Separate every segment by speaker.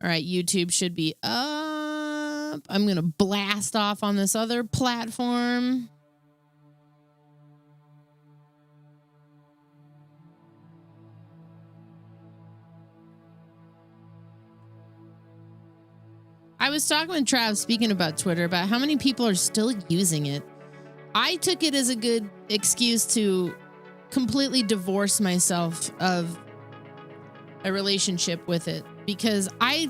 Speaker 1: All right, YouTube should be up. I'm going to blast off on this other platform. I was talking with Trav, speaking about Twitter, about how many people are still using it. I took it as a good excuse to completely divorce myself of a relationship with it, because I've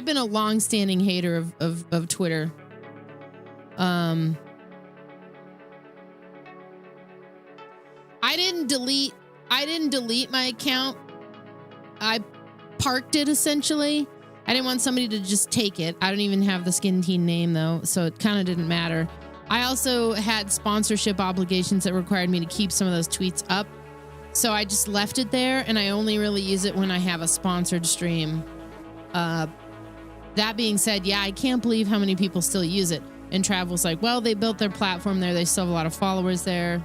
Speaker 1: been a long-standing hater of Twitter. I didn't delete my account. I parked it, essentially. I didn't want somebody to just take it. I don't even have the Skin Teen name, though, so it kind of didn't matter. I also had sponsorship obligations that required me to keep some of those tweets up. So I just left it there, and I only really use it when I have a sponsored stream. That being said, yeah, I can't believe how many people still use it. And Trav was like, well, they built their platform there. They still have a lot of followers there.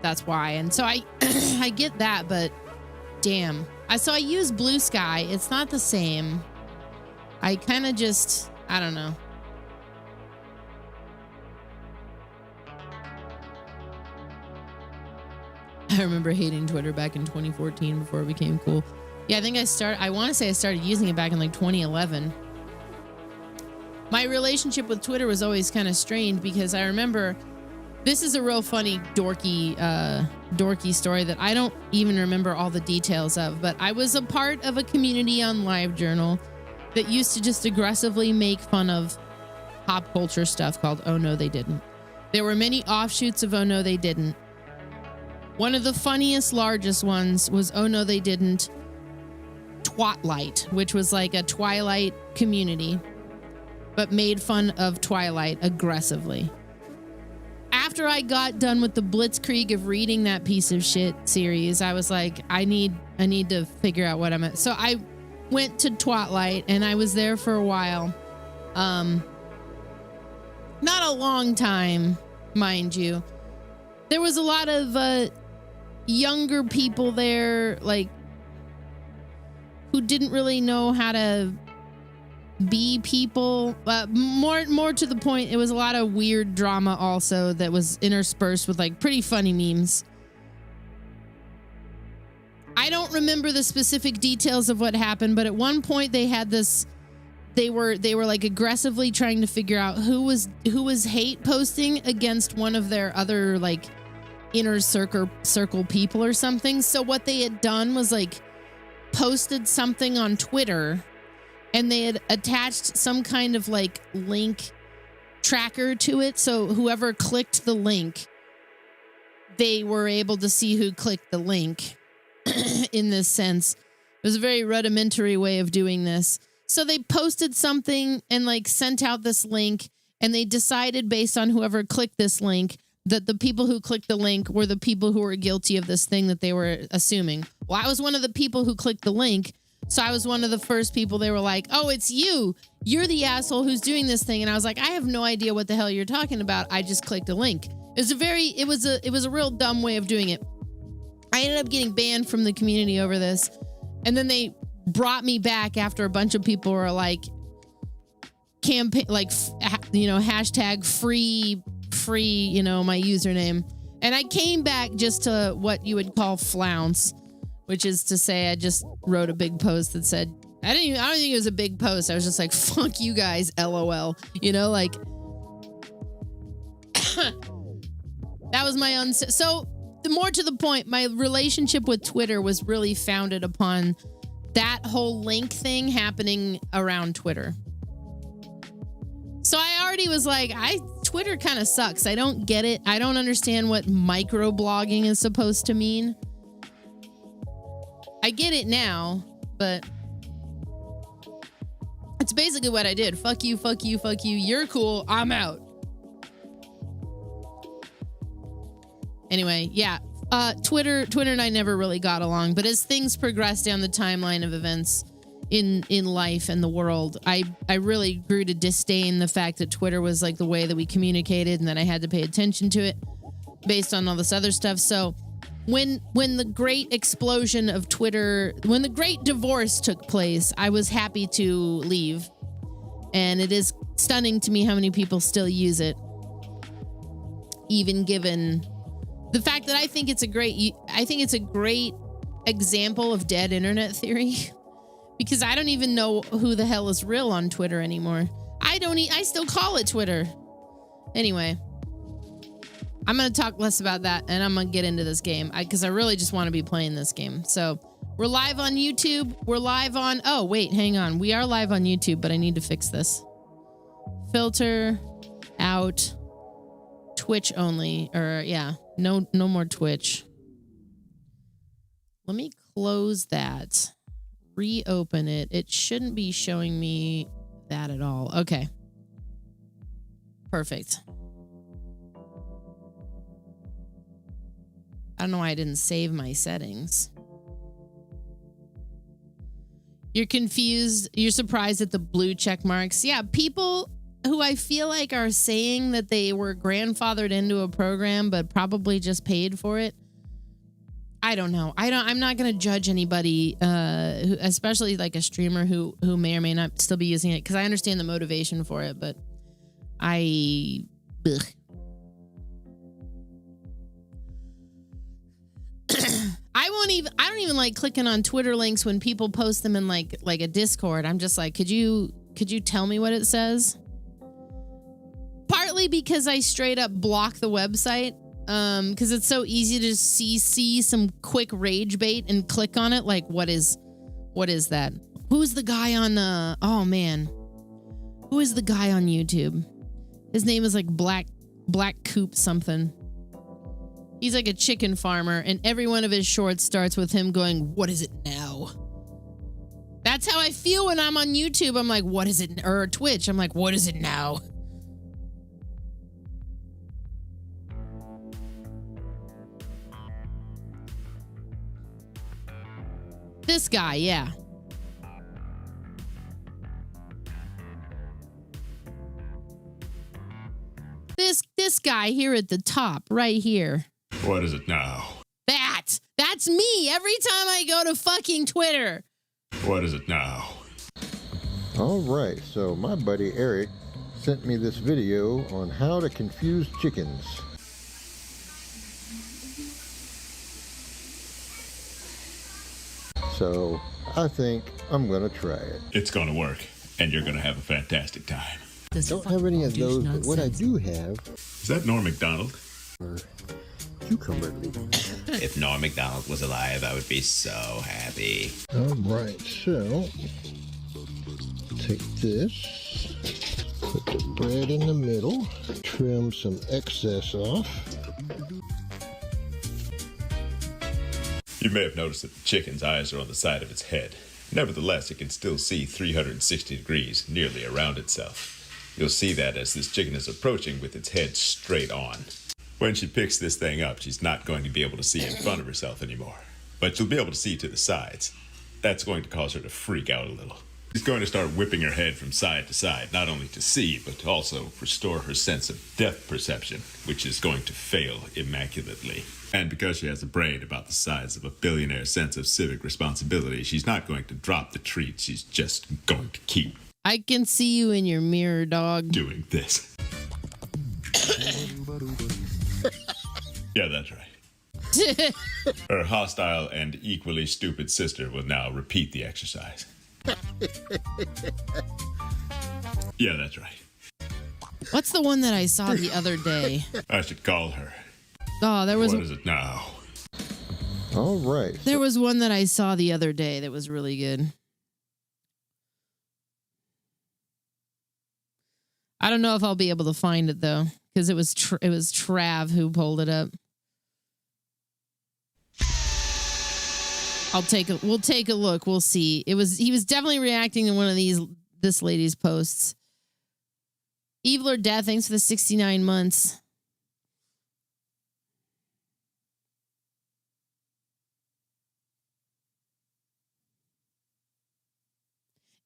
Speaker 1: That's why. And so I I get that, but damn. So I use Blue Sky. It's not the same. I kind of just, I don't know. I remember hating Twitter back in 2014 before it became cool. Yeah, I want to say I started using it back in like 2011. My relationship with Twitter was always kind of strained because I remember, this is a real funny, dorky story that I don't even remember all the details of, but I was a part of a community on LiveJournal that used to just aggressively make fun of pop culture stuff called Oh No They Didn't. There were many offshoots of Oh No They Didn't. One of the funniest, largest ones was Oh No They Didn't Twatlight, which was like a Twilight community, but made fun of Twilight aggressively. After I got done with the blitzkrieg of reading that piece of shit series, I was like, I need to figure out what I'm at. So I went to Twatlight and I was there for a while. Not a long time, mind you. There was a lot of younger people there, like, who didn't really know how to be people. More to the point, it was a lot of weird drama also that was interspersed with like pretty funny memes. I don't remember the specific details of what happened, but at one point they had this, they were like aggressively trying to figure out who was hate posting against one of their other like inner circle people or something. So what they had done was like posted something on Twitter, and they had attached some kind of like link tracker to it. So whoever clicked the link, they were able to see who clicked the link in this sense. It was a very rudimentary way of doing this. So they posted something and like sent out this link, and they decided based on whoever clicked this link that the people who clicked the link were the people who were guilty of this thing that they were assuming. Well, I was one of the people who clicked the link. So I was one of the first people. They were like, oh, it's you. You're the asshole who's doing this thing. And I was like, I have no idea what the hell you're talking about. I just clicked a link. It was a real dumb way of doing it. I ended up getting banned from the community over this. And then they brought me back after a bunch of people were like, campaign, like, hashtag free, my username. And I came back just to what you would call flounce, which is to say I just wrote a big post that said, I don't think it was a big post. I was just like, fuck you guys, LOL. Like that was my so the more to the point, my relationship with Twitter was really founded upon that whole link thing happening around Twitter. So I already was like, Twitter kind of sucks. I don't get it. I don't understand what microblogging is supposed to mean. I get it now, but it's basically what I did. Fuck you, fuck you, fuck you. You're cool. I'm out. Anyway, yeah. Twitter and I never really got along, but as things progressed down the timeline of events in life and the world, I really grew to disdain the fact that Twitter was like the way that we communicated, and that I had to pay attention to it based on all this other stuff. So when the great explosion of Twitter, when the great divorce took place, I was happy to leave. And it is stunning to me how many people still use it. Even given the fact that I think it's a great example of dead internet theory. Because I don't even know who the hell is real on Twitter anymore. I still call it Twitter. Anyway, I'm going to talk less about that and I'm going to get into this game because I really just want to be playing this game. So we're live on YouTube. We're live on, oh, wait, hang on. We are live on YouTube, but I need to fix this. Filter out Twitch only, or yeah, no more Twitch. Let me close that. Reopen it. It shouldn't be showing me that at all. Okay. Perfect. I don't know why I didn't save my settings. You're confused. You're surprised at the blue check marks. Yeah, people who I feel like are saying that they were grandfathered into a program but probably just paid for it. I don't know. I'm not going to judge anybody, especially like a streamer who may or may not still be using it, because I understand the motivation for it, but I don't even like clicking on Twitter links when people post them in like a Discord. I'm just like, could you tell me what it says? Partly because I straight up block the website. Because it's so easy to see some quick rage bait and click on it. Like, what is that? Who's the guy on, oh man. Who is the guy on YouTube? His name is like Black Coop something. He's like a chicken farmer, and every one of his shorts starts with him going, what is it now? That's how I feel when I'm on YouTube. I'm like, what is it? Or Twitch. I'm like, what is it now? This guy, yeah. This guy here at the top, right here.
Speaker 2: What is it now?
Speaker 1: That's me every time I go to fucking Twitter.
Speaker 2: What is it now?
Speaker 3: All right, so my buddy Eric sent me this video on how to confuse chickens. So I think I'm gonna try it.
Speaker 2: It's gonna work, and you're gonna have a fantastic time.
Speaker 3: Don't have any of those, but what I do have
Speaker 2: Is that Norm Macdonald?
Speaker 3: are cucumber leaves.
Speaker 4: If Norm Macdonald was alive, I would be so happy.
Speaker 3: All right, so take this, put the bread in the middle, trim some excess off.
Speaker 2: You may have noticed that the chicken's eyes are on the side of its head. Nevertheless, it can still see 360 degrees nearly around itself. You'll see that as this chicken is approaching with its head straight on. When she picks this thing up, she's not going to be able to see in front of herself anymore. But she'll be able to see to the sides. That's going to cause her to freak out a little. She's going to start whipping her head from side to side, not only to see, but also restore her sense of depth perception, which is going to fail immaculately. And because she has a brain about the size of a billionaire's sense of civic responsibility, she's not going to drop the treat. She's just going to keep
Speaker 1: I can see you in your mirror, dog.
Speaker 2: doing this. Yeah, that's right. Her hostile and equally stupid sister will now repeat the exercise. Yeah, that's right.
Speaker 1: What's the one that I saw the other day?
Speaker 2: I should call her.
Speaker 1: Oh, there was
Speaker 2: What is it now?
Speaker 3: All right.
Speaker 1: there was one that I saw the other day that was really good. I don't know if I'll be able to find it though, because it was Trav who pulled it up. We'll take a look. We'll see. He was definitely reacting to one of this lady's posts. Evil or Death, thanks for the 69 months.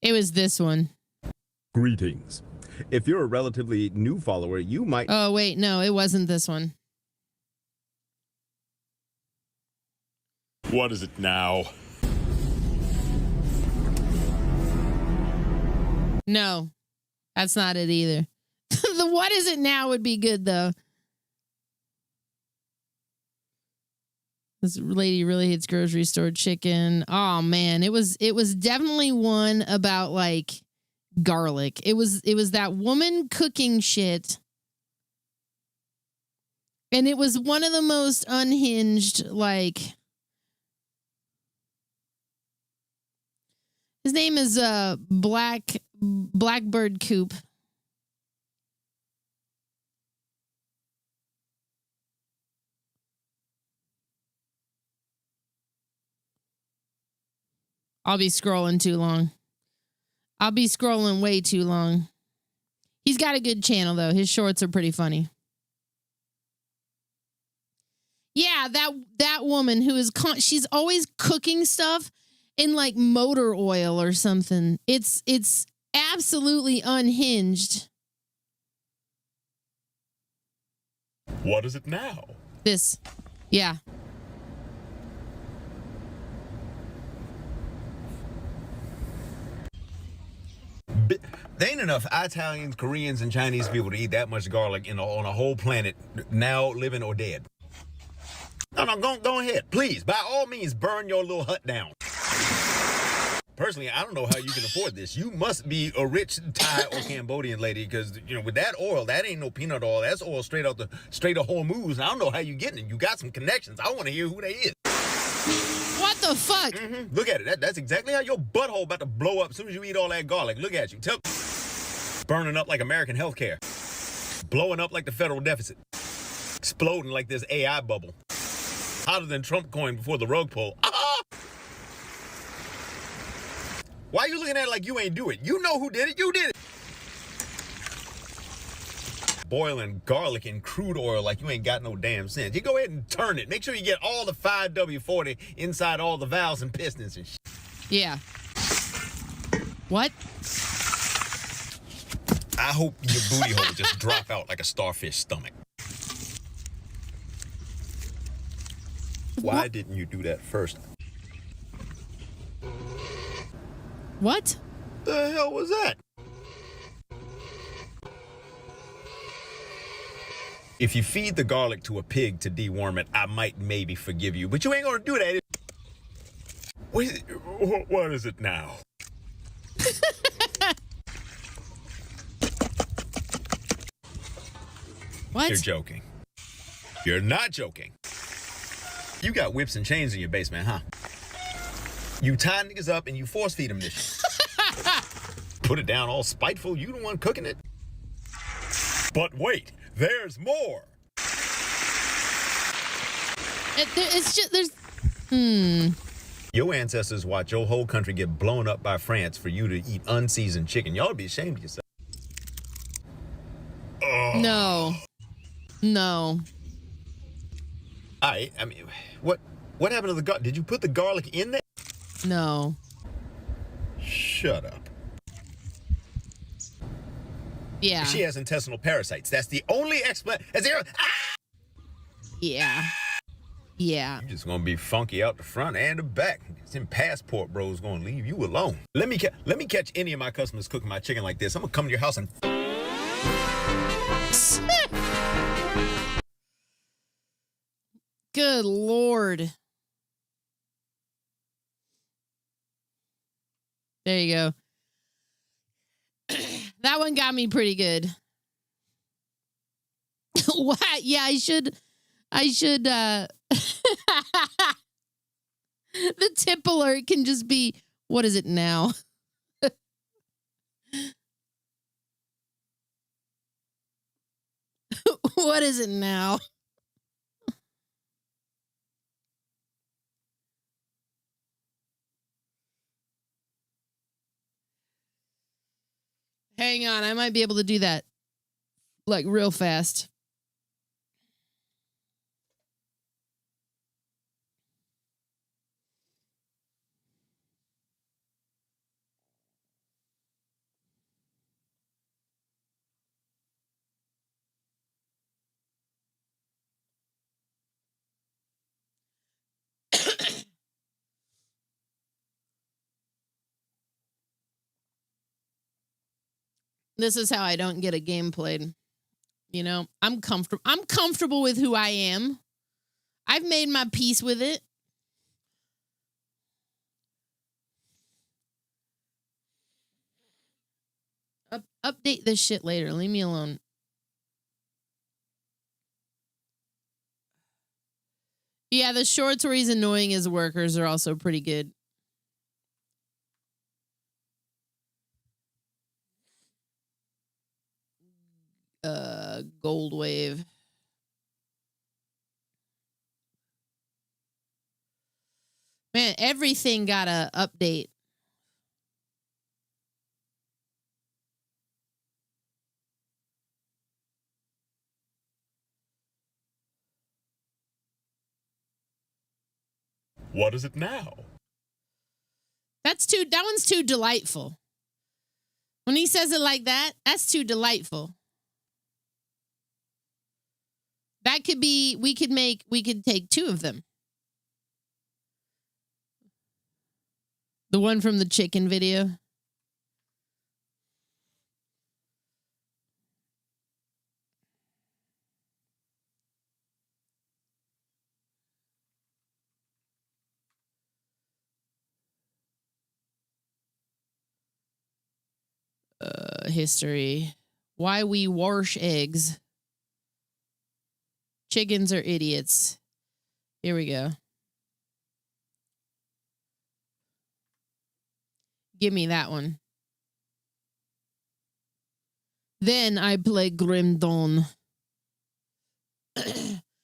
Speaker 1: It was this one.
Speaker 5: Greetings. If you're a relatively new follower, you might...
Speaker 1: Oh, wait, no, it wasn't this one.
Speaker 2: What is it now?
Speaker 1: No, that's not it either. The what is it now would be good though. This lady really hates grocery store chicken. Oh man, it was definitely one about like garlic. It was that woman cooking shit. And it was one of the most unhinged, like, his name is Blackbird Coop. I'll be scrolling too long. I'll be scrolling way too long. He's got a good channel though. His shorts are pretty funny. Yeah, that woman who is she's always cooking stuff in like motor oil or something. It's absolutely unhinged.
Speaker 2: What is it now?
Speaker 1: This. Yeah.
Speaker 4: There ain't enough Italians, Koreans, and Chinese people to eat that much garlic on a whole planet, now living or dead. No, go ahead. Please, by all means, burn your little hut down. Personally, I don't know how you can afford this. You must be a rich Thai or Cambodian lady, because with that oil, that ain't no peanut oil. That's oil straight of Hormuz. I don't know how you getting it. You got some connections. I want to hear who they is.
Speaker 1: What the fuck?
Speaker 4: Mm-hmm. Look at it. That's exactly how your butthole about to blow up as soon as you eat all that garlic. Look at you. Burning up like American healthcare. Blowing up like the federal deficit. Exploding like this AI bubble. Hotter than Trump coin before the rug pull. Ah! Why are you looking at it like you ain't do it? You know who did it. You did it. Boiling garlic in crude oil like you ain't got no damn sense. You go ahead and turn it. Make sure you get all the 5W40 inside all the valves and pistons and shit.
Speaker 1: Yeah. What?
Speaker 4: I hope your booty hole just drop out like a starfish stomach. Why didn't you do that first?
Speaker 1: What?
Speaker 4: The hell was that? If you feed the garlic to a pig to deworm it, I might maybe forgive you, but you ain't gonna do that. What is it now?
Speaker 1: What?
Speaker 4: You're joking. You're not joking. You got whips and chains in your basement, huh? You tie niggas up and you force feed them this shit. Put it down all spiteful. You the one cooking it. But wait, there's more.
Speaker 1: It's just there's.
Speaker 4: Your ancestors watched your whole country get blown up by France for you to eat unseasoned chicken. Y'all be ashamed of yourself.
Speaker 1: No.
Speaker 4: I mean, what happened to the garlic? Did you put the garlic in there?
Speaker 1: No.
Speaker 4: Shut up.
Speaker 1: Yeah.
Speaker 4: She has intestinal parasites. That's the only explanation.
Speaker 1: Yeah. Yeah.
Speaker 4: You're just gonna be funky out the front and the back. Them passport bros gonna leave you alone. Let me catch any of my customers cooking my chicken like this. I'm gonna come to your house and.
Speaker 1: Good Lord. There you go. That one got me pretty good. What? Yeah, I should the tip alert can just be, what is it now? What is it now? Hang on, I might be able to do that like real fast. This is how I don't get a game played. You know, I'm comfortable with who I am. I've made my peace with it. Update this shit later. Leave me alone. Yeah, the shorts where he's annoying his workers are also pretty good. Gold Wave. Man, everything got a update.
Speaker 4: What is it now?
Speaker 1: That one's too delightful. When he says it like that, that's too delightful. That could be, we could take two of them. The one from the chicken video. History. Why we wash eggs. Chickens are idiots. Here we go. Give me that one. Then I play Grim Dawn.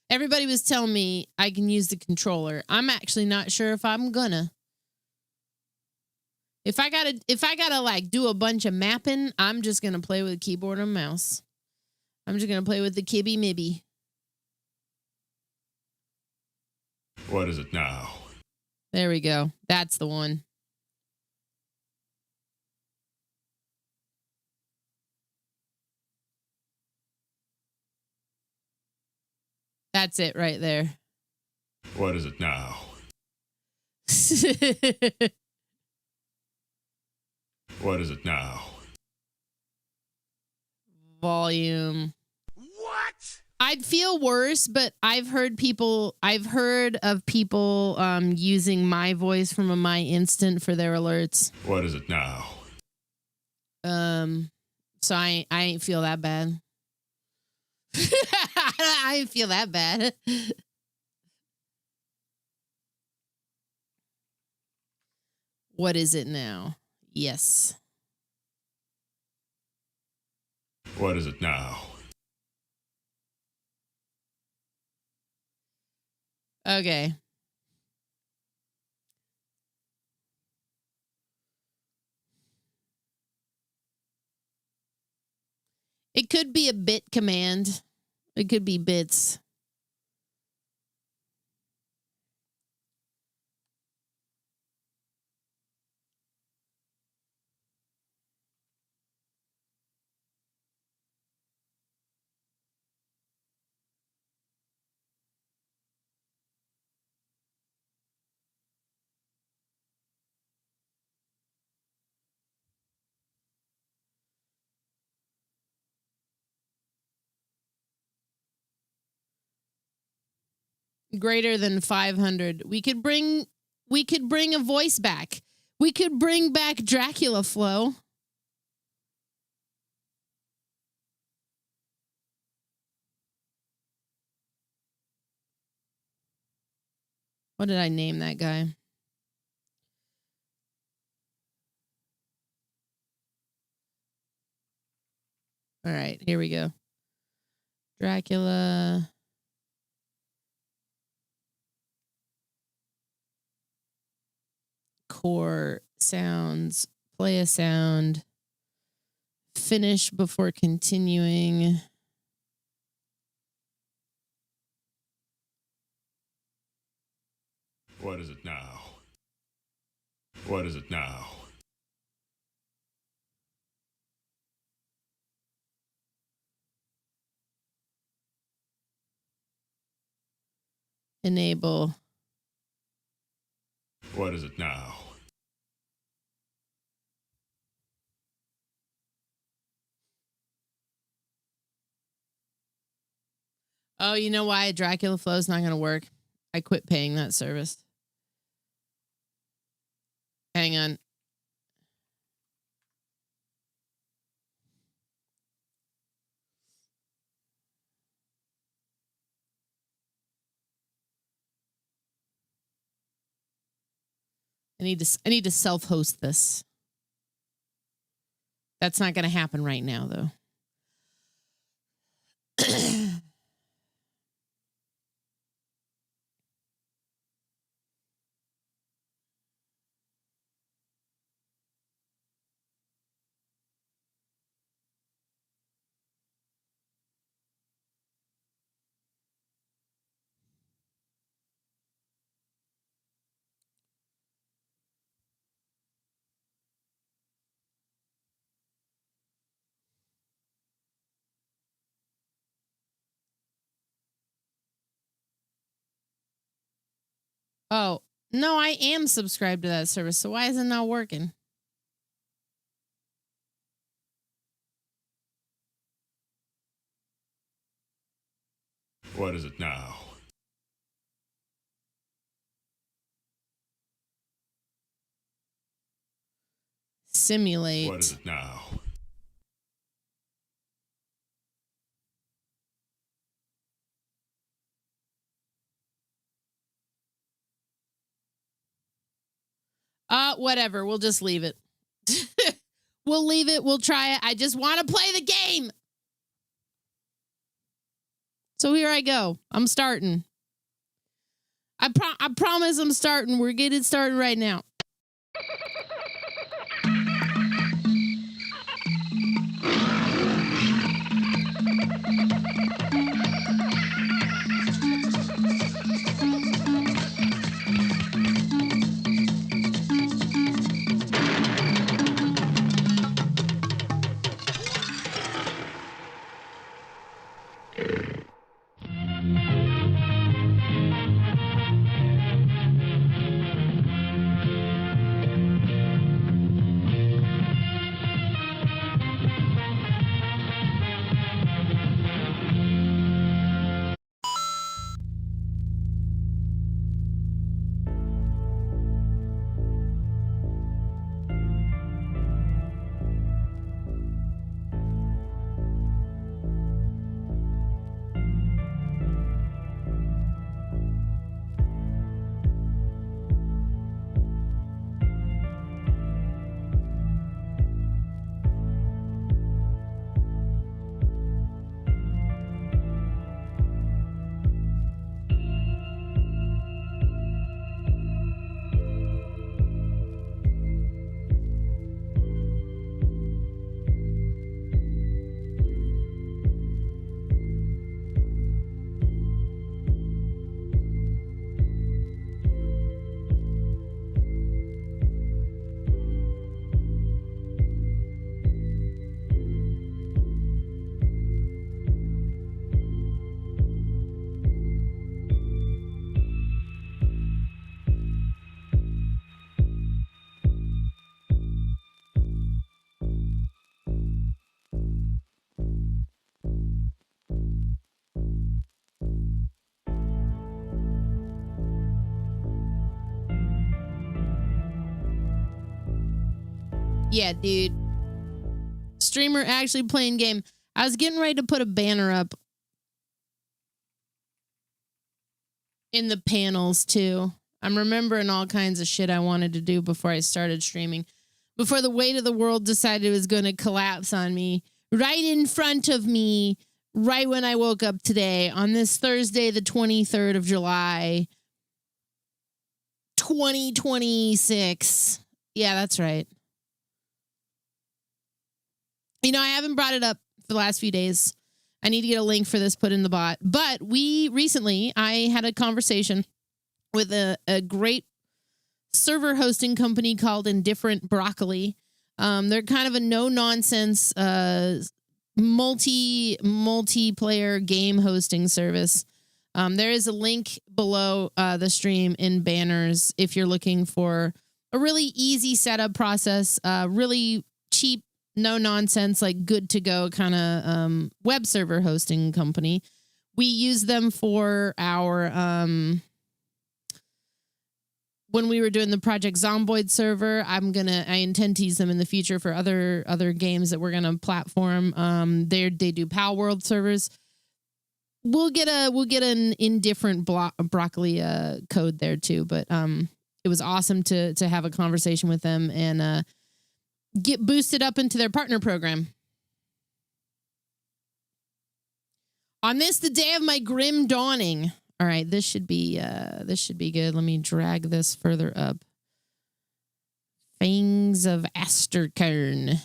Speaker 1: Everybody was telling me I can use the controller. I'm actually not sure if I'm gonna. If I gotta like do a bunch of mapping, I'm just gonna play with a keyboard and mouse. I'm just gonna play with the Kibby Mibby.
Speaker 2: What is it now?
Speaker 1: There we go. That's the one. That's it right there.
Speaker 2: What is it now? What is it now?
Speaker 1: Volume.
Speaker 4: What?
Speaker 1: I'd feel worse, but I've heard of people using my voice from a My Instant for their alerts.
Speaker 2: What is it now?
Speaker 1: So I ain't feel that bad. I ain't feel that bad. What is it now? Yes.
Speaker 2: What is it now?
Speaker 1: Okay. It could be a bit command. It could be bits. Greater than 500. We could bring a voice back. We could bring back Dracula Flow. What did I name that guy? All right, here we go. Dracula. Core sounds. Play a sound. Finish before continuing.
Speaker 2: What is it now? What is it now?
Speaker 1: Enable.
Speaker 2: What is it now?
Speaker 1: Oh, you know why Dracula Flow is not going to work? I quit paying that service. Hang on. I need to self-host this. That's not going to happen right now, though. Oh, no, I am subscribed to that service. So why is it not working?
Speaker 2: What is it now?
Speaker 1: Simulate.
Speaker 2: What is it now?
Speaker 1: Whatever. We'll just leave it. We'll leave it. We'll try it. I just want to play the game. So here I go. I'm starting. I promise I'm starting. We're getting started right now. Yeah, dude. Streamer actually playing game. I was getting ready to put a banner up in the panels too. I'm remembering all kinds of shit I wanted to do before I started streaming. Before the weight of the world decided it was going to collapse on me. Right in front of me. Right when I woke up today. On this Thursday, the 23rd of July. 2026. Yeah, that's right. You know, I haven't brought it up for the last few days. I need to get a link for this put in the bot. But I had a conversation with a great server hosting company called Indifferent Broccoli. They're kind of a no-nonsense multiplayer game hosting service. There is a link below the stream in banners if you're looking for a really easy setup process, really cheap, no nonsense, like good to go kind of web server hosting company We use them for our when we were doing the Project Zomboid server. I intend to use them in the future for other games that we're gonna platform. They do Pal World servers. We'll get an indifferent broccoli code there too, but it was awesome to have a conversation with them and get boosted up into their partner program. On this, the day of my grim dawning. All right, this should be good. Let me drag this further up. Fangs of Asterkarn.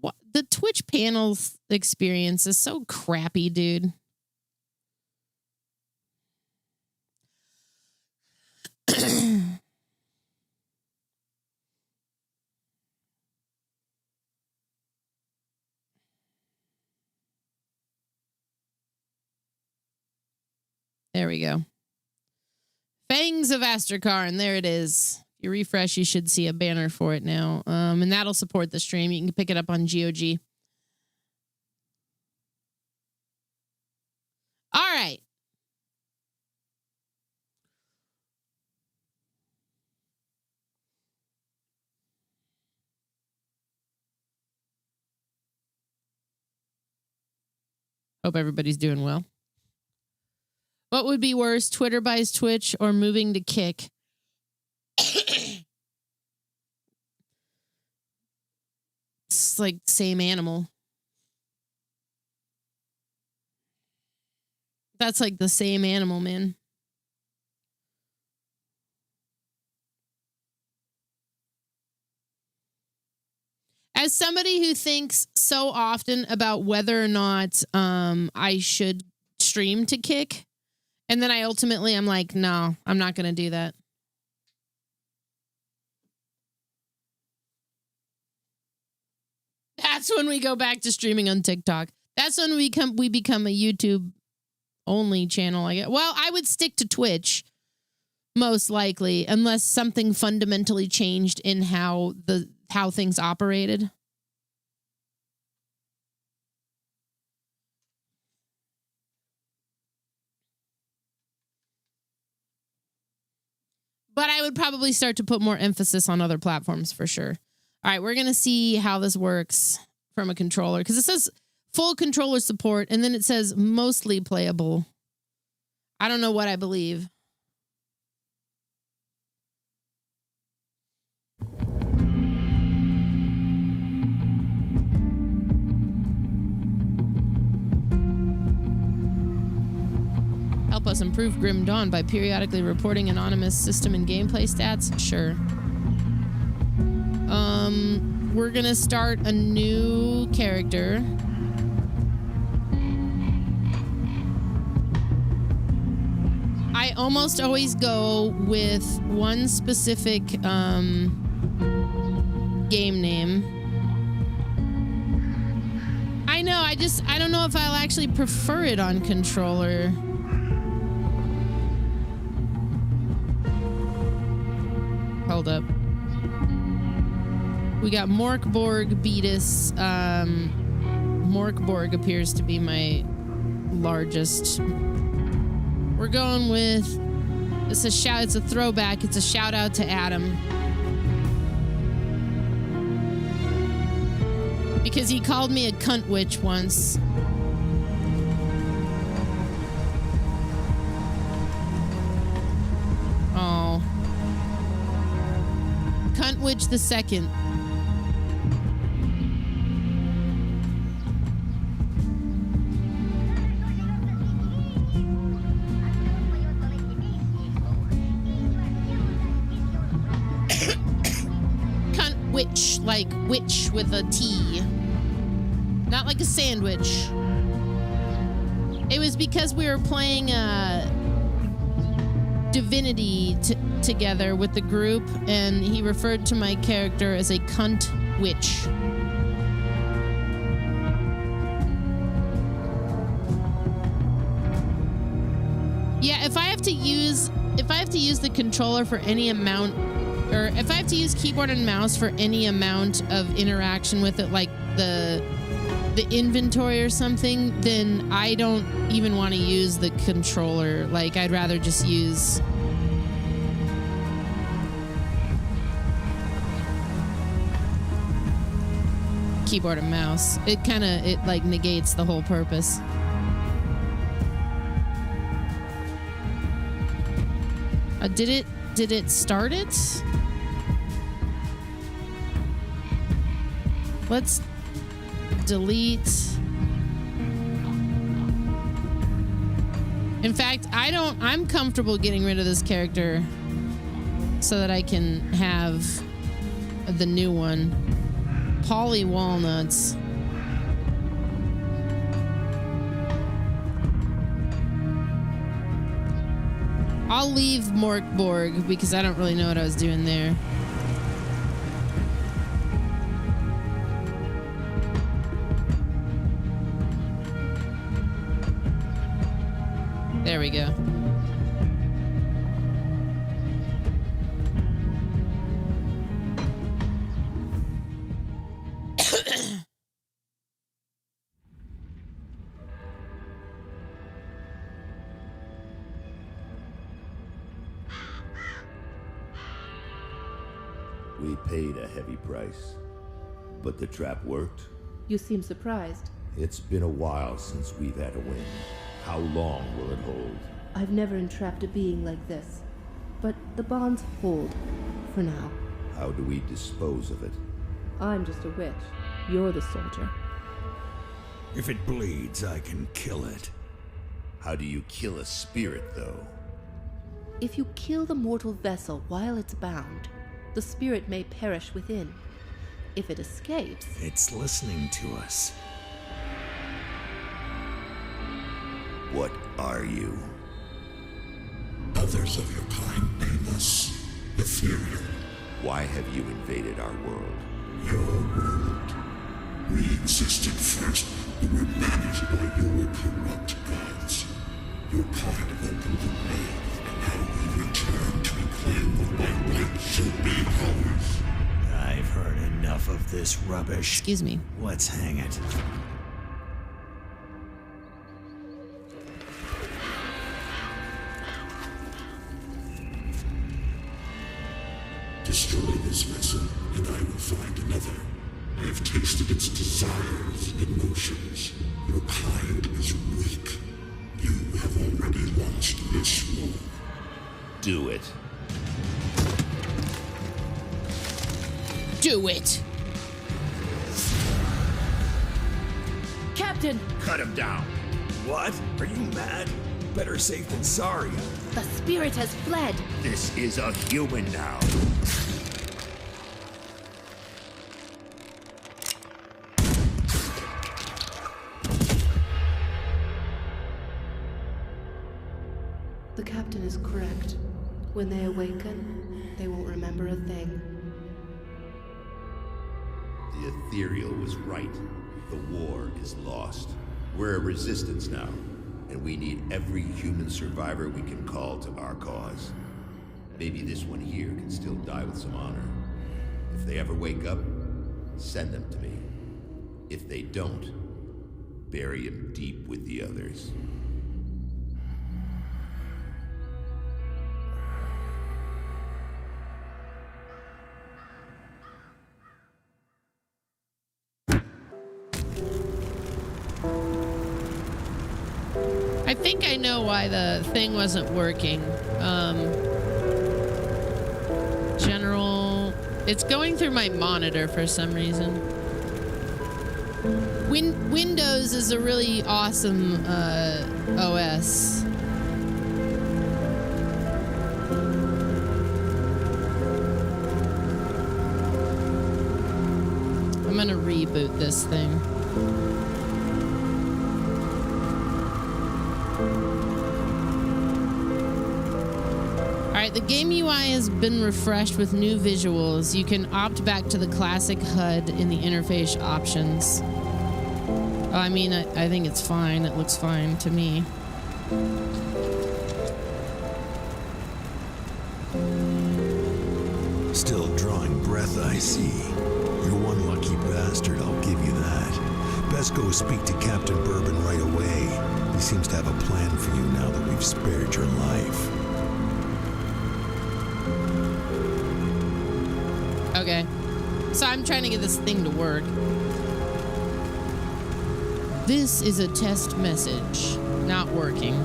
Speaker 1: What the Twitch panels experience is so crappy, dude. There we go. Fangs of Asterkarn. There it is. If you refresh, you should see a banner for it now. And that'll support the stream. You can pick it up on GOG. All right. Hope everybody's doing well. What would be worse, Twitter buys Twitch or moving to Kick? It's like same animal. That's like the same animal, man. As somebody who thinks so often about whether or not I should stream to Kick, and then I'm like, no, I'm not going to do that. That's when we go back to streaming on TikTok. That's when we become a YouTube only channel. Well, I would stick to Twitch most likely, unless something fundamentally changed in how things operated. But I would probably start to put more emphasis on other platforms for sure. All right, we're going to see how this works from a controller, because it says full controller support, and then it says mostly playable. I don't know what I believe. Help us improve Grim Dawn by periodically reporting anonymous system and gameplay stats? Sure. We're gonna start a new character. I almost always go with one specific game name. I know, I don't know if I'll actually prefer it on controller. Hold up. We got Morkborg, Beatus. Morkborg appears to be my largest. We're going with, it's a throwback. It's a shout out to Adam. Because he called me a cunt witch once. Oh. Cunt witch the second. Witch, like witch with a T. Not like a sandwich. It was because we were playing Divinity together with the group, and he referred to my character as a cunt witch. Yeah, if I have to use the controller for any amount or if I have to use keyboard and mouse for any amount of interaction with it, like the inventory or something, then I don't even want to use the controller. Like, I'd rather just use keyboard and mouse. It like negates the whole purpose. Did it start it? Let's delete. In fact, I'm comfortable getting rid of this character so that I can have the new one. Polly Walnuts. I'll leave Morkborg because I don't really know what I was doing there. There we go.
Speaker 6: We paid a heavy price, but the trap worked.
Speaker 7: You seem surprised.
Speaker 6: It's been a while since we've had a win. How long will it hold?
Speaker 7: I've never entrapped a being like this, but the bonds hold, for now.
Speaker 6: How do we dispose of it?
Speaker 7: I'm just a witch. You're the soldier.
Speaker 8: If it bleeds, I can kill it.
Speaker 6: How do you kill a spirit, though?
Speaker 7: If you kill the mortal vessel while it's bound, the spirit may perish within. If it escapes...
Speaker 8: It's listening to us.
Speaker 6: What are you?
Speaker 9: Others of your kind name us ethereal.
Speaker 6: Why have you invaded our world?
Speaker 9: Your world. We existed first, but were managed by your corrupt gods. Your kind opened the way, and now we return to reclaim what by right should be ours.
Speaker 8: I've heard enough of this rubbish.
Speaker 1: Excuse me.
Speaker 8: Let's hang it.
Speaker 9: Destroy this vessel, and I will find another. I have tasted its desires and emotions. Your kind is weak. You have already lost this war.
Speaker 6: Do it.
Speaker 1: Do it.
Speaker 7: Captain!
Speaker 6: Cut him down.
Speaker 8: What? Are you mad? Better safe than sorry.
Speaker 7: The spirit has fled!
Speaker 6: This is a human now.
Speaker 7: The captain is correct. When they awaken, they won't remember a thing.
Speaker 6: The ethereal was right. The war is lost. We're a resistance now, and we need every human survivor we can call to our cause. Maybe this one here can still die with some honor. If they ever wake up, send them to me. If they don't, bury him deep with the others.
Speaker 1: I think I know why the thing wasn't working. General... It's going through my monitor for some reason. Windows is a really awesome OS. I'm gonna reboot this thing. Alright, the game UI has been refreshed with new visuals. You can opt back to the classic HUD in the interface options. Oh, I mean, I think it's fine. It looks fine to me.
Speaker 8: still drawing breath, I see. You're one lucky bastard, I'll give you that. Best go speak to Captain Bourbon right away. He seems to have a plan for you now that we've spared your life.
Speaker 1: Okay. So I'm trying to get this thing to work. This is a test message. Not working.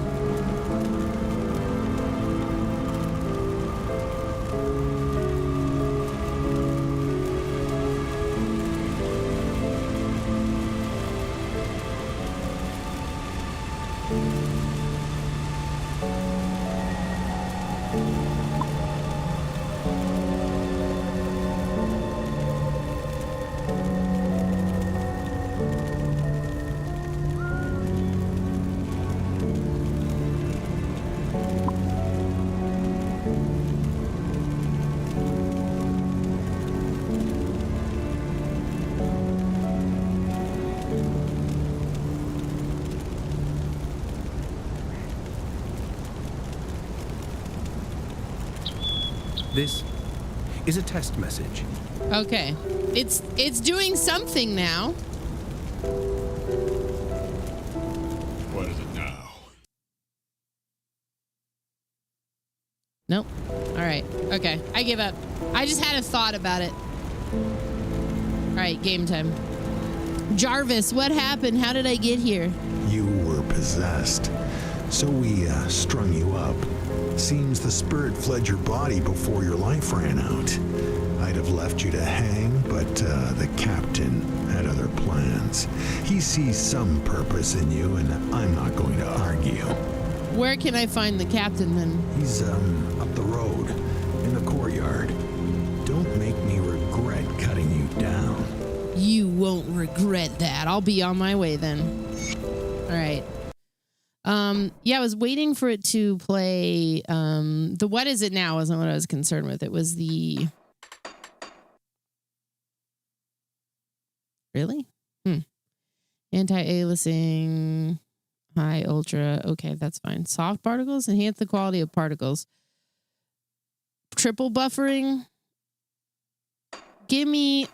Speaker 10: This is a test message.
Speaker 1: Okay. It's doing something now.
Speaker 9: What is it now?
Speaker 1: Nope. All right. Okay. I give up. I just had a thought about it. All right. Game time. Jarvis, what happened? How did I get here?
Speaker 8: You were possessed. So we strung you up. Seems the spirit fled your body before your life ran out. I'd have left you to hang, but the captain had other plans. He sees some purpose in you, and I'm not going to argue.
Speaker 1: Where can I find the captain then?
Speaker 8: He's up the road, in the courtyard. Don't make me regret cutting you down.
Speaker 1: You won't regret that. I'll be on my way then. All right. Yeah, I was waiting for it to play. The what is it now wasn't what I was concerned with. It was the. Really? Anti-aliasing, high, ultra. Okay, that's fine. Soft particles, enhance the quality of particles. Triple buffering. Give me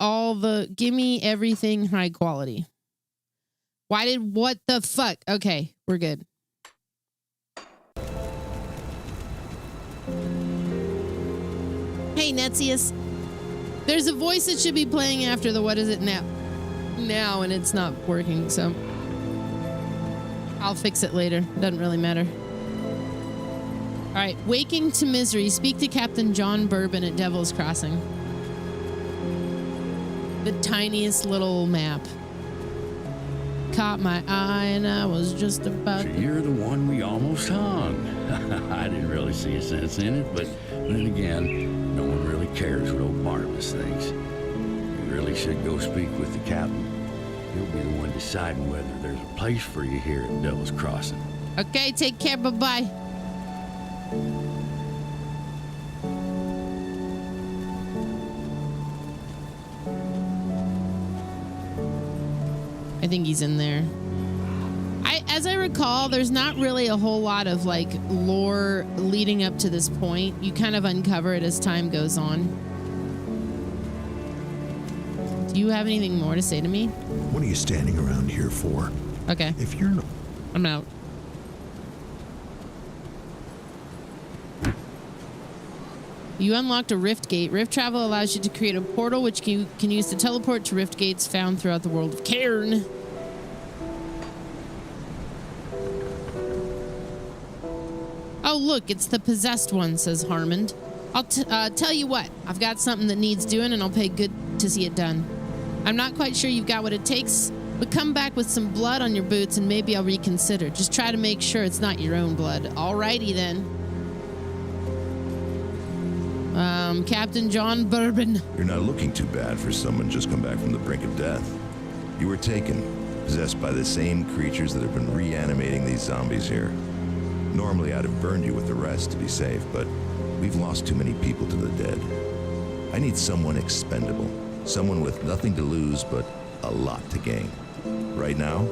Speaker 1: everything high quality. What the fuck? Okay, we're good. Hey, Netsius. There's a voice that should be playing after the what is it now, and it's not working, so I'll fix it later. Doesn't really matter. All right, Waking to Misery. Speak to Captain John Bourbon at Devil's Crossing. The tiniest little map. Caught my eye and I was just about
Speaker 11: So you're the one we almost hung. I didn't really see a sense in it, but then again, no one really cares what old Barnabas thinks. You really should go speak with the captain. He'll be the one deciding whether there's a place for you here at Devil's Crossing.
Speaker 1: Okay, take care, bye-bye. I think he's in there. As I recall, there's not really a whole lot of like lore leading up to this point. You kind of uncover it as time goes on. Do you have anything more to say to me?
Speaker 8: What are you standing around here for?
Speaker 1: Okay.
Speaker 8: If you're not...
Speaker 1: I'm out. You unlocked a rift gate. Rift travel allows you to create a portal which you can use to teleport to rift gates found throughout the world of Cairn. Oh, look, it's the possessed one, says Harmond. I'll tell you what, I've got something that needs doing and I'll pay good to see it done. I'm not quite sure you've got what it takes, but come back with some blood on your boots and maybe I'll reconsider. Just try to make sure it's not your own blood. Alrighty then. Captain John Bourbon.
Speaker 6: You're not looking too bad for someone just come back from the brink of death. You were taken, possessed by the same creatures that have been reanimating these zombies here. Normally, I'd have burned you with the rest to be safe, but we've lost too many people to the dead. I need someone expendable, someone with nothing to lose but a lot to gain. Right now,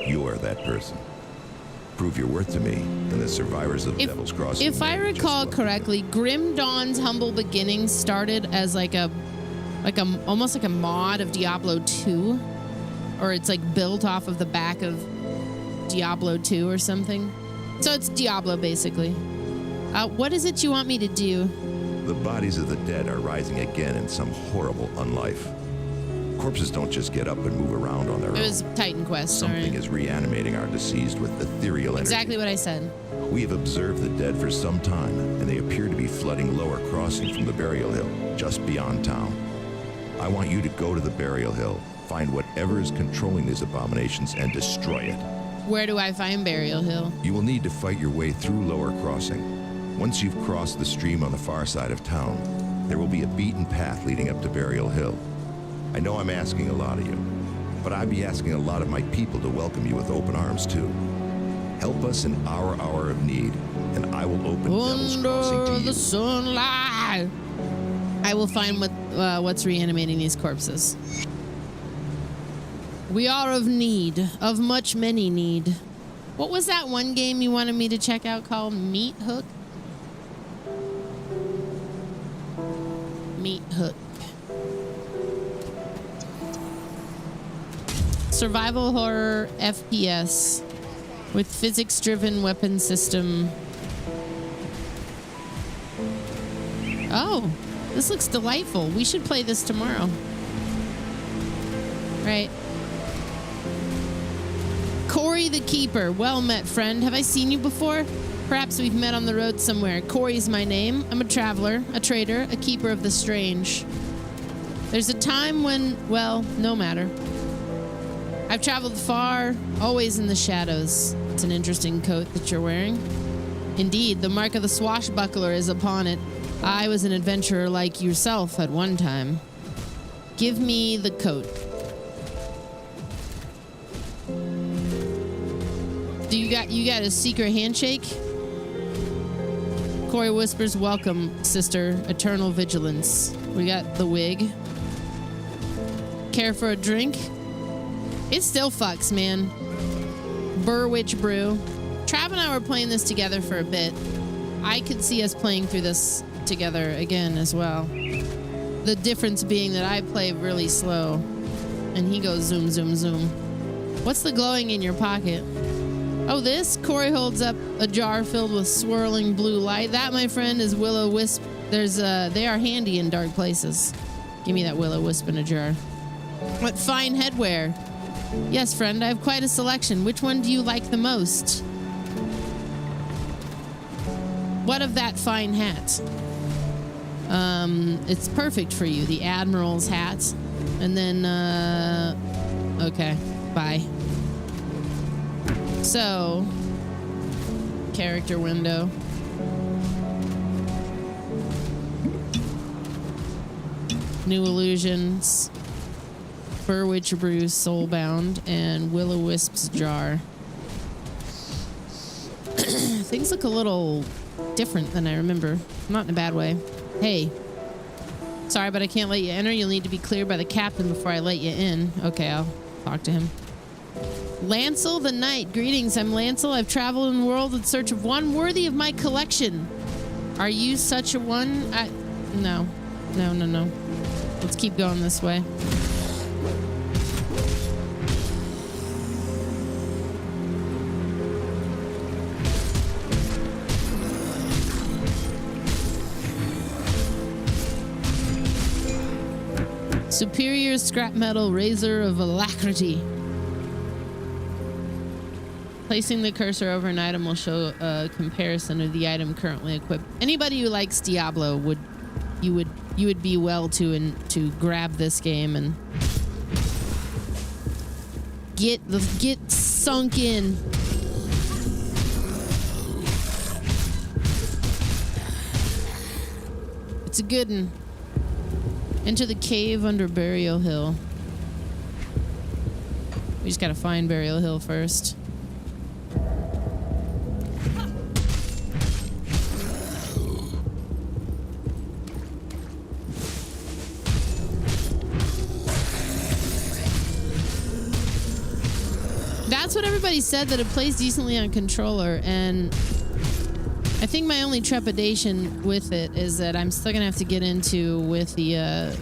Speaker 6: you're that person. prove your worth to me, and the survivors of Devil's Crossing.
Speaker 1: If I recall correctly, Grim Dawn's Humble Beginnings started as almost like a mod of Diablo 2, or it's like built off of the back of Diablo 2 or something. So it's Diablo basically. What is it you want me to do?
Speaker 6: The bodies of the dead are rising again in some horrible unlife. Corpses don't just get up and move around on their own.
Speaker 1: It was Titan Quest.
Speaker 6: Something is reanimating our deceased with ethereal energy.
Speaker 1: Exactly what I said.
Speaker 6: We have observed the dead for some time, and they appear to be flooding Lower Crossing from the burial hill, just beyond town. I want you to go to the burial hill, find whatever is controlling these abominations, and destroy it.
Speaker 1: Where do I find Burial Hill?
Speaker 6: You will need to fight your way through Lower Crossing. Once you've crossed the stream on the far side of town, there will be a beaten path leading up to Burial Hill. I know I'm asking a lot of you, but I'd be asking a lot of my people to welcome you with open arms too. Help us in our hour of need, and I will open Devil's Crossing to you.
Speaker 1: The sunlight. I will find what's reanimating these corpses. We are of need, of much many need. What was that one game you wanted me to check out called? Meat Hook? Meat Hook. Survival horror FPS with physics-driven weapon system. Oh, this looks delightful. We should play this tomorrow. Right. Corey the Keeper. Well met, friend. Have I seen you before? Perhaps we've met on the road somewhere. Corey's my name. I'm a traveler, a trader, a keeper of the strange. There's a time when, well, no matter. I've traveled far, always in the shadows. It's an interesting coat that you're wearing. Indeed, the mark of the swashbuckler is upon it. I was an adventurer like yourself at one time. Give me the coat. Do you got a secret handshake? Corey whispers, welcome, sister. Eternal vigilance. We got the wig. Care for a drink? It still fucks, man. Burwitch Brew. Trav and I were playing this together for a bit. I could see us playing through this together again as well. The difference being that I play really slow and he goes zoom, zoom, zoom. What's the glowing in your pocket? Oh, this? Corey holds up a jar filled with swirling blue light. That, my friend, is Will-O-Wisp. They are handy in dark places. Give me that Will-O-Wisp in a jar. What fine headwear. Yes, friend, I have quite a selection. Which one do you like the most? What of that fine hat? It's perfect for you. The Admiral's hat. And then, okay, bye. So, character window. New Illusions. Burwitch Brew Soulbound, and Will-O-Wisp's jar. Things look a little different than I remember. Not in a bad way. Hey. Sorry, but I can't let you enter. You'll need to be cleared by the captain before I let you in. Okay, I'll talk to him. Lancel the Knight. Greetings, I'm Lancel. I've traveled in the world in search of one worthy of my collection. Are you such a one? No. No. Let's keep going this way. Superior scrap metal razor of alacrity. Placing the cursor over an item will show a comparison of the item currently equipped. Anybody who likes Diablo would be well to grab this game and get sunk in. It's a good one. Enter the cave under Burial Hill. We just gotta find Burial Hill first. That's what everybody said, that it plays decently on controller, and I think my only trepidation with it is that I'm still gonna have to get into with the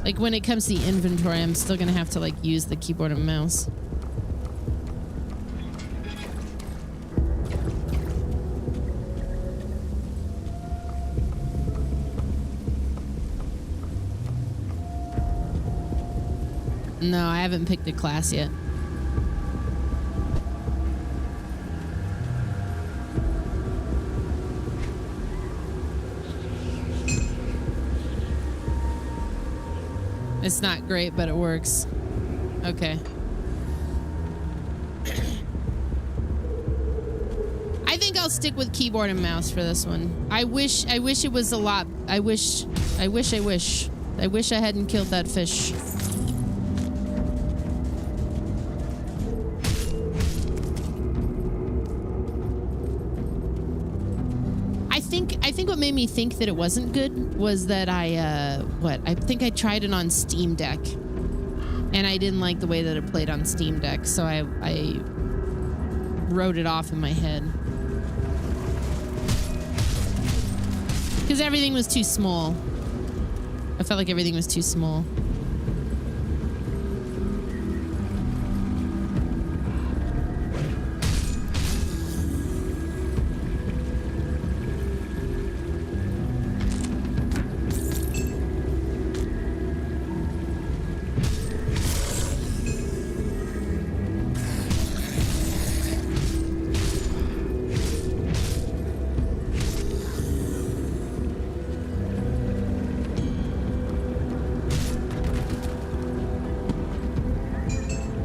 Speaker 1: like when it comes to the inventory, I'm still gonna have to like use the keyboard and mouse. No, I haven't picked a class yet. It's not great, but it works. Okay. I think I'll stick with keyboard and mouse for this one. I wish it was a lot. I wish I hadn't killed that fish. I think what made me think that it wasn't good was that I think I tried it on Steam Deck, and I didn't like the way that it played on Steam Deck, so I wrote it off in my head. Because everything was too small. I felt like everything was too small.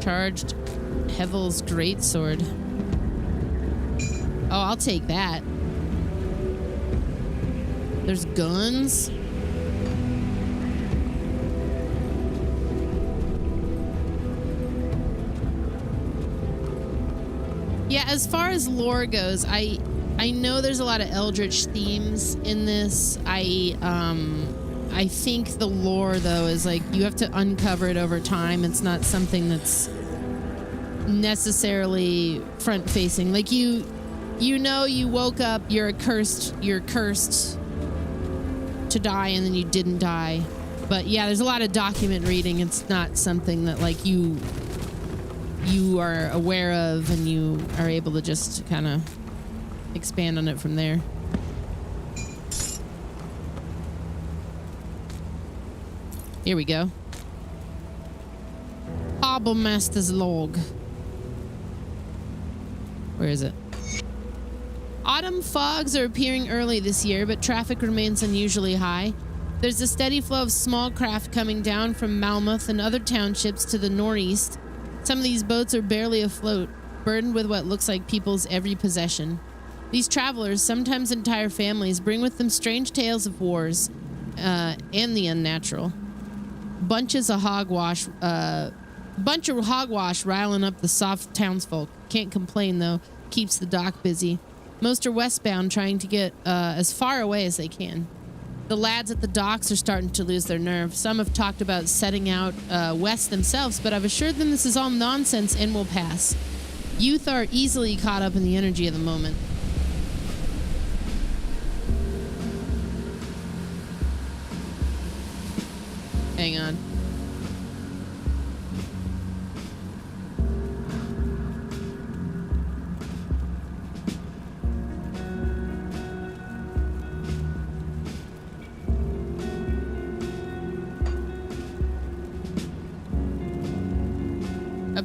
Speaker 1: Charged Hevel's greatsword. Oh, I'll take that. There's guns. Yeah, as far as lore goes, I know there's a lot of Eldritch themes in this. I think the lore, though, is like you have to uncover it over time. It's not something that's necessarily front facing. Like you woke up, you're cursed to die, and then you didn't die. But yeah, there's a lot of document reading. It's not something that like you are aware of, and you are able to just kind of expand on it from there. Here we go. Harbour Master's log. Where is it? Autumn fogs are appearing early this year, but traffic remains unusually high. There's a steady flow of small craft coming down from Malmouth and other townships to the northeast. Some of these boats are barely afloat, burdened with what looks like people's every possession. These travelers, sometimes entire families, bring with them strange tales of wars and the unnatural. Bunch of hogwash riling up the soft townsfolk. Can't complain, though. Keeps the dock busy. Most are westbound, trying to get as far away as they can. The lads at the docks are starting to lose their nerve. Some have talked about setting out west themselves, but I've assured them this is all nonsense and will pass. Youth are easily caught up in the energy of the moment. Hang on.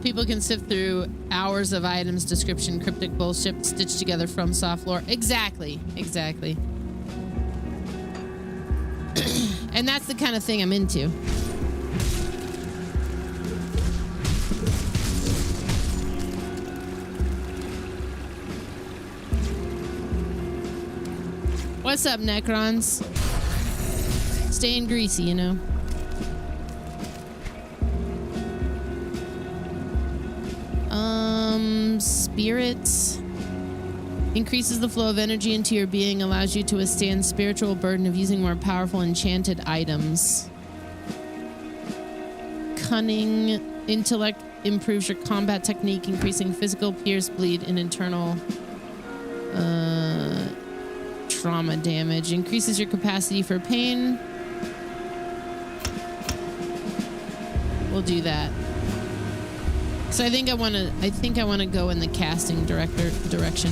Speaker 1: People can sift through hours of items, description, cryptic bullshit stitched together from soft lore. Exactly. And that's the kind of thing I'm into. What's up, Necrons? Staying greasy, you know. Spirits. Increases the flow of energy into your being, allows you to withstand spiritual burden of using more powerful enchanted items. Cunning, intellect improves your combat technique, increasing physical, pierce, bleed, and internal trauma damage. Increases your capacity for pain. We'll do that. So I think I want to go in the casting direction.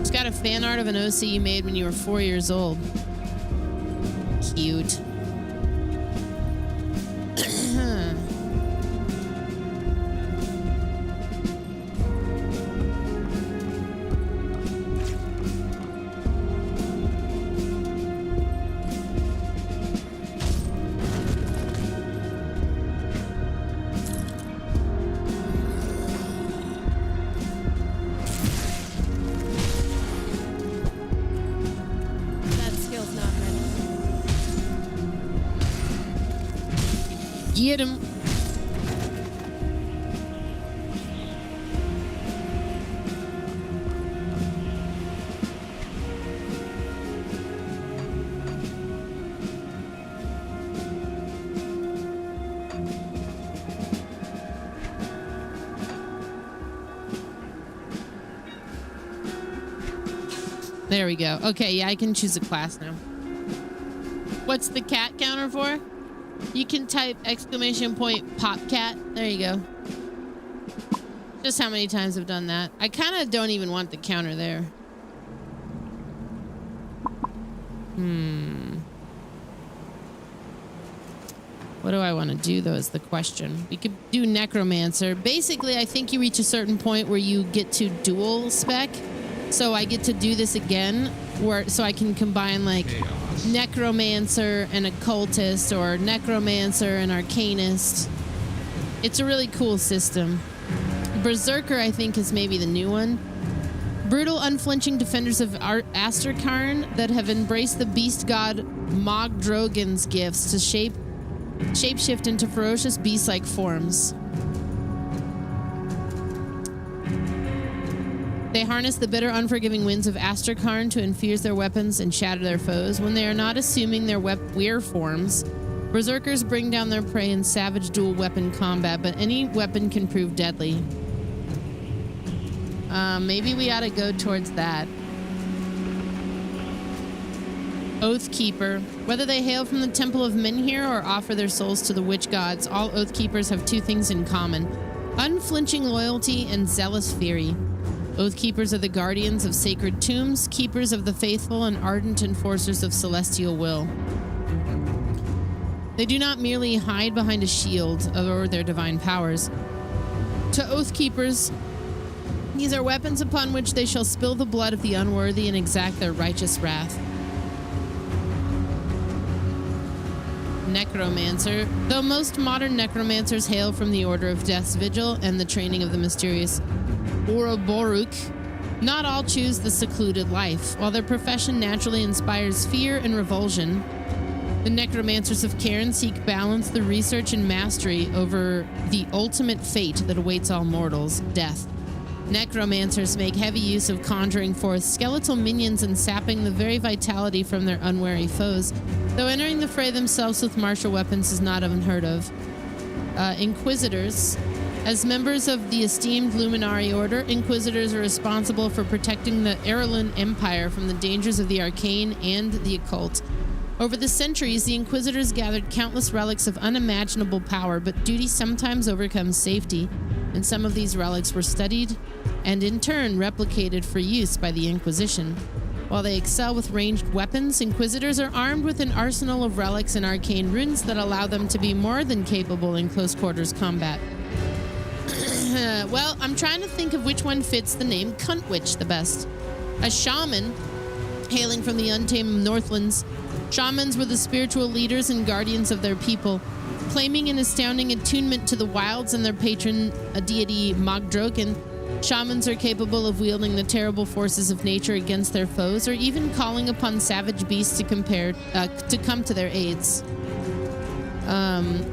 Speaker 1: It's got a fan art of an OC you made when you were 4 years old. Cute. Get him. There we go. Okay, yeah, I can choose a class now. What's the cat counter for? You can type !popcat. There you go. Just how many times I've done that. I kind of don't even want the counter there. What do I want to do, though, is the question. We could do Necromancer. Basically, I think you reach a certain point where you get to dual spec. So I get to do this again, so I can combine, like, Necromancer and Occultist, or Necromancer and Arcanist. It's a really cool system. Berserker, I think, is maybe the new one. Brutal, unflinching defenders of Asterkarn that have embraced the beast god Mogdrogan's gifts to shapeshift into ferocious beast-like forms. They harness the bitter, unforgiving winds of Asterkarn to infuse their weapons and shatter their foes. When they are not assuming their weir forms, Berserkers bring down their prey in savage dual weapon combat, but any weapon can prove deadly. Maybe we ought to go towards that. Oathkeeper. Whether they hail from the Temple of Menhir or offer their souls to the witch gods, all Oathkeepers have two things in common: unflinching loyalty and zealous fury. Oathkeepers are the guardians of sacred tombs, keepers of the faithful, and ardent enforcers of celestial will. They do not merely hide behind a shield or their divine powers. To Oathkeepers, these are weapons upon which they shall spill the blood of the unworthy and exact their righteous wrath. Necromancer. Though most modern necromancers hail from the Order of Death's Vigil and the training of the mysterious Ouroboros, not all choose the secluded life. While their profession naturally inspires fear and revulsion, the necromancers of Cairn seek balance through research and mastery over the ultimate fate that awaits all mortals: death. Necromancers make heavy use of conjuring forth skeletal minions and sapping the very vitality from their unwary foes, though entering the fray themselves with martial weapons is not unheard of. Inquisitors. As members of the esteemed Luminari Order, Inquisitors are responsible for protecting the Erelun Empire from the dangers of the arcane and the occult. Over the centuries, the Inquisitors gathered countless relics of unimaginable power, but duty sometimes overcomes safety, and some of these relics were studied and in turn replicated for use by the Inquisition. While they excel with ranged weapons, Inquisitors are armed with an arsenal of relics and arcane runes that allow them to be more than capable in close quarters combat. Well, I'm trying to think of which one fits the name Cunt Witch the best. A shaman, hailing from the untamed Northlands, shamans were the spiritual leaders and guardians of their people, claiming an astounding attunement to the wilds and their patron, a deity Mogdrogan. Shamans are capable of wielding the terrible forces of nature against their foes, or even calling upon savage beasts to come to their aids.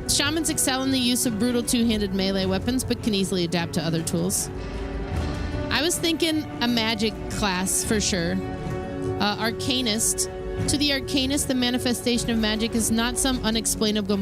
Speaker 1: Shamans excel in the use of brutal two-handed melee weapons, but can easily adapt to other tools. I was thinking a magic class for sure. Arcanist. To the arcanist, the manifestation of magic is not some unexplainable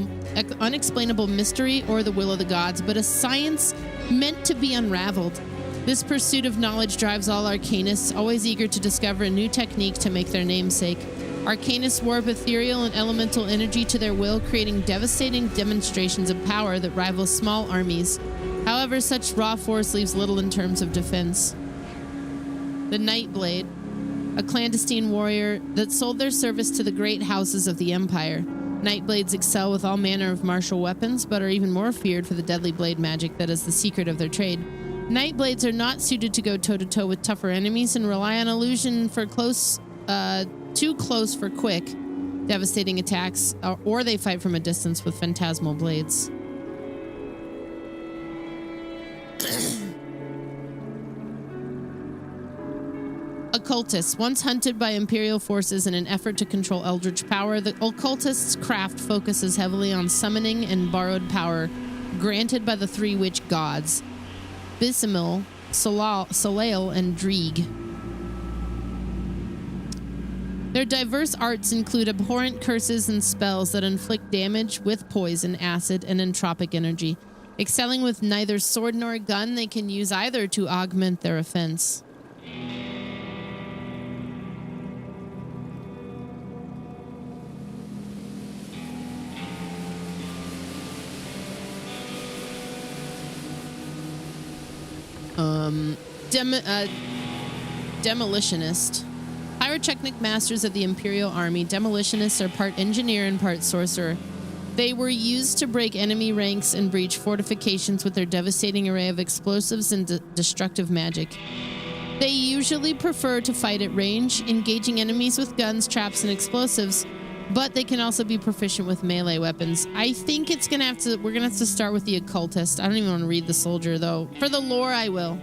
Speaker 1: mystery or the will of the gods, but a science meant to be unraveled. This pursuit of knowledge drives all arcanists, always eager to discover a new technique to make their namesake. Arcanists warp ethereal and elemental energy to their will, creating devastating demonstrations of power that rival small armies. However, such raw force leaves little in terms of defense. The Nightblade, a clandestine warrior that sold their service to the great houses of the Empire. Nightblades excel with all manner of martial weapons, but are even more feared for the deadly blade magic that is the secret of their trade. Nightblades are not suited to go toe-to-toe with tougher enemies and rely on illusion for too close for quick, devastating attacks, or they fight from a distance with phantasmal blades. Occultists. Once hunted by Imperial forces in an effort to control eldritch power, the occultist's craft focuses heavily on summoning and borrowed power granted by the three witch gods, Bisamil, Soleil, and Dreeg. Their diverse arts include abhorrent curses and spells that inflict damage with poison, acid, and entropic energy. Excelling with neither sword nor gun, they can use either to augment their offense. Demolitionist. Pyrotechnic masters of the Imperial Army, demolitionists are part engineer and part sorcerer. They were used to break enemy ranks and breach fortifications with their devastating array of explosives and destructive magic. They usually prefer to fight at range, engaging enemies with guns, traps, and explosives, but they can also be proficient with melee weapons. I think we're gonna have to start with the occultist. I don't even want to read the soldier, though. For the lore, I will.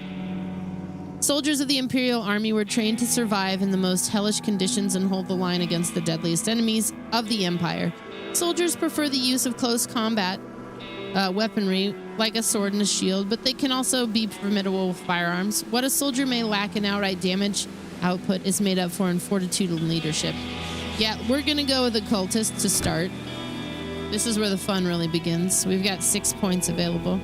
Speaker 1: Soldiers of the Imperial Army were trained to survive in the most hellish conditions and hold the line against the deadliest enemies of the Empire. Soldiers prefer the use of close combat weaponry, like a sword and a shield, but they can also be formidable with firearms. What a soldier may lack in outright damage output is made up for in fortitude and leadership. Yeah, we're gonna go with occultist to start. This is where the fun really begins. We've got 6 points available.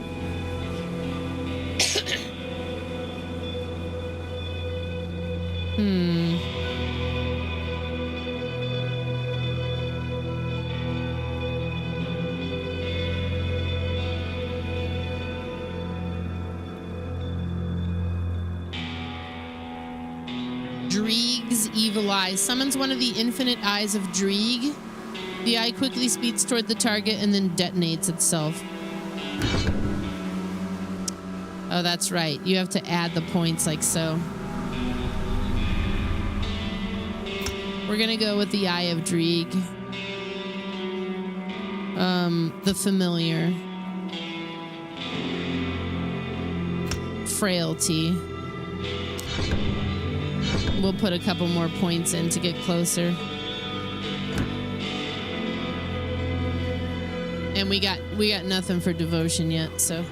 Speaker 1: Dreeg's evil eye summons one of the infinite eyes of Dreeg. The eye quickly speeds toward the target and then detonates itself. Oh, that's right. You have to add the points like so. We're gonna go with the Eye of Dreeg. The Familiar. Frailty. We'll put a couple more points in to get closer. And we got nothing for devotion yet, so.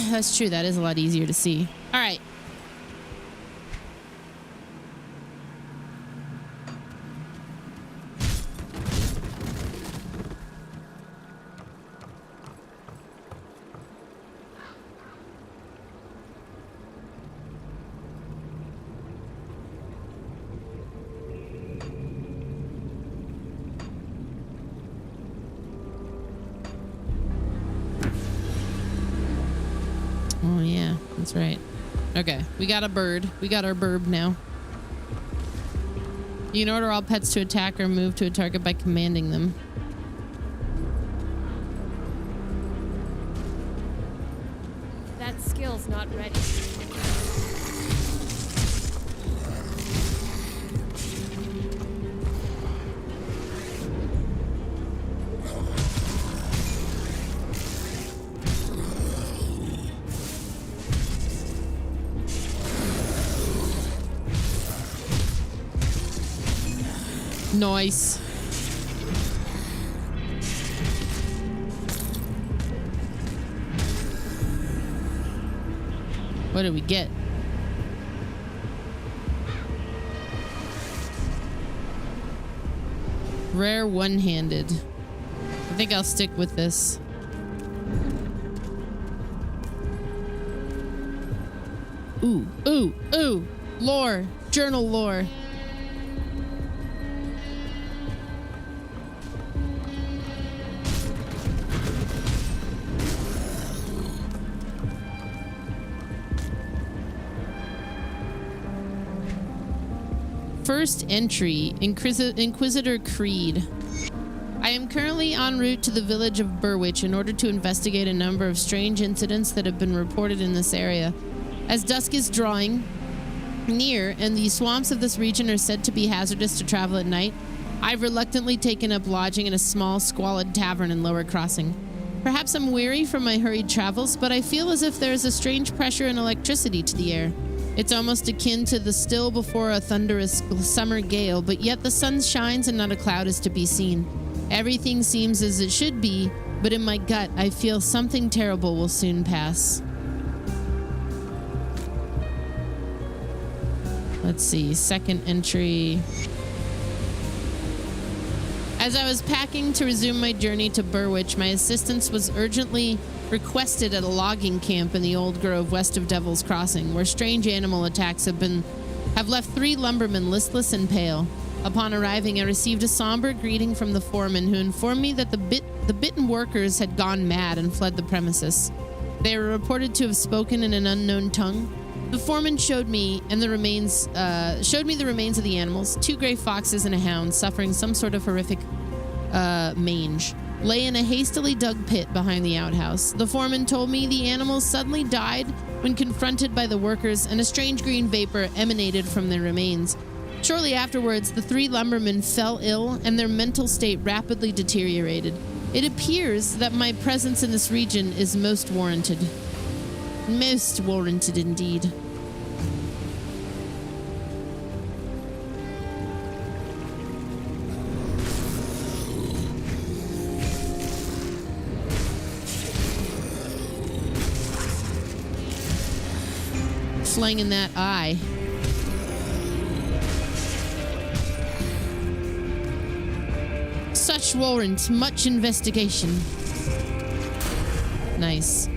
Speaker 1: That's true, that is a lot easier to see. All right. Oh, yeah, that's right. Okay, we got a bird. We got our burb now. You can order all pets to attack or move to a target by commanding them.
Speaker 12: That skill's not ready.
Speaker 1: Nice. What did we get? Rare one-handed. I think I'll stick with this. Ooh, ooh, ooh. Lore. Journal lore. First entry, Inquisitor Creed. I am currently en route to the village of Burwich in order to investigate a number of strange incidents that have been reported in this area. As dusk is drawing near and the swamps of this region are said to be hazardous to travel at night, I've reluctantly taken up lodging in a small, squalid tavern in Lower Crossing. Perhaps I'm weary from my hurried travels, but I feel as if there is a strange pressure and electricity to the air. It's almost akin to the still before a thunderous summer gale, but yet the sun shines and not a cloud is to be seen. Everything seems as it should be, but in my gut, I feel something terrible will soon pass. Let's see, second entry. As I was packing to resume my journey to Burwich, my assistance was urgently requested at a logging camp in the old grove west of Devil's Crossing, where strange animal attacks have left 3 lumbermen listless and pale. Upon arriving, I received a somber greeting from the foreman, who informed me that the bitten workers had gone mad and fled the premises. They were reported to have spoken in an unknown tongue. The foreman showed me the remains of the animals, 2 gray foxes and a hound suffering some sort of horrific mange, lay in a hastily dug pit behind the outhouse. The foreman told me the animals suddenly died when confronted by the workers, and a strange green vapor emanated from their remains. Shortly afterwards, the 3 lumbermen fell ill and their mental state rapidly deteriorated. It appears that my presence in this region is most warranted. Most warranted indeed. Slanging that eye. Such warrant much investigation. Nice.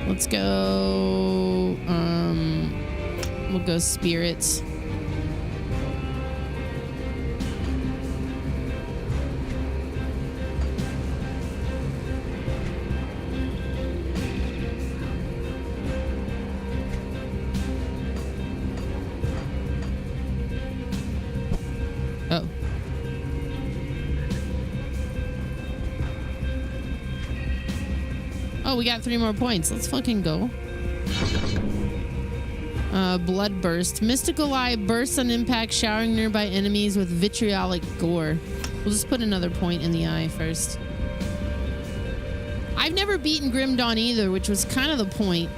Speaker 1: Let's go. We'll go spirits. Oh, we got 3 more points. Let's fucking go. Blood burst. Mystical eye bursts on impact, showering nearby enemies with vitriolic gore. We'll just put another point in the eye first. I've never beaten Grim Dawn either, which was kind of the point.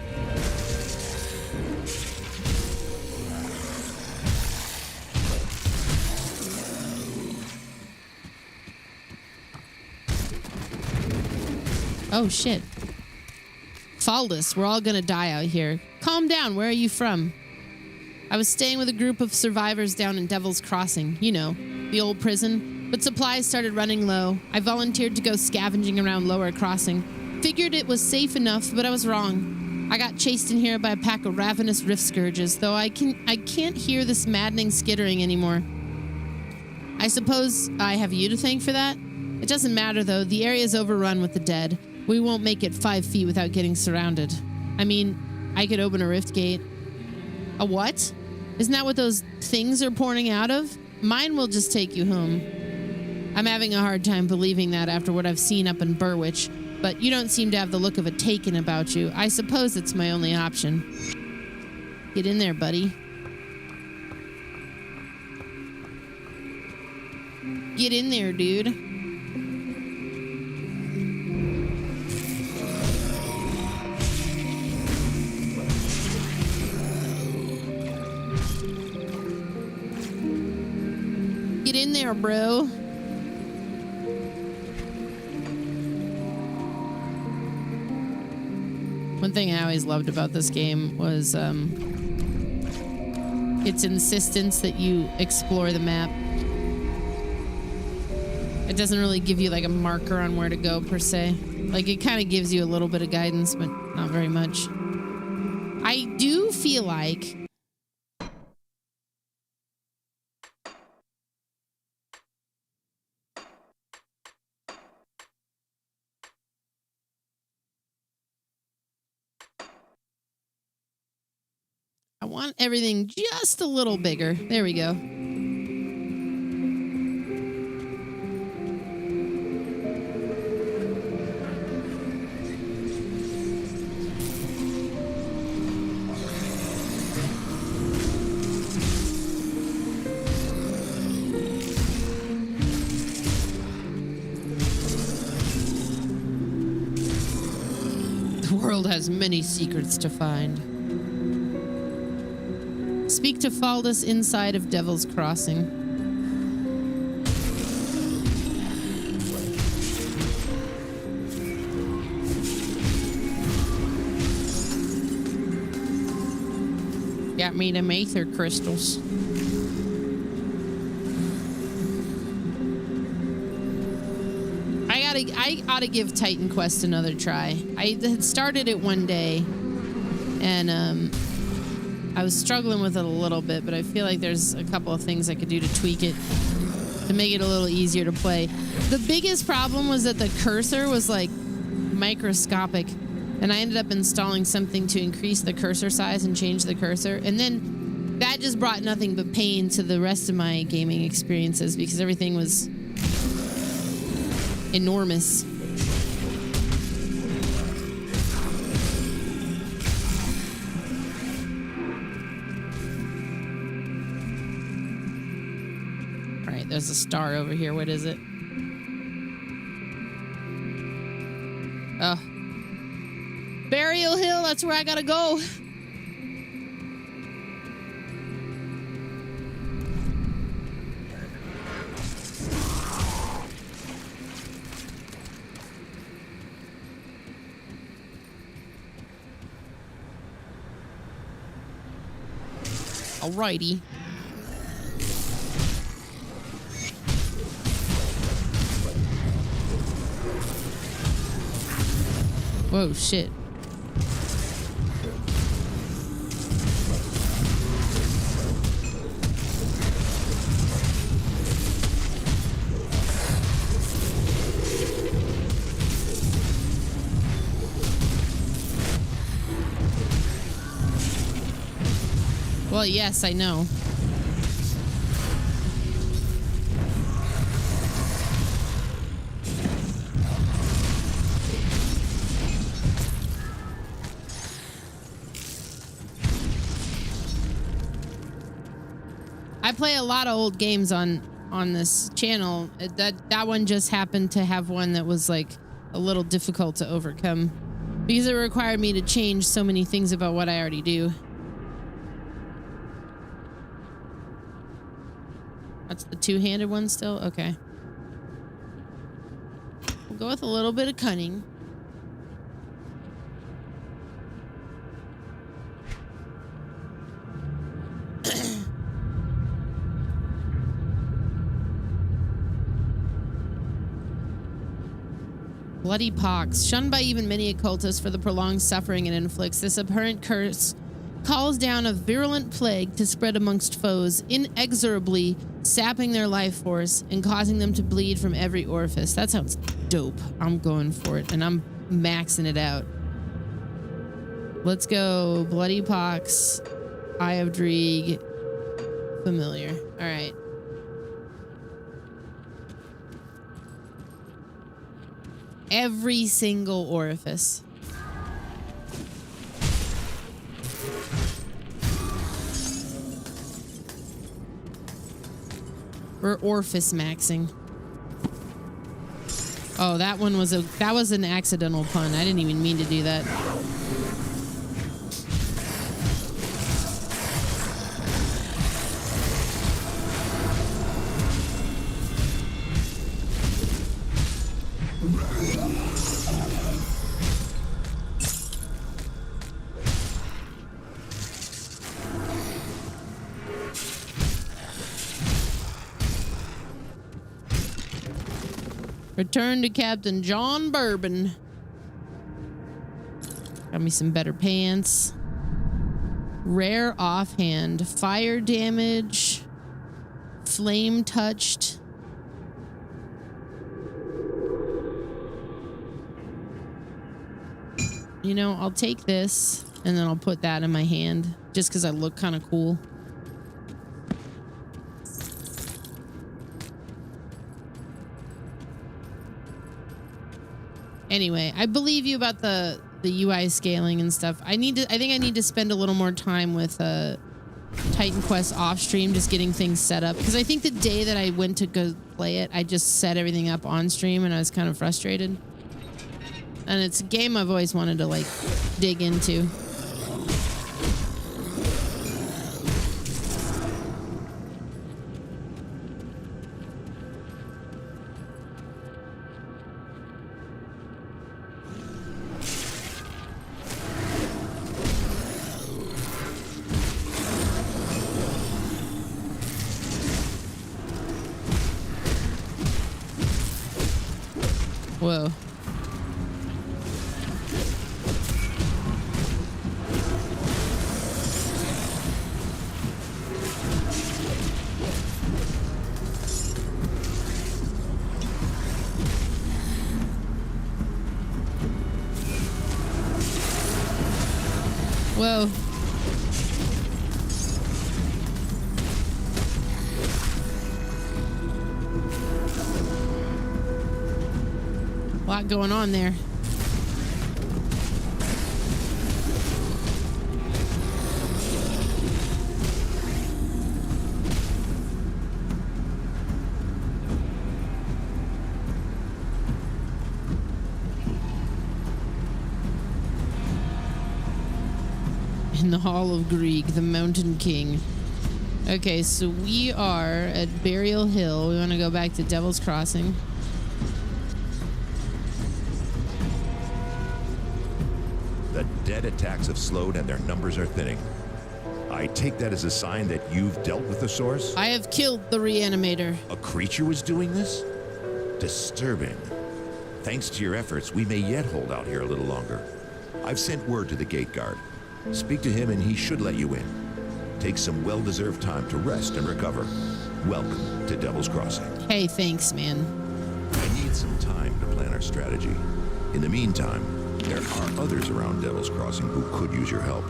Speaker 1: Oh, shit. Faldus, we're all gonna die out here. Calm down, where are you from? I was staying with a group of survivors down in Devil's Crossing. You know, the old prison. But supplies started running low. I volunteered to go scavenging around Lower Crossing. Figured it was safe enough, but I was wrong. I got chased in here by a pack of ravenous rift scourges, though I can't hear this maddening skittering anymore. I suppose I have you to thank for that? It doesn't matter, though. The area's overrun with the dead. We won't make it 5 feet without getting surrounded. I mean, I could open a rift gate. A what? Isn't that what those things are pouring out of? Mine will just take you home. I'm having a hard time believing that after what I've seen up in Burwich, but you don't seem to have the look of a taken about you. I suppose it's my only option. Get in there, buddy. Get in there, dude. Get in there, bro. One thing I always loved about this game was its insistence that you explore the map. It doesn't really give you like a marker on where to go per se. Like it kind of gives you a little bit of guidance, but not very much. I do feel like I want everything just a little bigger. There we go. The world has many secrets to find. Speak to Faldus inside of Devil's Crossing. Got me them aether crystals. I ought to give Titan Quest another try. I had started it one day, and I was struggling with it a little bit, but I feel like there's a couple of things I could do to tweak it to make it a little easier to play. The biggest problem was that the cursor was like microscopic, and I ended up installing something to increase the cursor size and change the cursor, and then that just brought nothing but pain to the rest of my gaming experiences because everything was enormous. There's a star over here. What is it? Oh. Burial Hill. That's where I gotta go. Alrighty. Whoa, shit. Well, yes, I know. I play a lot of old games on this channel. That one just happened to have one that was like a little difficult to overcome because it required me to change so many things about what I already do. That's the two-handed one still? Okay. We'll go with a little bit of cunning. Bloody pox. Shunned by even many occultists for the prolonged suffering it inflicts, this abhorrent curse calls down a virulent plague to spread amongst foes, inexorably sapping their life force and causing them to bleed from every orifice. That sounds dope. I'm going for it, and I'm maxing it out. Let's go. Bloody pox. Eye of Dreeg. Familiar. All right. Every single orifice. We're orifice maxing. Oh, that was an accidental pun. I didn't even mean to do that. Return to Captain John Bourbon. Got me some better pants. Rare offhand. Fire damage. Flame touched. You know, I'll take this and then I'll put that in my hand just because I look kind of cool. Anyway, I believe you about the UI scaling and stuff. I think I need to spend a little more time with Titan Quest off stream, just getting things set up, because I think the day that I went to go play it, I just set everything up on stream and I was kind of frustrated. And it's a game I've always wanted to like dig into. Whoa. Whoa. A lot going on there. In the Hall of Grieg, the Mountain King. Okay, so we are at Burial Hill. We want to go back to Devil's Crossing.
Speaker 6: The dead attacks have slowed and their numbers are thinning. I take that as a sign that you've dealt with the source?
Speaker 1: I have killed the Reanimator.
Speaker 6: A creature was doing this? Disturbing. Thanks to your efforts, we may yet hold out here a little longer. I've sent word to the gate guard. Speak to him and he should let you in. Take some well-deserved time to rest and recover. Welcome to Devil's Crossing.
Speaker 1: Hey, thanks, man.
Speaker 6: I need some time to plan our strategy. In the meantime, there are others around Devil's Crossing who could use your help.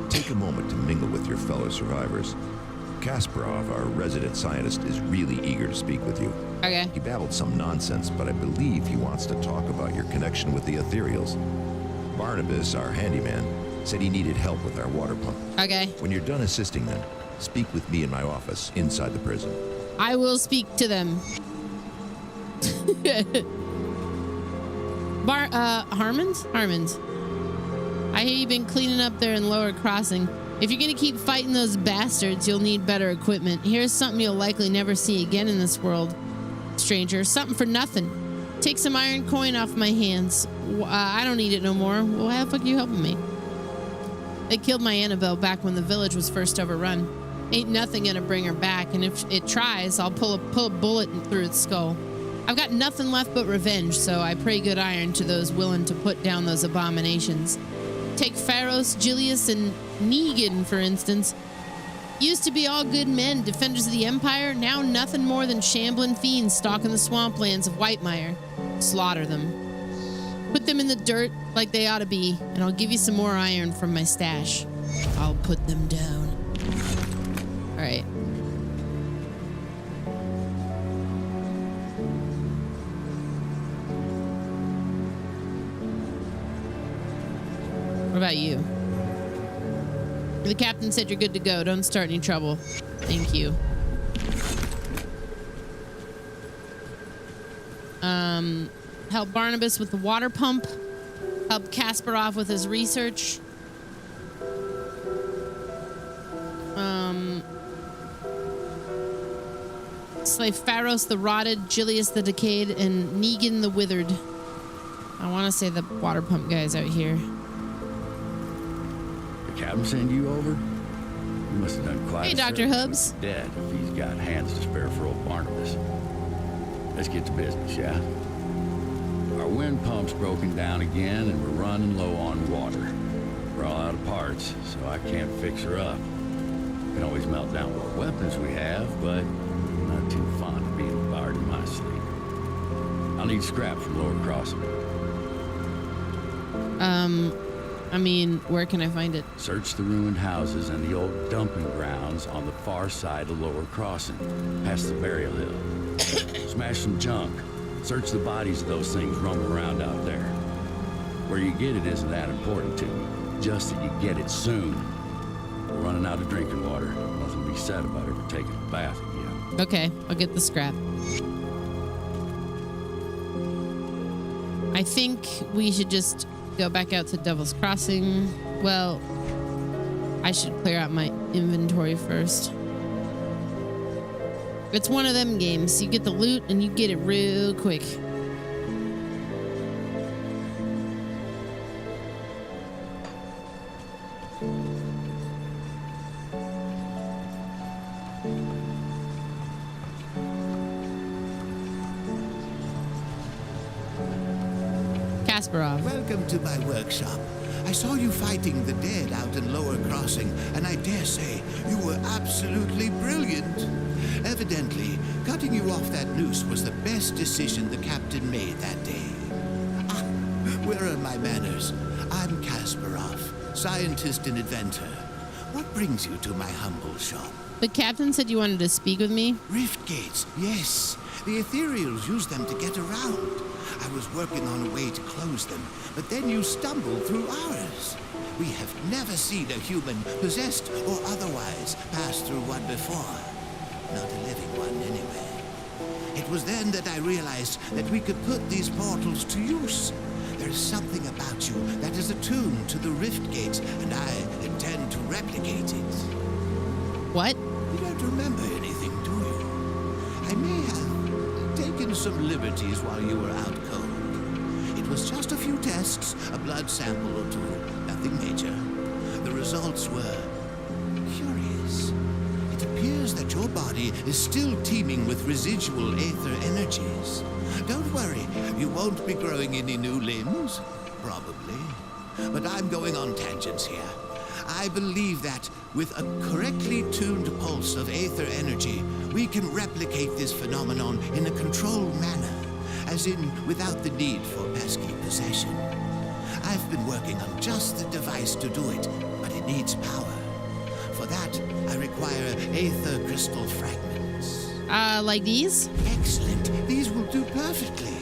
Speaker 6: Take a moment to mingle with your fellow survivors. Kasparov, our resident scientist, is really eager to speak with you.
Speaker 1: Okay.
Speaker 6: He babbled some nonsense, but I believe he wants to talk about your connection with the Ethereals. Barnabas, our handyman, said he needed help with our water pump.
Speaker 1: Okay.
Speaker 6: When you're done assisting them, speak with me in my office inside the prison.
Speaker 1: I will speak to them. Harmons? Harmons. I hear you've been cleaning up there in Lower Crossing. If you're gonna keep fighting those bastards, you'll need better equipment. Here's something you'll likely never see again in this world, stranger. Something for nothing. Take some iron coin off my hands. I don't need it no more. Well, how the fuck are you helping me? They killed my Annabelle back when the village was first overrun. Ain't nothing gonna bring her back, and if it tries, I'll pull a bullet through its skull. I've got nothing left but revenge, so I pray good iron to those willing to put down those abominations. Take Pharos, Julius, and Negan, for instance. Used to be all good men, defenders of the Empire, now nothing more than shambling fiends stalking the swamplands of Whitemire. Slaughter them. Put them in the dirt like they ought to be, and I'll give you some more iron from my stash. I'll put them down. All right. What about you? The captain said you're good to go. Don't start any trouble. Thank you. Help Barnabas with the water pump. Help Kasparov with his research. Slay Pharos the Rotted, Julius the Decayed, and Negan the Withered. I want to say the water pump guy's out here.
Speaker 11: The captain send you over? You must have done quite
Speaker 1: Hey,
Speaker 11: a
Speaker 1: Dr.
Speaker 11: service
Speaker 1: Hubs.
Speaker 11: with Dad if he's got hands to spare for old Barnabas. Let's get to business, yeah? Our wind pump's broken down again, and we're running low on water. We're all out of parts, so I can't fix her up. Can always melt down what weapons we have, but I'm not too fond of being fired in my sleep. I'll need scrap from Lower Crossing.
Speaker 1: I mean, where can I find it?
Speaker 11: Search the ruined houses and the old dumping grounds on the far side of Lower Crossing, past the burial hill. Smash some junk. Search the bodies of those things roaming around out there. Where you get it isn't that important to me. Just that you get it soon. We're running out of drinking water. Nothing to be said about ever taking a bath again.
Speaker 1: Okay, I'll get the scrap. I think we should just go back out to Devil's Crossing. Well, I should clear out my inventory first. It's one of them games. You get the loot and you get it real quick.
Speaker 13: Welcome to my workshop. I saw you fighting the dead out in Lower Crossing, and I dare say you were absolutely brilliant. Evidently, cutting you off that noose was the best decision the captain made that day. Ah, where are my manners? I'm Kasparov, scientist and inventor. What brings you to my humble shop?
Speaker 1: The captain said you wanted to speak with me?
Speaker 13: Rift gates, yes. The ethereals use them to get around. I was working on a way to close them, but then you stumbled through ours. We have never seen a human, possessed or otherwise, pass through one before. Not a living one, anyway. It was then that I realized that we could put these portals to use. There is something about you that is attuned to the rift gates, and I intend to replicate it.
Speaker 1: What?
Speaker 13: You don't remember anything, do you? I may have taken some liberties while you were out cold. It was just a few tests, a blood sample or two, nothing major. The results were curious. It appears that your body is still teeming with residual aether energies. Don't worry, you won't be growing any new limbs, probably. But I'm going on tangents here. I believe that with a correctly tuned pulse of aether energy, we can replicate this phenomenon in a controlled manner, as in without the need for pesky possession. I've been working on just the device to do it, but it needs power. For that, I require aether crystal fragments.
Speaker 1: Like these?
Speaker 13: Excellent. These will do perfectly.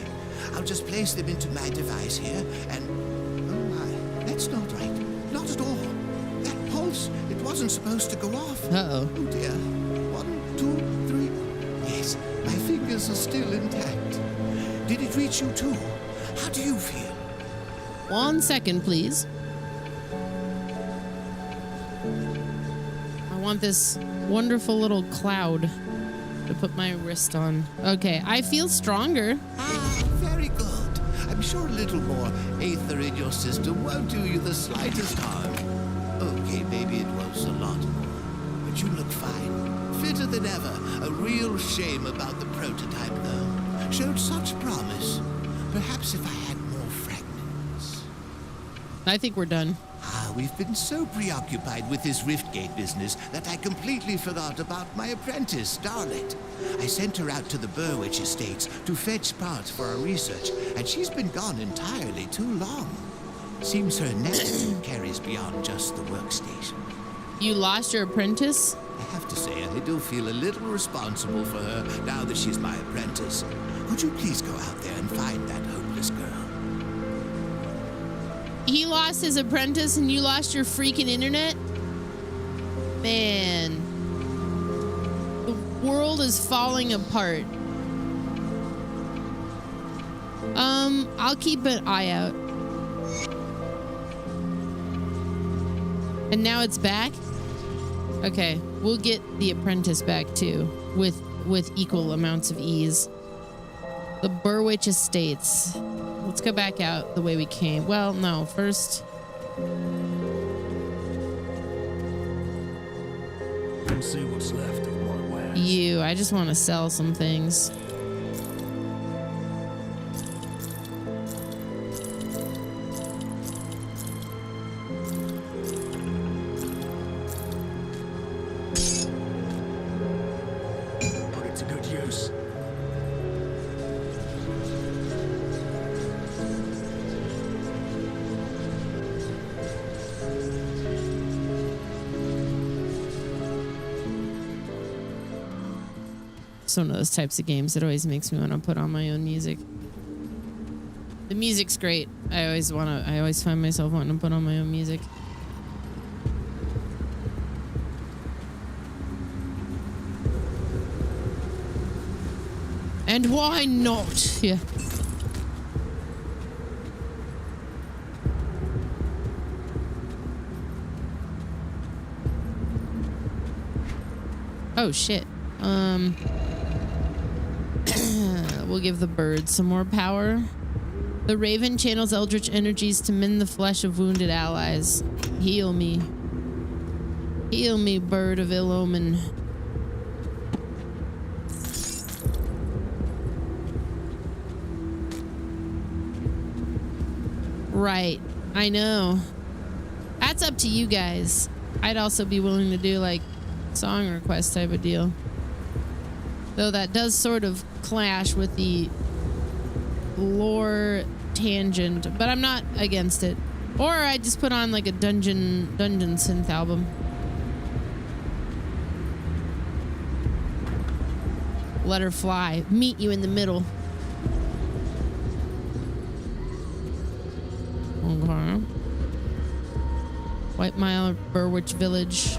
Speaker 13: I'll just place them into my device here, and... oh my, that's not right. Not at all. It wasn't supposed to go off.
Speaker 1: Uh-oh.
Speaker 13: Oh dear. 1, 2, 3. Yes, my fingers are still intact. Did it reach you too? How do you feel?
Speaker 1: 1 second, please. I want this wonderful little cloud to put my wrist on. Okay, I feel stronger.
Speaker 13: Ah, very good. I'm sure a little more aether in your system won't do you the slightest harm. Okay, maybe it was a lot more, but you look fine. Fitter than ever. A real shame about the prototype, though. Showed such promise. Perhaps if I had more fragments.
Speaker 1: I think we're done.
Speaker 13: We've been so preoccupied with this Riftgate business that I completely forgot about my apprentice, Starlet. I sent her out to the Burwich Estates to fetch parts for our research, and she's been gone entirely too long. Seems her net carries beyond just the workstation.
Speaker 1: You lost your apprentice?
Speaker 13: I have to say, I do feel a little responsible for her now that she's my apprentice. Would you please go out there and find that hopeless girl?
Speaker 1: He lost his apprentice and you lost your freaking internet? Man. The world is falling apart. I'll keep an eye out. And now it's back? Okay, we'll get the apprentice back too, with equal amounts of ease. The Burwich Estates. Let's go back out the way we came. Well, no, first.
Speaker 10: Let's see what's left of my wares.
Speaker 1: I just want to sell some things. It's one of those types of games that always makes me want to put on my own music. The music's great. I always find myself wanting to put on my own music. And why not? Yeah. Oh shit. We'll give the bird some more power. The raven channels eldritch energies to mend the flesh of wounded allies. Heal me. Heal me, bird of ill omen. Right. I know. That's up to you guys. I'd also be willing to do like song request type of deal. Though that does sort of clash with the lore tangent, but I'm not against it. Or I just put on like a dungeon synth album. Let her fly. Meet you in the middle. Okay. White Mile, Burwich Village.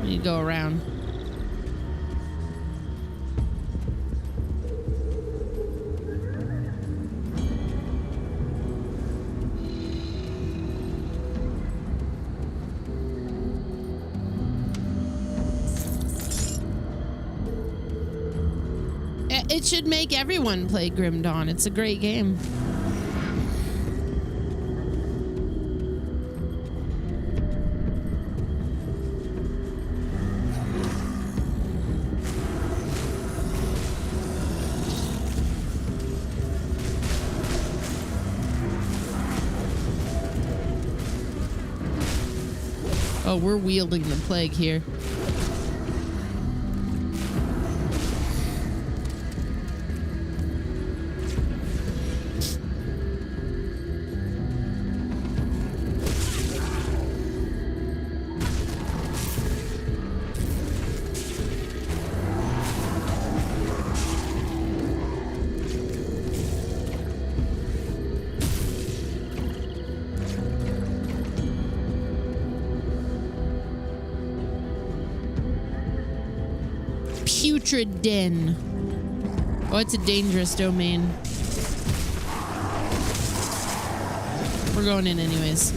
Speaker 1: You go around. It should make everyone play Grim Dawn. It's a great game. Oh, we're wielding the plague here. Putrid Den. Oh, it's a dangerous domain. We're going in anyways.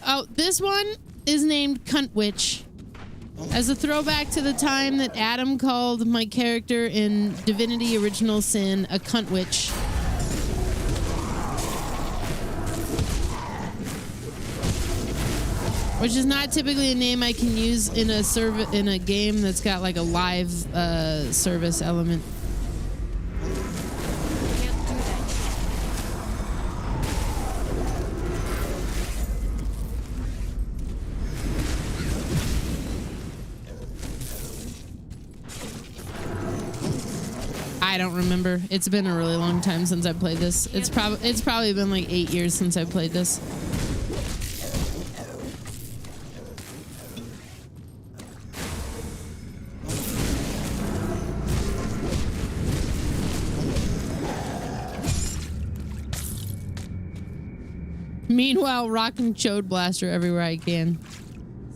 Speaker 1: Oh, this one is named Cunt Witch. As a throwback to the time that Adam called my character in Divinity Original Sin a cunt witch. Which is not typically a name I can use in a game that's got like a live service element. I don't remember. It's been a really long time since I played this. It's probably been like 8 years since I played this. Meanwhile, rocking Chode Blaster everywhere I can.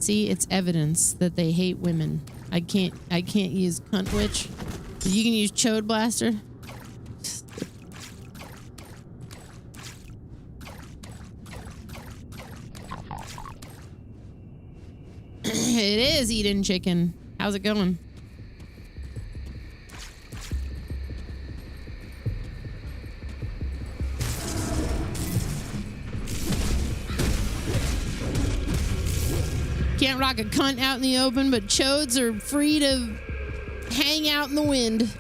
Speaker 1: See, it's evidence that they hate women. I can't use Cunt Witch. You can use Chode Blaster. It is Eden Chicken. How's it going? Can't rock a cunt out in the open, but chodes are free to hang out in the wind.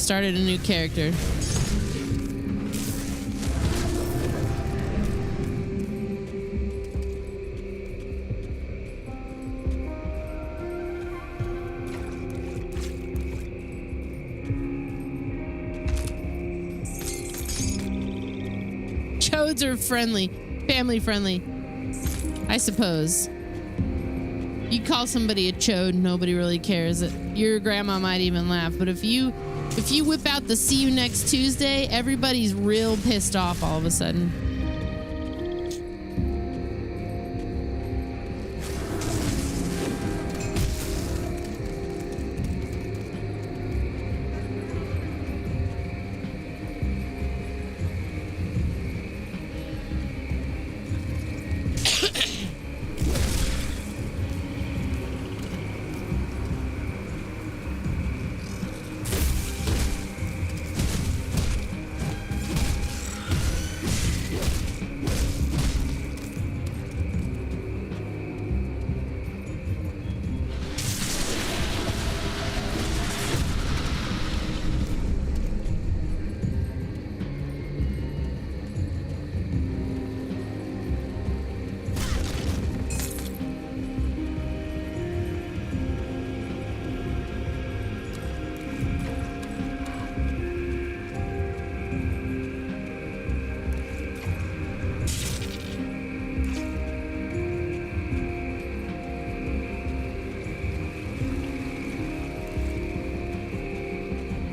Speaker 1: started a new character. Chodes are friendly, family friendly, I suppose. You call somebody a chode, nobody really cares. Your grandma might even laugh, but if you whip out the see you next Tuesday, everybody's real pissed off all of a sudden.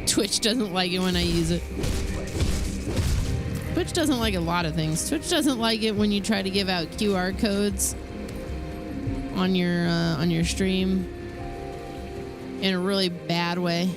Speaker 1: Twitch doesn't like it when I use it. Twitch doesn't like a lot of things. Twitch doesn't like it when you try to give out QR codes on your stream in a really bad way.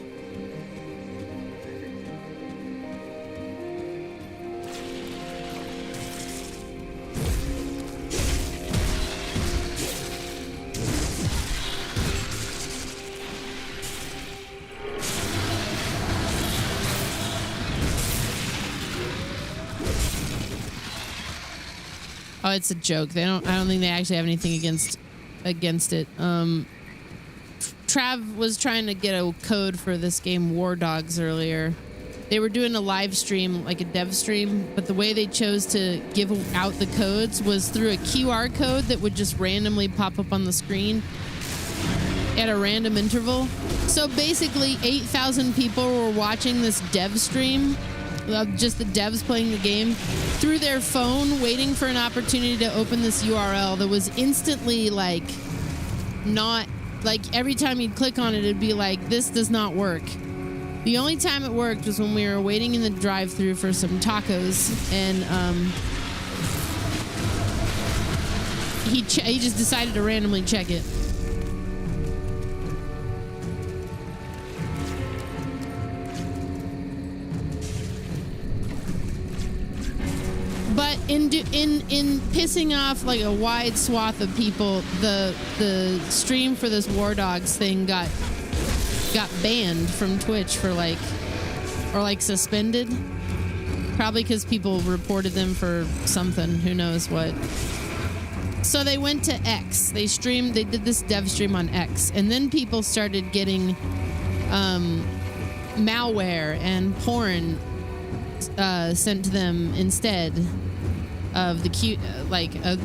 Speaker 1: Oh, it's a joke. I don't think they actually have anything against it. Trav was trying to get a code for this game War Dogs earlier. They were doing a live stream, like a dev stream, but the way they chose to give out the codes was through a QR code that would just randomly pop up on the screen at a random interval. So basically 8,000 people were watching this dev stream, just the devs playing the game, through their phone, waiting for an opportunity to open this URL that was instantly like, not, like every time you'd click on it, it'd be like, this does not work. The only time it worked was when we were waiting in the drive-thru for some tacos, and he just decided to randomly check it. But in pissing off like a wide swath of people, the stream for this War Dogs thing got banned from Twitch for like suspended, probably because people reported them for something, who knows what. So they went to X. They did this dev stream on X, and then people started getting malware and porn sent to them instead of the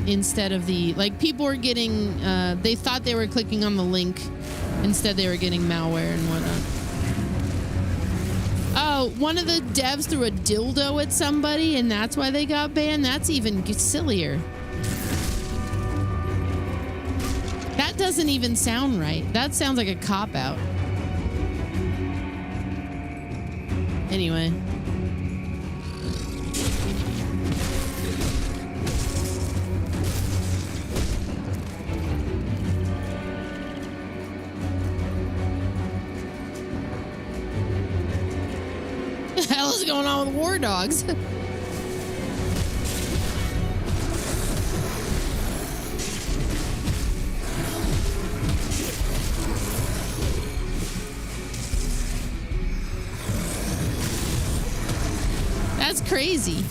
Speaker 1: instead of the, like, people were getting they thought they were clicking on the link, instead they were getting malware and whatnot. Oh, one of the devs threw a dildo at somebody and that's why they got banned? That's even sillier. That doesn't even sound right. That sounds like a cop-out. Anyway. What the hell is going on with War Dogs? That's crazy.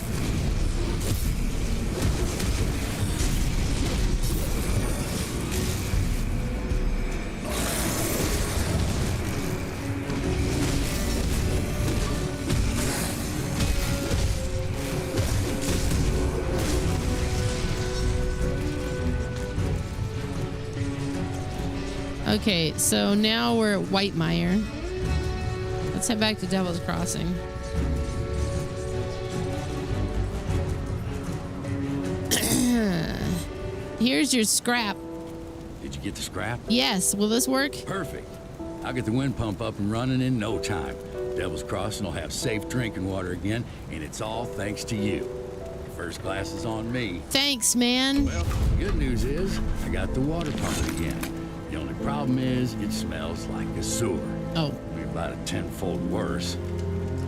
Speaker 1: Okay, so now we're at Whitemire. Let's head back to Devil's Crossing. Here's your scrap.
Speaker 11: Did you get the scrap?
Speaker 1: Yes. Will this work?
Speaker 11: Perfect. I'll get the wind pump up and running in no time. Devil's Crossing will have safe drinking water again, and it's all thanks to you. First class is on me.
Speaker 1: Thanks, man.
Speaker 11: Well, the good news is I got the water pumping again. The only problem is it smells like a sewer.
Speaker 1: Oh.
Speaker 11: It'll be about a tenfold worse.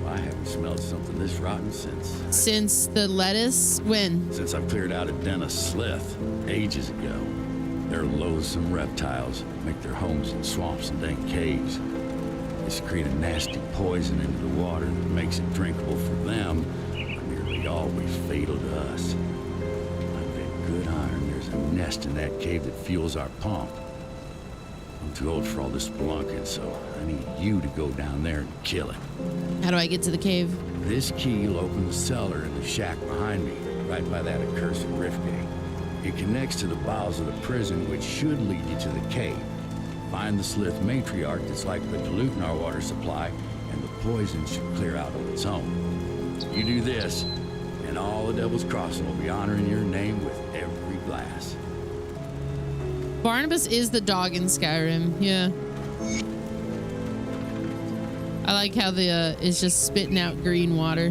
Speaker 11: I haven't smelled something this rotten
Speaker 1: since the lettuce? When?
Speaker 11: Since I've cleared out a den of slith ages ago. They're loathsome reptiles, make their homes in swamps and dank caves. They secrete a nasty poison into the water that makes it drinkable for them, but nearly always fatal to us. I bet good iron there's a nest in that cave that fuels our pump. I'm too old for all this spelunking, so I need you to go down there and kill it.
Speaker 1: How do I get to the cave?
Speaker 11: This key will open the cellar in the shack behind me, right by that accursed rift gate. It connects to the bowels of the prison, which should lead you to the cave. Find the slith matriarch that's likely polluting our water supply, and the poison should clear out on its own. You do this, and all the Devil's Crossing will be honoring your name with every glass.
Speaker 1: Barnabas is the dog in Skyrim. Yeah. I like how the it's just spitting out green water.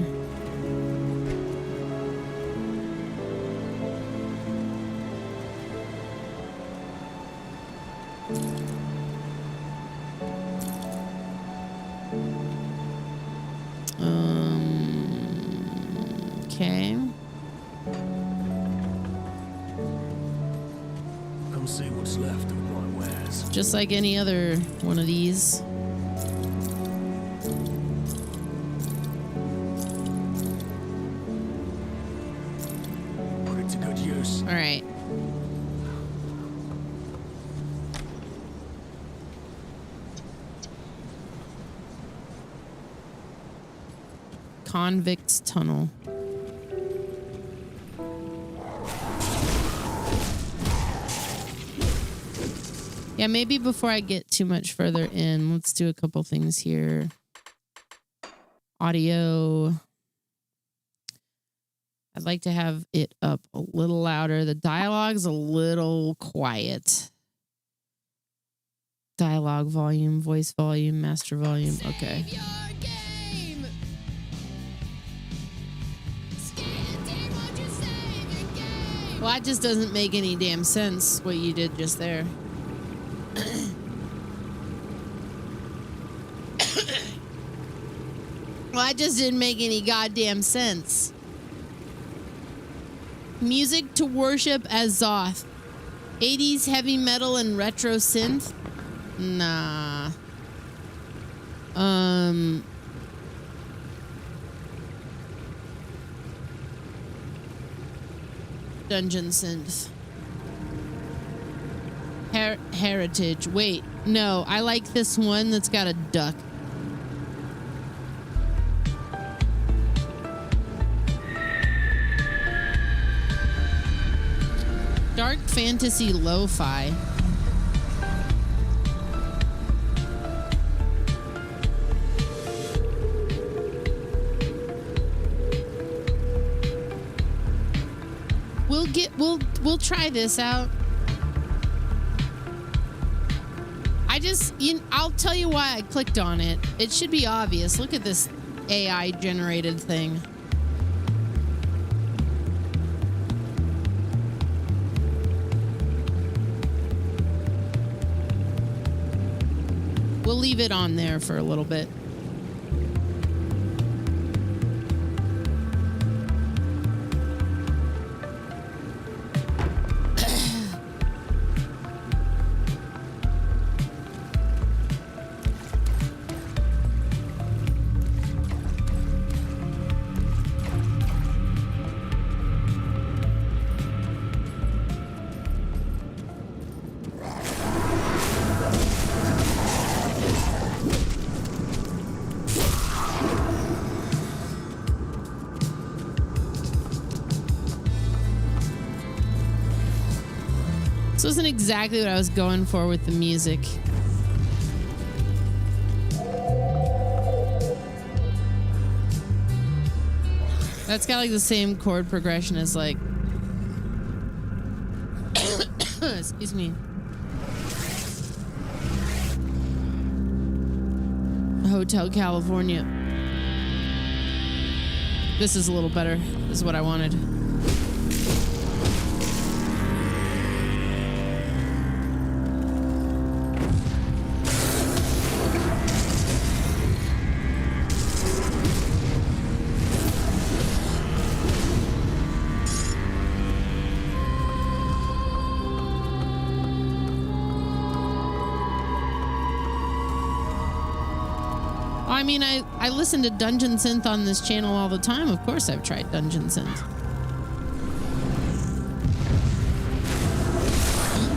Speaker 1: Okay.
Speaker 10: Come see what's left of my wares.
Speaker 1: Just like any other one of these.
Speaker 10: Put it to good use.
Speaker 1: All right. Convict's Tunnel. Yeah, maybe before I get too much further in, let's do a couple things here. Audio. I'd like to have it up a little louder. The dialogue's a little quiet. Dialogue volume, voice volume, master volume. Okay. Well, that just doesn't make any damn sense, what you did just there. Well, that just didn't make any goddamn sense. Music to worship as Zoth. 80s heavy metal and retro synth? Nah. Dungeon synth. Heritage. Wait, no, I like this one that's got a duck. Dark fantasy lo-fi. We'll try this out. I'll tell you why I clicked on it. It should be obvious. Look at this AI generated thing. We'll leave it on there for a little bit. This wasn't exactly what I was going for with the music. That's got like the same chord progression as like excuse me. Hotel California. This is a little better. This is what I wanted. I mean, I listen to Dungeon Synth on this channel all the time. Of course I've tried Dungeon Synth.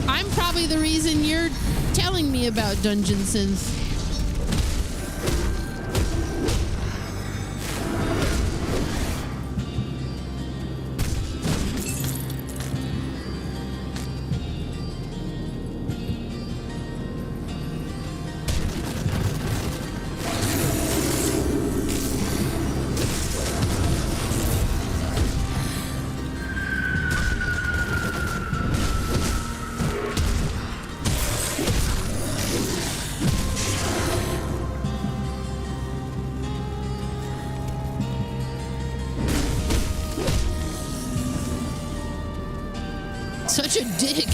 Speaker 1: I'm probably the reason you're telling me about Dungeon Synth. Such a dick.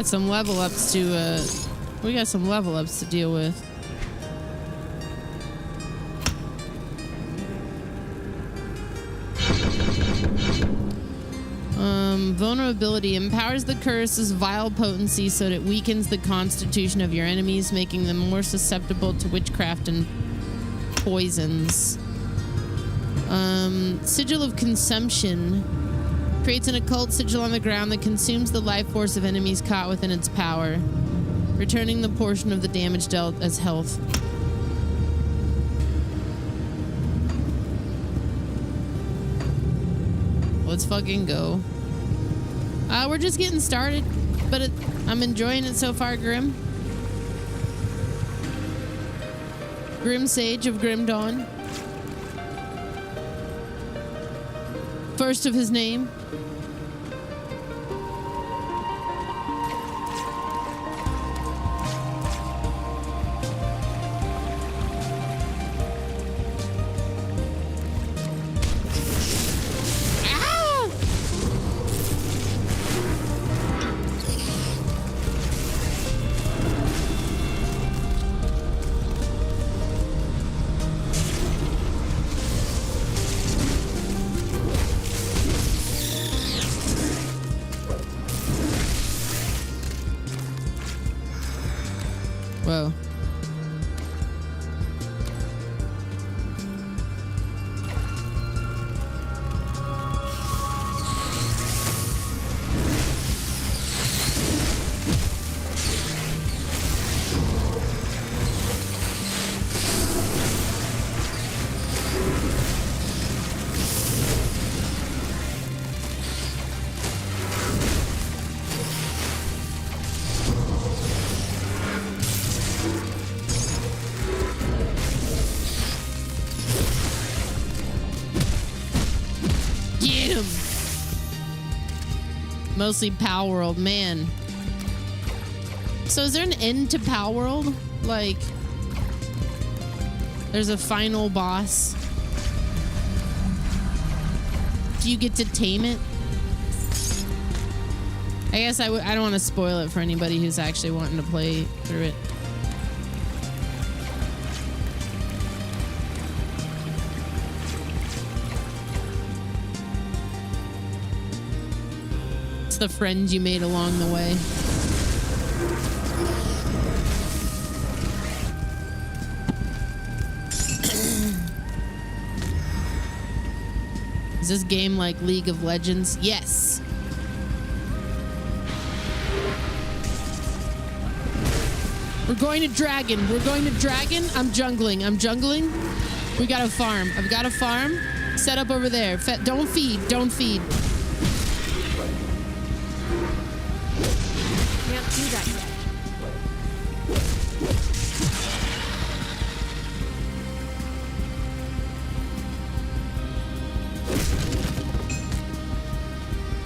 Speaker 1: Some level ups to we got some level ups to deal with. Vulnerability empowers the curse's vile potency so that it weakens the constitution of your enemies, making them more susceptible to witchcraft and poisons. Sigil of consumption creates an occult sigil on the ground that consumes the life force of enemies caught within its power, returning the portion of the damage dealt as health. Let's fucking go. We're just getting started, but I'm enjoying it so far, Grim. Grim Sage of Grim Dawn. First of his name. Whoa. Mostly Pal World, man. So is there an end to Pal World? Like, there's a final boss? Do you get to tame it? I guess I don't want to spoil it for anybody who's actually wanting to play through it. That's the friends you made along the way. Is this game like League of Legends? Yes. We're going to dragon. We're going to dragon. I'm jungling. I'm jungling. We got a farm. I've got a farm set up over there. Don't feed. Don't feed.
Speaker 12: Can't do that yet.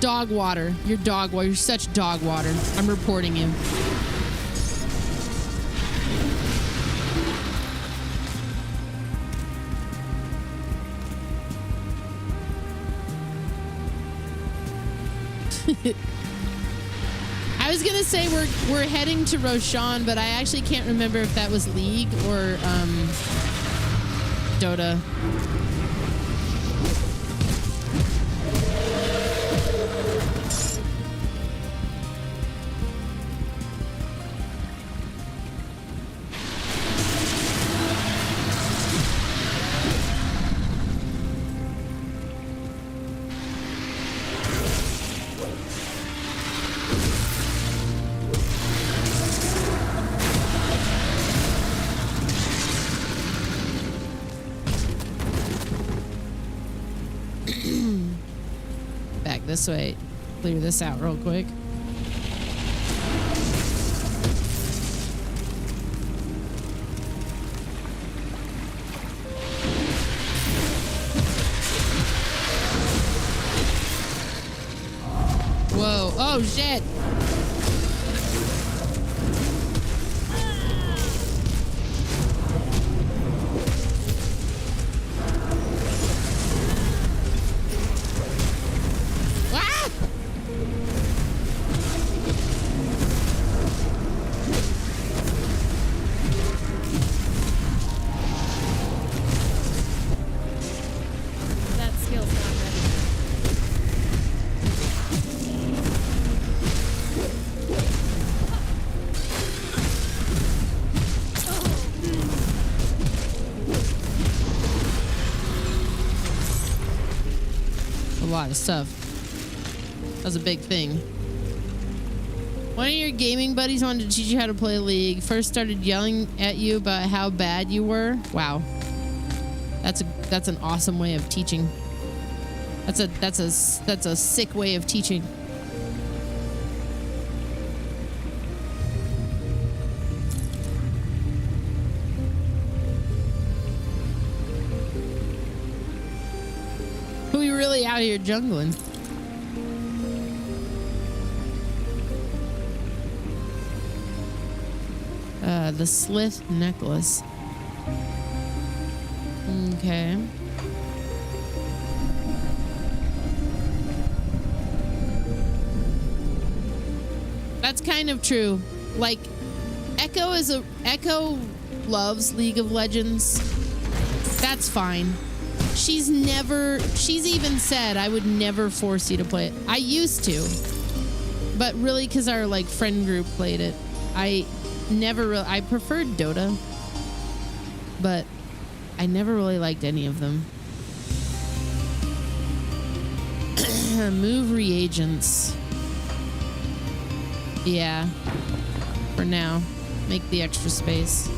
Speaker 1: Dog water. You're dog water. You're such dog water. I'm reporting you. I was gonna say we're heading to Roshan, but I actually can't remember if that was League or Dota. Back this way. Clear this out real quick. Whoa. Oh, shit.
Speaker 12: That skill's not ready.
Speaker 1: A lot of stuff. That was a big thing. One of your gaming buddies wanted to teach you how to play League. First started yelling at you about how bad you were. Wow. That's an awesome way of teaching. That's a sick way of teaching. We really out here jungling. The Slith necklace. Okay. That's kind of true. Like, Echo loves League of Legends. That's fine. She's even said I would never force you to play it. I used to, but really because our like friend group played it. I preferred Dota, but I never really liked any of them. Move reagents. Yeah, for now. Make the extra space.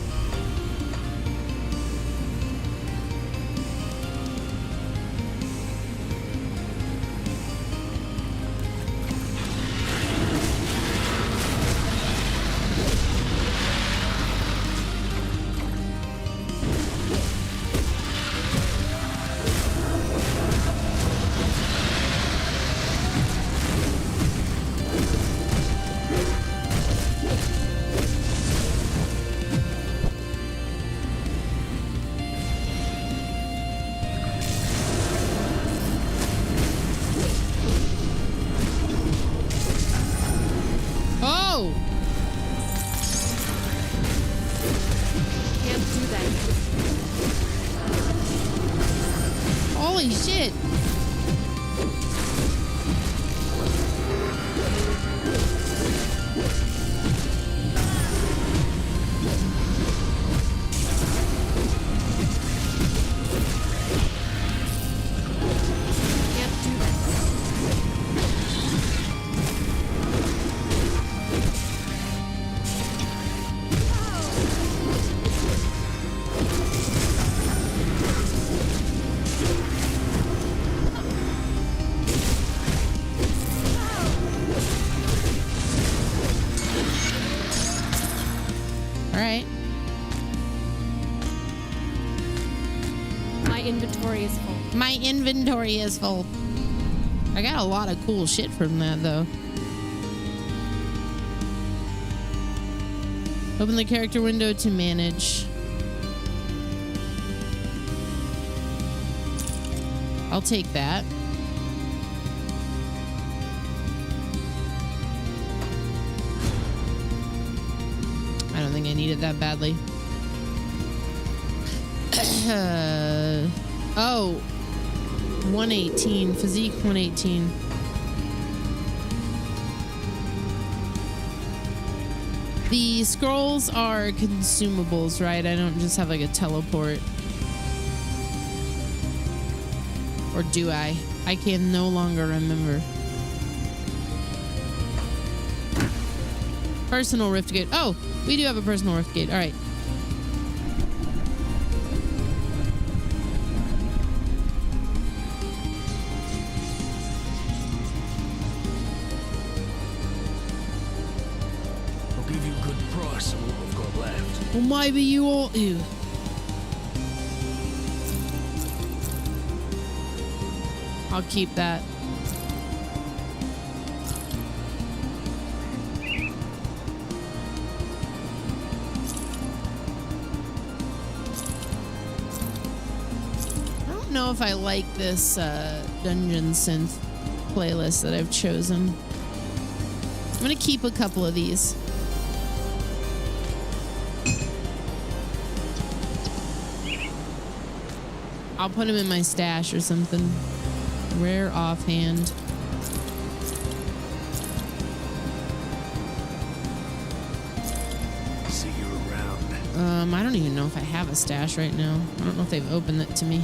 Speaker 1: All right.
Speaker 12: My inventory is full.
Speaker 1: My inventory is full. I got a lot of cool shit from that, though. Open the character window to manage. I'll take that. I don't think I need it that badly. Oh, 118, physique 118. The scrolls are consumables, right? I don't just have like a teleport. Or do I? I can no longer remember. Personal rift gate. Oh, we do have a personal rift gate. All right.
Speaker 10: I'll give you a good price on what I've got left.
Speaker 1: Well, maybe you ought to. I'll keep that. I don't know if I like this dungeon synth playlist that I've chosen. I'm gonna keep a couple of these. I'll put them in my stash or something. Rare offhand.
Speaker 10: See you around.
Speaker 1: I don't even know if I have a stash right now. I don't know if they've opened it to me.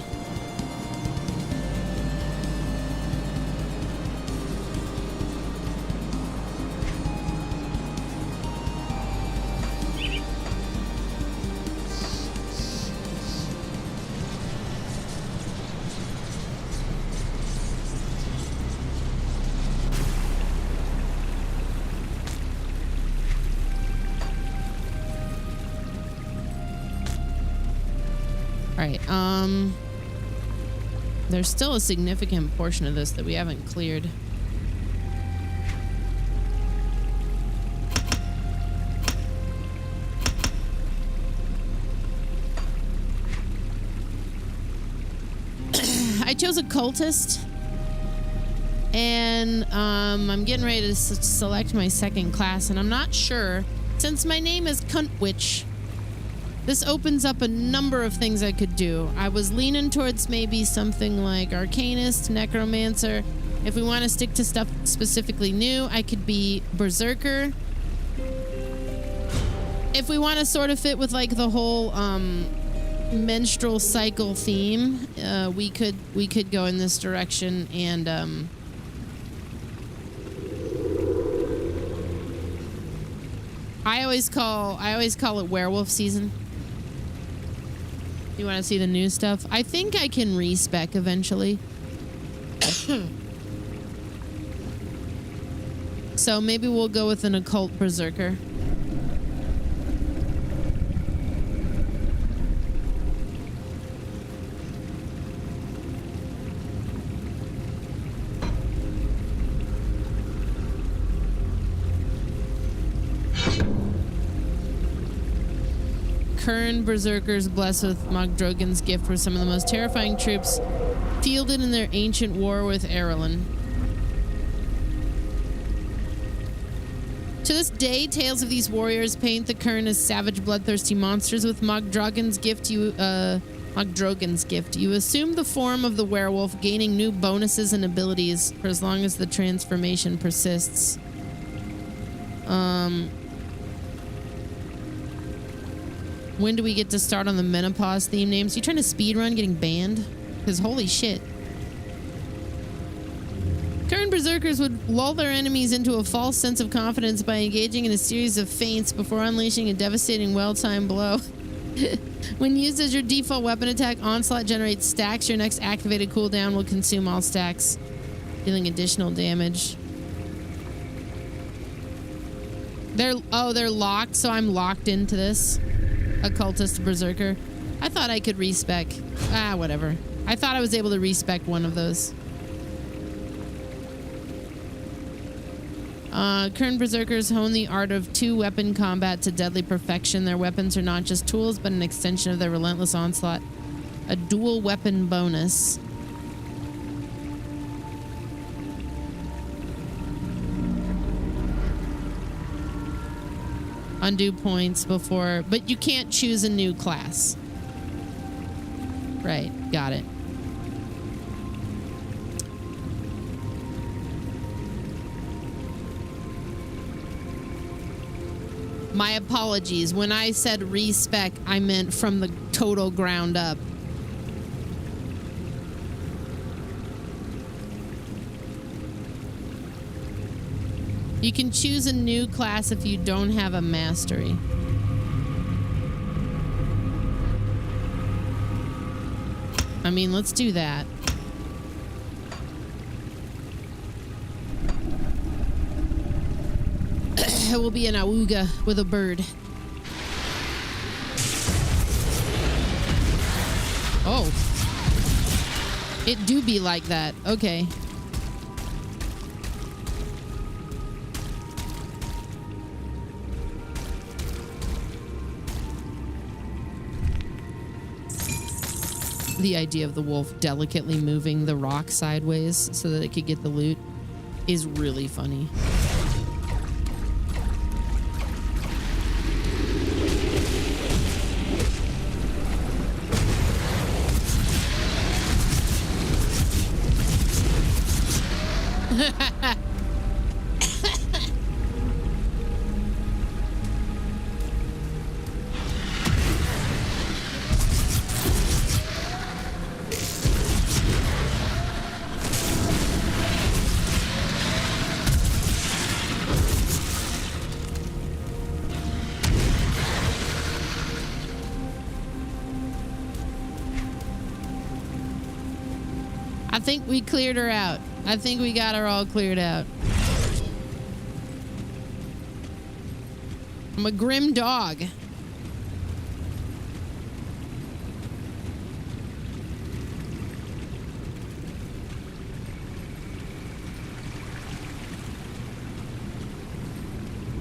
Speaker 1: There's still a significant portion of this that we haven't cleared. I chose a cultist, and I'm getting ready to select my second class, and I'm not sure, since my name is Cuntwitch, this opens up a number of things I could do. I was leaning towards maybe something like Arcanist, Necromancer. If we want to stick to stuff specifically new, I could be Berserker. If we want to sort of fit with like the whole menstrual cycle theme, we could go in this direction, and I always call it werewolf season. You want to see the new stuff? I think I can respec eventually. So maybe we'll go with an occult berserker. Kern berserkers blessed with Mogdrogan's gift were some of the most terrifying troops fielded in their ancient war with Erelin. To this day, tales of these warriors paint the Kern as savage, bloodthirsty monsters. With Mogdrogan's gift, you assume the form of the werewolf, gaining new bonuses and abilities for as long as the transformation persists. When do we get to start on the menopause theme names? You trying to speedrun getting banned? Because holy shit. Current berserkers would lull their enemies into a false sense of confidence by engaging in a series of feints before unleashing a devastating well-timed blow. When used as your default weapon attack, Onslaught generates stacks. Your next activated cooldown will consume all stacks, dealing additional damage. They're locked, so I'm locked into this. Occultist Berserker. I thought I could respec. Whatever. I thought I was able to respec one of those. Current Berserkers hone the art of two-weapon combat to deadly perfection. Their weapons are not just tools, but an extension of their relentless onslaught. A dual weapon bonus. Undo points before, but you can't choose a new class. Right, got it. My apologies. When I said respec, I meant from the total ground up. You can choose a new class if you don't have a mastery. I mean, let's do that. It will be an awooga with a bird. Oh. It do be like that. Okay. The idea of the wolf delicately moving the rock sideways so that it could get the loot is really funny. I think we cleared her out. I think we got her all cleared out. I'm a grim dog.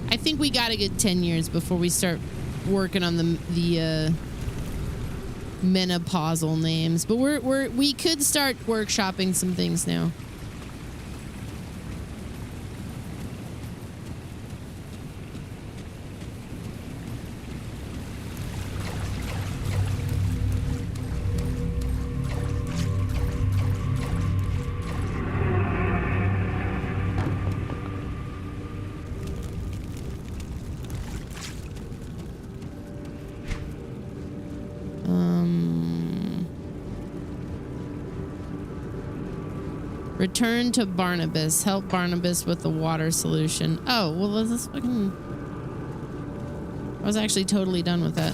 Speaker 1: I think we got a good 10 years before we start working on the menopausal names, but we could start workshopping some things now. Return to Barnabas. Help Barnabas with the water solution. Oh, well, this fucking... I was actually totally done with that.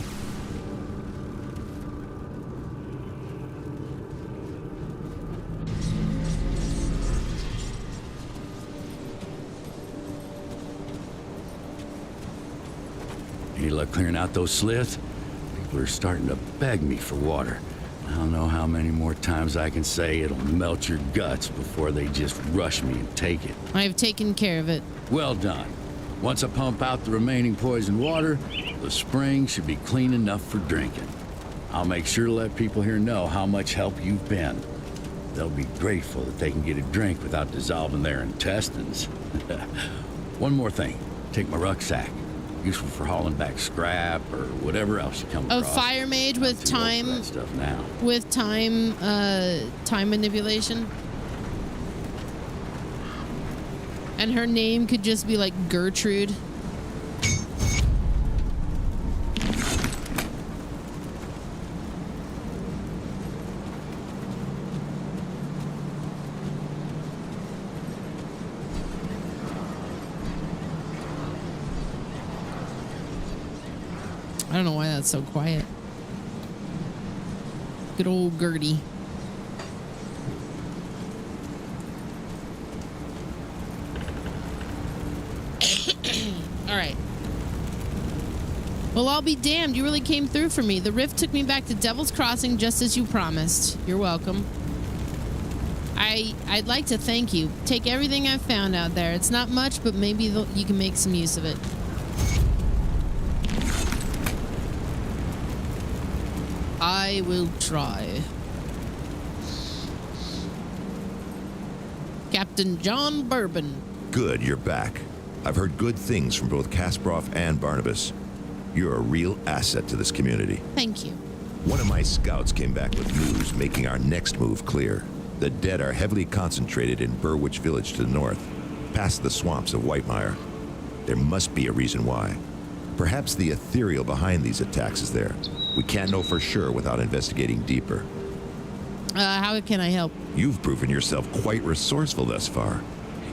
Speaker 11: Any luck clearing out those sliths? People are starting to beg me for water. I don't know how many more times I can say it'll melt your guts before they just rush me and take it.
Speaker 1: I've taken care of it.
Speaker 11: Well done. Once I pump out the remaining poisoned water, the spring should be clean enough for drinking. I'll make sure to let people here know how much help you've been. They'll be grateful that they can get a drink without dissolving their intestines. One more thing. Take my rucksack. Useful for hauling back scrap or whatever else you come across.
Speaker 1: A fire mage with time
Speaker 11: stuff now.
Speaker 1: With time manipulation. And her name could just be like Gertrude. I don't know why that's so quiet. Good old Gertie. All right. Well, I'll be damned. You really came through for me. The rift took me back to Devil's Crossing just as you promised. You're welcome. I'd like to thank you. Take everything I've found out there. It's not much, but maybe you can make some use of it. I will try. Captain John Bourbon.
Speaker 6: Good, you're back. I've heard good things from both Kasparov and Barnabas. You're a real asset to this community.
Speaker 1: Thank you.
Speaker 6: One of my scouts came back with news making our next move clear. The dead are heavily concentrated in Burwich Village to the north, past the swamps of Whitemire. There must be a reason why. Perhaps the ethereal behind these attacks is there. We can't know for sure without investigating deeper.
Speaker 1: How can I help?
Speaker 6: You've proven yourself quite resourceful thus far.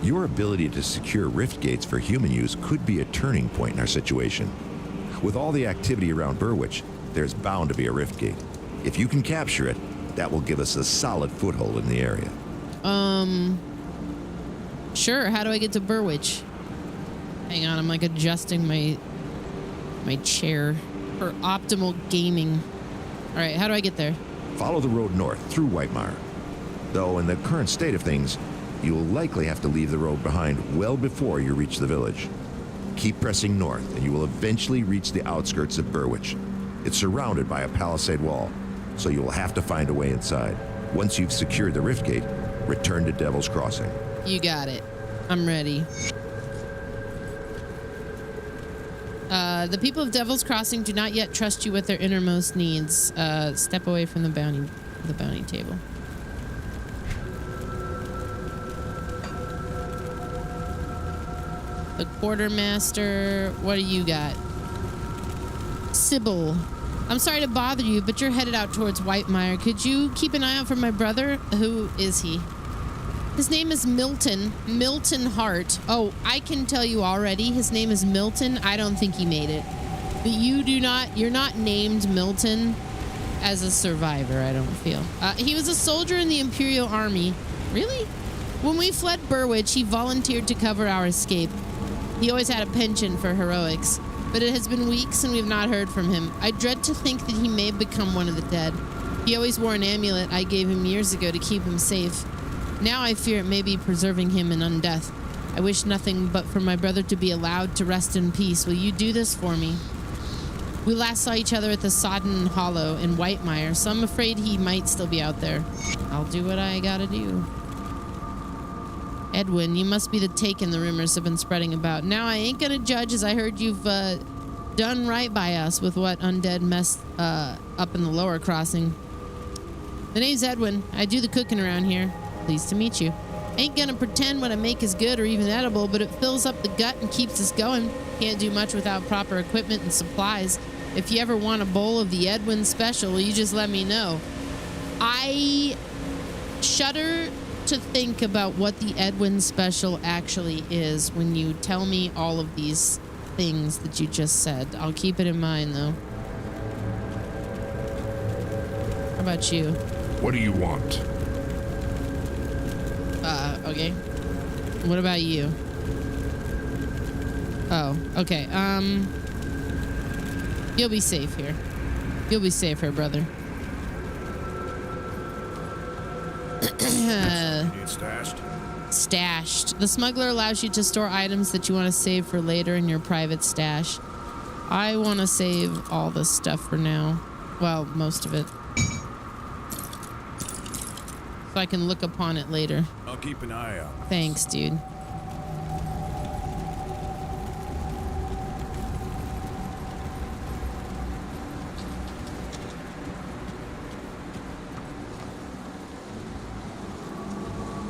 Speaker 6: Your ability to secure rift gates for human use could be a turning point in our situation. With all the activity around Burwich, there's bound to be a rift gate. If you can capture it, that will give us a solid foothold in the area.
Speaker 1: Sure. How do I get to Burwich? Hang on, I'm like adjusting my chair for optimal gaming. All right, how do I get there?
Speaker 6: Follow the road north through Whitemire. Though in the current state of things, you will likely have to leave the road behind well before you reach the village. Keep pressing north and you will eventually reach the outskirts of Burwich. It's surrounded by a palisade wall, so you will have to find a way inside. Once you've secured the rift gate, return to Devil's Crossing.
Speaker 1: You got it. I'm ready. The people of Devil's Crossing do not yet trust you with their innermost needs. Step away from the bounty table. The quartermaster, what do you got? Sybil, I'm sorry to bother you, but you're headed out towards Whitemire. Could you keep an eye out for my brother? Who is he? His name is Milton. Milton Hart. Oh, I can tell you already. His name is Milton. I don't think he made it. But you're not named Milton as a survivor, I don't feel. He was a soldier in the Imperial Army. Really? When we fled Burwich, he volunteered to cover our escape. He always had a penchant for heroics, but it has been weeks and we've not heard from him. I dread to think that he may have become one of the dead. He always wore an amulet I gave him years ago to keep him safe. Now I fear it may be preserving him in undeath. I wish nothing but for my brother to be allowed to rest in peace. Will you do this for me? We last saw each other at the Sodden Hollow in Whitemire, so I'm afraid he might still be out there. I'll do what I gotta do. Edwin, you must be the taken the rumors have been spreading about. Now I ain't gonna judge, as I heard you've done right by us with what undead messed up in the lower crossing. The name's Edwin. I do the cooking around here. Pleased to meet you. Ain't gonna pretend what I make is good or even edible, but it fills up the gut and keeps us going. Can't do much without proper equipment and supplies. If you ever want a bowl of the Edwin special, you just let me know. I shudder to think about what the Edwin special actually is when you tell me all of these things that you just said. I'll keep it in mind, though. How about you?
Speaker 9: What do you want?
Speaker 1: Okay. What about you? Oh, okay. You'll be safe here. You'll be safe here, brother. Stashed. The smuggler allows you to store items that you want to save for later in your private stash. I want to save all this stuff for now. Well, most of it. So I can look upon it later.
Speaker 9: I'll keep an eye out.
Speaker 1: Thanks, dude.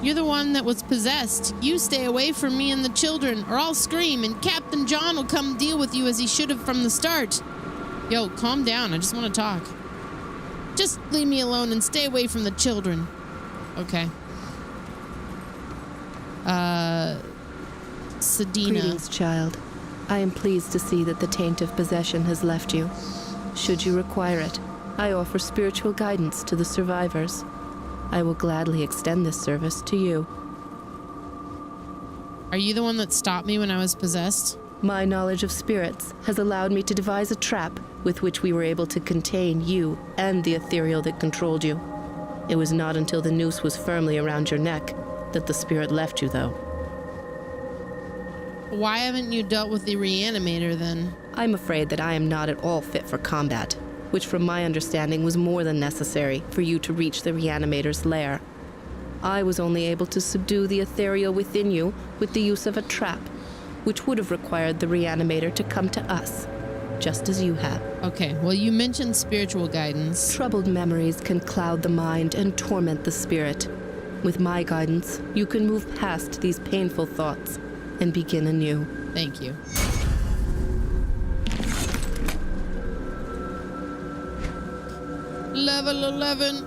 Speaker 1: You're the one that was possessed. You stay away from me and the children, or I'll scream, and Captain John will come deal with you as he should have from the start. Yo, calm down. I just want to talk. Just leave me alone and stay away from the children. Okay. Sedina.
Speaker 7: Greetings, child. I am pleased to see that the taint of possession has left you. Should you require it, I offer spiritual guidance to the survivors. I will gladly extend this service to you.
Speaker 1: Are you the one that stopped me when I was possessed?
Speaker 7: My knowledge of spirits has allowed me to devise a trap with which we were able to contain you and the ethereal that controlled you. It was not until the noose was firmly around your neck that the spirit left you, though.
Speaker 1: Why haven't you dealt with the reanimator then?
Speaker 7: I'm afraid that I am not at all fit for combat, which from my understanding was more than necessary for you to reach the reanimator's lair. I was only able to subdue the ethereal within you with the use of a trap, which would have required the reanimator to come to us, just as you have.
Speaker 1: Okay, well, you mentioned spiritual guidance.
Speaker 7: Troubled memories can cloud the mind and torment the spirit. With my guidance, you can move past these painful thoughts and begin anew.
Speaker 1: Thank you. Level 11.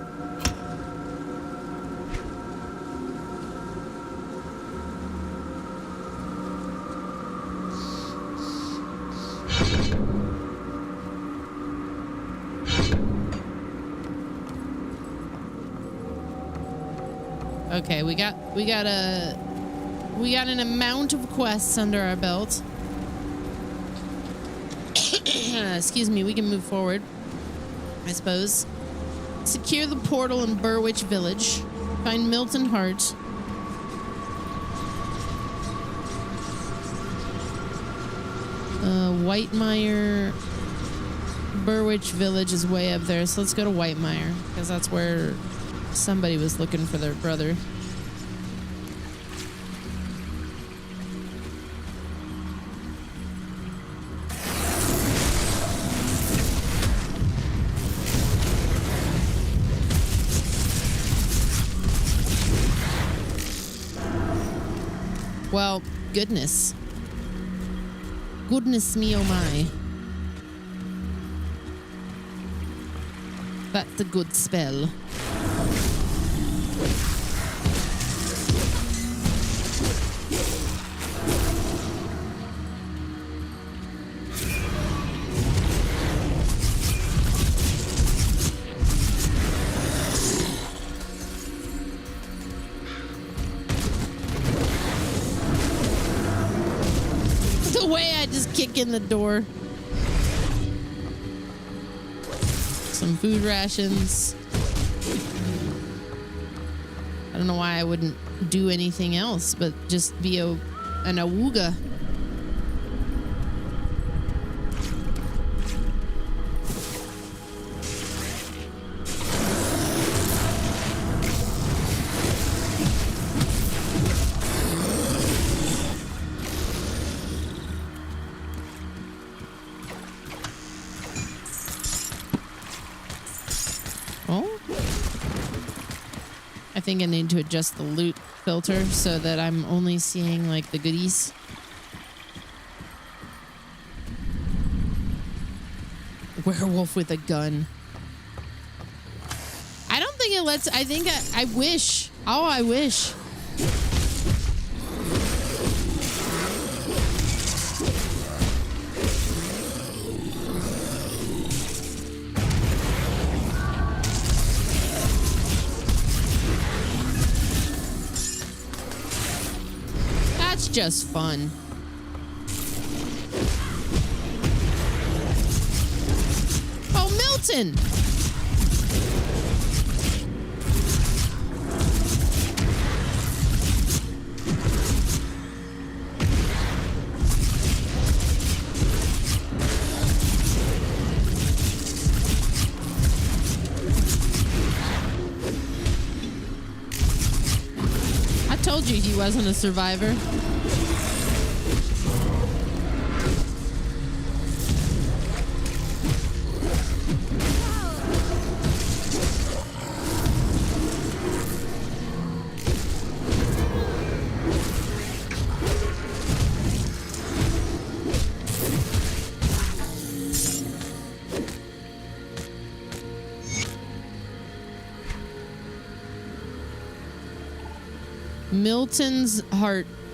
Speaker 1: Okay, we got an amount of quests under our belt. Excuse me, we can move forward, I suppose. Secure the portal in Burwitch Village. Find Milton Hart. Whitemire. Burwitch Village is way up there, so let's go to Whitemire, because that's where somebody was looking for their brother. Well, goodness. Goodness me, oh my. That's a good spell. The way I just kick in the door. Some food rations. I don't know why I wouldn't do anything else but just be an awooga. I think I need to adjust the loot filter so that I'm only seeing like the goodies. Werewolf with a gun. I don't think it lets. I think I wish. Oh, I wish. Just fun. Oh, Milton! I told you he wasn't a survivor.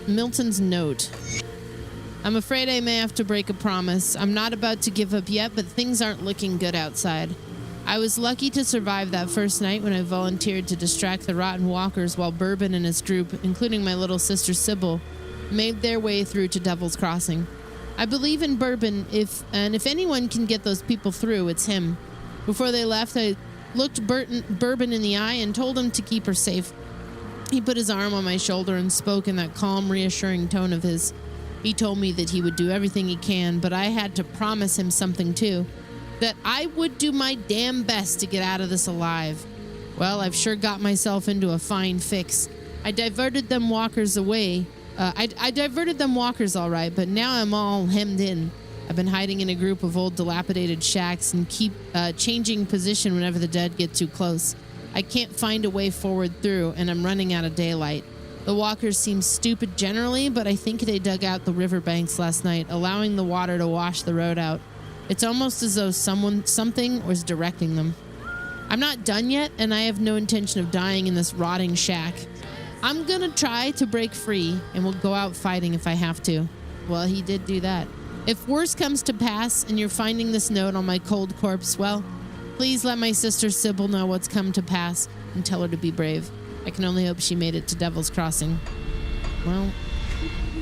Speaker 1: Milton's note. I'm afraid I may have to break a promise. I'm not about to give up yet, but things aren't looking good outside. I was lucky to survive that first night when I volunteered to distract the rotten walkers while Bourbon and his group, including my little sister Sybil, made their way through to Devil's Crossing. I believe in bourbon. If anyone can get those people through, it's him. Before they left, I looked Bourbon in the eye and told him to keep her safe. He put his arm on my shoulder and spoke in that calm, reassuring tone of his. He told me that he would do everything he can, but I had to promise him something too. That I would do my damn best to get out of this alive. Well, I've sure got myself into a fine fix. I diverted them walkers away. I diverted them walkers all right, but now I'm all hemmed in. I've been hiding in a group of old dilapidated shacks and keep changing position whenever the dead get too close. I can't find a way forward through, and I'm running out of daylight. The walkers seem stupid generally, but I think they dug out the riverbanks last night, allowing the water to wash the road out. It's almost as though something was directing them. I'm not done yet, and I have no intention of dying in this rotting shack. I'm gonna try to break free, and we'll go out fighting if I have to. Well, he did do that. If worse comes to pass, and you're finding this note on my cold corpse, well, please let my sister Sybil know what's come to pass, and tell her to be brave. I can only hope she made it to Devil's Crossing. Well,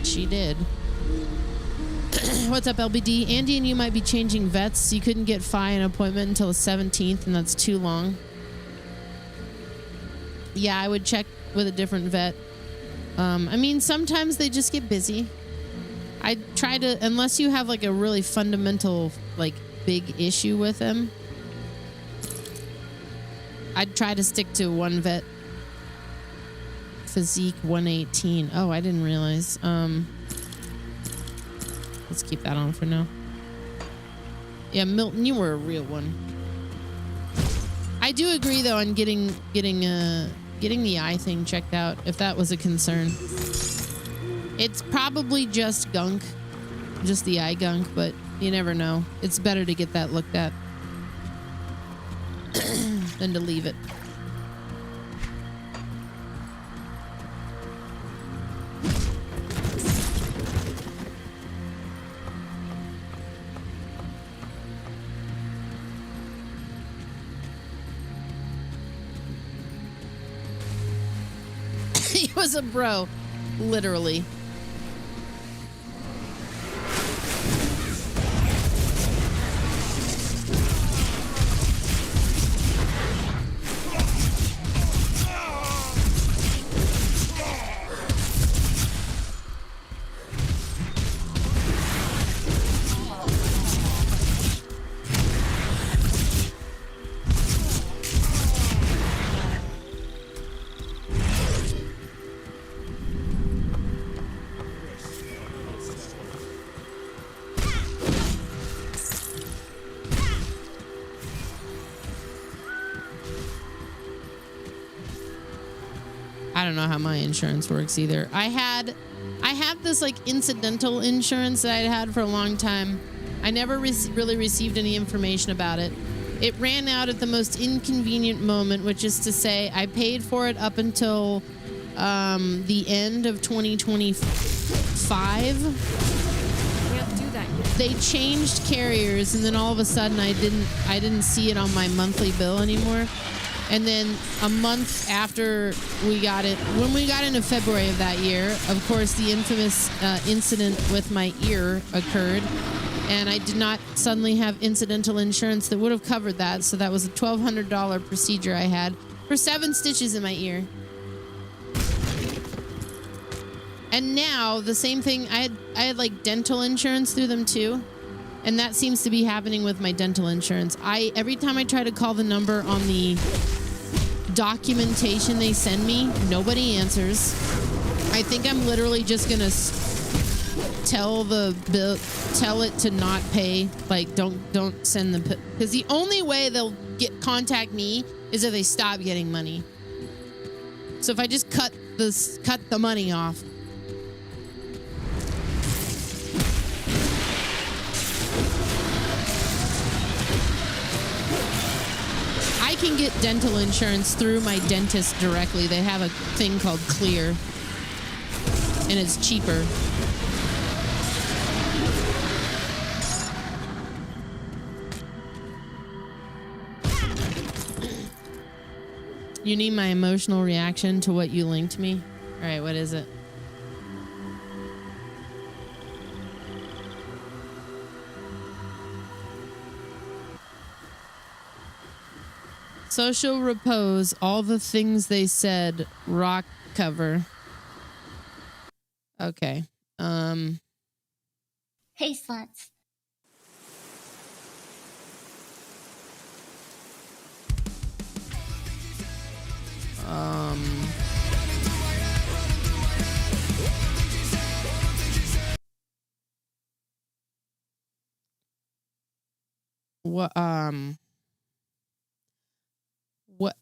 Speaker 1: she did. What's up, LBD? Andy and you might be changing vets. You couldn't get Fi an appointment until the 17th, and that's too long. Yeah, I would check with a different vet. I mean, sometimes they just get busy. I try to, unless you have like a really fundamental, like big issue with them, I'd try to stick to one vet. Physique 118. Oh, I didn't realize. Let's keep that on for now. Yeah, Milton, you were a real one. I do agree though on getting the eye thing checked out if that was a concern. It's probably just gunk, just the eye gunk, but you never know. It's better to get that looked at than to leave it. He was a bro, literally. I don't know how my insurance works either. I had this like incidental insurance that I'd had for a long time. I never really received any information about it. It ran out at the most inconvenient moment, which is to say I paid for it up until the end of 2025.
Speaker 12: Can't do that yet.
Speaker 1: They changed carriers, and then all of a sudden I didn't see it on my monthly bill anymore. And then a month after we got it, when we got into February of that year, of course, the infamous incident with my ear occurred. And I did not suddenly have incidental insurance that would have covered that. So that was a $1,200 procedure I had for 7 stitches in my ear. And now the same thing, I had like dental insurance through them too. And that seems to be happening with my dental insurance. Every time I try to call the number on the documentation they send me, nobody answers. I think I'm literally just gonna tell it to not pay. Like, don't send them, because the only way they'll contact me is if they stop getting money. So if I just cut the money off. I can get dental insurance through my dentist directly. They have a thing called Clear, and it's cheaper. You need my emotional reaction to what you linked me? All right, what is it? Social repose, all the things they said, rock cover. Okay.
Speaker 14: Hey, sluts.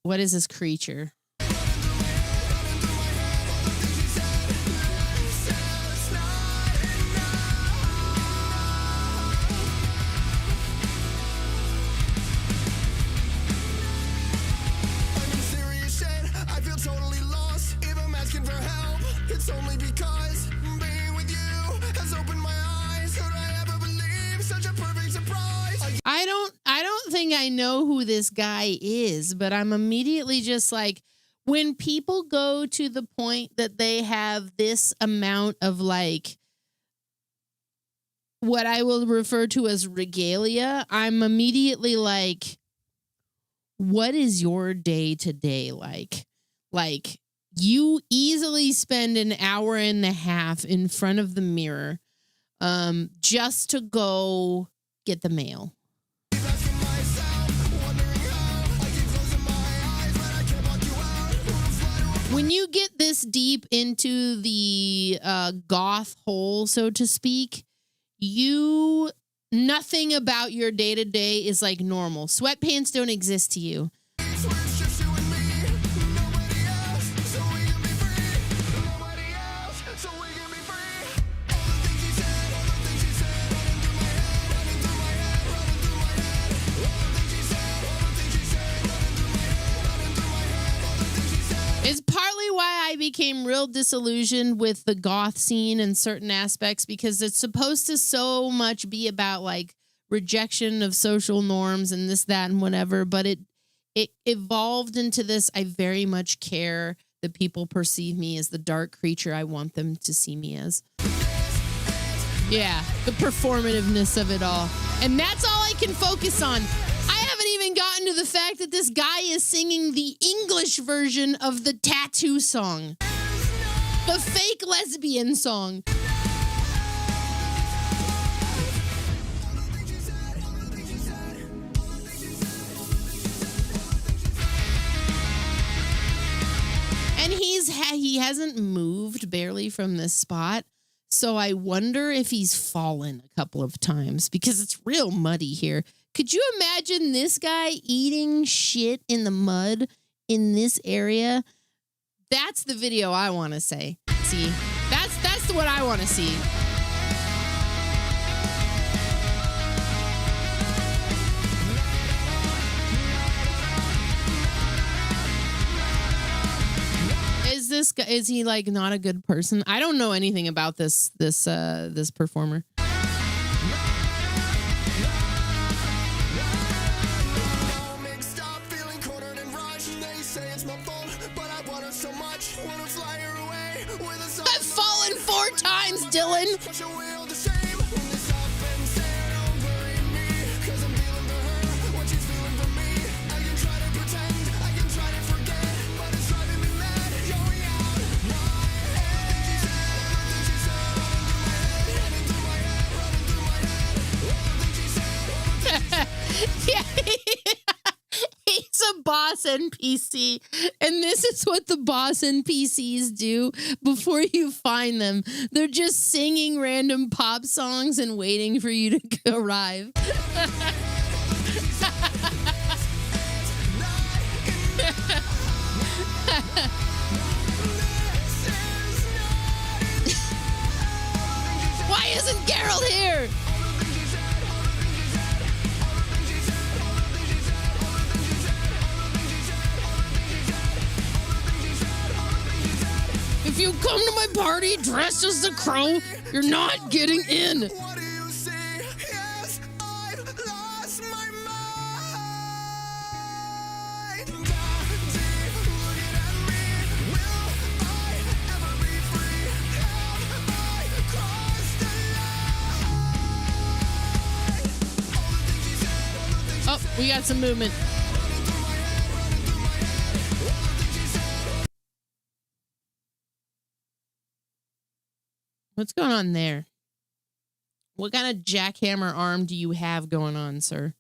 Speaker 1: What is this creature?
Speaker 15: It's only because being with you has opened my eyes. Could I ever believe such a perfect surprise?
Speaker 1: I don't think I know who this guy is, but I'm immediately just like, when people go to the point that they have this amount of like what I will refer to as regalia, I'm immediately like, what is your day to day like? Like, you easily spend an hour and a half in front of the mirror just to go get the mail. When you get this deep into the goth hole, so to speak, nothing about your day to day is like normal. Sweatpants don't exist to you. It's partly why I became real disillusioned with the goth scene in certain aspects, because it's supposed to so much be about like rejection of social norms and this, that, and whatever. But it evolved into this. I very much care that people perceive me as the dark creature I want them to see me as. Yeah, the performativeness of it all. And that's all I can focus on. I haven't even gotten to the fact that this guy is singing the English version of the Tattoo song. The fake lesbian song. And he hasn't moved barely from this spot. So I wonder if he's fallen a couple of times because it's real muddy here. Could you imagine this guy eating shit in the mud in this area? That's the video I want to see. That's what I want to see. Is he like not a good person? I don't know anything about this performer. I've fallen 4 times, Dylan. Yeah, he's a boss NPC, and this is what the boss NPCs do before you find them. They're just singing random pop songs and waiting for you to arrive. Why isn't Geralt here? If you come to my party dressed as the Crow, you're not getting in. Oh, we got some movement. What's going on there? What kind of jackhammer arm do you have going on, sir?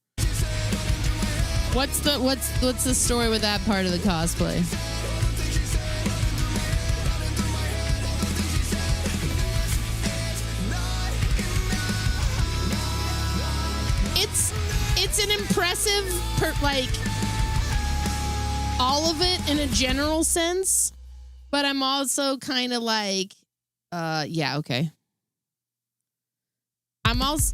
Speaker 1: What's the story with that part of the cosplay? It's an impressive, all of it in a general sense, but I'm also kind of like, yeah, okay. I'm also...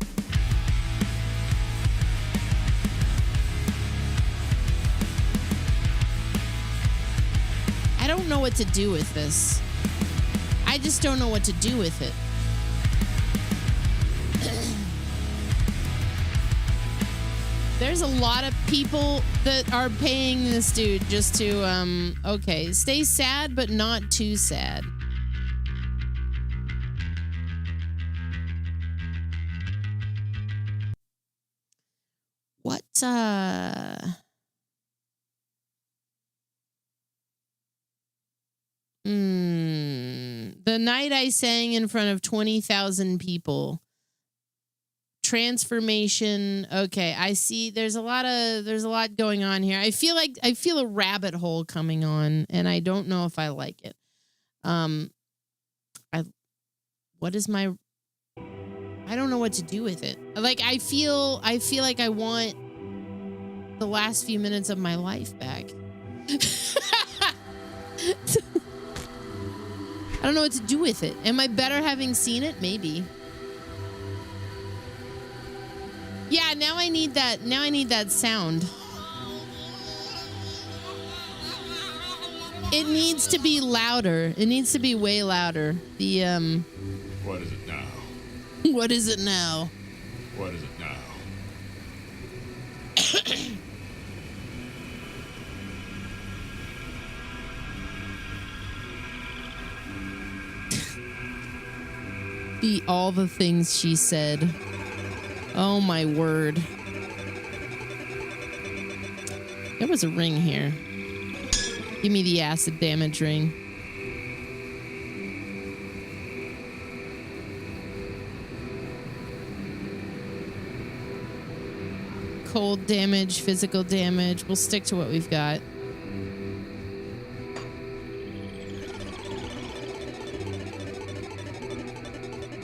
Speaker 1: I don't know what to do with this. I just don't know what to do with it. There's a lot of people that are paying this dude just to, okay, stay sad, but not too sad. What, the night I sang in front of 20,000 people. Transformation. Okay, I see. There's a lot going on here. I feel a rabbit hole coming on, and I don't know if I like it. I don't know what to do with it. Like, I feel like I want the last few minutes of my life back. I don't know what to do with it. Am I better having seen it? Maybe. Yeah, now I need that sound. It needs to be louder. It needs to be way louder. The
Speaker 2: What is it now?
Speaker 1: What is it now?
Speaker 2: What is it now?
Speaker 1: All the things she said. Oh my word. There was a ring here. Give me the acid damage ring. Cold damage, physical damage. We'll stick to what we've got.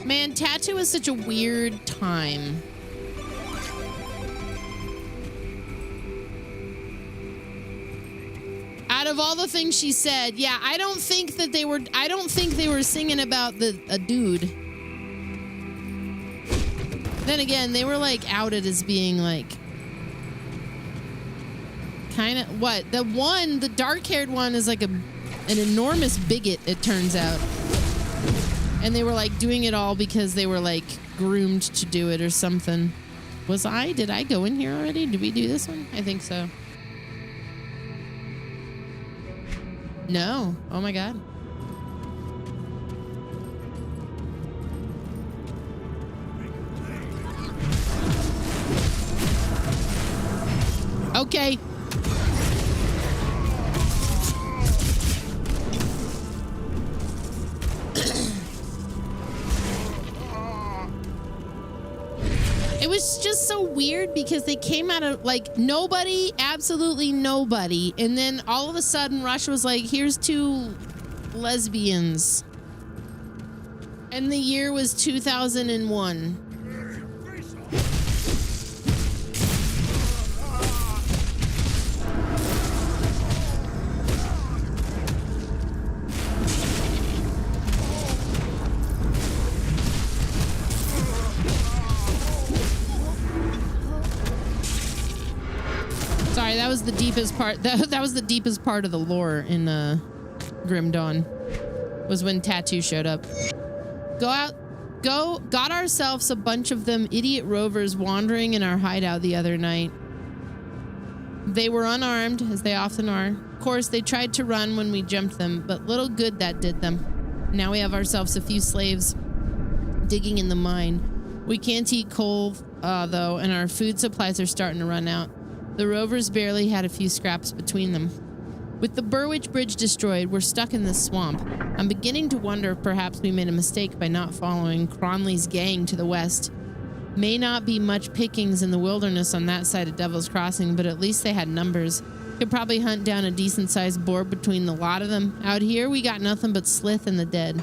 Speaker 1: Man, Tattoo is such a weird time. Out of all the things she said, yeah, I don't think they were singing about a dude. Then again, they were like outed as being like kind of what? The dark-haired one is like an enormous bigot, it turns out. And they were like doing it all because they were like groomed to do it or something. Did I go in here already? Did we do this one? I think so. No. Oh my God. Okay. It was just so weird because they came out of like nobody, absolutely nobody. And then all of a sudden Russia was like, here's 2 lesbians. And the year was 2001. Sorry, that was the deepest part. That was the deepest part of the lore in Grim Dawn. Was when Tattoo showed up. Got ourselves a bunch of them idiot rovers wandering in our hideout the other night. They were unarmed, as they often are. Of course, they tried to run when we jumped them, but little good that did them. Now we have ourselves a few slaves digging in the mine. We can't eat coal, though, and our food supplies are starting to run out. The rovers barely had a few scraps between them. With the Burwich Bridge destroyed, we're stuck in this swamp. I'm beginning to wonder if perhaps we made a mistake by not following Cronley's gang to the west. May not be much pickings in the wilderness on that side of Devil's Crossing, but at least they had numbers. Could probably hunt down a decent-sized boar between the lot of them. Out here, we got nothing but Slith and the dead.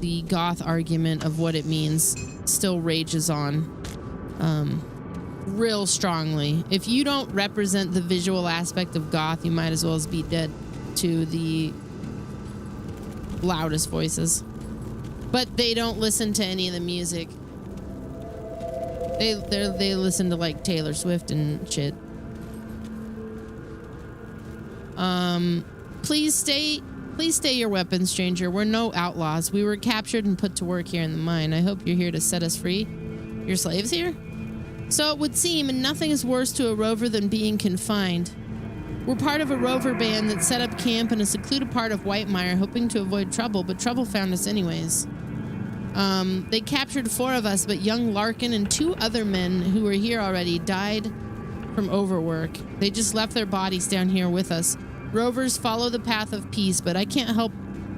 Speaker 1: The goth argument of what it means still rages on real strongly. If you don't represent the visual aspect of goth, you might as well be dead to the loudest voices. But they don't listen to any of the music. They listen to like Taylor Swift and shit. Please stay your weapons, stranger. We're no outlaws. We were captured and put to work here in the mine. I hope you're here to set us free. Your slaves here? So it would seem, and nothing is worse to a rover than being confined. We're part of a rover band that set up camp in a secluded part of Whitemire, hoping to avoid trouble, but trouble found us anyways. They captured 4 of us, but young Larkin and 2 other men who were here already died from overwork. They just left their bodies down here with us. Rovers follow the path of peace, but I can't help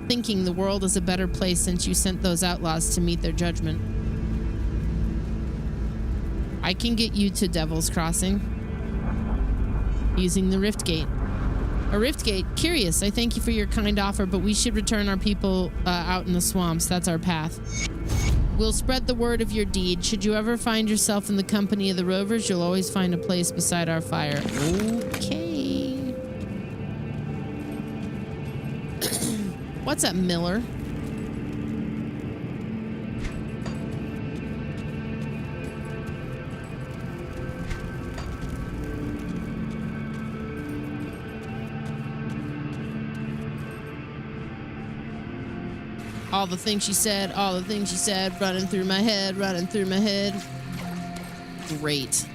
Speaker 1: thinking the world is a better place since you sent those outlaws to meet their judgment. I can get you to Devil's Crossing using the Rift Gate. A Rift Gate? Curious. I thank you for your kind offer, but we should return our people out in the swamps. That's our path. We'll spread the word of your deed. Should you ever find yourself in the company of the Rovers, you'll always find a place beside our fire. Okay. What's up, Miller? All the things she said, running through my head. Great.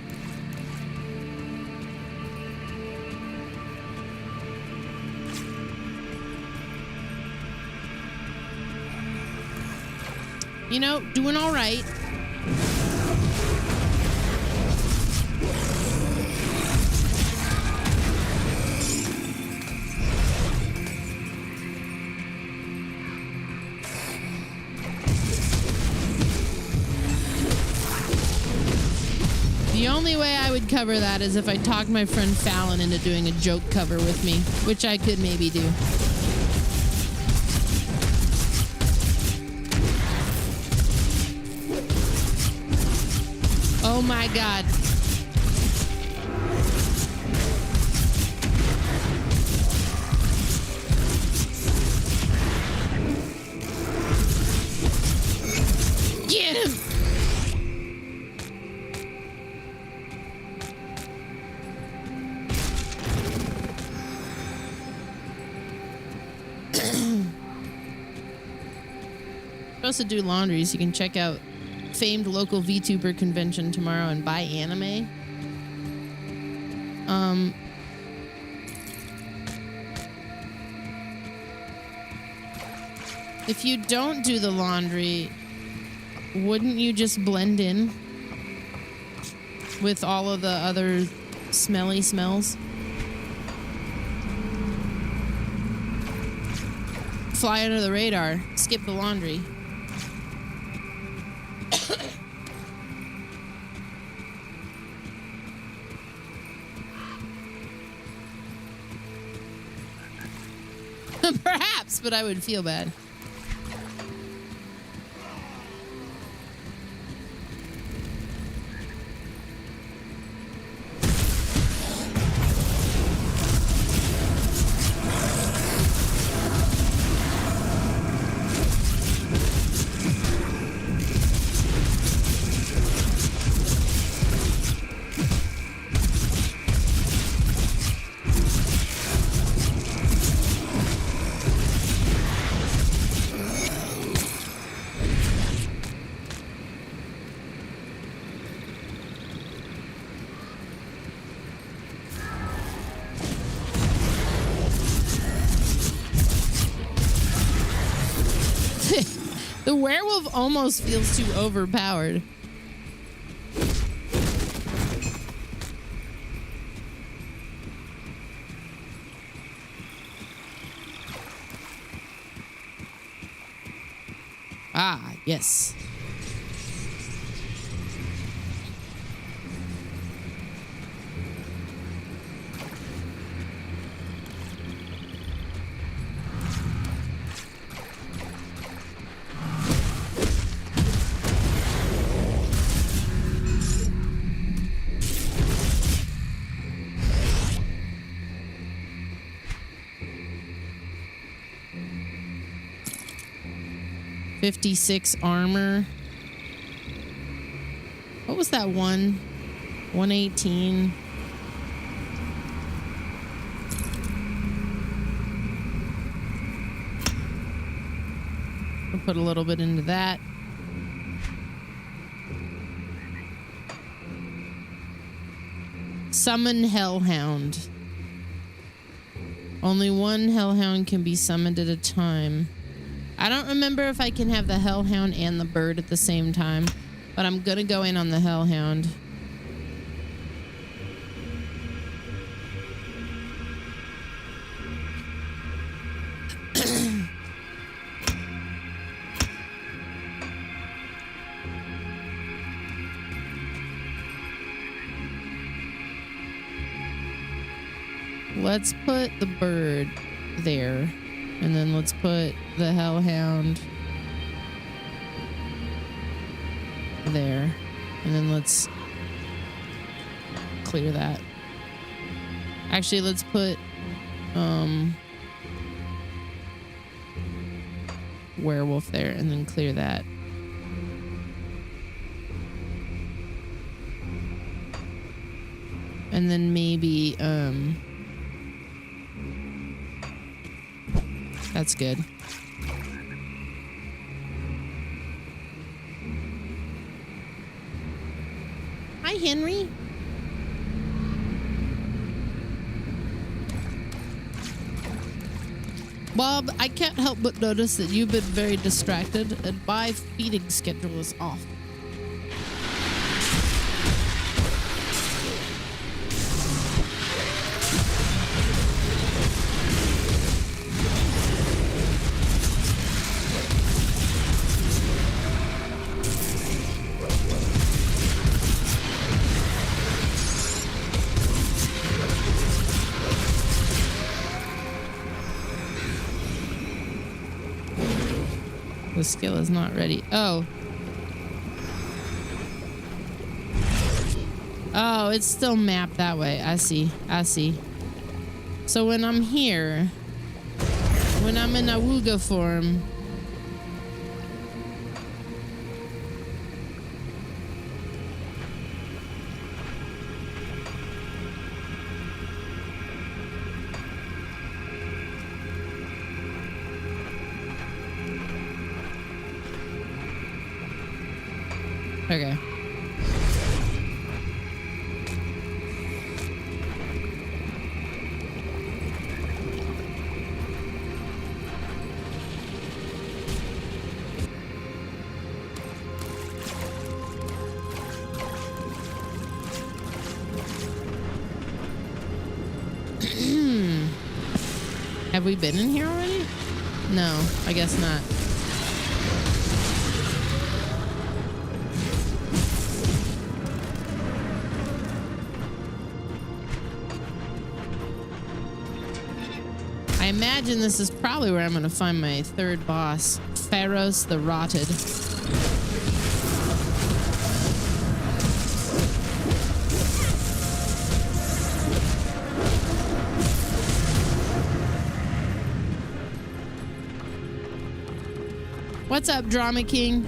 Speaker 1: You know, doing all right. The only way I would cover that is if I talked my friend Fallon into doing a joke cover with me, which I could maybe do. Oh my God. Get him! Supposed to do laundry, so you can check out famed local VTuber convention tomorrow and buy anime. If you don't do the laundry, wouldn't you just blend in with all of the other smelly smells? Fly under the radar, skip the laundry. Perhaps, but I would feel bad. The werewolf almost feels too overpowered. Ah, yes. .56 armor. What was that one? 118. I'll put a little bit into that. Summon Hellhound. Only one Hellhound can be summoned at a time. I don't remember if I can have the Hellhound and the bird at the same time, but I'm gonna go in on the Hellhound. Let's put the bird there, and then let's put the Hellhound there, and then let's clear that. Actually, let's put werewolf there, and then clear that. And then maybe that's good. Hi, Henry. Bob, I can't help but notice that you've been very distracted and my feeding schedule is off. The skill is not ready. Oh. Oh, it's still mapped that way. I see. I see. So when I'm here, when I'm in Awuga form, okay. Have we been in here already? No, I guess not. I imagine this is probably where I'm going to find my third boss, Pharos the Rotted. What's up, Drama King?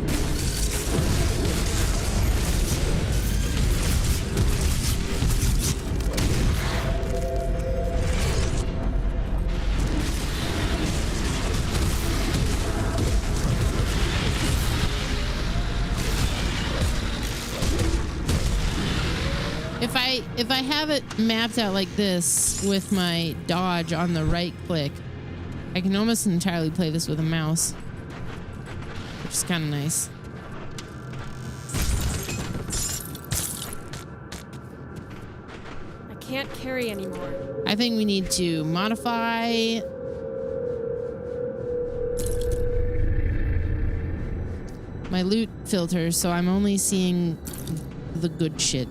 Speaker 1: If I have it mapped out like this with my dodge on the right click, I can almost entirely play this with a mouse. which is kind of nice.
Speaker 12: I can't carry anymore.
Speaker 1: I think we need to modify my loot filter so I'm only seeing the good shit.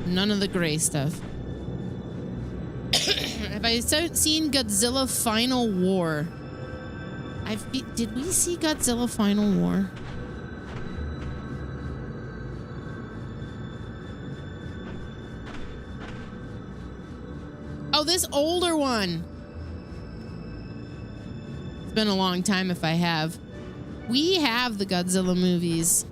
Speaker 1: None of the gray stuff. Have I seen Godzilla Final War? Did we see Godzilla Final War? Oh, this older one. It's been a long time if I have. We have the Godzilla movies.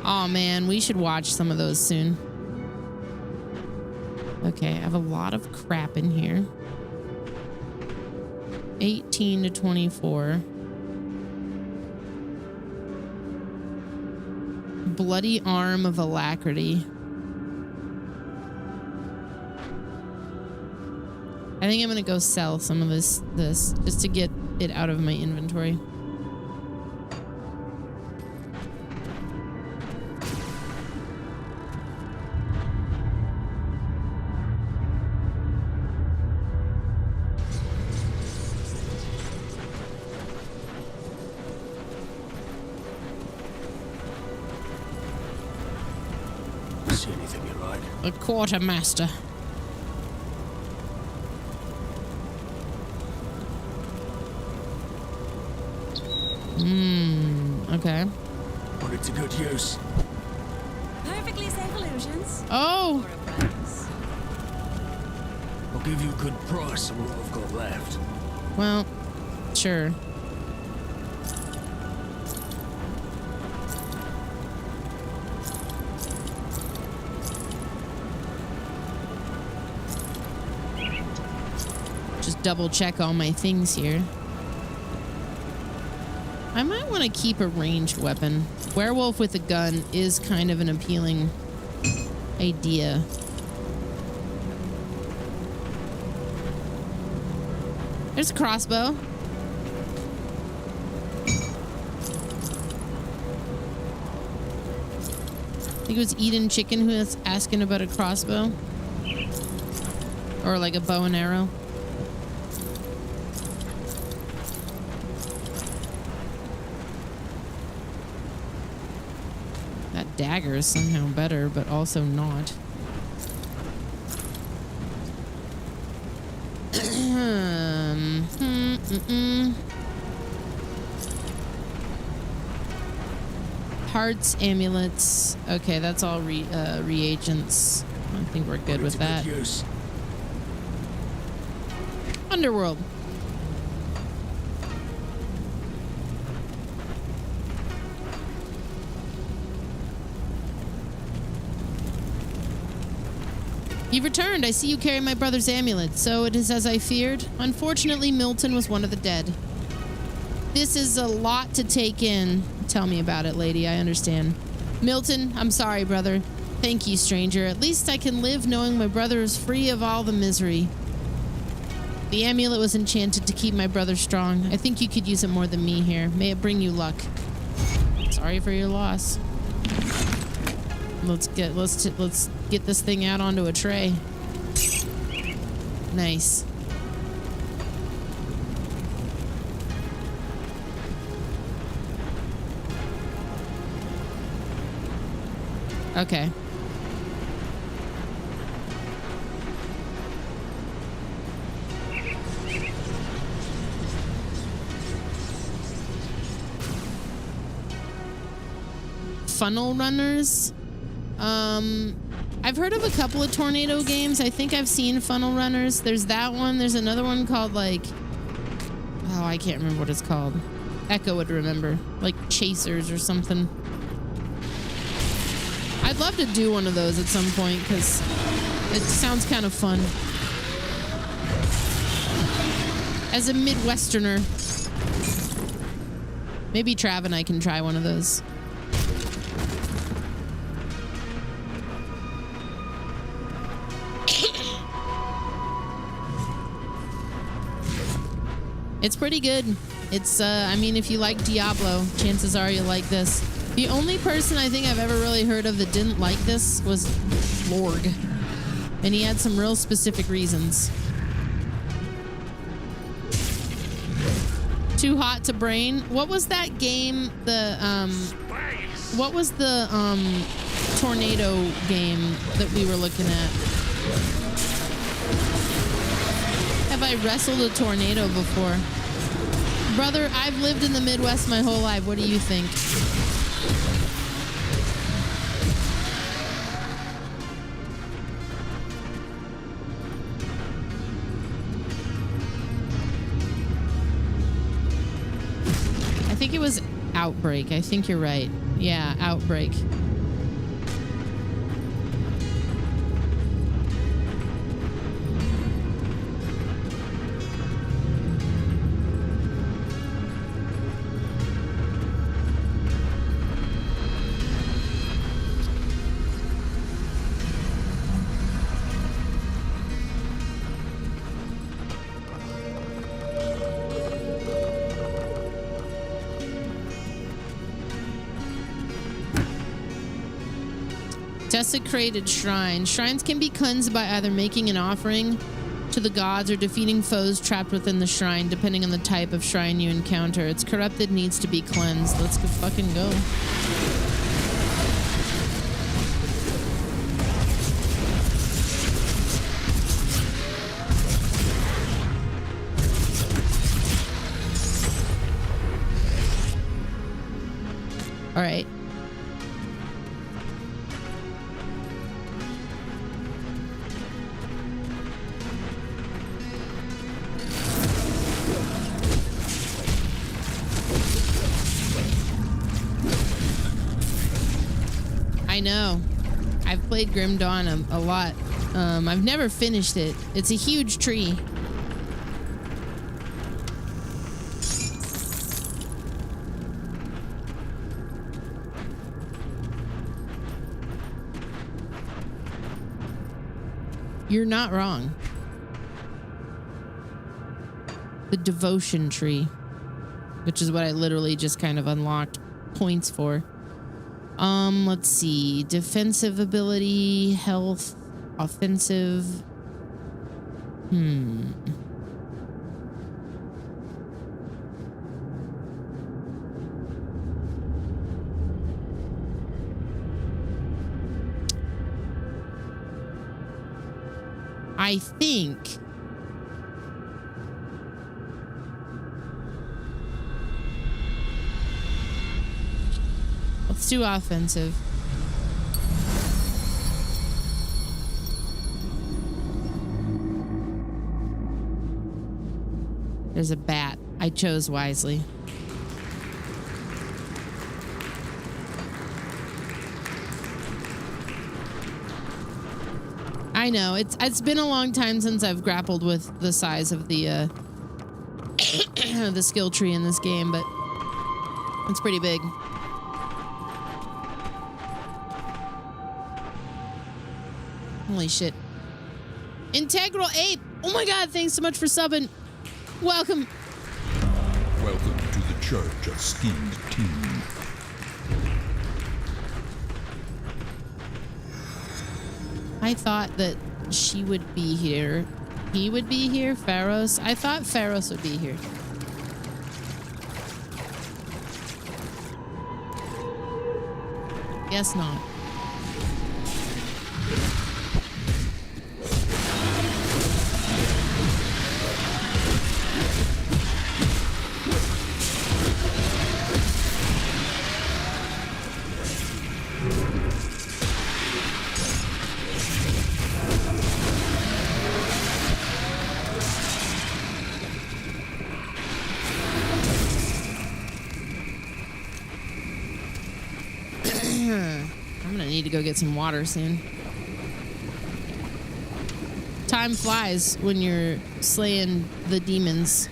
Speaker 1: Oh man, we should watch some of those soon. Okay, I have a lot of crap in here. 18 to 24. Bloody Arm of Alacrity. I think I'm gonna go sell some of this just to get it out of my inventory.
Speaker 10: See anything you like?
Speaker 1: A quartermaster. Okay.
Speaker 10: Put it to good use.
Speaker 12: Perfectly safe illusions.
Speaker 1: Oh!
Speaker 10: I'll give you a good price on what I've got left.
Speaker 1: Well, sure. Just double check all my things here. I might want to keep a ranged weapon. Werewolf with a gun is kind of an appealing idea. There's a crossbow. I think it was Eden Chicken who was asking about a crossbow. Or like a bow and arrow. That dagger is somehow better, but also not. Hearts, amulets. Okay, that's all reagents. I think we're good with that. Underworld. You've returned. I see you carry my brother's amulet. So it is as I feared. Unfortunately, Milton was one of the dead. This is a lot to take in. Tell me about it, lady. I understand. Milton, I'm sorry, brother. Thank you, stranger. At least I can live knowing my brother is free of all the misery. The amulet was enchanted to keep my brother strong. I think you could use it more than me here. May it bring you luck. Sorry for your loss. Let's get this thing out onto a tray. Nice. Okay. Funnel runners. I've heard of a couple of tornado games. I think I've seen funnel runners. There's that one. There's another one called like, oh, I can't remember what it's called. Echo would remember. Like Chasers or something. I'd love to do one of those at some point because it sounds kind of fun. As a Midwesterner. Maybe Trav and I can try one of those. It's pretty good. It's, I mean, if you like Diablo, chances are you'll like this. The only person I think I've ever really heard of that didn't like this was Lorg. And he had some real specific reasons. Too hot to brain. What was that game? What was the tornado game that we were looking at? Have I wrestled a tornado before? Brother, I've lived in the Midwest my whole life. What do you think? I think it was Outbreak. I think you're right. Yeah, Outbreak. Desecrated shrine. Shrines can be cleansed by either making an offering to the gods or defeating foes trapped within the shrine, depending on the type of shrine you encounter. It's corrupted, needs to be cleansed. Let's go fucking go. All right. I know. I've played Grim Dawn a lot. I've never finished it. It's a huge tree. You're not wrong. The devotion tree, which is what I literally just kind of unlocked points for. Let's see. Defensive ability, health, offensive. I think let's do offensive. There's a bat. I chose wisely. I know. It's been a long time since I've grappled with the size of the the skill tree in this game, but it's pretty big. Holy shit. Integral Ape! Oh my god, thanks so much for subbing. Welcome.
Speaker 9: Welcome to the Church of Steamed Tea.
Speaker 1: I thought that she would be here. He would be here, Pharos. I thought Pharos would be here. Guess not. I'm gonna need to go get some water soon. Time flies when you're slaying the demons.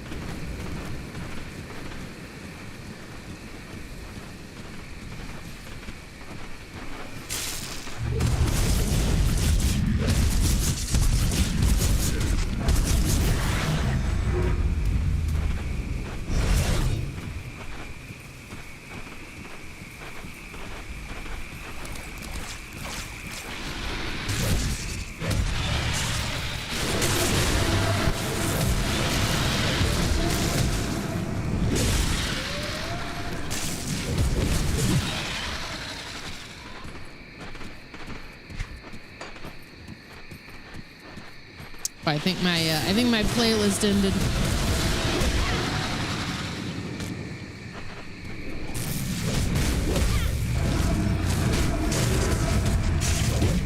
Speaker 1: I think my playlist ended.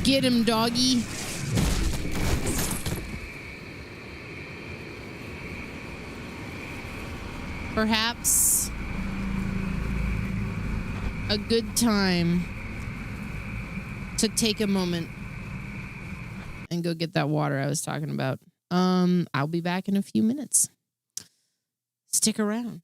Speaker 1: Get him, doggy. Perhaps a good time to take a moment and go get that water I was talking about. I'll be back in a few minutes. Stick around.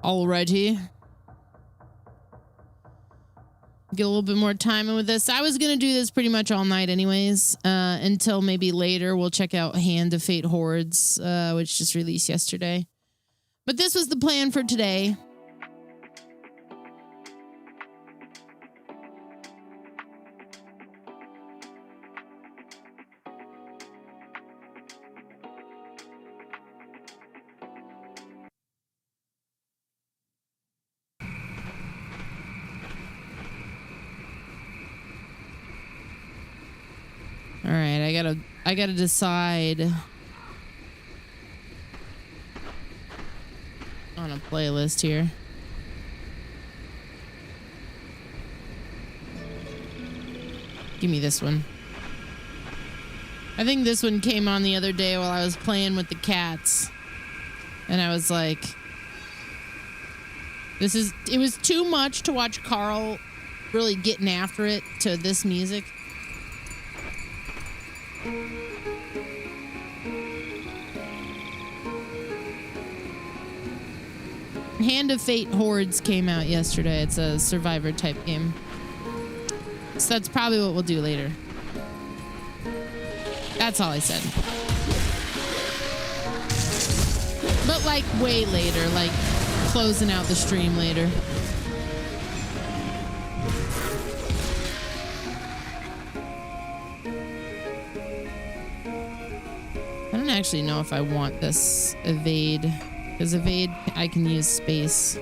Speaker 1: Alrighty. Get a little bit more time in with this. I was going to do this pretty much all night anyways, until maybe later. We'll check out Hand of Fate Hordes, which just released yesterday. But this was the plan for today. I gotta decide on a playlist here. Give me this one. I think this one came on the other day while I was playing with the cats. And I was like, it was too much to watch Carl really getting after it to this music. Hand of Fate Hordes came out yesterday. It's a survivor type game. So that's probably what we'll do later. That's all I said. But like way later, like closing out the stream later. I don't actually know if I want this evade, because evade I can use space.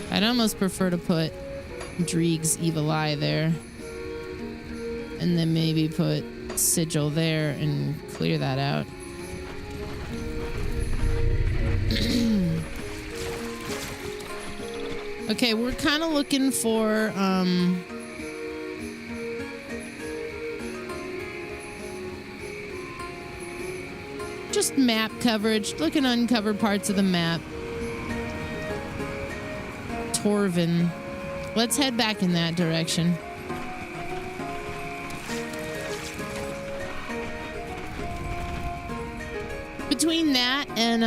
Speaker 1: I'd almost prefer to put Dreeg's Evil Eye there. And then maybe put Sigil there and clear that out. Okay, we're kind of looking for just map coverage. Look at uncovered parts of the map. Torvin. Let's head back in that direction. Between that and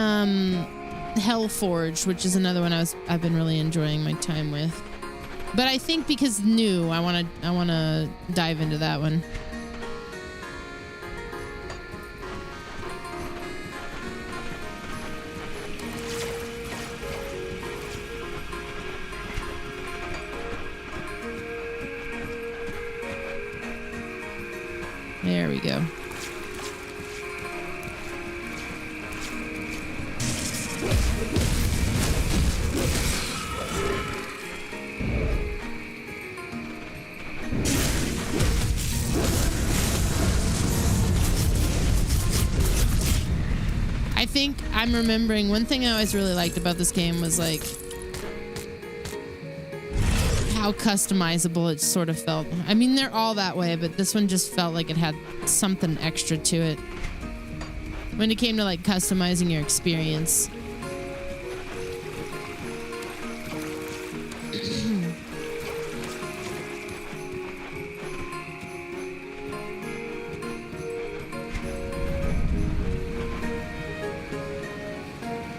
Speaker 1: Hellforge, which is another one I've been really enjoying my time with. But I think because new, I wanna dive into that one. There we go. I think I'm remembering one thing I always really liked about this game was like how customizable it sort of felt. I mean, they're all that way, but this one just felt like it had something extra to it when it came to like customizing your experience.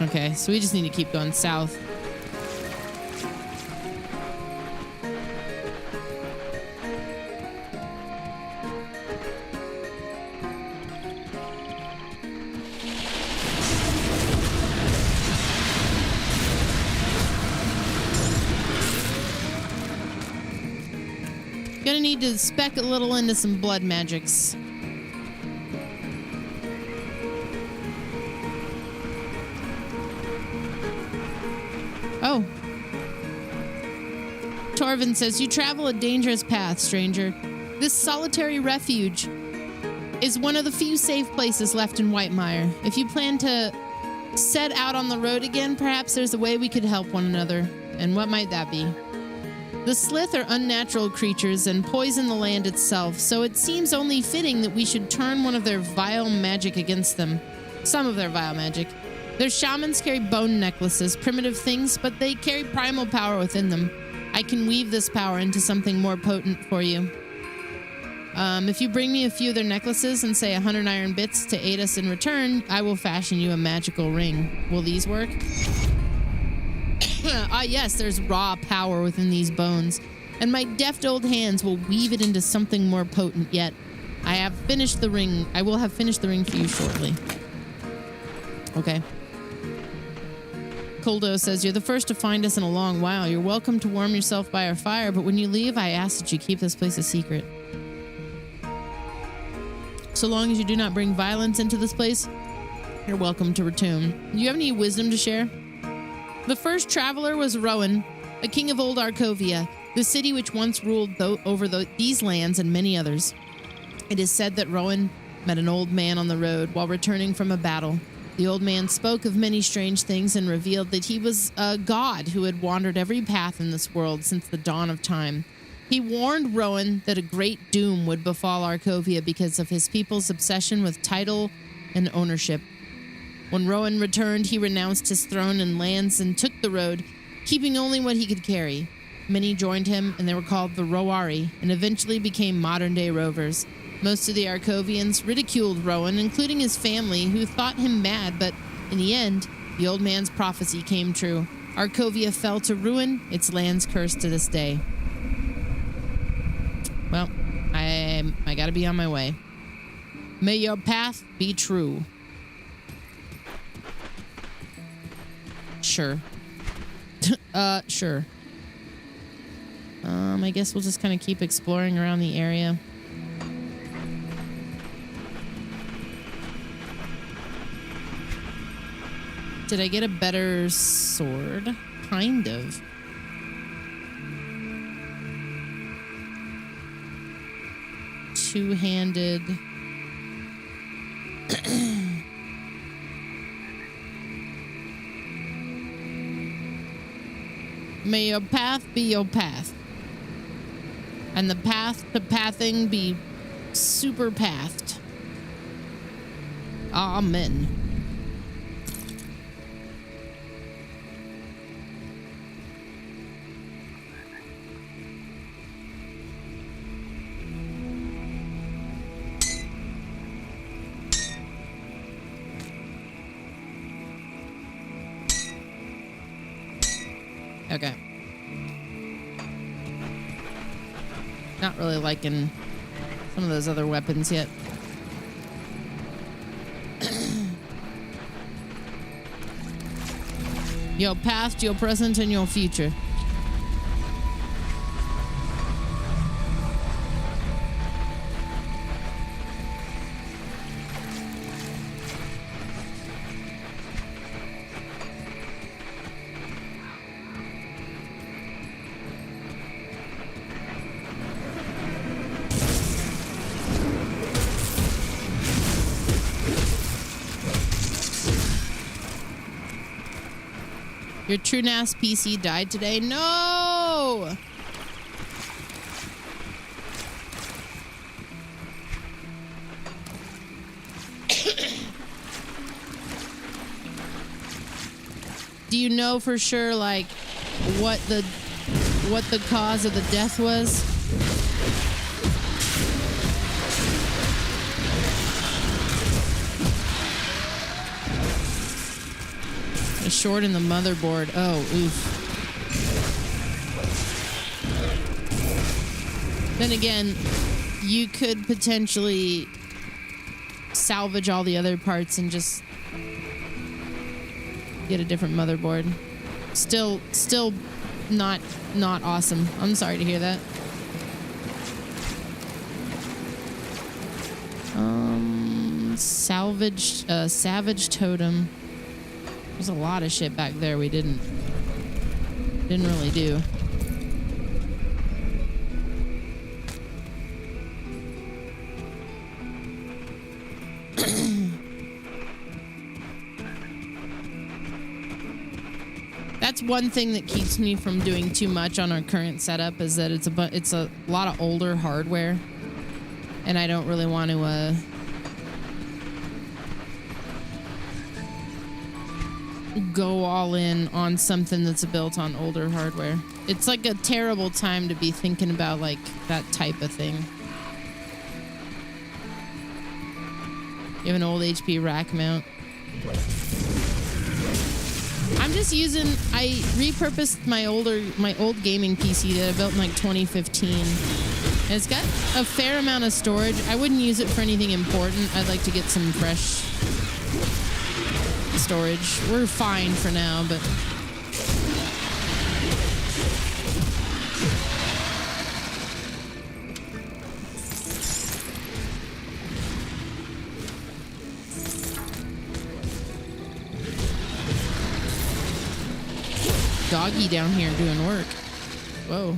Speaker 1: Okay, so we just need to keep going south. Gonna need to spec a little into some blood magics. Oh. Torvin says, you travel a dangerous path, stranger. This solitary refuge is one of the few safe places left in Whitemire. If you plan to set out on the road again, perhaps there's a way we could help one another. And what might that be? The Slith are unnatural creatures and poison the land itself, so it seems only fitting that we should turn one of their vile magic against them. Some of their vile magic. Their shamans carry bone necklaces, primitive things, but they carry primal power within them. I can weave this power into something more potent for you. If you bring me a few of their necklaces and say 100 iron bits to aid us in return, I will fashion you a magical ring. Will these work? Yes, there's raw power within these bones, and my deft old hands will weave it into something more potent yet. I have finished the ring. I will have finished the ring for you shortly. Okay. Koldo says, you're the first to find us in a long while. You're welcome to warm yourself by our fire, but when you leave, I ask that you keep this place a secret. So long as you do not bring violence into this place, you're welcome to return. Do you have any wisdom to share? The first traveler was Rowan, a king of old Arkovia, the city which once ruled over these lands and many others. It is said that Rowan met an old man on the road while returning from a battle. The old man spoke of many strange things and revealed that he was a god who had wandered every path in this world since the dawn of time. He warned Rowan that a great doom would befall Arkovia because of his people's obsession with title and ownership. When Rowan returned, he renounced his throne and lands and took the road, keeping only what he could carry. Many joined him, and they were called the Roari, and eventually became modern-day rovers. Most of the Arkovians ridiculed Rowan, including his family, who thought him mad, but in the end, the old man's prophecy came true. Arkovia fell to ruin, its lands cursed to this day. Well, I gotta be on my way. May your path be true. Sure. Sure. I guess we'll just kind of keep exploring around the area. Did I get a better sword? Kind of. Two-handed. May your path be your path. And the path to pathing be super pathed. Amen. Okay. Not really liking some of those other weapons yet. Your past, your present, and your future. Your TrueNAS PC died today? No! Do you know for sure, like, what the cause of the death was? A short in the motherboard. Oh, oof. Then again, you could potentially salvage all the other parts and just get a different motherboard. Still not awesome. I'm sorry to hear that. Savage totem. There's a lot of shit back there we didn't really do. That's one thing that keeps me from doing too much on our current setup, is that it's a lot of older hardware, and I don't really want to go all in on something that's built on older hardware. It's like a terrible time to be thinking about like that type of thing. You have an old HP rack mount. I'm just using, I repurposed my old gaming PC that I built in like 2015. And it's got a fair amount of storage. I wouldn't use it for anything important. I'd like to get some fresh storage. We're fine for now, but doggy down here doing work. Whoa.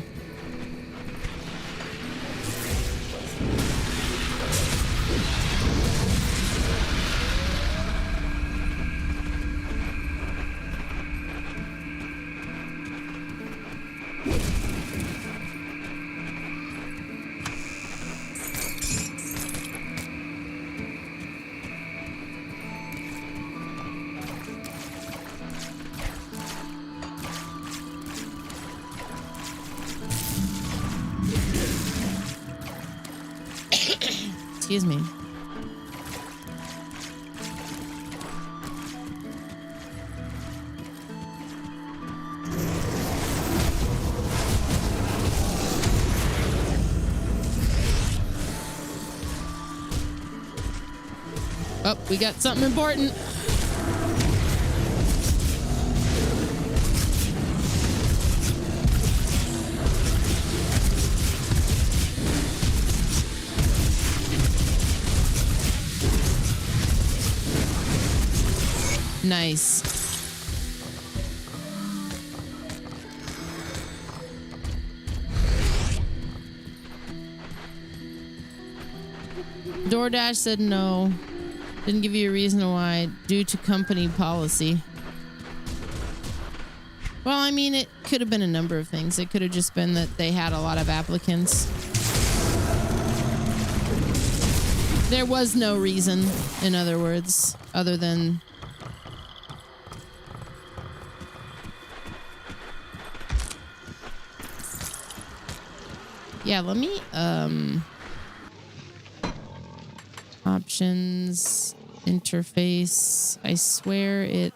Speaker 1: Excuse me. Oh, we got something important. Nice. DoorDash said no. Didn't give you a reason why, due to company policy. Well, I mean, it could have been a number of things. It could have just been that they had a lot of applicants. There was no reason, in other words, other than... Yeah, let me, options, interface. I swear it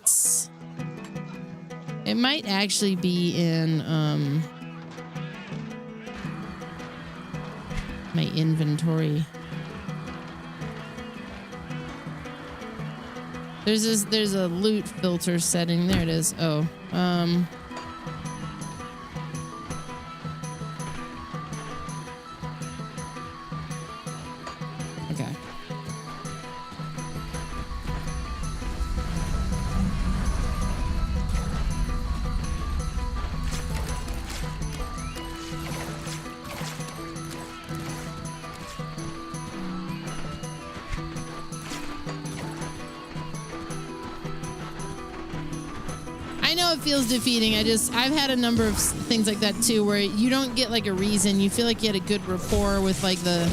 Speaker 1: might actually be in, my inventory. There's a loot filter setting. There it is. Oh, okay. I know it feels defeating. I've had a number of things like that too, where you don't get like a reason. You feel like you had a good rapport with like the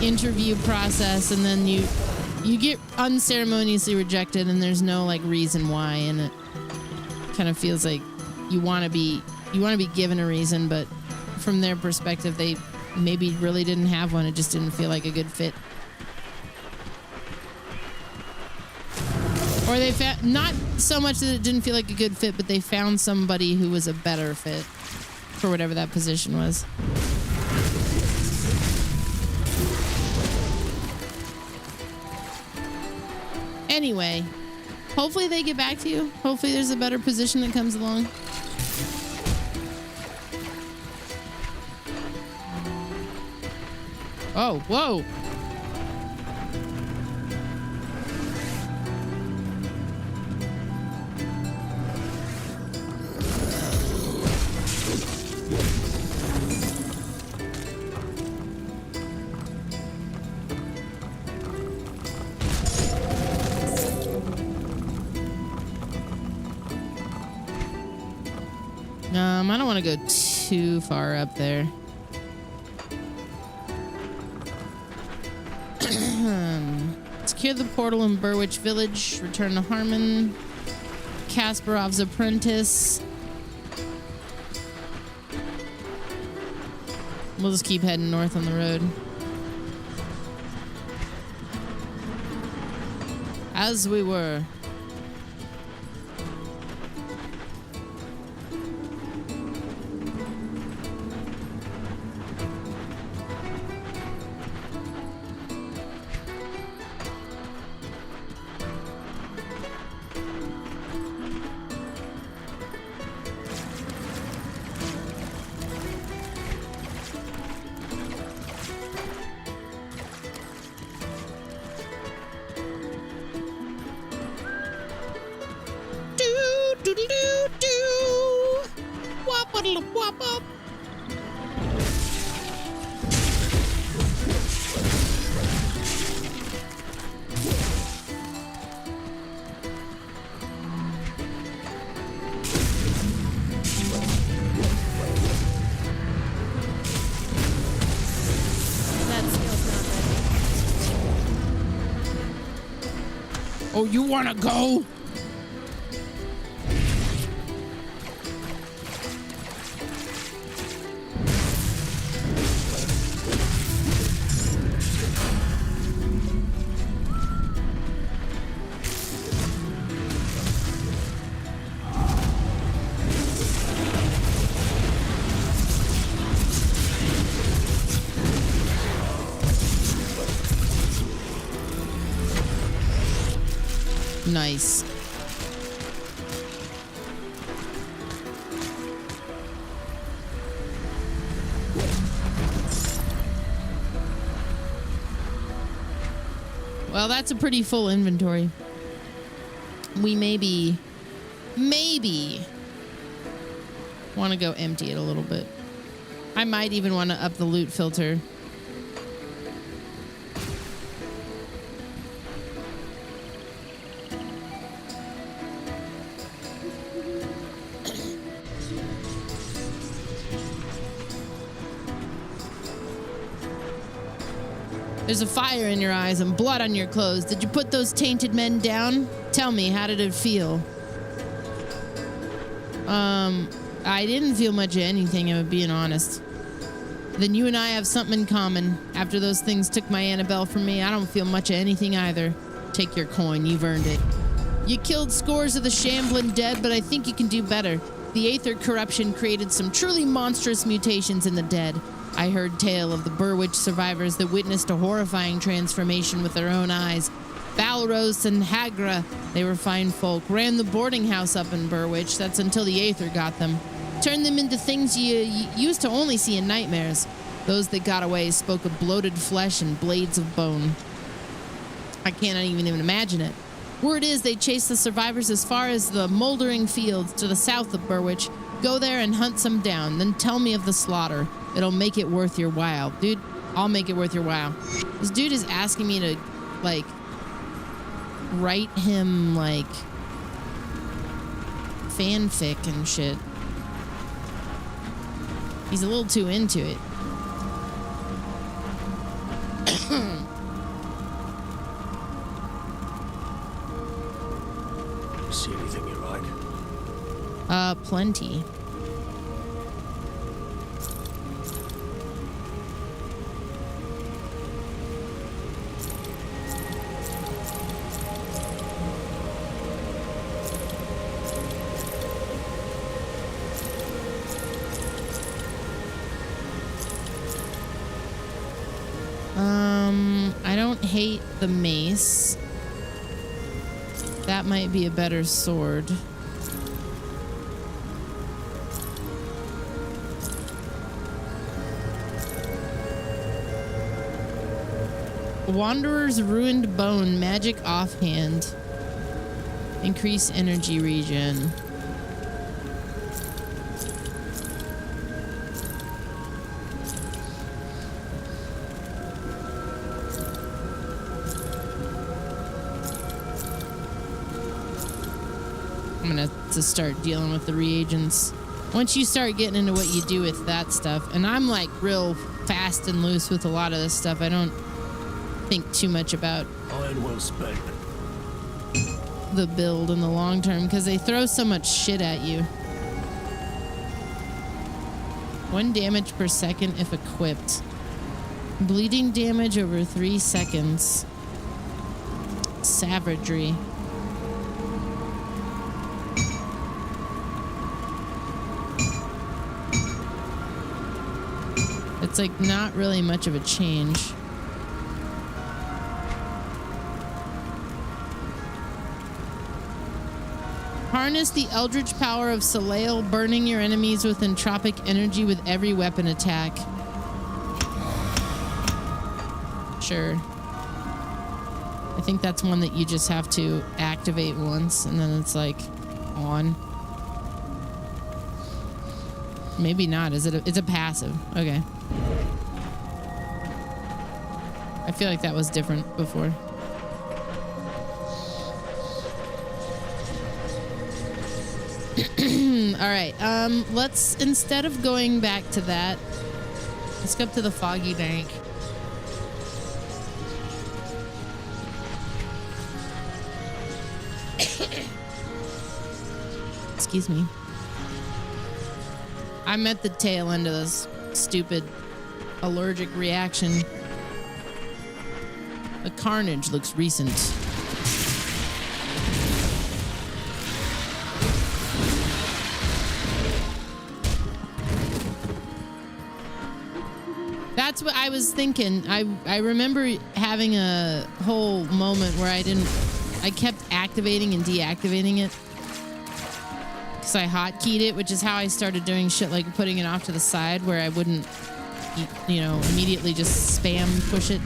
Speaker 1: interview process, and then you get unceremoniously rejected, and there's no like reason why, and it kind of feels like you want to be given a reason, but from their perspective, they maybe really didn't have one. It just didn't feel like a good fit. Or they found, not so much that it didn't feel like a good fit, but they found somebody who was a better fit for whatever that position was. Anyway, hopefully they get back to you. Hopefully there's a better position that comes along. Oh, whoa. I don't want to go too far up there. Secure the portal in Burwich Village. Return to Harmon. Kasparov's apprentice. We'll just keep heading north on the road. As we were. Oh, you wanna go? Nice. Well, that's a pretty full inventory. We maybe want to go empty it a little bit. I might even want to up the loot filter. There's a fire in your eyes and blood on your clothes. Did you put those tainted men down? Tell me, how did it feel? I didn't feel much of anything, if I'm being honest. Then you and I have something in common. After those things took my Annabelle from me, I don't feel much of anything either. Take your coin, you've earned it. You killed scores of the shambling dead, but I think you can do better. The Aether corruption created some truly monstrous mutations in the dead. I heard tale of the Burwitch survivors that witnessed a horrifying transformation with their own eyes. Balros and Hagra, they were fine folk, ran the boarding house up in Burwitch. That's until the Aether got them. Turned them into things you used to only see in nightmares. Those that got away spoke of bloated flesh and blades of bone. I can't even imagine it. Word is they chased the survivors as far as the moldering fields to the south of Burwitch. Go there and hunt some down, then tell me of the slaughter. It'll make it worth your while. Dude, I'll make it worth your while. This dude is asking me to, like, write him, like, fanfic and shit. He's a little too into it.
Speaker 10: See anything you like?
Speaker 1: Plenty. I don't hate the mace. That might be a better sword. Wanderer's Ruined Bone, magic offhand. Increase energy regen. I'm gonna have to start dealing with the reagents. Once you start getting into what you do with that stuff, and I'm like real fast and loose with a lot of this stuff, I don't think too much about
Speaker 10: Iron well spent.
Speaker 1: the build in the long term because they throw so much shit at you. 1 damage per second if equipped. Bleeding damage over 3 seconds. Savagery. It's like not really much of a change. Harness the eldritch power of Soleil, burning your enemies with entropic energy with every weapon attack. Sure. I think that's one that you just have to activate once and then it's like on. Maybe not. Is it? It's a passive. Okay. I feel like that was different before. All right. Let's, instead of going back to that, let's go up to the Foggy Bank. Excuse me. I'm at the tail end of this stupid allergic reaction. The carnage looks recent. That's what I was thinking. I remember having a whole moment where I kept activating and deactivating it. Because I hotkeyed it, which is how I started doing shit like putting it off to the side where I wouldn't, you know, immediately just spam push it.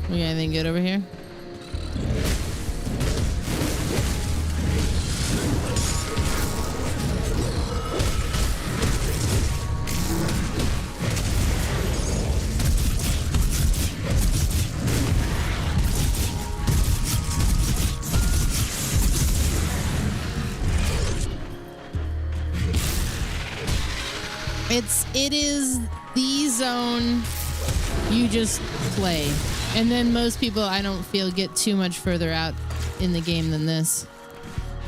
Speaker 1: We got anything good over here? It is the zone you just play. And then most people, I don't feel, get too much further out in the game than this.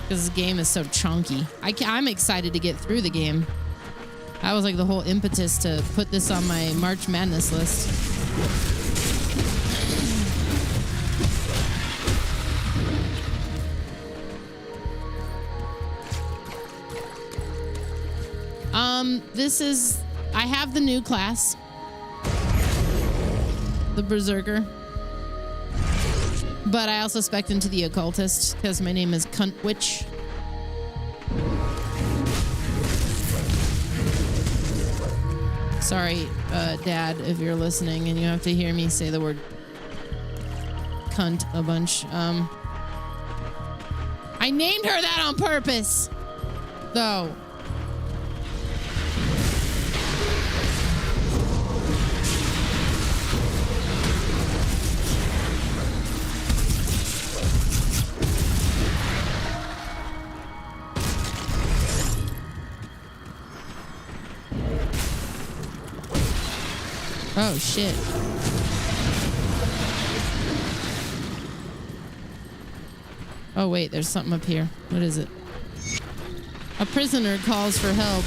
Speaker 1: Because this game is so chunky. I'm excited to get through the game. That was like the whole impetus to put this on my March Madness list. I have the new class. The Berserker. But I also spec'd into the Occultist because my name is Cunt Witch. Sorry, Dad, if you're listening and you have to hear me say the word cunt a bunch. I named her that on purpose, though. Oh, shit. Oh, wait, there's something up here. What is it? A prisoner calls for help.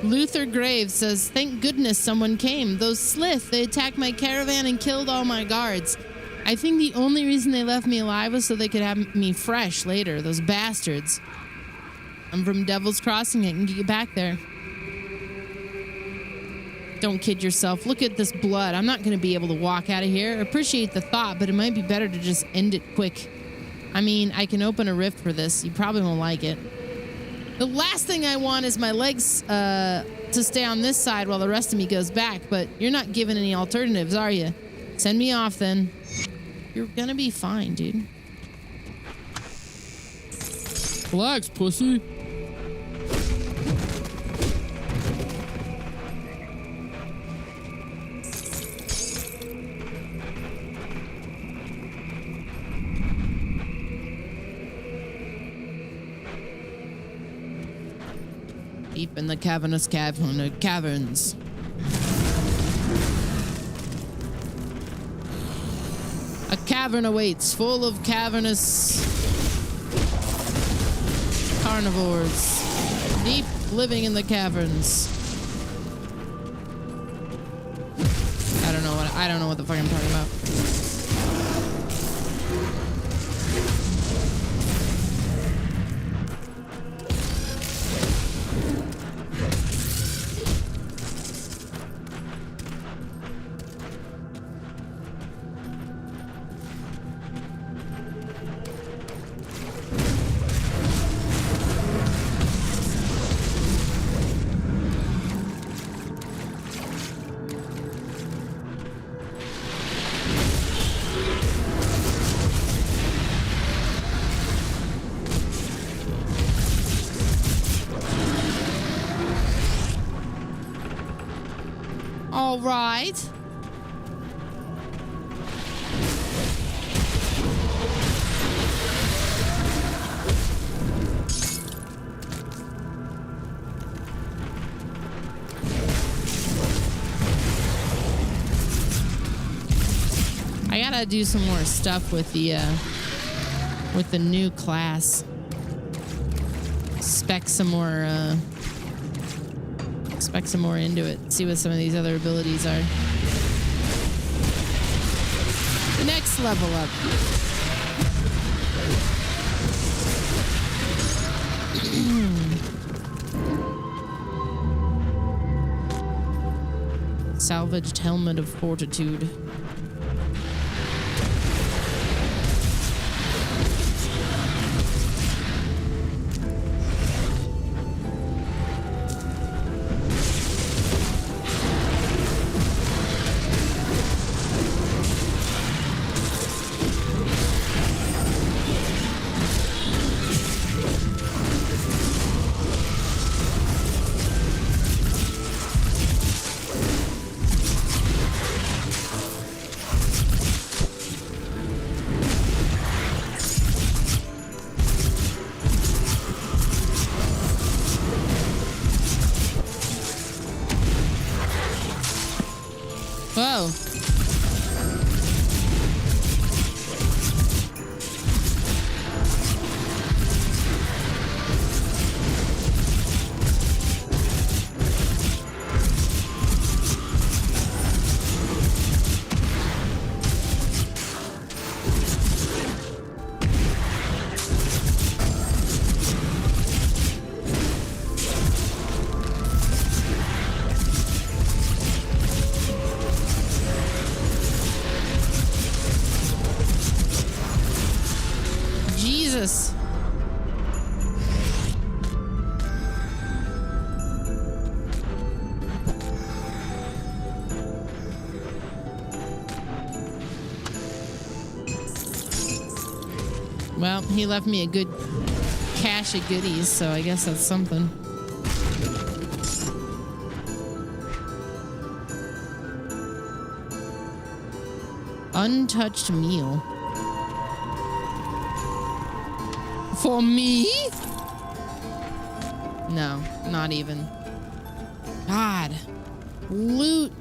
Speaker 1: Luther Graves says, thank goodness someone came. Those Slith, they attacked my caravan and killed all my guards. I think the only reason they left me alive was so they could have me fresh later. Those bastards. I'm from Devil's Crossing. I can get you back there. Don't kid yourself. Look at this blood. I'm not going to be able to walk out of here. I appreciate the thought, but it might be better to just end it quick. I mean, I can open a rift for this. You probably won't like it. The last thing I want is my legs to stay on this side while the rest of me goes back, but you're not giving any alternatives, are you? Send me off then. You're gonna be fine, dude. Relax, pussy. Deep in the cavernous caverns. A cavern awaits, full of cavernous carnivores, deep living in the caverns. I don't know what the fuck I'm talking about. All right. I gotta do some more stuff with the new class. Spec some more into it. See what some of these other abilities are. Next level up. Salvaged helmet of fortitude. Whoa. Jesus. Well, he left me a good cache of goodies, so I guess that's something. Untouched meal. For me? No, not even. God. Loot.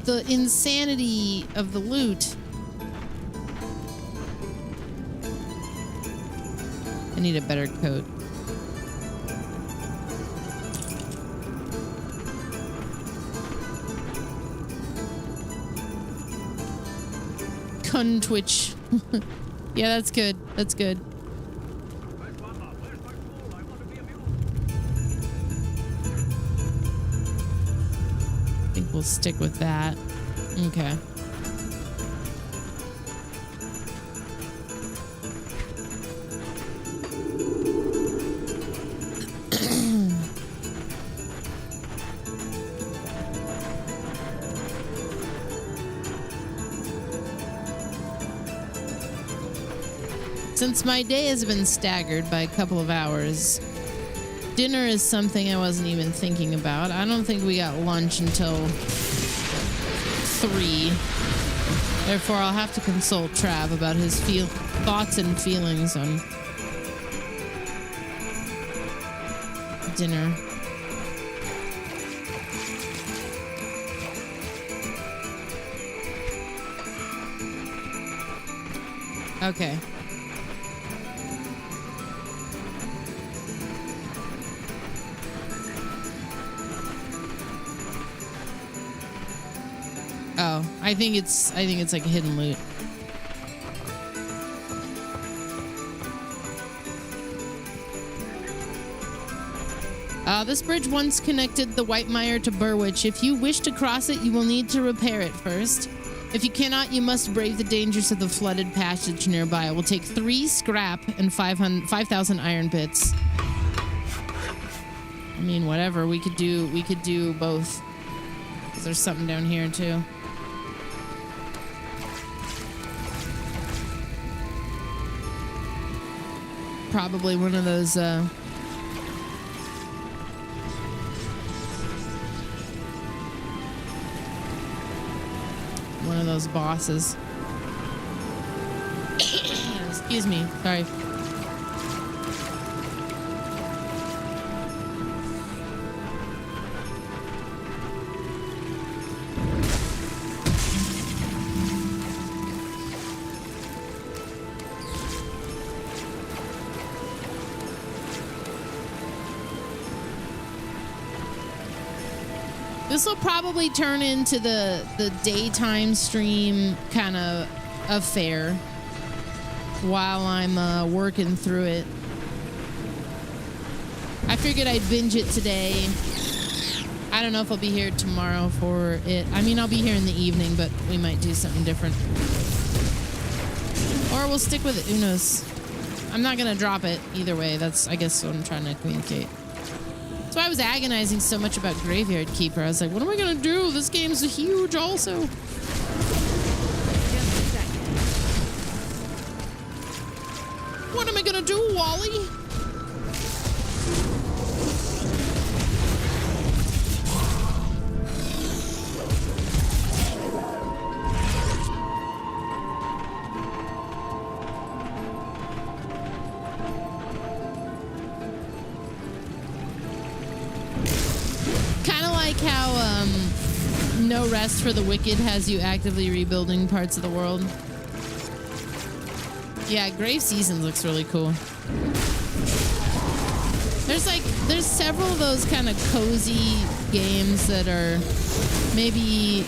Speaker 1: The insanity of the loot. I need a better coat. Cun twitch. Yeah, that's good. That's good. I think we'll stick with that. Okay. Since my day has been staggered by a couple of hours, dinner is something I wasn't even thinking about. I don't think we got lunch until 3. Therefore, I'll have to consult Trav about his thoughts and feelings on dinner. Okay. I think it's like a hidden loot. This bridge once connected the Whitemire to Burwich. If you wish to cross it, you will need to repair it first. If you cannot, you must brave the dangers of the flooded passage nearby. It will take 3 scrap and 5,000 iron bits. I mean, whatever. We could do both. 'Cause there's something down here too. Probably one of those bosses. Excuse me. Sorry. This will probably turn into the daytime stream kind of affair while I'm working through it. I figured I'd binge it today. I don't know if I'll be here tomorrow for it. I mean, I'll be here in the evening, but we might do something different. Or we'll stick with it. Who knows? I'm not going to drop it either way. That's, I guess, what I'm trying to communicate. That's why I was agonizing so much about Graveyard Keeper. I was like, what am I going to do? This game's huge also. What am I going to do, Wally? No Rest for the Wicked has you actively rebuilding parts of the world. Yeah, Grave Seasons looks really cool. There's several of those kind of cozy games that are maybe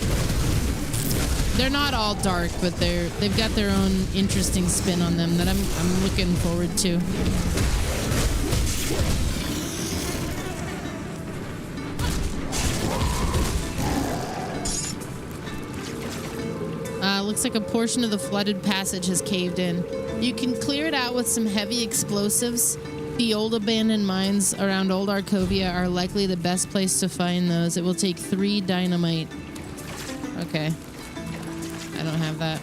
Speaker 1: they're not all dark, but they've got their own interesting spin on them that I'm looking forward to. Looks like a portion of the flooded passage has caved in. You can clear it out with some heavy explosives. The old abandoned mines around Old Arcovia are likely the best place to find those. It will take 3 dynamite. Okay. I don't have that.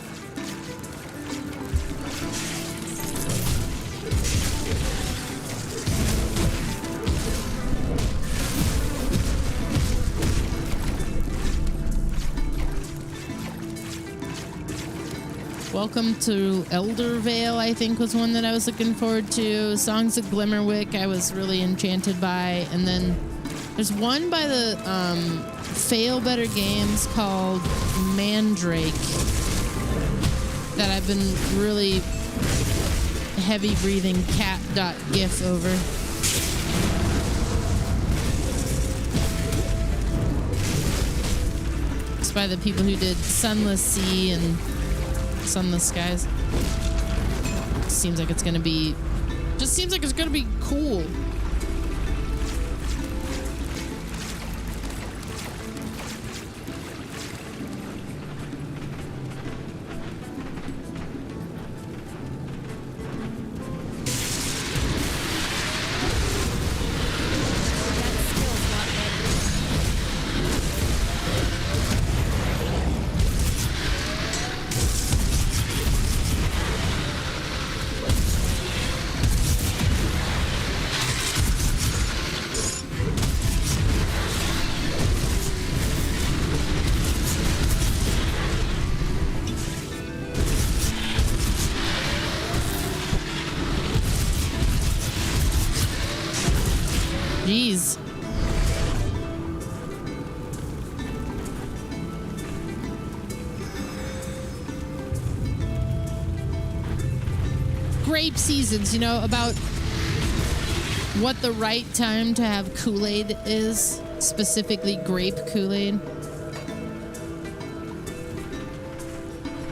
Speaker 1: Welcome to Eldervale, I think, was one that I was looking forward to. Songs of Glimmerwick, I was really enchanted by. And then there's one by the Fail Better Games called Mandrake that I've been really heavy breathing cat.gif over. It's by the people who did Sunless Sea and Sunless Skies. Seems like it's gonna be cool. Jeez. Grape seasons, you know, about what the right time to have Kool-Aid is, specifically grape Kool-Aid.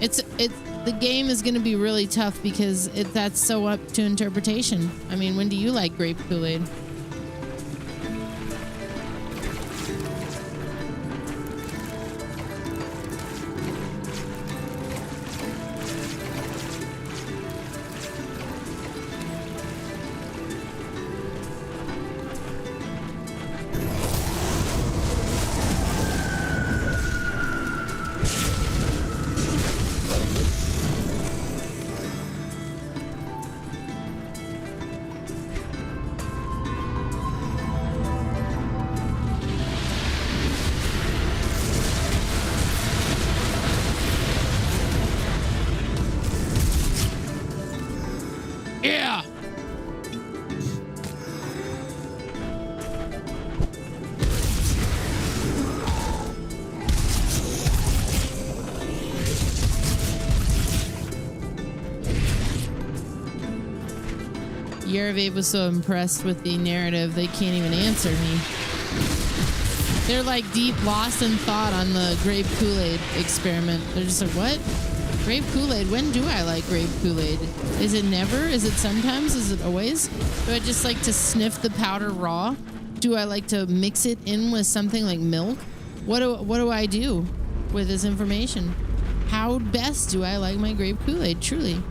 Speaker 1: The game is going to be really tough because that's so up to interpretation. I mean, when do you like grape Kool-Aid? Yeah. Yerevabe was so impressed with the narrative, they can't even answer me. They're like deep lost in thought on the grape Kool-Aid experiment. They're just like, what? Grape Kool-Aid? When do I like grape Kool-Aid? Is it never? Is it sometimes? Is it always? Do I just like to sniff the powder raw? Do I like to mix it in with something like milk? What do I do with this information? How best do I like my grape Kool-Aid, truly?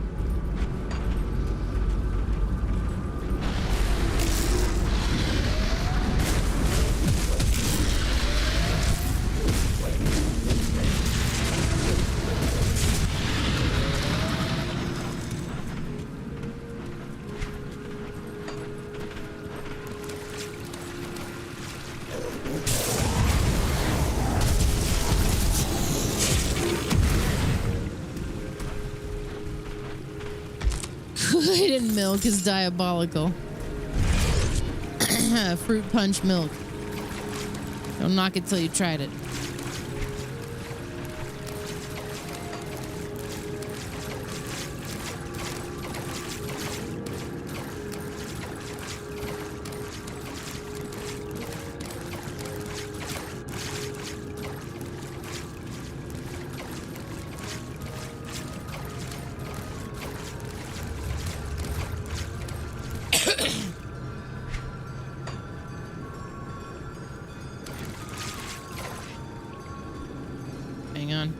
Speaker 1: Kool-Aid and milk is diabolical. Fruit punch milk. Don't knock it till you tried it. Hang on.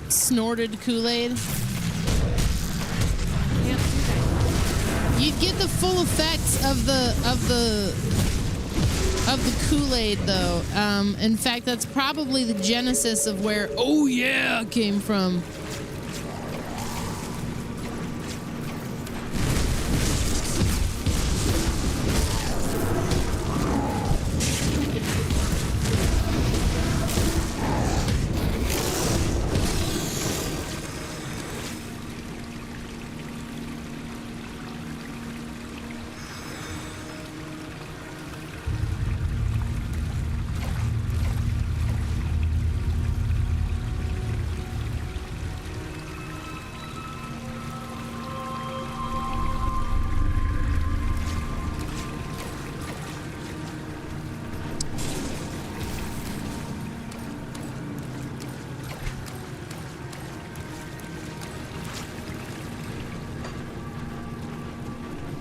Speaker 1: Snorted Kool-Aid. You'd get the full effects of the Kool-Aid though. In fact, that's probably the genesis of where "oh yeah" came from.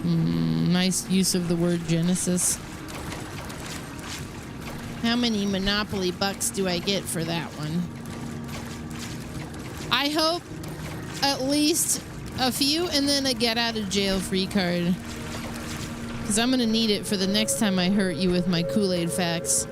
Speaker 1: Nice use of the word Genesis. How many Monopoly bucks do I get for that one? I hope at least a few and then a get out of jail free card. Because I'm going to need it for the next time I hurt you with my Kool-Aid facts.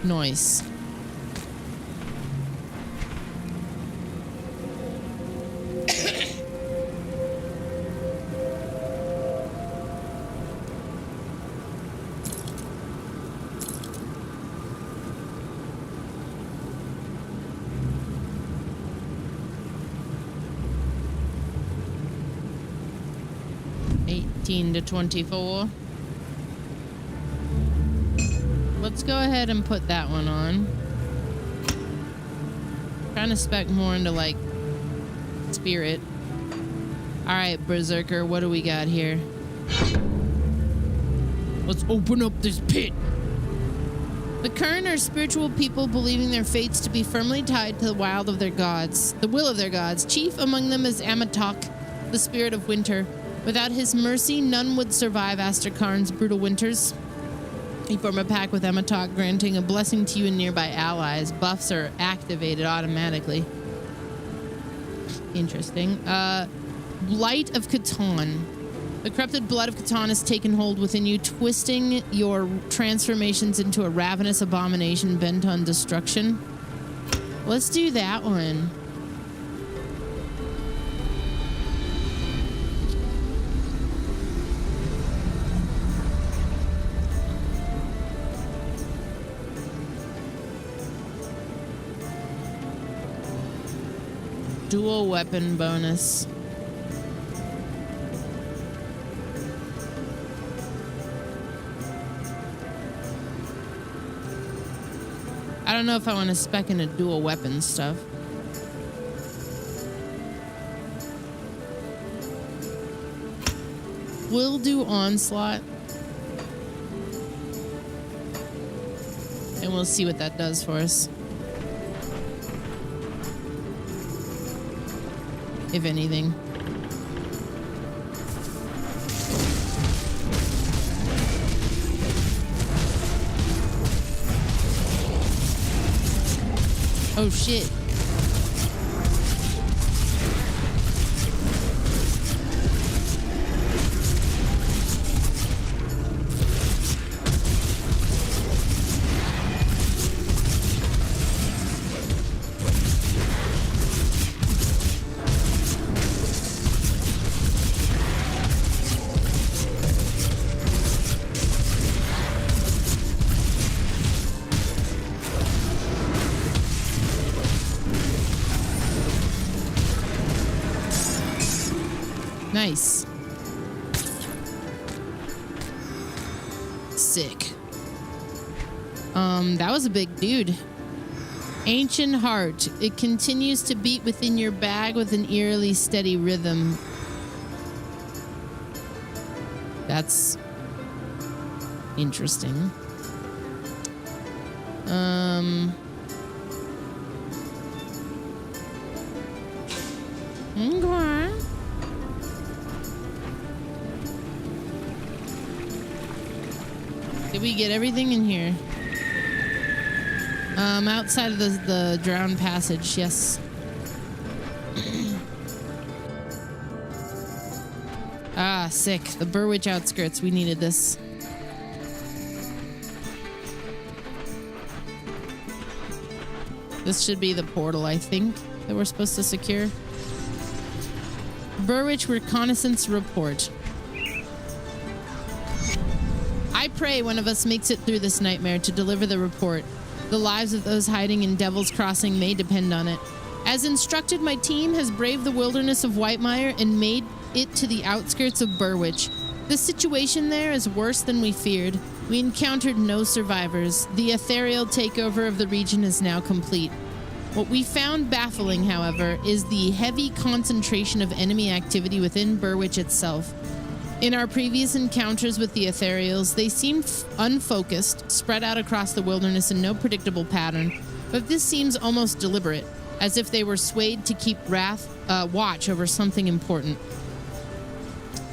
Speaker 1: Nice. To 24. Let's go ahead and put that one on. Trying to spec more into like spirit. All right, Berserker, what do we got here? Let's open up this pit. The Kern are spiritual people believing their fates to be firmly tied to the will of their gods. Chief among them is Amatok, the spirit of winter. Without his mercy, none would survive Asterkarn's brutal winters. You form a pact with Amatok, granting a blessing to you and nearby allies. Buffs are activated automatically. Interesting. Blight of Catan. The corrupted blood of Catan has taken hold within you, twisting your transformations into a ravenous abomination bent on destruction. Let's do that one. Dual weapon bonus. I don't know if I want to spec into dual weapon stuff. We'll do onslaught. And we'll see what that does for us. If anything. Oh shit. Nice. Sick. That was a big dude. Ancient heart. It continues to beat within your bag with an eerily steady rhythm. That's interesting. Okay. Did we get everything in here? Outside of the drowned passage, yes. Ah, sick. The Burwitch outskirts. We needed this. This should be the portal, I think, that we're supposed to secure. Burwitch reconnaissance report. I pray one of us makes it through this nightmare to deliver the report. The lives of those hiding in Devil's Crossing may depend on it. As instructed, my team has braved the wilderness of Whitemire and made it to the outskirts of Burwitch. The situation there is worse than we feared. We encountered no survivors. The ethereal takeover of the region is now complete. What we found baffling, however, is the heavy concentration of enemy activity within Burwitch itself. In our previous encounters with the ethereals, they seemed unfocused, spread out across the wilderness in no predictable pattern, but this seems almost deliberate, as if they were swayed to keep watch over something important.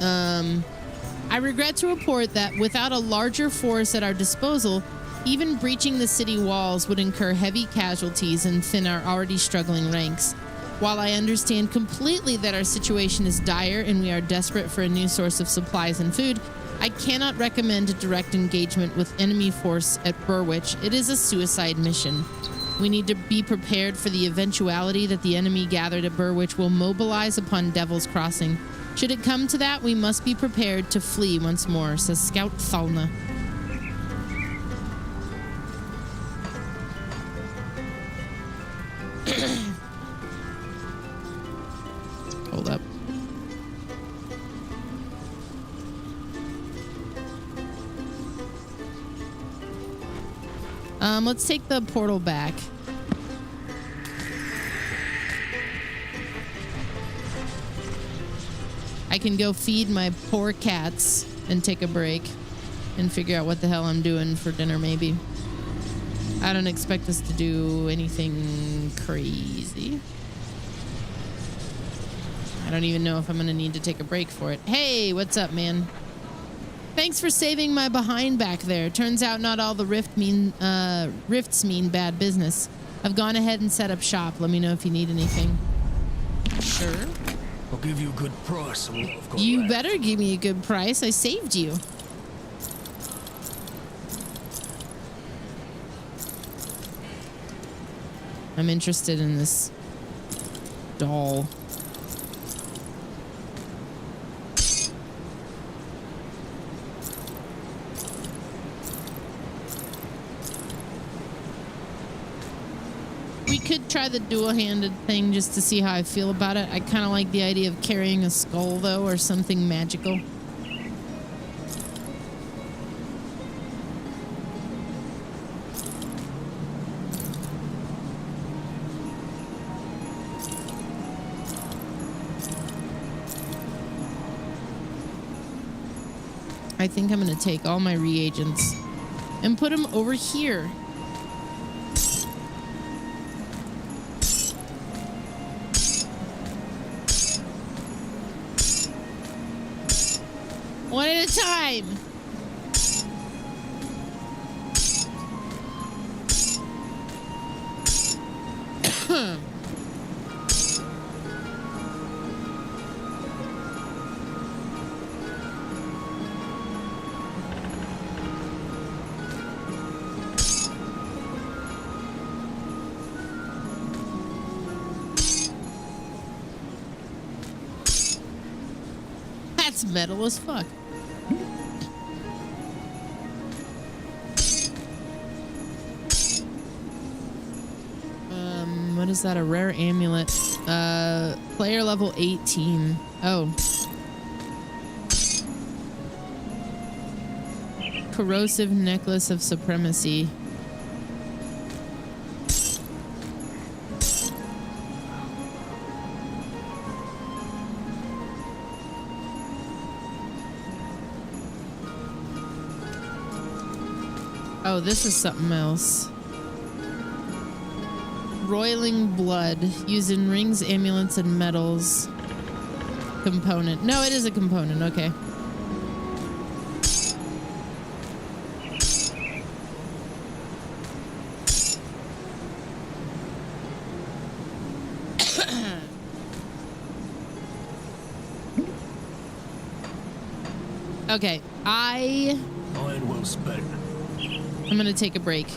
Speaker 1: I regret to report that without a larger force at our disposal, even breaching the city walls would incur heavy casualties and thin our already struggling ranks. While I understand completely that our situation is dire and we are desperate for a new source of supplies and food, I cannot recommend a direct engagement with enemy force at Burwich. It is a suicide mission. We need to be prepared for the eventuality that the enemy gathered at Burwich will mobilize upon Devil's Crossing. Should it come to that, we must be prepared to flee once more, says Scout Thalna. Hold up. Let's take the portal back. I can go feed my poor cats and take a break and figure out what the hell I'm doing for dinner, maybe. I don't expect us to do anything crazy. I don't even know if I'm going to need to take a break for it. Hey, what's up, man? Thanks for saving my behind back there. Turns out not all the rifts mean bad business. I've gone ahead and set up shop. Let me know if you need anything. Sure.
Speaker 10: I'll give you a good price.
Speaker 1: You better give me a good price. I saved you. I'm interested in this doll. We could try the dual-handed thing just to see how I feel about it. I kind of like the idea of carrying a skull, though, or something magical. I think I'm going to take all my reagents and put them over here. One at a time. That's metal as fuck. What is that? A rare amulet. Player level 18. Oh. Corrosive necklace of supremacy. Oh, this is something else. Roiling blood. Used in rings, amulets, and metals. Component. No, it is a component. Okay. Okay. I'm gonna take a break.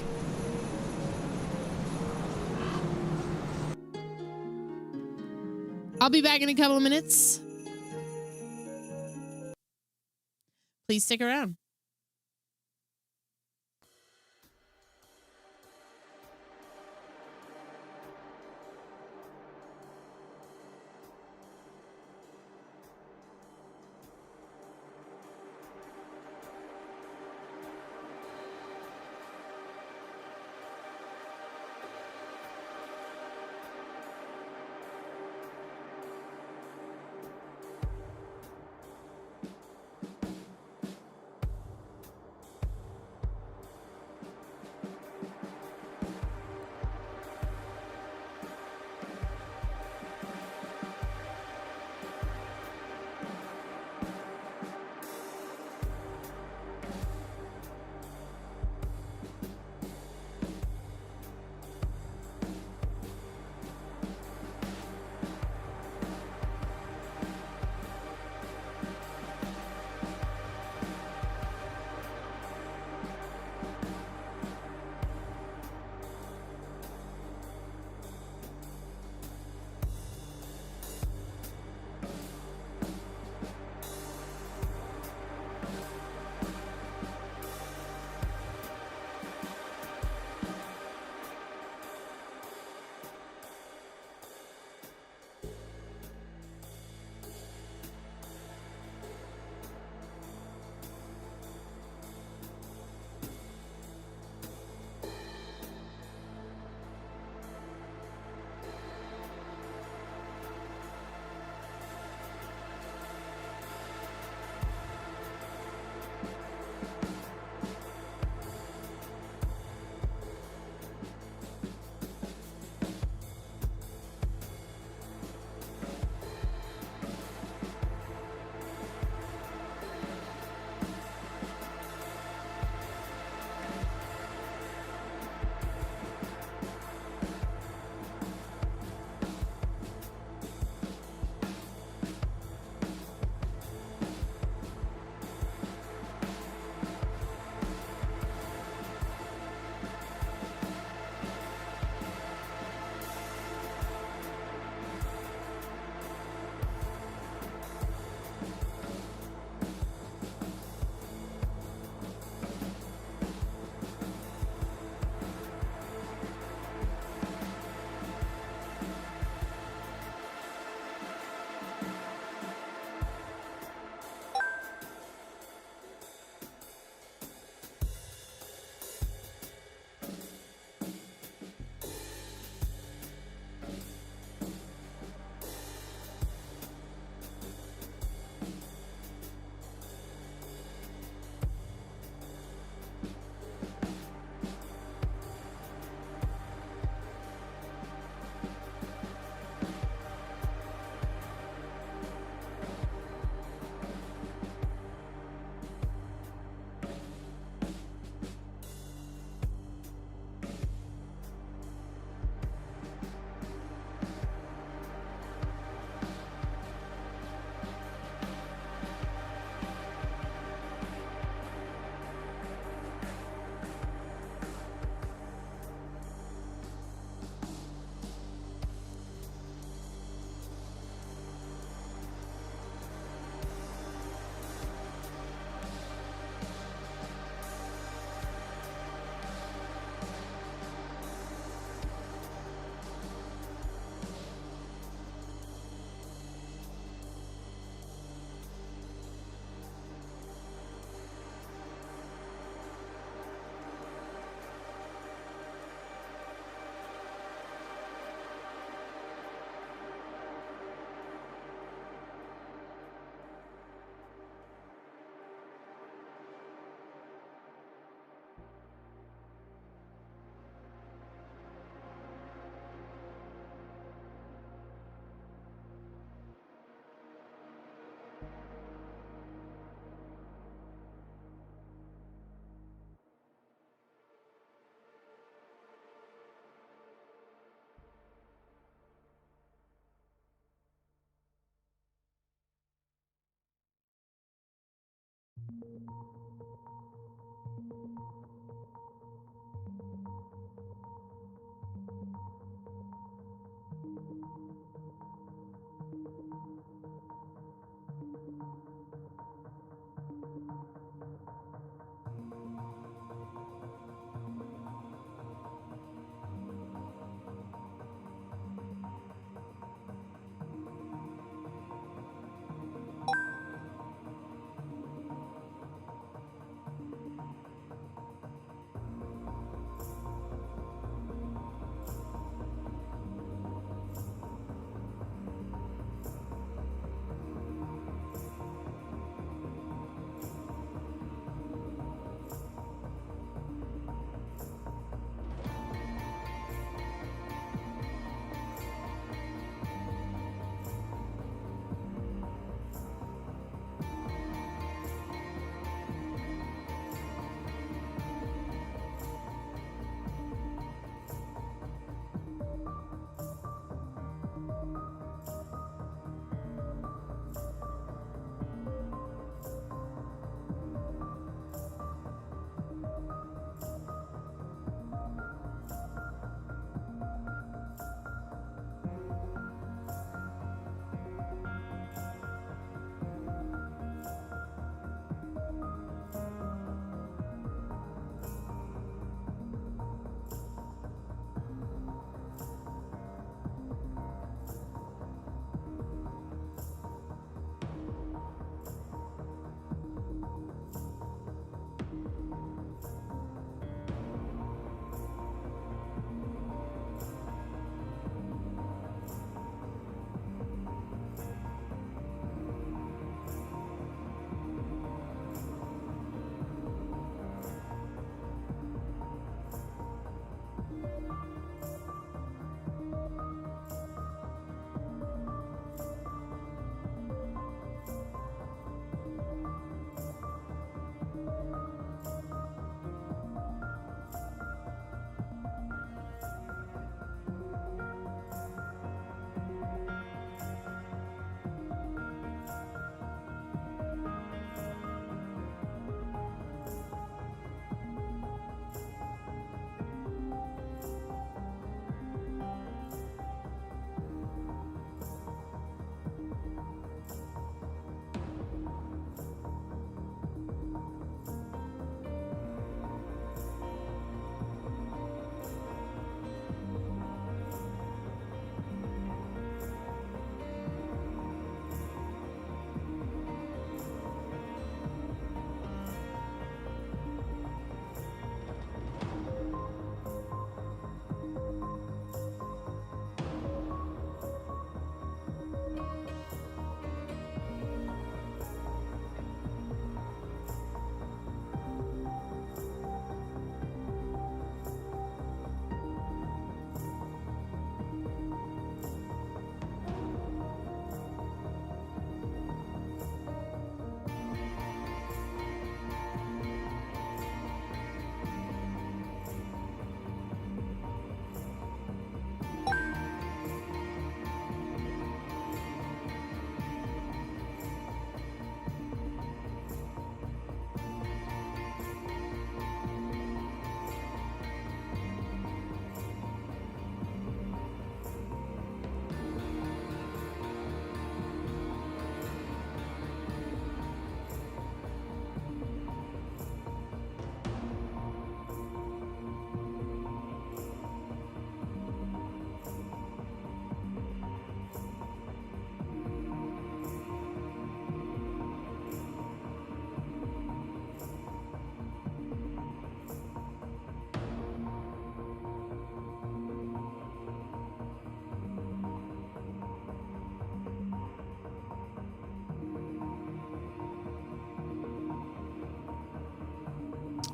Speaker 1: I'll be back in a couple of minutes. Please stick around.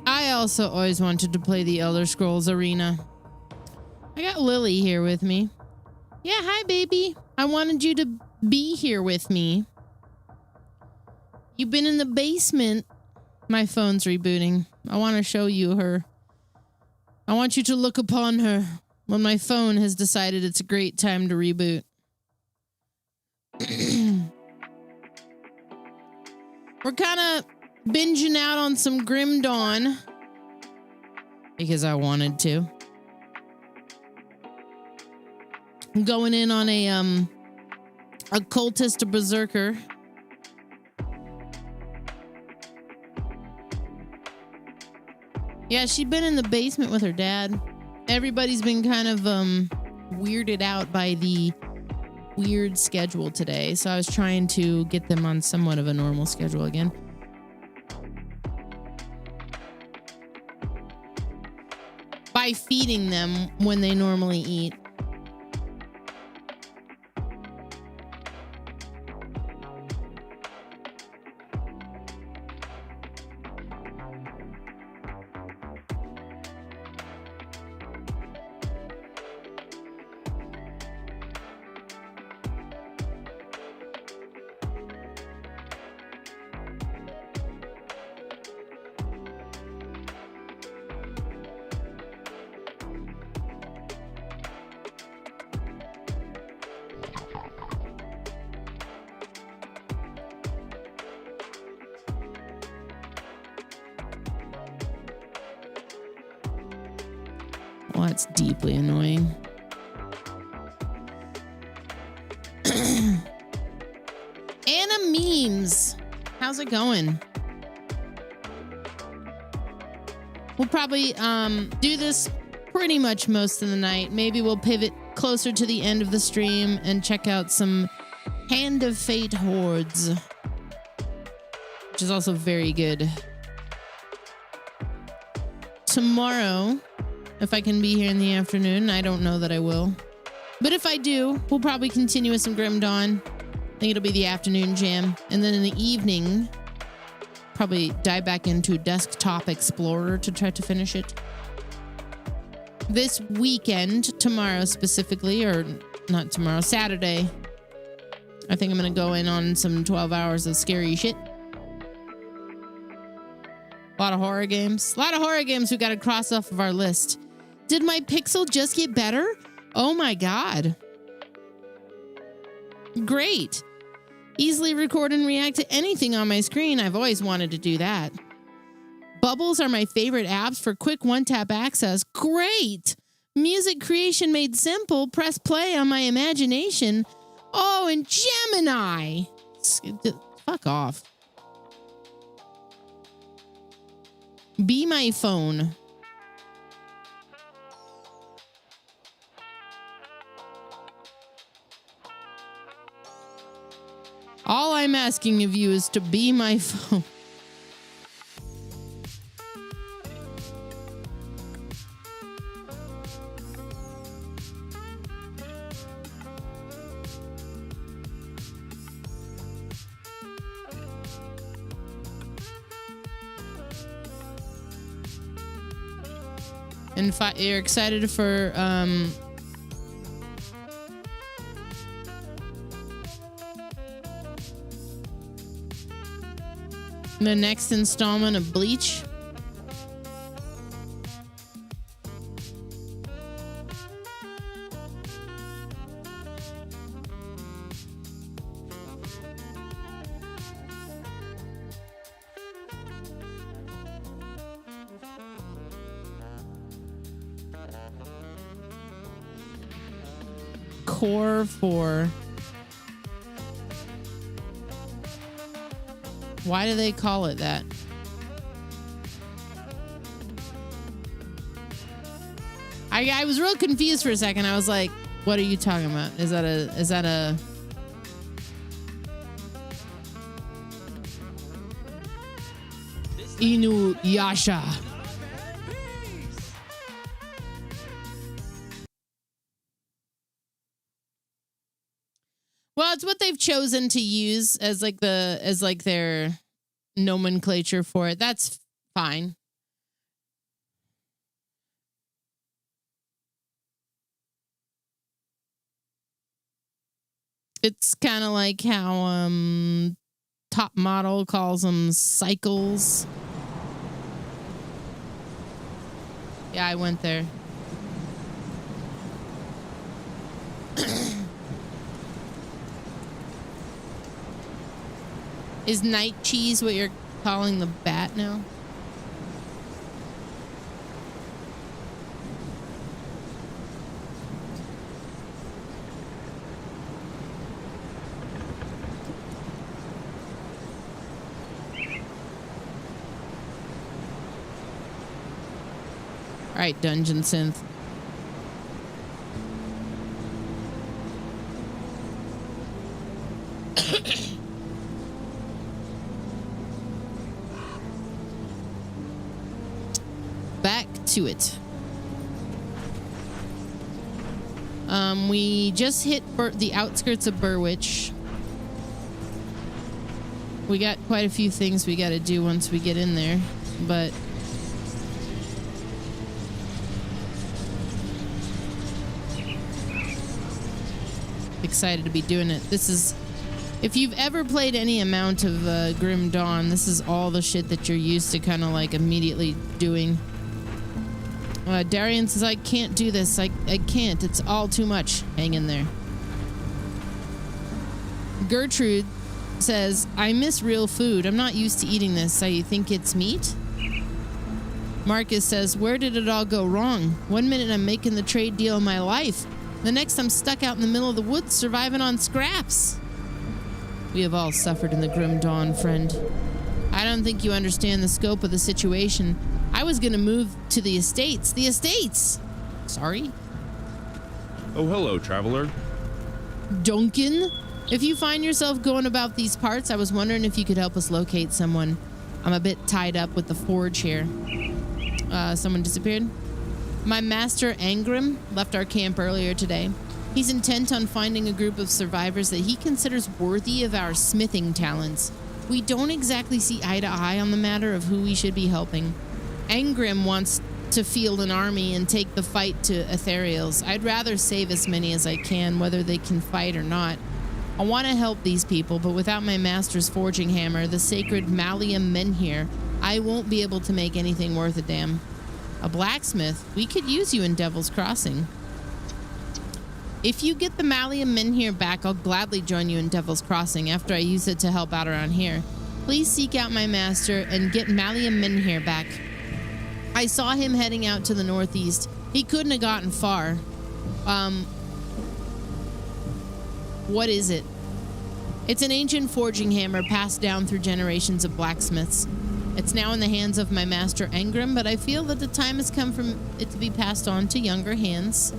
Speaker 1: I also always wanted to play the Elder Scrolls Arena. I got Lily here with me. Yeah, hi, baby. I wanted you to be here with me. You've been in the basement. My phone's rebooting. I want to show you her. I want you to look upon her when my phone has decided it's a great time to reboot. We're kind of Binging out on some Grim Dawn because I wanted to. I'm going in on a cultist berserker. Yeah, she'd been in the basement with her dad. Everybody's been kind of weirded out by the weird schedule today, so I was trying to get them on somewhat of a normal schedule again. By feeding them when they normally eat. Well, that's deeply annoying. Anna Memes. How's it going? We'll probably do this pretty much most of the night. Maybe we'll pivot closer to the end of the stream and check out some Hand of Fate Hordes, which is also very good. Tomorrow, if I can be here in the afternoon, I don't know that I will. But if I do, we'll probably continue with some Grim Dawn. I think it'll be the afternoon jam. And then in the evening, probably dive back into Desktop Explorer to try to finish it. This weekend, tomorrow specifically, or not tomorrow, Saturday, I think I'm going to go in on some 12 hours of scary shit. A lot of horror games. A lot of horror games we got to cross off of our list. Did my pixel just get better? Oh my God. Great. Easily record and react to anything on my screen. I've always wanted to do that. Bubbles are my favorite apps for quick one-tap access. Great. Music creation made simple. Press play on my imagination. Oh, and Gemini. Fuck off. Be my phone. All I'm asking of you is to be my phone. And if you're excited for the next installment of Bleach, Core 4. Why do they call it that? I was real confused for a second. I was like, what are you talking about? Is that a Inuyasha? Well, it's what they've chosen to use as like their nomenclature for it. That's fine. It's kind of like how Top Model calls them cycles. Yeah, I went there. Is night cheese what you're calling the bat now? All right, Dungeon Synth. Back to it. We just hit the outskirts of Burwich. We got quite a few things we got to do once we get in there, but excited to be doing it. This is, if you've ever played any amount of Grim Dawn, this is all the shit that you're used to kind of like immediately doing. Darian says, I can't do this. I can't. It's all too much. Hang in there. Gertrude says, I miss real food. I'm not used to eating this. I think it's meat? Marcus says, where did it all go wrong? 1 minute I'm making the trade deal of my life. The next I'm stuck out in the middle of the woods surviving on scraps. We have all suffered in the Grim Dawn, friend. I don't think you understand the scope of the situation. I was going to move to the estates. The estates! Sorry?
Speaker 5: Oh, hello, traveler.
Speaker 1: Duncan? If you find yourself going about these parts, I was wondering if you could help us locate someone. I'm a bit tied up with the forge here. Someone disappeared? My master Angrim left our camp earlier today. He's intent on finding a group of survivors that he considers worthy of our smithing talents. We don't exactly see eye to eye on the matter of who we should be helping. Angrim wants to field an army and take the fight to Ethereals. I'd rather save as many as I can, whether they can fight or not. I want to help these people, but without my master's forging hammer, the sacred Malium Menhir, I won't be able to make anything worth a damn. A blacksmith? We could use you in Devil's Crossing. If you get the Malium Menhir back, I'll gladly join you in Devil's Crossing after I use it to help out around here. Please seek out my master and get Malium Menhir back. I saw him heading out to the northeast. He couldn't have gotten far. What is it? It's an ancient forging hammer passed down through generations of blacksmiths. It's now in the hands of my master Angrim, but I feel that the time has come for it to be passed on to younger hands.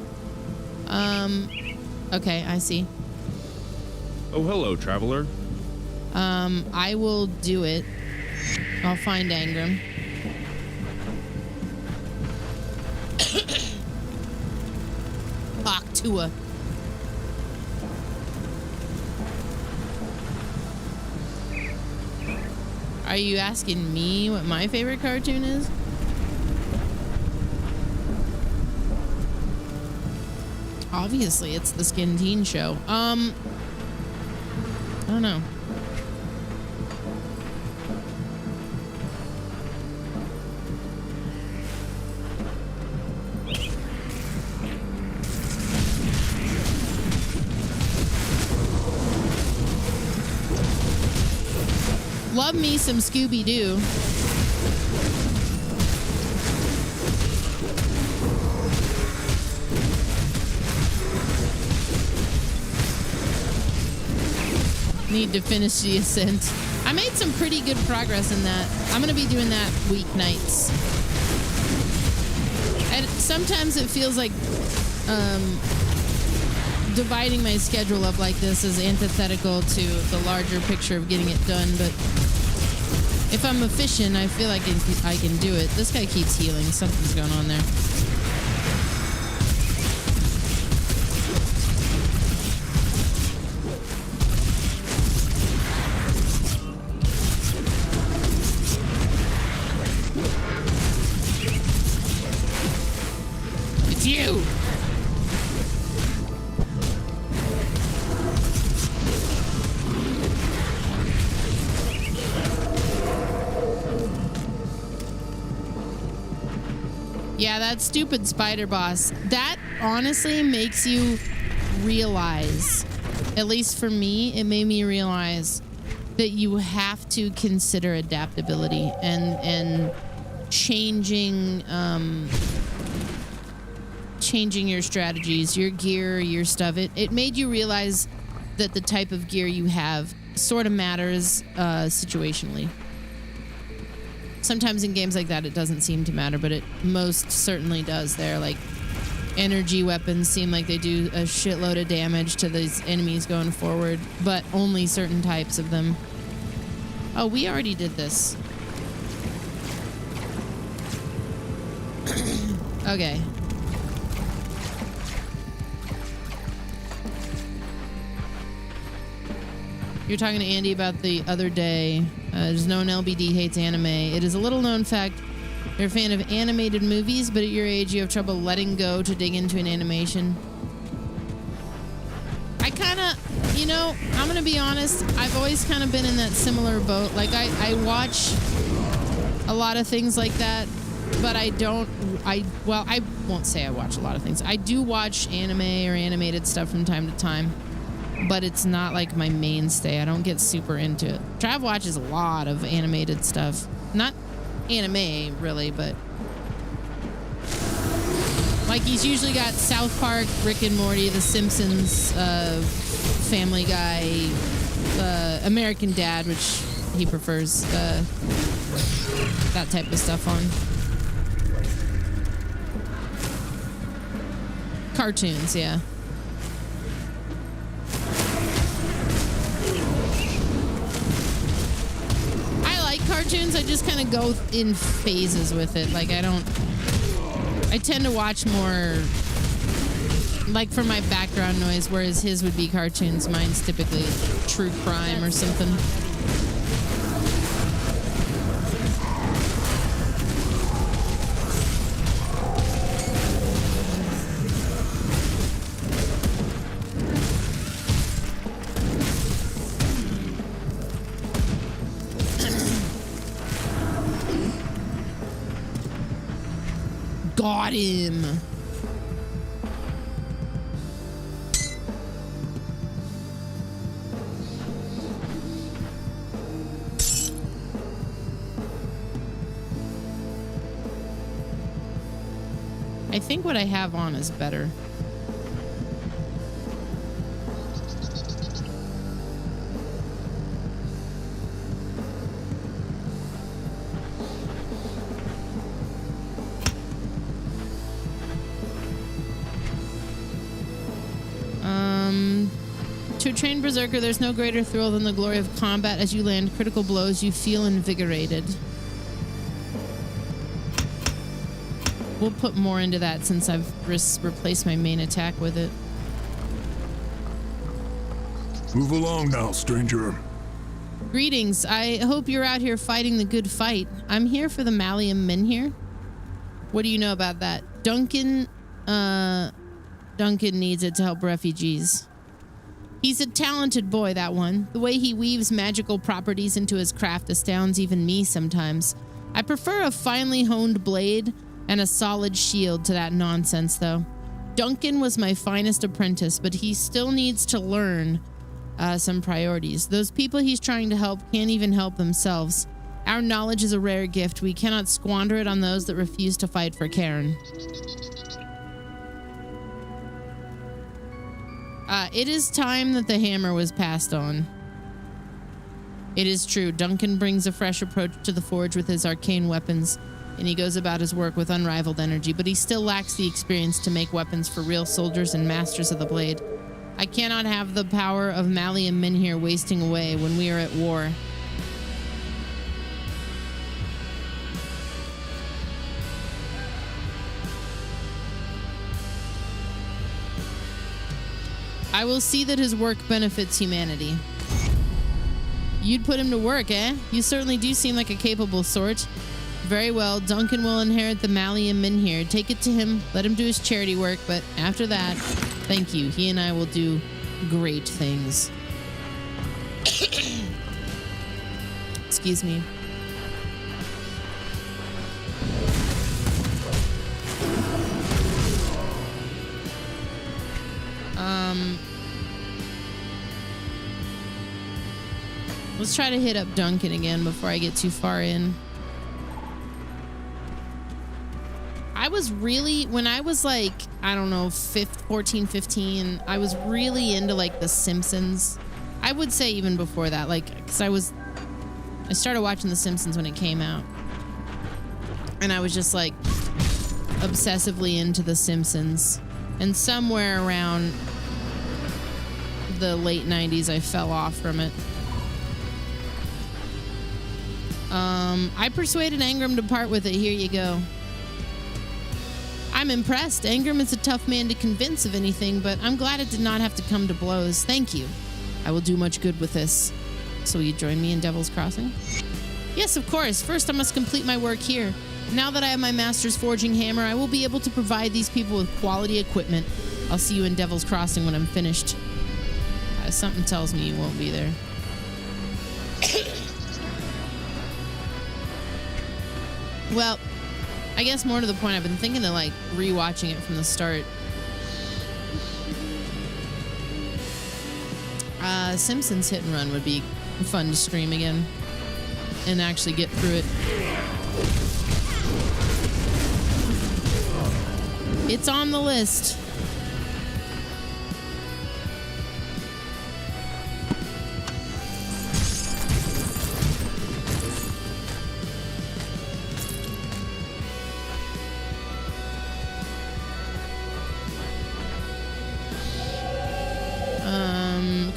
Speaker 1: Okay, I see.
Speaker 5: Oh, hello, traveler.
Speaker 1: I will do it. I'll find Angrim. Octua. Are you asking me what my favorite cartoon is? Obviously, it's the Skin Teen Show. I don't know. Love me some Scooby-Doo. Need to finish the Ascent. I made some pretty good progress in that. I'm going to be doing that weeknights. And sometimes it feels like dividing my schedule up like this is antithetical to the larger picture of getting it done, but if I'm efficient, I feel like I can do it. This guy keeps healing. Something's going on there. It's you! Yeah, that stupid spider boss. That honestly makes you realize, at least for me, it made me realize that you have to consider adaptability and changing your strategies, your gear, your stuff. It made you realize that the type of gear you have sort of matters situationally. Sometimes in games like that it doesn't seem to matter, but it most certainly does there. Like energy weapons seem like they do a shitload of damage to these enemies going forward, but only certain types of them. Oh, we already did this. Okay. You're talking to Andy about the other day. There's no LBD hates anime. It is a little known fact. You're a fan of animated movies, but at your age you have trouble letting go to dig into an animation. I kind of, you know, I'm going to be honest. I've always kind of been in that similar boat. Like I watch a lot of things like that, but I won't say I watch a lot of things. I do watch anime or animated stuff from time to time, but it's not like my mainstay. I don't get super into it. Trav watches a lot of animated stuff. Not anime, really, but like he's usually got South Park, Rick and Morty, The Simpsons, Family Guy, American Dad, which he prefers that type of stuff on. Cartoons, yeah. Cartoons, I just kind of go in phases with it. Like I tend to watch more like for my background noise, whereas his would be cartoons. Mine's typically true crime or something. Got him. I think what I have on is better. To a trained berserker, there's no greater thrill than the glory of combat. As you land critical blows, you feel invigorated. We'll put more into that since I've replaced my main attack with it.
Speaker 9: Move along now, stranger.
Speaker 1: Greetings. I hope you're out here fighting the good fight. I'm here for the Malium Menhir. What do you know about that? Duncan needs it to help refugees. He's a talented boy, that one. The way he weaves magical properties into his craft astounds even me sometimes. I prefer a finely honed blade and a solid shield to that nonsense, though. Duncan was my finest apprentice, but he still needs to learn some priorities. Those people he's trying to help can't even help themselves. Our knowledge is a rare gift. We cannot squander it on those that refuse to fight for Cairn. It is time that the hammer was passed on. It is true. Duncan brings a fresh approach to the forge with his arcane weapons, and he goes about his work with unrivaled energy, but he still lacks the experience to make weapons for real soldiers and masters of the blade. I cannot have the power of Malium Menhir wasting away when we are at war. I will see that his work benefits humanity. You'd put him to work, eh? You certainly do seem like a capable sort. Very well, Duncan will inherit the Malium Menhir. Take it to him, let him do his charity work, but after that, thank you. He and I will do great things. Excuse me. Let's try to hit up Duncan again before I get too far in. I was really, when I was like, I don't know, 14, 15, I was really into like The Simpsons. I would say even before that, like, because I started watching The Simpsons when it came out. And I was just like obsessively into The Simpsons. And somewhere around the late 90s, I fell off from it. I persuaded Angram to part with it. Here you go. I'm impressed. Angram is a tough man to convince of anything, but I'm glad it did not have to come to blows. Thank you. I will do much good with this. So will you join me in Devil's Crossing? Yes, of course. First, I must complete my work here. Now that I have my master's forging hammer, I will be able to provide these people with quality equipment. I'll see you in Devil's Crossing when I'm finished. Something tells me you won't be there. Well, I guess more to the point, I've been thinking of like rewatching it from the start. Simpsons Hit and Run would be fun to stream again and actually get through it. It's on the list.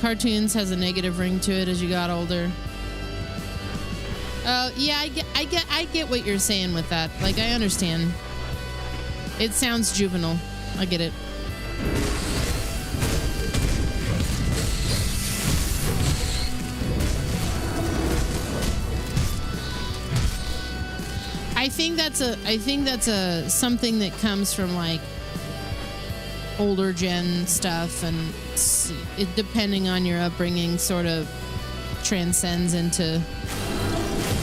Speaker 1: Cartoons has a negative ring to it as you got older. Oh, yeah, I get what you're saying with that. Like, I understand. It sounds juvenile. I get it. I think that's a something that comes from like older gen stuff, and it, depending on your upbringing, sort of transcends into,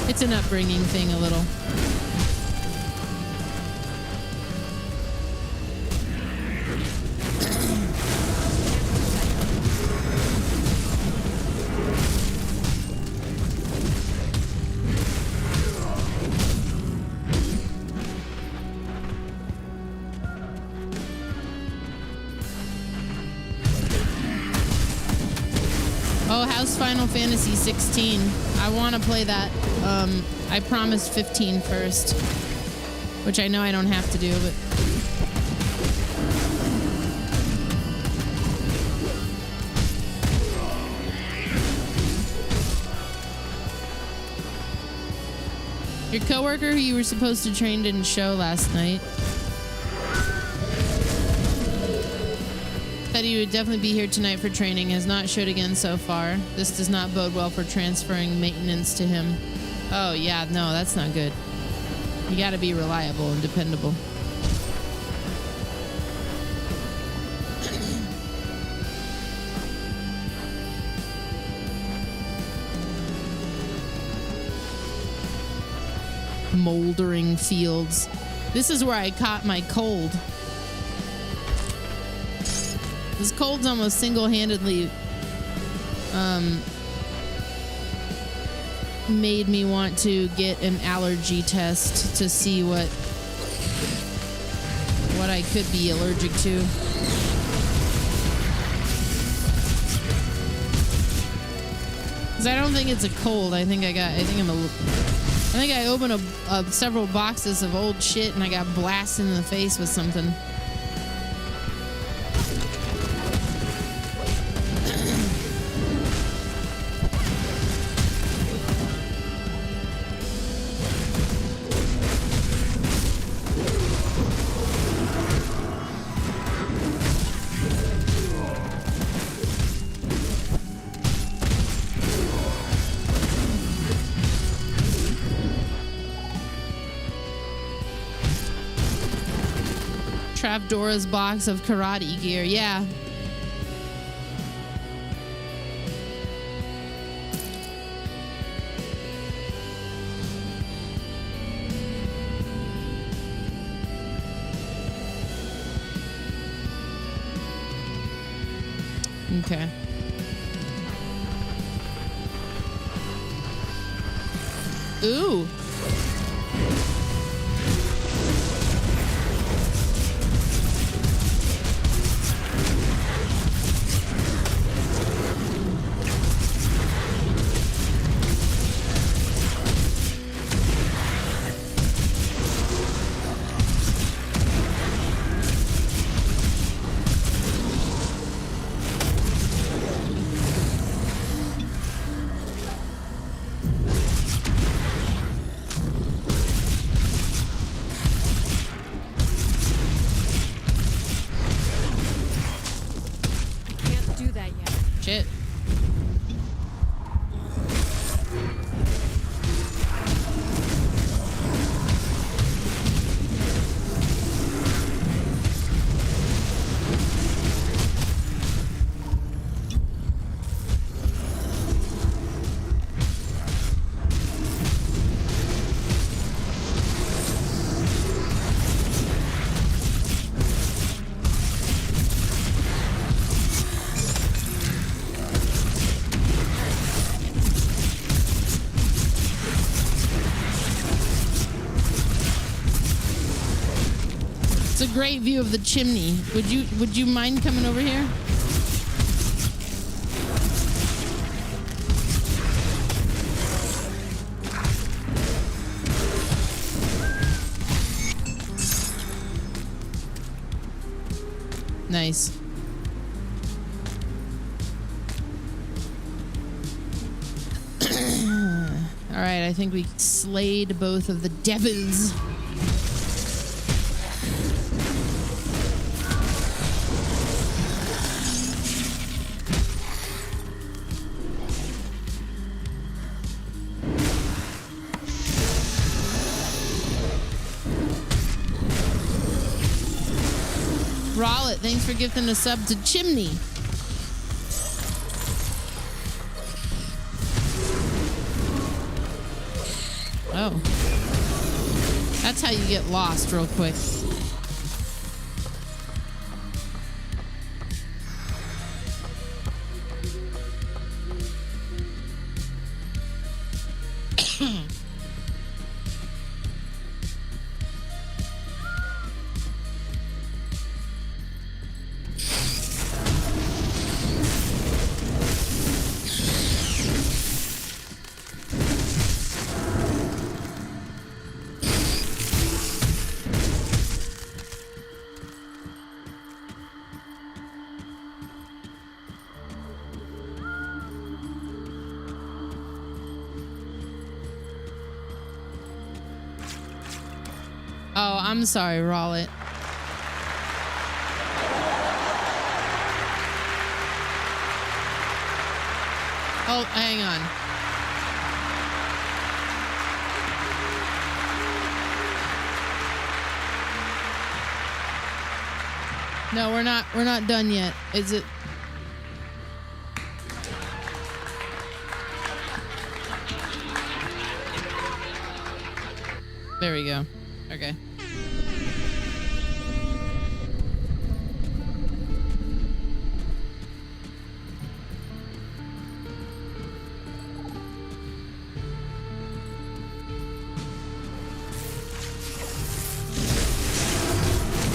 Speaker 1: it's an upbringing thing a little. Oh, how's Final Fantasy 16? I want to play that. I promised 15 first, which I know I don't have to do, but... Your coworker who you were supposed to train didn't show last night. Said he would definitely be here tonight for training. Has not showed again so far. This does not bode well for transferring maintenance to him. Oh yeah, no, that's not good. You gotta be reliable and dependable. Moldering fields. This is where I caught my cold. This cold's almost single-handedly made me want to get an allergy test to see what I could be allergic to. Because I don't think it's a cold. I think I opened several boxes of old shit and I got blasted in the face with something. Dora's box of karate gear. Yeah. Okay. Ooh.
Speaker 12: Can't do that yet.
Speaker 1: Shit. It's a great view of the chimney. Would you mind coming over here? Nice. All right, I think we slayed both of the devils. Rollet, thanks for gifting a sub to Chimney. Oh. That's how you get lost real quick. Oh, I'm sorry, Rollet. Oh, hang on. No, we're not done yet. Is it? There we go. Okay.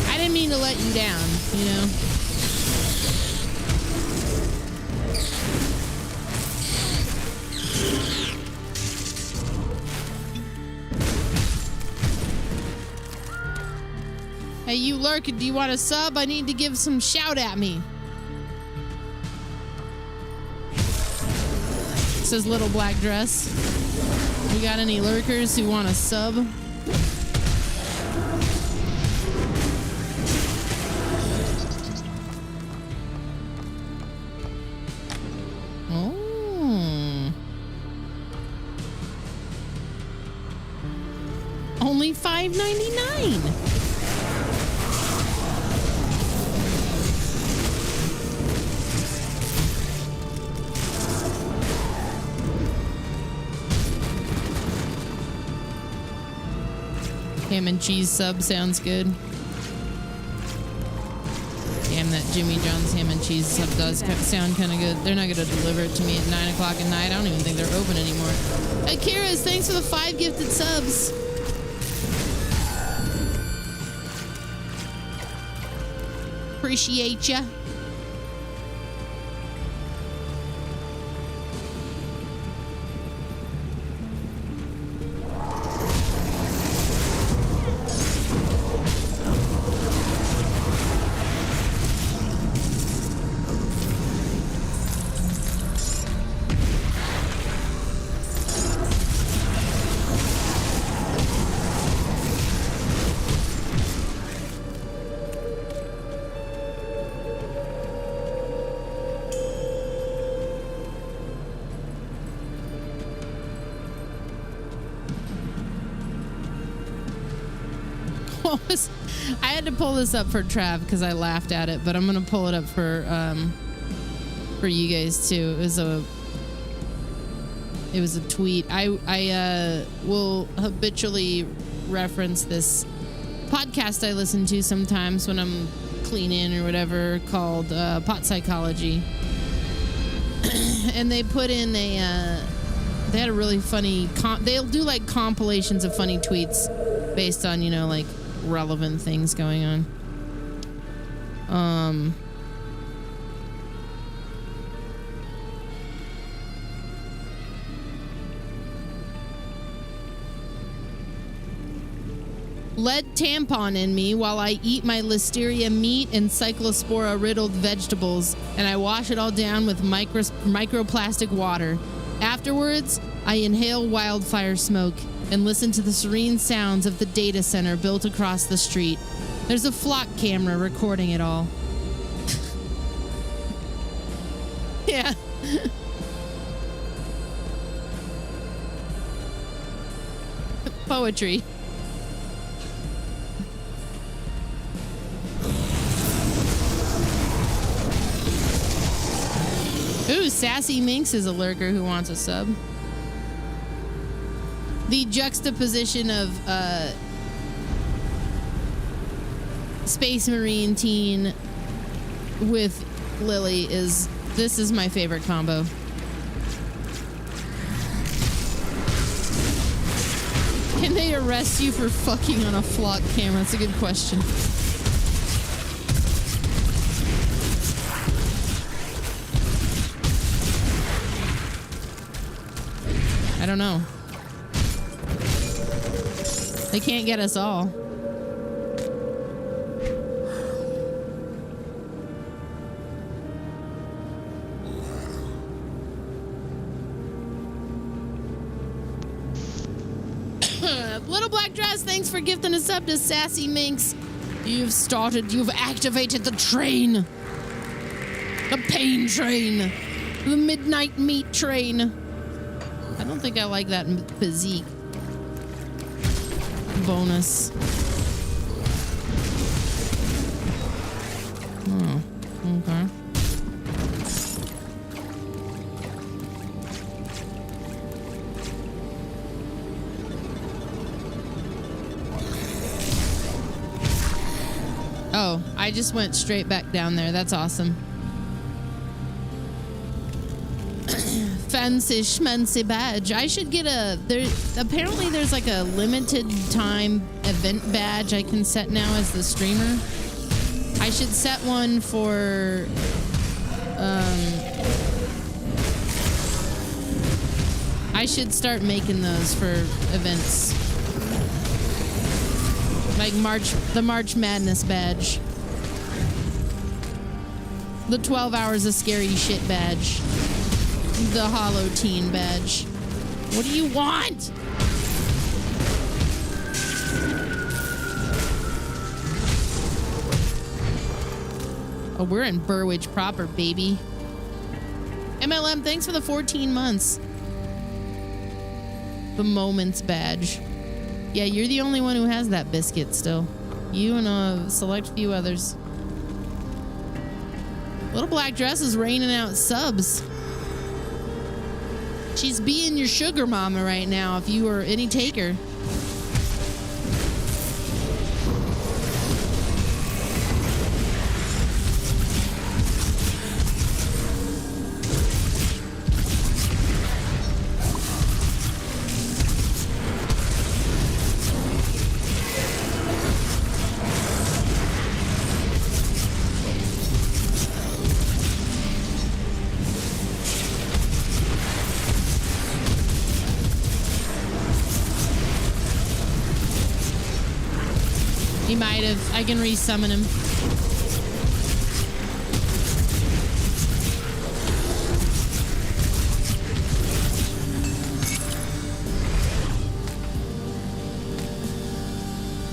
Speaker 1: I didn't mean to let you down, you know? Hey, you lurk, do you want a sub? I need to give some shout at me. Says Little Black Dress. We got any lurkers who want a sub? Oh. Only $5.99. Ham and cheese sub sounds good. Damn, that Jimmy John's ham and cheese sub does sound kind of good. They're not going to deliver it to me at 9 o'clock at night. I don't even think they're open anymore. Akira's, thanks for the 5 gifted subs. Appreciate ya. I had to pull this up for Trav because I laughed at it, but I'm gonna pull it up for you guys too. It was a tweet. I will habitually reference this podcast I listen to sometimes when I'm cleaning or whatever, called Pot Psychology, and they put in they had a really funny they'll do like compilations of funny tweets based on, you know, like relevant things going on. Lead tampon in me while I eat my listeria meat and cyclospora riddled vegetables, and I wash it all down with microplastic water. Afterwards, I inhale wildfire smoke and listen to the serene sounds of the data center built across the street. There's a flock camera recording it all. Yeah. Poetry. Ooh, Sassy Minx is a lurker who wants a sub. The juxtaposition of Space Marine teen with Lily this is my favorite combo. Can they arrest you for fucking on a flock camera? That's a good question. I don't know. They can't get us all. Little Black Dress, thanks for gifting a sub to Sassy Minx. You've activated the train. The pain train. The midnight meat train. I don't think I like that physique. Bonus. Oh, okay. Oh, I just went straight back down there. That's awesome. Fancy schmancy badge. I should get apparently there's like a limited time event badge I can set now as the streamer. I should set one for I should start making those for events. Like the March Madness badge. The 12 hours of scary shit badge. The Hollow Teen badge. What do you want? Oh, we're in Burwich proper, baby. MLM, thanks for the 14 months. The Moments badge. Yeah, you're the only one who has that biscuit still. You and a select few others. Little Black Dress is raining out subs. She's being your sugar mama right now if you are any taker. He might have. I can resummon him.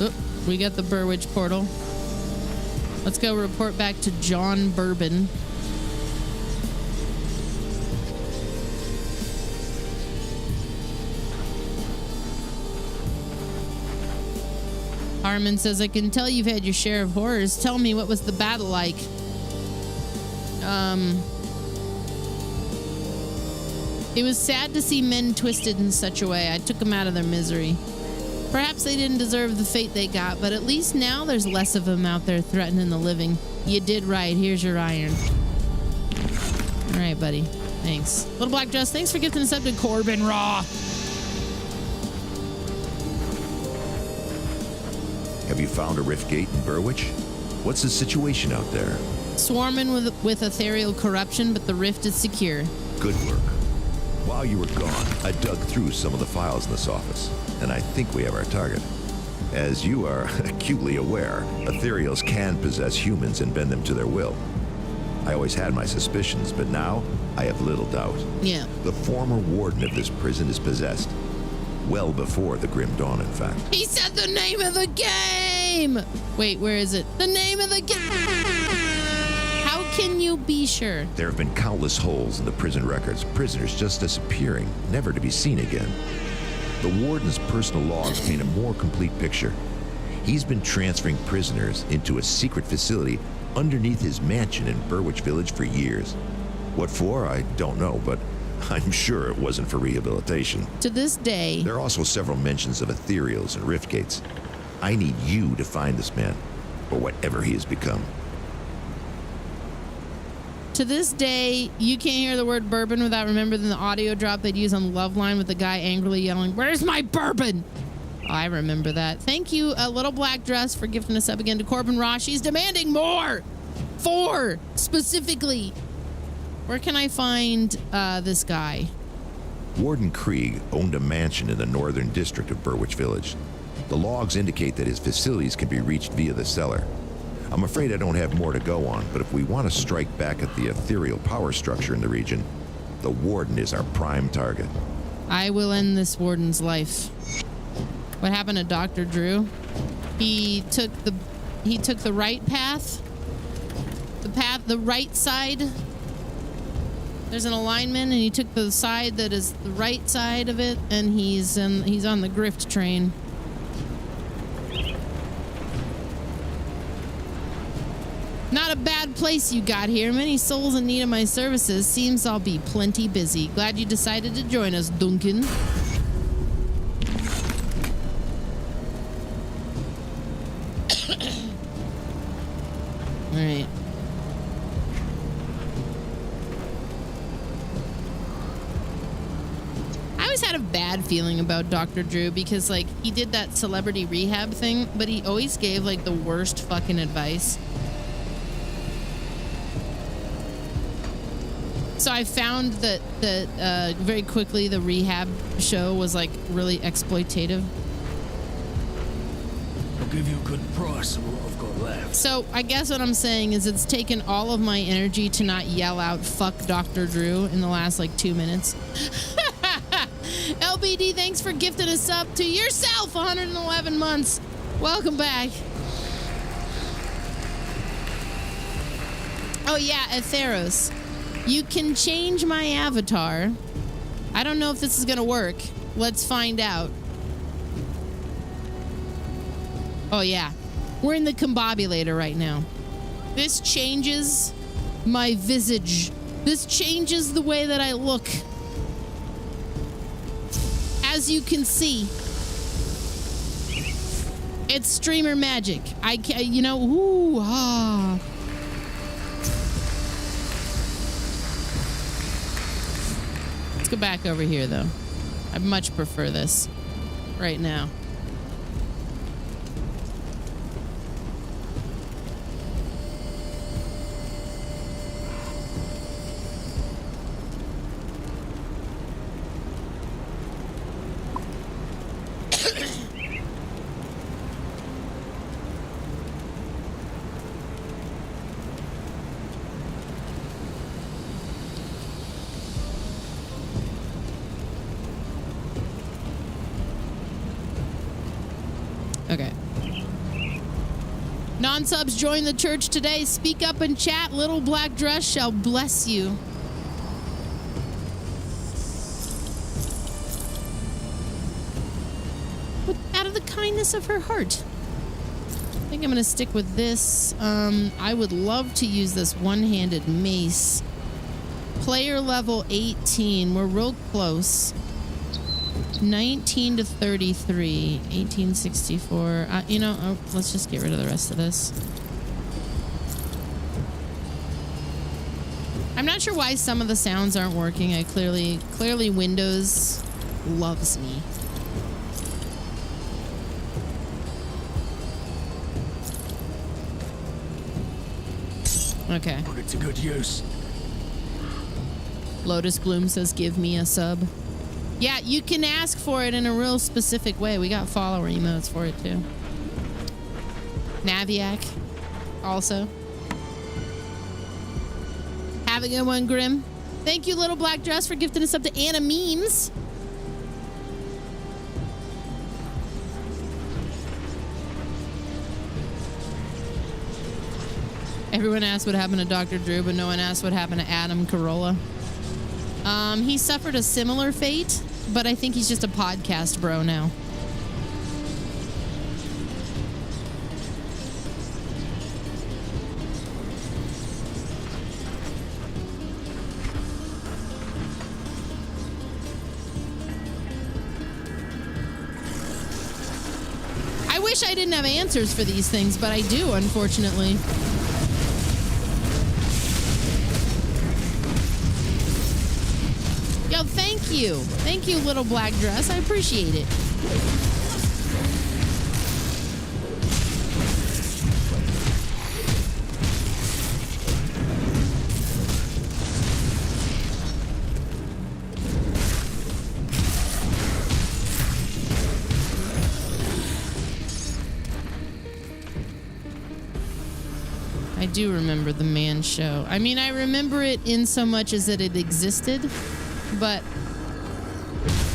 Speaker 1: Oop, we got the Burwitch portal. Let's go report back to John Bourbon. Harmon says, I can tell you've had your share of horrors. Tell me, what was the battle like? It was sad to see men twisted in such a way. I took them out of their misery. Perhaps they didn't deserve the fate they got, but at least now there's less of them out there threatening the living. You did right. Here's your iron. All right, buddy. Thanks. Little Black Dress, thanks for gifting us up to Corbin Raw.
Speaker 6: Have you found a rift gate in Burwitch? What's the situation out there?
Speaker 1: Swarming with ethereal corruption, but the rift is secure.
Speaker 6: Good work. While you were gone, I dug through some of the files in this office, and I think we have our target. As you are acutely aware, ethereals can possess humans and bend them to their will. I always had my suspicions, but now I have little doubt.
Speaker 1: Yeah.
Speaker 6: The former warden of this prison is possessed. Well before the Grim Dawn, in fact.
Speaker 1: He said the name of the game! Wait, where is it? The name of the game! How can you be sure?
Speaker 6: There have been countless holes in the prison records, prisoners just disappearing, never to be seen again. The warden's personal logs paint a more complete picture. He's been transferring prisoners into a secret facility underneath his mansion in Burwitch Village for years. What for, I don't know, but I'm sure it wasn't for rehabilitation.
Speaker 1: To this day...
Speaker 6: There are also several mentions of ethereals and rift gates. I need you to find this man, or whatever he has become.
Speaker 1: To this day, you can't hear the word bourbon without remembering the audio drop they'd use on Loveline with the guy angrily yelling, "Where's my bourbon?" Oh, I remember that. Thank you, Little Black Dress, for gifting us up again to Corbin Ross. She's demanding more! 4, specifically. Where can I find this guy?
Speaker 6: Warden Krieg owned a mansion in the northern district of Burwitch Village. The logs indicate that his facilities can be reached via the cellar. I'm afraid I don't have more to go on, but if we want to strike back at the ethereal power structure in the region, the warden is our prime target.
Speaker 1: I will end this warden's life. What happened to Dr. Drew? He took the right path. The right side. There's an alignment, and he took the side that is the right side of it, and he's on the grift train. Not a bad place you got here. Many souls in need of my services. Seems I'll be plenty busy. Glad you decided to join us, Duncan. All right. I always had a bad feeling about Dr. Drew because, like, he did that celebrity rehab thing, but he always gave, like, the worst fucking advice. So I found that very quickly the rehab show was like really exploitative.
Speaker 10: I'll give you a good price of what I've got left.
Speaker 1: So I guess what I'm saying is it's taken all of my energy to not yell out "fuck Dr. Drew" in the last like 2 minutes. LBD, thanks for gifting us up to yourself 111 months. Welcome back. Oh yeah, Etheros. You can change my avatar. I don't know if this is going to work. Let's find out. Oh, yeah. We're in the combobulator right now. This changes my visage. This changes the way that I look. As you can see, it's streamer magic. I can, you know, ooh, ah. Go back over here though. I much prefer this right now. Non-subs join the church today. Speak up and chat. Little black dress shall bless you. Out of the kindness of her heart. I think I'm going to stick with this. I would love to use this one-handed mace. Player level 18. We're real close. 19 to 33. 1864. You know, let's just get rid of the rest of this. I'm not sure why some of the sounds aren't working. I clearly Windows loves me. Okay.
Speaker 10: Put it to good use.
Speaker 1: Lotus Bloom says, give me a sub. Yeah, you can ask for it in a real specific way. We got follower emotes for it too. Naviac also. Have a good one, Grim. Thank you, Little Black Dress, for gifting us up to Anna Memes. Everyone asked what happened to Dr. Drew, but no one asked what happened to Adam Carolla. He suffered a similar fate, but I think he's just a podcast bro now. I wish I didn't have answers for these things, but I do, unfortunately. Yo, thank you. Thank you, Little Black Dress. I appreciate it. I do remember the Man Show. I mean, I remember it in so much as that it existed, but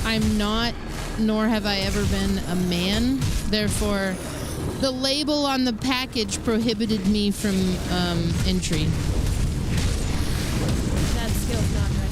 Speaker 1: I'm not, nor have I ever been a man. Therefore, the label on the package prohibited me from entry.
Speaker 12: That skill's not
Speaker 1: ready.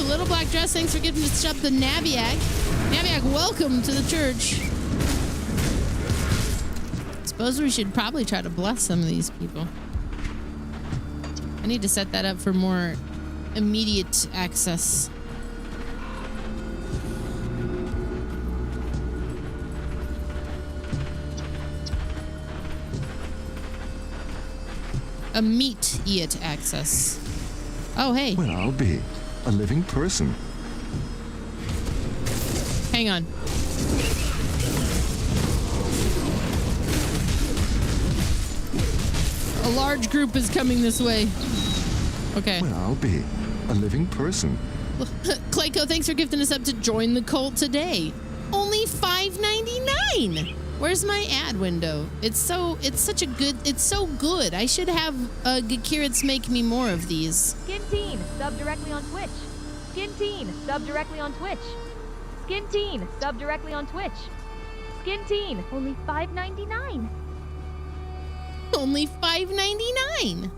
Speaker 1: Little Black Dress, thanks for giving us up the Naviac. Naviac, welcome to the church. Suppose we should probably try to bless some of these people. I need to set that up for more immediate access. Immediate access. Oh, hey.
Speaker 14: Well, I'll be a living person.
Speaker 1: Hang on. A large group is coming this way. Okay.
Speaker 14: Well, I'll be a living person.
Speaker 1: Clayco, thanks for gifting us up to join the cult today. Only $5.99. Where's my ad window? It's so good. I should have Gakirits make me more of these.
Speaker 16: Skin Teen, sub directly on Twitch. Skin Teen, sub directly on Twitch. Skin Teen, sub directly on Twitch. Skin Teen, only $5.99.
Speaker 1: Only $5.99.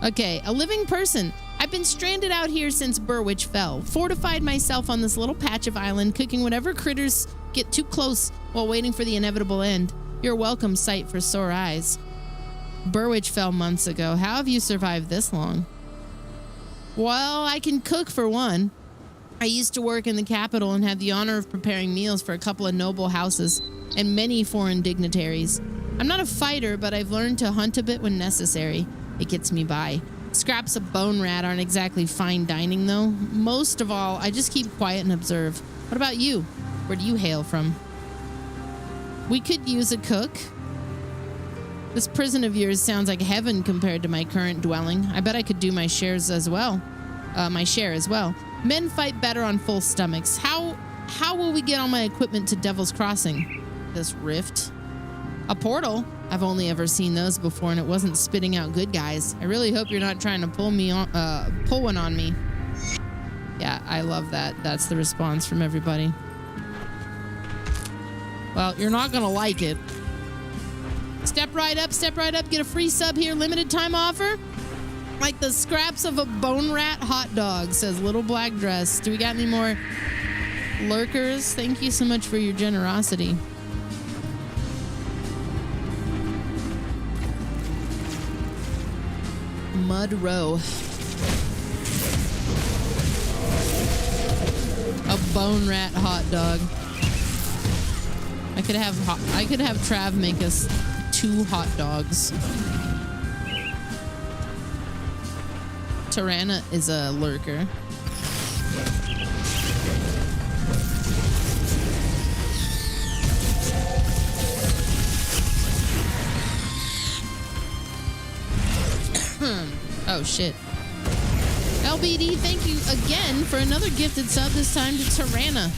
Speaker 1: Okay, a living person. I've been stranded out here since Burwitch fell. Fortified myself on this little patch of island, cooking whatever critters get too close while waiting for the inevitable end. You're a welcome sight for sore eyes. Burwitch fell months ago. How have you survived this long? Well, I can cook for one. I used to work in the capital and had the honor of preparing meals for a couple of noble houses and many foreign dignitaries. I'm not a fighter, but I've learned to hunt a bit when necessary. It gets me by. Scraps of bone rat aren't exactly fine dining, though. Most of all, I just keep quiet and observe. What about you? Where do you hail from? We could use a cook. This prison of yours sounds like heaven compared to my current dwelling. I bet I could do my shares as well. My share as well. Men fight better on full stomachs. How will we get all my equipment to Devil's Crossing? This rift. A portal? I've only ever seen those before, and it wasn't spitting out good guys. I really hope you're not trying to pull one on me. Yeah, I love that. That's the response from everybody. Well, you're not gonna like it. Step right up, get a free sub here, limited time offer. Like the scraps of a bone rat hot dog, says Little Black Dress. Do we got any more lurkers? Thank you so much for your generosity. Mud Row. A bone rat hot dog. I could have Trav make us 2 hot dogs. Tirana is a lurker. Oh shit. LBD, thank you again for another gifted sub, this time to Tirana.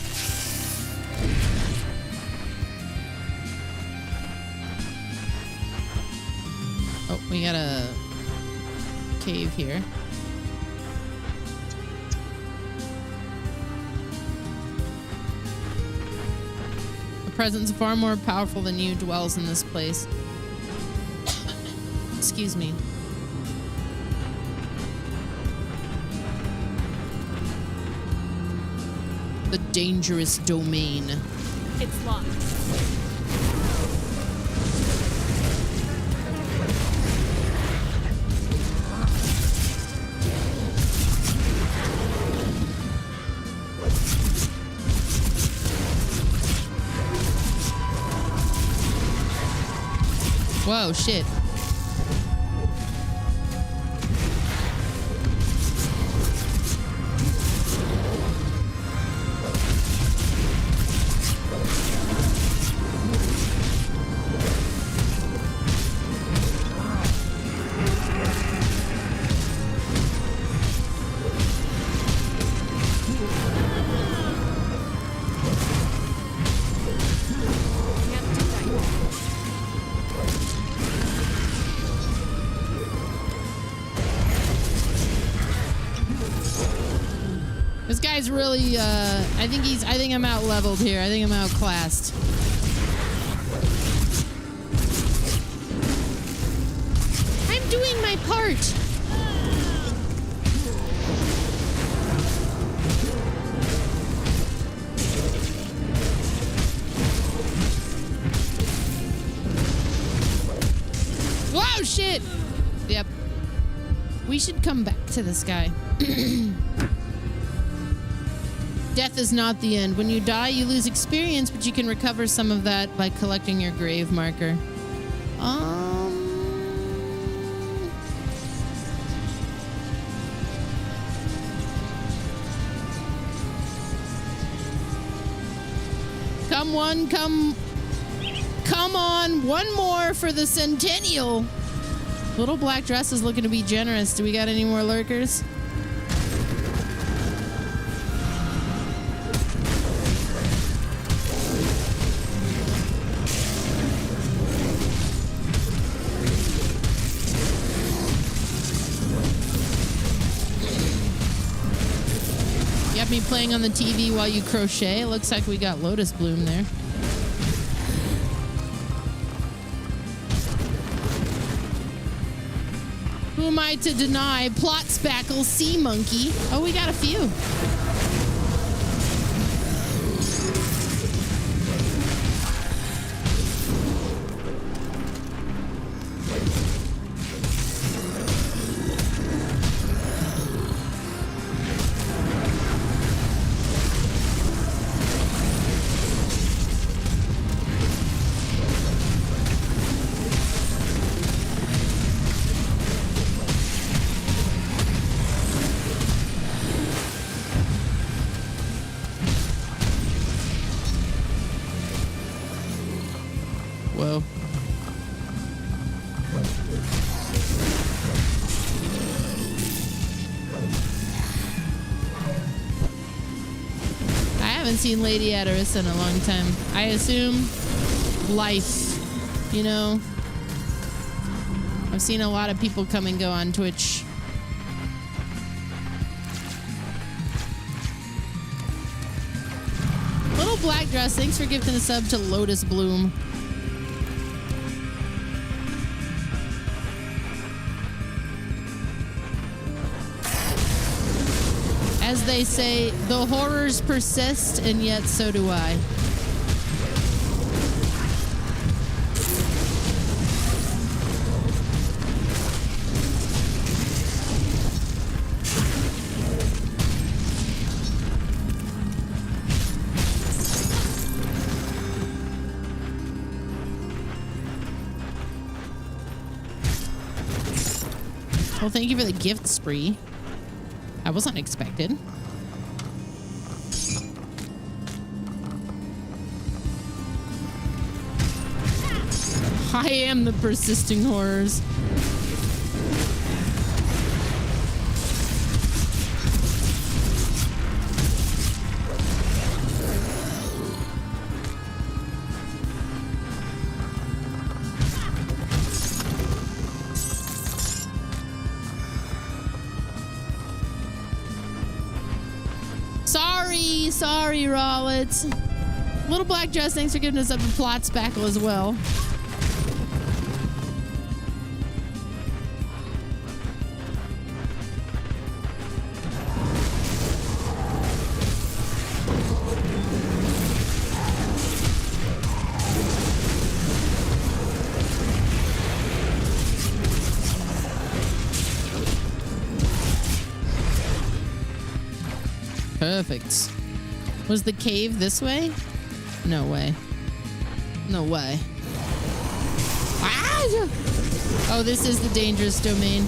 Speaker 1: Oh, we got a cave here. A presence far more powerful than you dwells in this place. Excuse me. The dangerous domain.
Speaker 12: It's locked.
Speaker 1: Whoa, shit. This guy's really, I think I'm out leveled here. I think I'm outclassed. I'm doing my part. Whoa, shit. Yep. We should come back to this guy. Death is not the end. When you die, you lose experience, but you can recover some of that by collecting your grave marker. Come on, one more for the Centennial. Little Black Dress is looking to be generous. Do we got any more lurkers? Me playing on the TV while you crochet. It looks like we got Lotus Bloom there. Who am I to deny? Plot Spackle, Sea Monkey. Oh, we got a few. Whoa. I haven't seen Lady Adarissa in a long time. I assume life, you know? I've seen a lot of people come and go on Twitch. Little Black Dress, thanks for gifting a sub to Lotus Bloom. As they say, the horrors persist, and yet so do I. Well, thank you for the gift spree. I wasn't expected. I am the persisting horrors. Sorry, Rollets. Little Black Dress, thanks for giving us up a plot spackle as well. Perfect. Was the cave this way? No way. No way. Ah! Oh, this is the dangerous domain.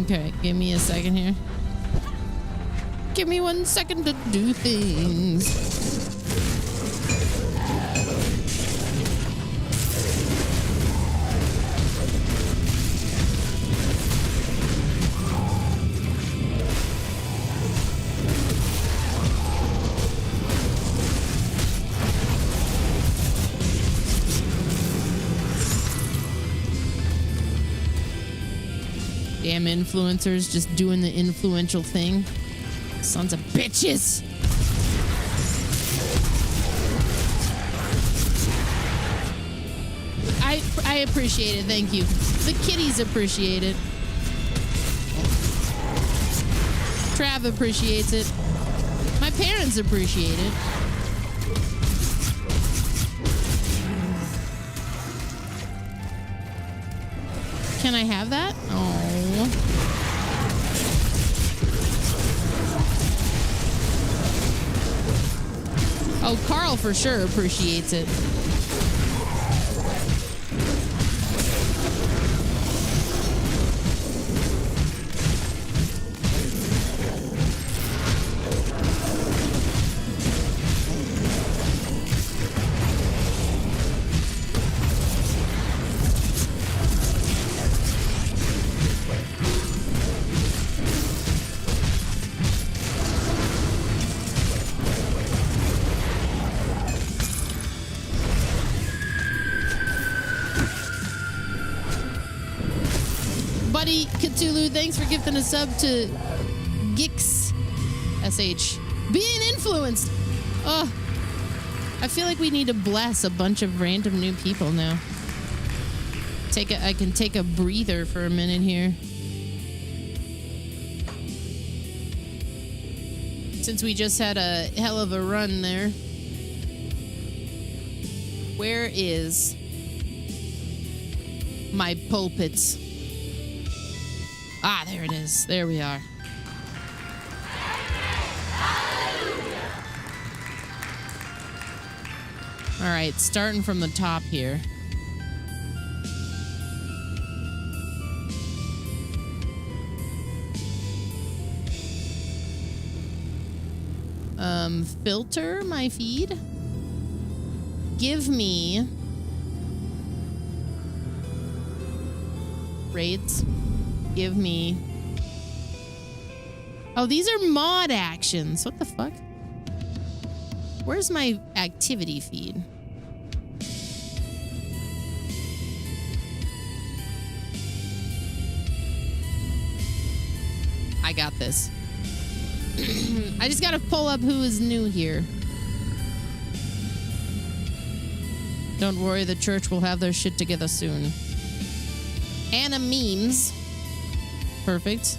Speaker 1: Okay, give me a second here. Give me 1 second to do things. Damn influencers just doing the influential thing. Sons of bitches. I appreciate it. Thank you. The kitties appreciate it. Trav appreciates it. My parents appreciate it. Can I have that? Oh. Oh, Carl for sure appreciates it. Buddy Cthulhu, thanks for gifting a sub to Gix SH. Being influenced. Oh, I feel like we need to bless a bunch of random new people now. I can take a breather for a minute here. Since we just had a hell of a run there. Where is my pulpits? Ah, there it is. There we are. All right, starting from the top here. Filter my feed. Give me raids. Give me. Oh, these are mod actions. What the fuck? Where's my activity feed? I got this. I just gotta pull up who is new here. Don't worry, the church will have their shit together soon. Anna memes. Perfect.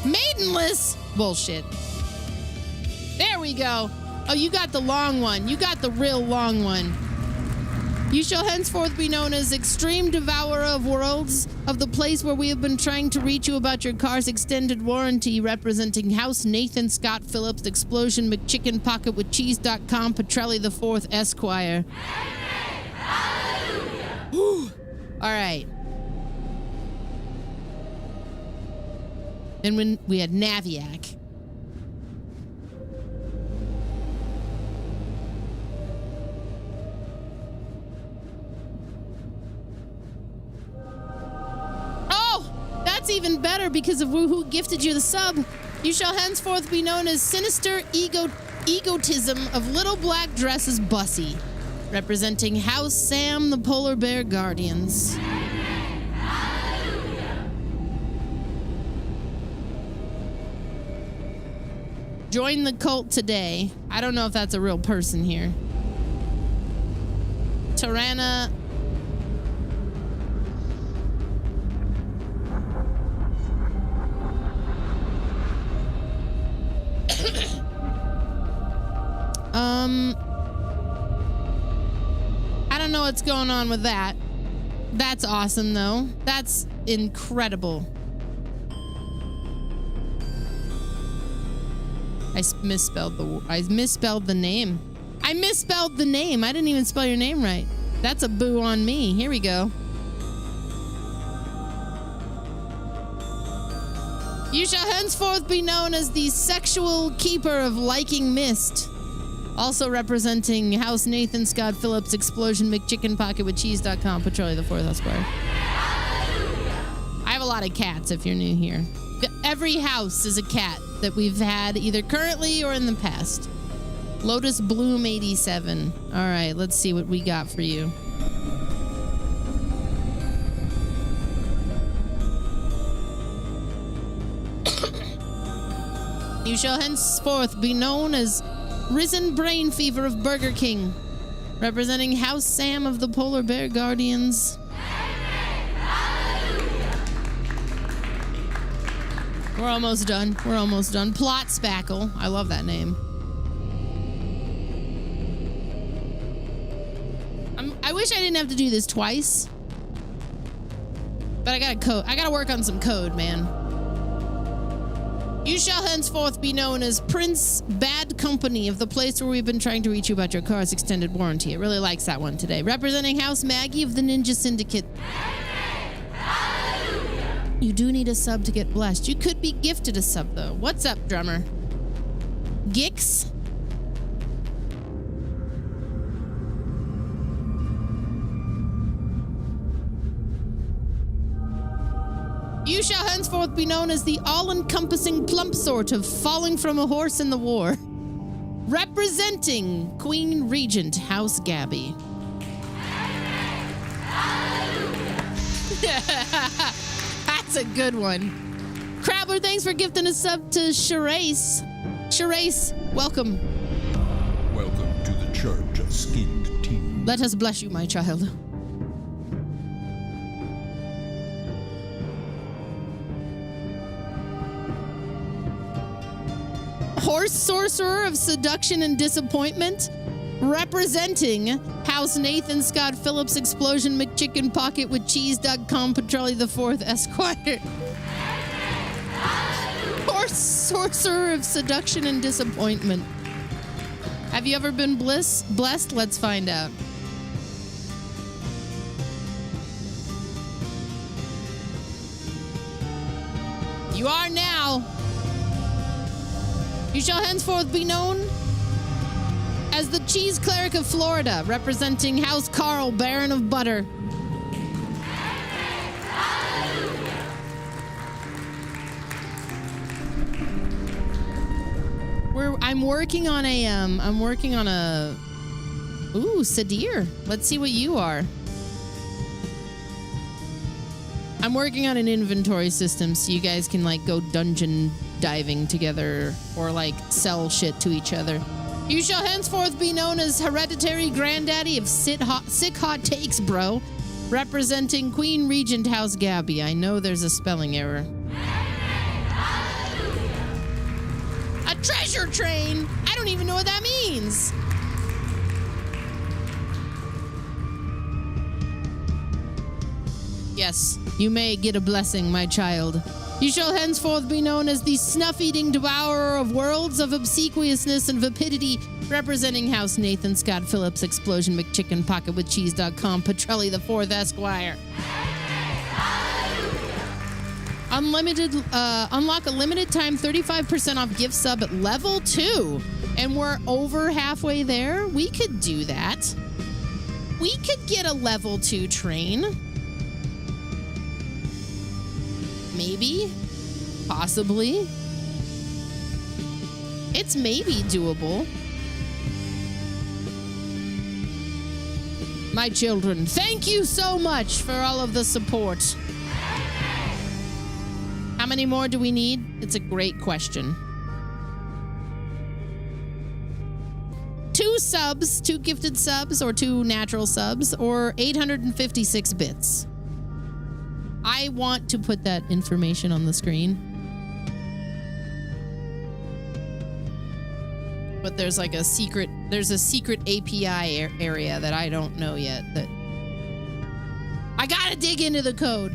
Speaker 1: Maidenless? Bullshit. There we go. Oh, you got the long one. You got the real long one. You shall henceforth be known as Extreme Devourer of Worlds, of the place where we have been trying to reach you about your car's extended warranty, representing House Nathan Scott Phillips, Explosion McChicken Pocket with Cheese.com, Petrelli the Fourth Esquire. Whew. All right. Then when we had Naviac. Even better because of who gifted you the sub. You shall henceforth be known as Sinister Egotism of Little Black Dresses Bussy, representing House Sam the Polar Bear Guardians. Join the cult today. I don't know if that's a real person here. Tirana. I don't know what's going on with that. That's awesome, though. That's incredible. I misspelled the name. I misspelled the name. I didn't even spell your name right. That's a boo on me. Here we go. You shall henceforth be known as the sexual keeper of liking mist. Also representing House Nathan Scott Phillips, Explosion McChicken Pocket with Cheese.com, Petrolli the Fourth Esquire. I have a lot of cats if you're new here. Every house is a cat that we've had either currently or in the past. Lotus Bloom 87. All right, let's see what we got for you. You shall henceforth be known as Risen Brain Fever of Burger King, representing House Sam of the Polar Bear Guardians. We're almost done. We're almost done. Plot Spackle. I love that name. I wish I didn't have to do this twice, but I gotta work on some code, man. You shall henceforth be known as Prince Bad Company of the place where we've been trying to reach you about your car's extended warranty. It really likes that one today. Representing House Maggie of the Ninja Syndicate. You do need a sub to get blessed. You could be gifted a sub, though. What's up, drummer? Gix? You shall henceforth be known as the all-encompassing plump sort of falling from a horse in the war. Representing Queen Regent House Gabby. That's a good one. Crabbler, thanks for gifting a sub to Sherace. Sherace, welcome.
Speaker 17: Welcome to the Church of Skinned Teens.
Speaker 1: Let us bless you, my child. Horse sorcerer of seduction and disappointment, representing House Nathan Scott Phillips Explosion McChicken Pocket with Cheese.com Petrelli the Fourth Esquire. Horse sorcerer of seduction and disappointment. Have you ever been blessed? Let's find out. You are now. You shall henceforth be known as the Cheese Cleric of Florida, representing House Carl, Baron of Butter. I'm working on a ooh, Sadir. Let's see what you are. I'm working on an inventory system so you guys can like go dungeon diving together or like sell shit to each other. You shall henceforth be known as Hereditary Granddaddy of Sick Hot Takes, bro. Representing Queen Regent House Gabby. I know there's a spelling error. A treasure train? I don't even know what that means. Yes, you may get a blessing, my child. You shall henceforth be known as the snuff-eating devourer of worlds of obsequiousness and vapidity, representing House Nathan Scott Phillips Explosion McChicken Pocket with Cheese.com Petrelli the Fourth Esquire. Unlock a limited time 35% off gift sub at level 2. And we're over halfway there. We could do that. We could get a level 2 train. Maybe. Possibly. It's maybe doable. My children, thank you so much for all of the support. How many more do we need? It's a great question. 2 subs, 2 gifted subs, or 2 natural subs, or 856 bits. I want to put that information on the screen. But there's like a secret API area that I don't know yet. That I gotta dig into the code.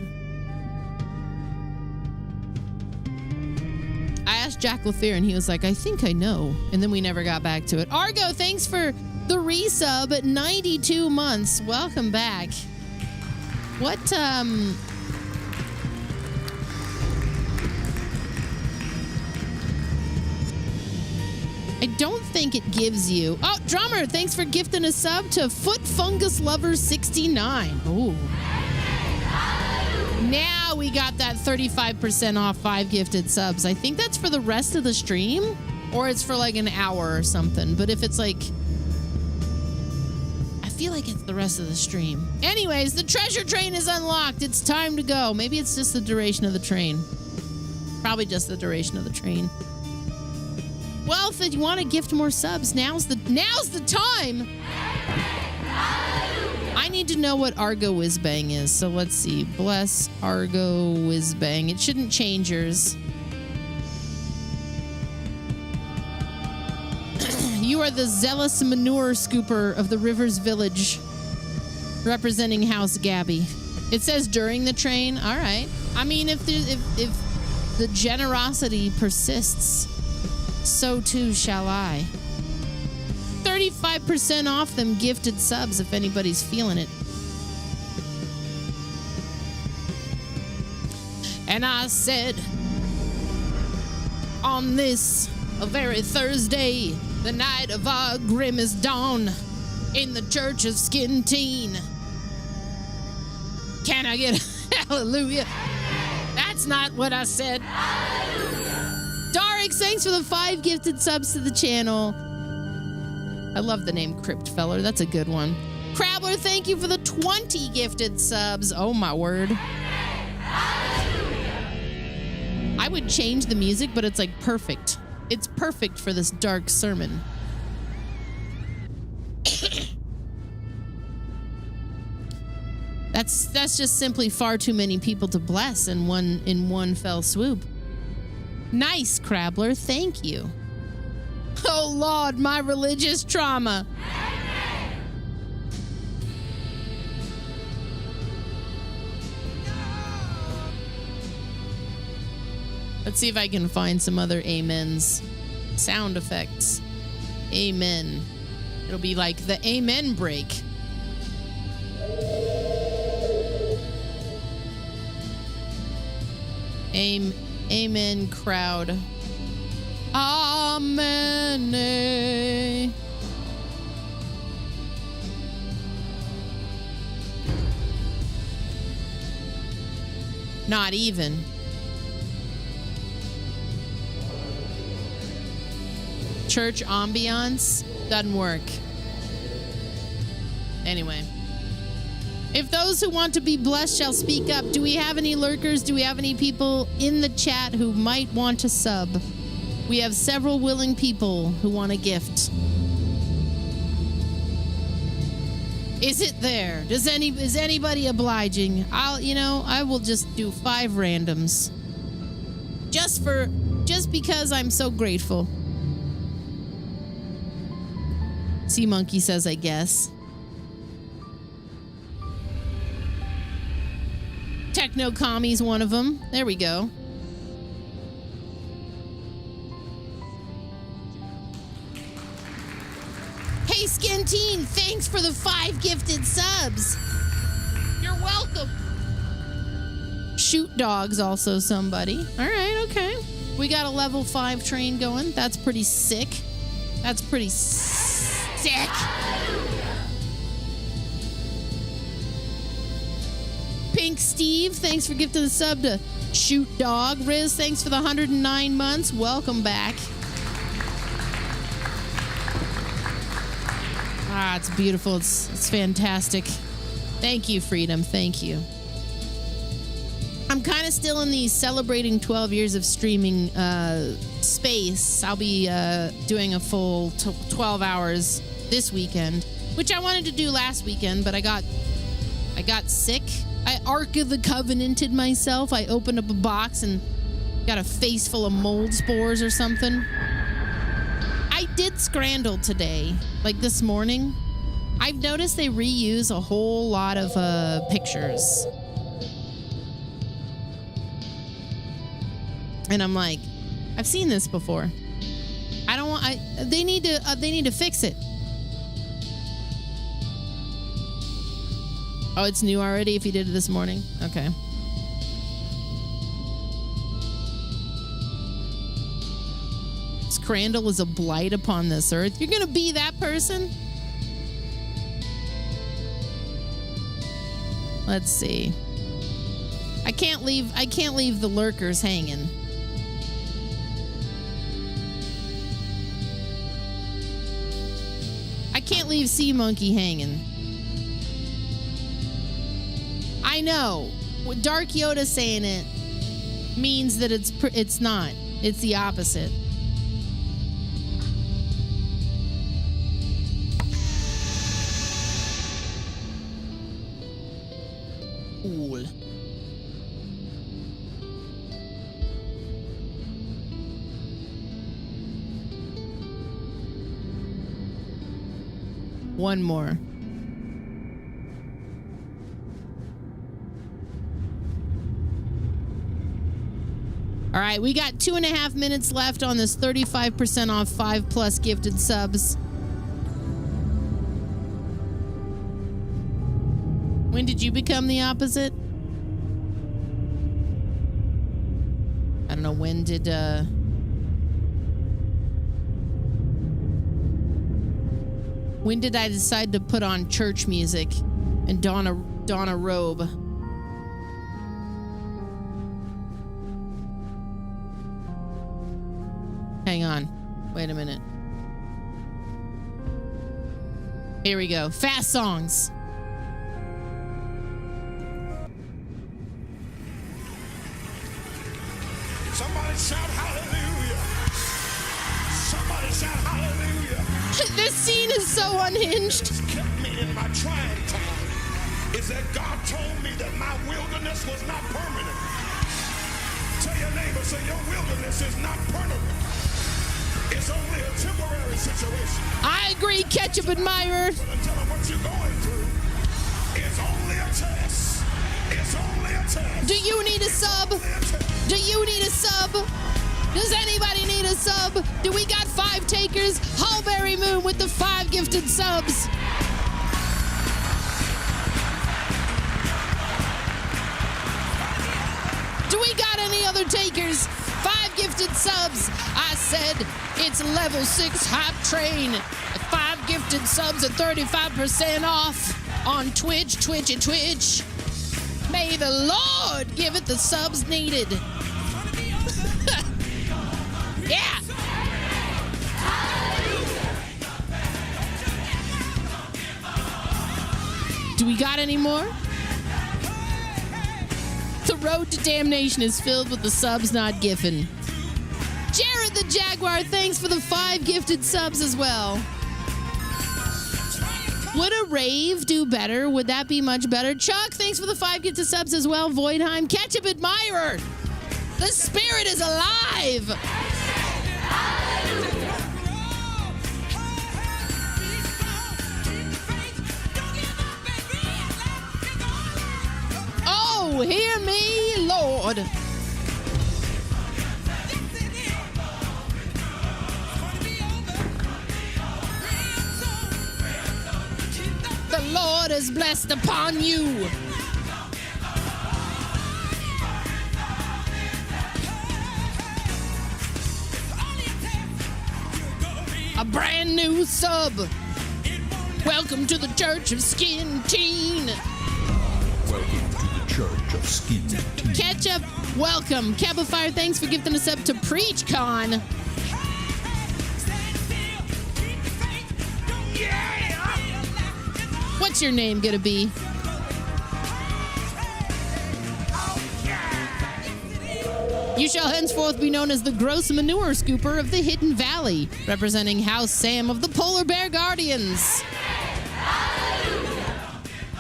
Speaker 1: I asked Jack LaFear and he was like, I think I know. And then we never got back to it. Argo, thanks for the resub at 92 months. Welcome back. What, I don't think it gives you... Oh, Drummer, thanks for gifting a sub to Foot Fungus Lover 69. Ooh. Now we got that 35% off 5 gifted subs. I think that's for the rest of the stream, or it's for like an hour or something. But if it's like... I feel like it's the rest of the stream. Anyways, the treasure train is unlocked. It's time to go. Maybe it's just the duration of the train. Probably just the duration of the train. Well, if you want to gift more subs, now's the time. I need to know what Argo Whizbang is. So let's see. Bless Argo Whizbang. It shouldn't change yours. You are the zealous manure scooper of the Rivers Village, representing House Gabby. It says during the train. All right. I mean, if the generosity persists, so too shall I. 35% off them gifted subs if anybody's feeling it. And I said, on this, a very Thursday, the night of our grimmest dawn, in the Church of Skin Teen. Can I get a hallelujah? That's not what I said. Darix, thanks for the 5 gifted subs to the channel. I love the name Crypt Feller. That's a good one. Crabbler, thank you for the 20 gifted subs. Oh, my word. I would change the music, but it's like perfect. It's perfect for this dark sermon. That's just simply far too many people to bless in one fell swoop. Nice, Crabbler. Thank you. Oh, Lord, my religious trauma. Let's see if I can find some other amens. Sound effects. Amen. It'll be like the amen break. Amen crowd. Amen. Not even. Church ambiance doesn't work. Anyway. If those who want to be blessed shall speak up, do we have any lurkers? Do we have any people in the chat who might want to sub? We have several willing people who want a gift. Is it there? Is anybody obliging? I will just do 5 randoms. Just because I'm so grateful. Sea Monkey says, I guess. Techno Kami's one of them. There we go. Hey, Skin Teen, thanks for the 5 gifted subs. You're welcome. Shoot Dogs also somebody. All right, okay. We got a level 5 train going. That's pretty sick. That's pretty sick. Pink Steve, thanks for gifting the sub to Shoot Dog. Riz, thanks for the 109 months. Welcome back. Ah, it's beautiful. It's fantastic. Thank you, Freedom. Thank you. I'm kind of still in the celebrating 12 years of streaming space. I'll be doing a full 12 hours this weekend, which I wanted to do last weekend, but I got sick. I Ark of the Covenanted myself. I opened up a box and got a face full of mold spores or something. I did Scrandle today, like this morning. I've noticed they reuse a whole lot of pictures. And I'm like, I've seen this before. They need to fix it. Oh, it's new already if you did it this morning? Okay. Scrandle is a blight upon this earth. You're gonna be that person? Let's see. I can't leave the lurkers hanging. I can't leave Sea Monkey hanging. I know. What Dark Yoda saying it means that it's not. It's the opposite. Cool. One more. All right, we got 2.5 minutes left on this 35% off 5+ gifted subs. When did you become the opposite? I don't know. When did I decide to put on church music and don a robe? Hang on. Wait a minute. Here we go. Fast songs.
Speaker 15: Somebody shout hallelujah. Somebody shout hallelujah.
Speaker 1: This scene is so unhinged.
Speaker 15: It's kept me in my trying time.
Speaker 9: is that God told me that my wilderness was not permanent. Tell your neighbor, say your wilderness is not permanent. It's only a temporary situation.
Speaker 1: I agree, Ketchup Admirer.
Speaker 9: But tell them what you're going through. It's only a test. It's only a test.
Speaker 1: Do you need a sub? Do you need a sub? Does anybody need a sub? Do we got 5 takers? Hullberry Moon with the 5 gifted subs. Do we got any other takers? 5 gifted subs. I said it's level 6 hype train. 5 gifted subs at 35% off on Twitch. May the Lord give it the subs needed. Yeah. Do we got any more? The road to damnation is filled with the subs not given. Jared the Jaguar, thanks for the 5 gifted subs as well. Would a rave do better? Would that be much better? Chuck, thanks for the 5 gifted subs as well. Voidheim, Ketchup Admirer. The spirit is alive. Oh, hear me, Lord. The Lord is blessed upon you. A brand new sub. Welcome to the Church of Skin Teen.
Speaker 17: Welcome to the Church of Skin Teen.
Speaker 1: Ketchup, welcome. Cabafire, thanks for gifting us up to PreachCon. What's your name gonna be? You shall henceforth be known as the gross manure scooper of the Hidden Valley, representing House Sam of the Polar Bear Guardians.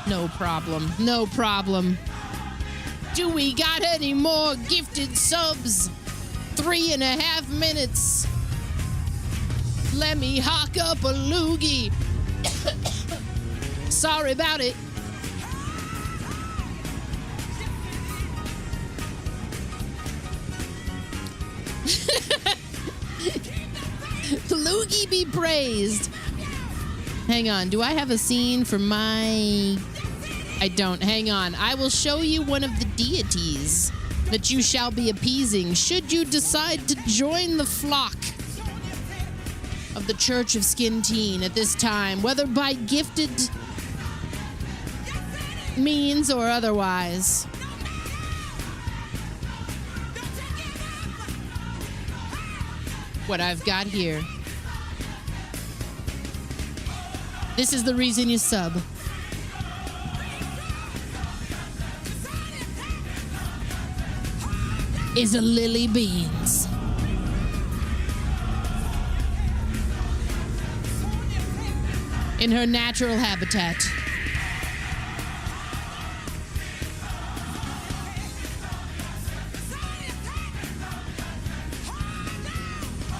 Speaker 1: No problem. No problem. Do we got any more gifted subs? 3.5 minutes. Let me hawk up a loogie. Sorry about it. Loogie be praised. Hang on. Do I have a scene for my... I don't. Hang on. I will show you one of the deities that you shall be appeasing should you decide to join the flock of the Church of Skin Teen at this time, whether by gifted means or otherwise. What I've got here. This is the reason you sub. Is a Lily Beans. In her natural habitat.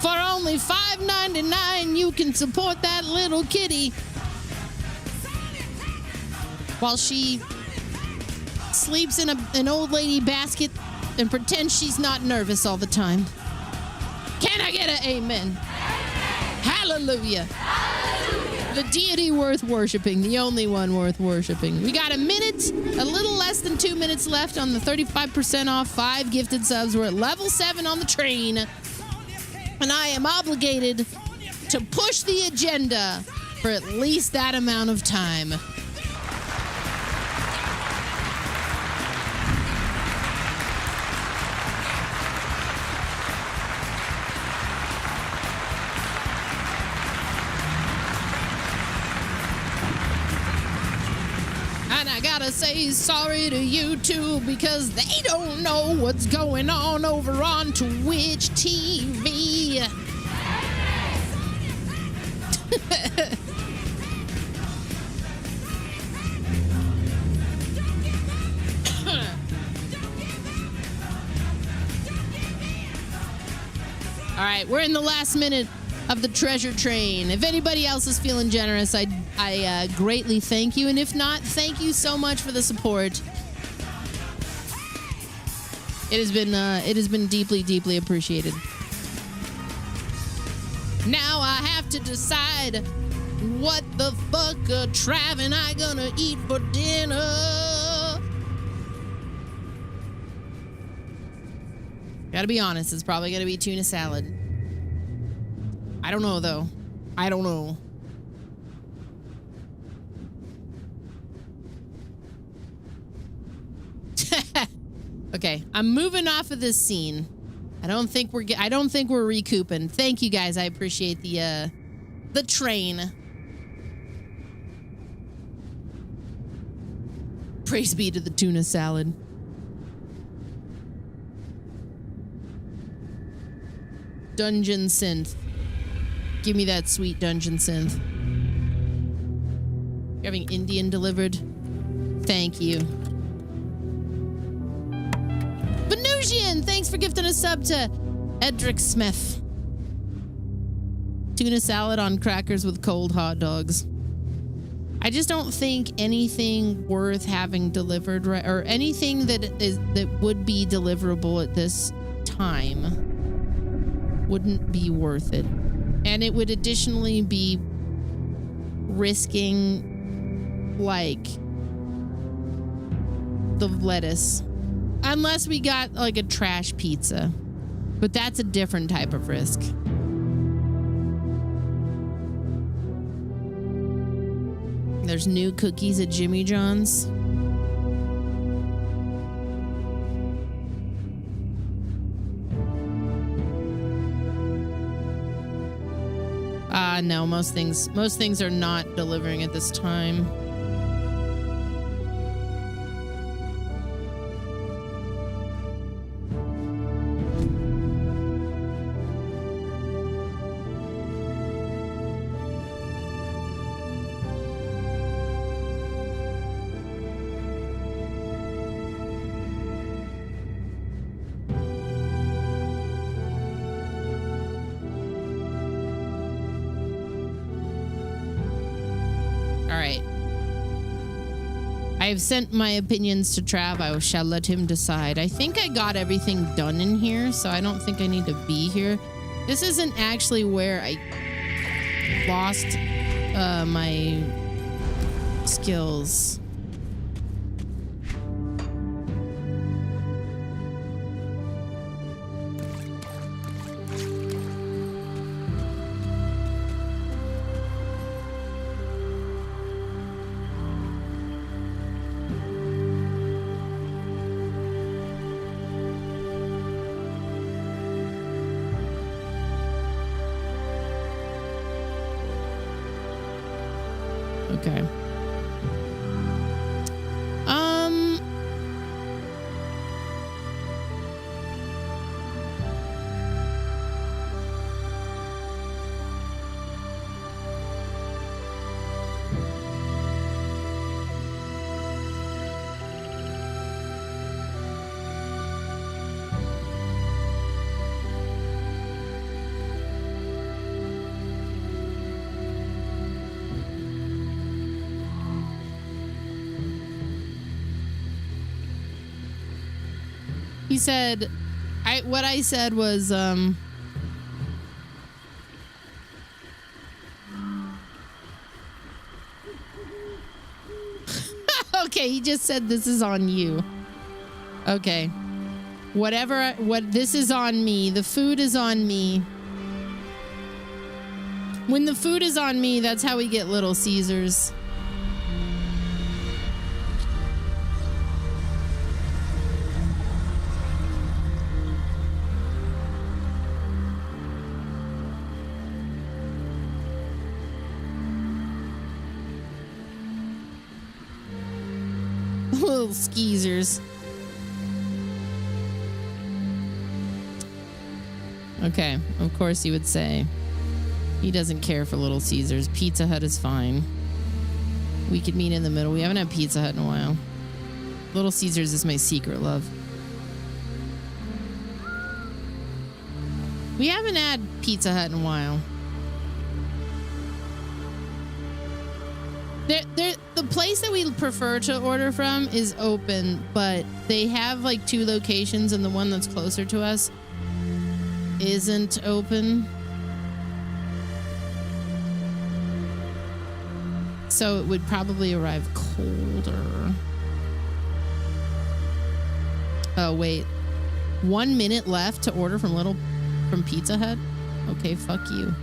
Speaker 1: For only $5.99, you can support that little kitty while she sleeps in an old lady basket and pretends she's not nervous all the time. Can I get an amen? Hallelujah. The deity worth worshiping, the only one worth worshiping. We got a minute, a little less than 2 minutes left on the 35% off 5 gifted subs. We're at level 7 on the train, and I am obligated to push the agenda for at least that amount of time. I gotta say sorry to you too, because they don't know what's going on over on Twitch TV. right, we're in the last minute of the treasure train. If anybody else is feeling generous, I greatly thank you. And if not, thank you so much for the support. It has been deeply, deeply appreciated. Now I have to decide what the fuck are Trav and I gonna eat for dinner. Gotta be honest, it's probably gonna be tuna salad. I don't know though. I don't know. Okay, I'm moving off of this scene. I don't think we're recouping. Thank you guys. I appreciate the train. Praise be to the tuna salad. Dungeon synth. Give me that sweet dungeon synth. You're having Indian delivered? Thank you. Venusian, thanks for gifting a sub to Edric Smith. Tuna salad on crackers with cold hot dogs. I just don't think anything worth having delivered, or anything that would be deliverable at this time wouldn't be worth it. And it would additionally be risking, like, the lettuce. Unless we got, like, a trash pizza. But that's a different type of risk. There's new cookies at Jimmy John's. No, most things are not delivering at this time. I have sent my opinions to Trav. I shall let him decide. I think I got everything done in here, so I don't think I need to be here. This isn't actually where I lost my skills. Okay. He said, what I said was, okay, he just said this is on you. Okay. This is on me. The food is on me. When the food is on me, that's how we get Little Caesars. Little skeezers. Okay, of course he would say he doesn't care for Little Caesars. Pizza Hut is fine. We could meet in the middle. We haven't had Pizza Hut in a while. Little Caesars is my secret love. We haven't had Pizza Hut in a while. The place that we prefer to order from is open, but they have like 2 locations, and the one that's closer to us isn't open. So it would probably arrive colder. Oh, wait. 1 minute left to order from Pizza Hut? Okay, fuck you.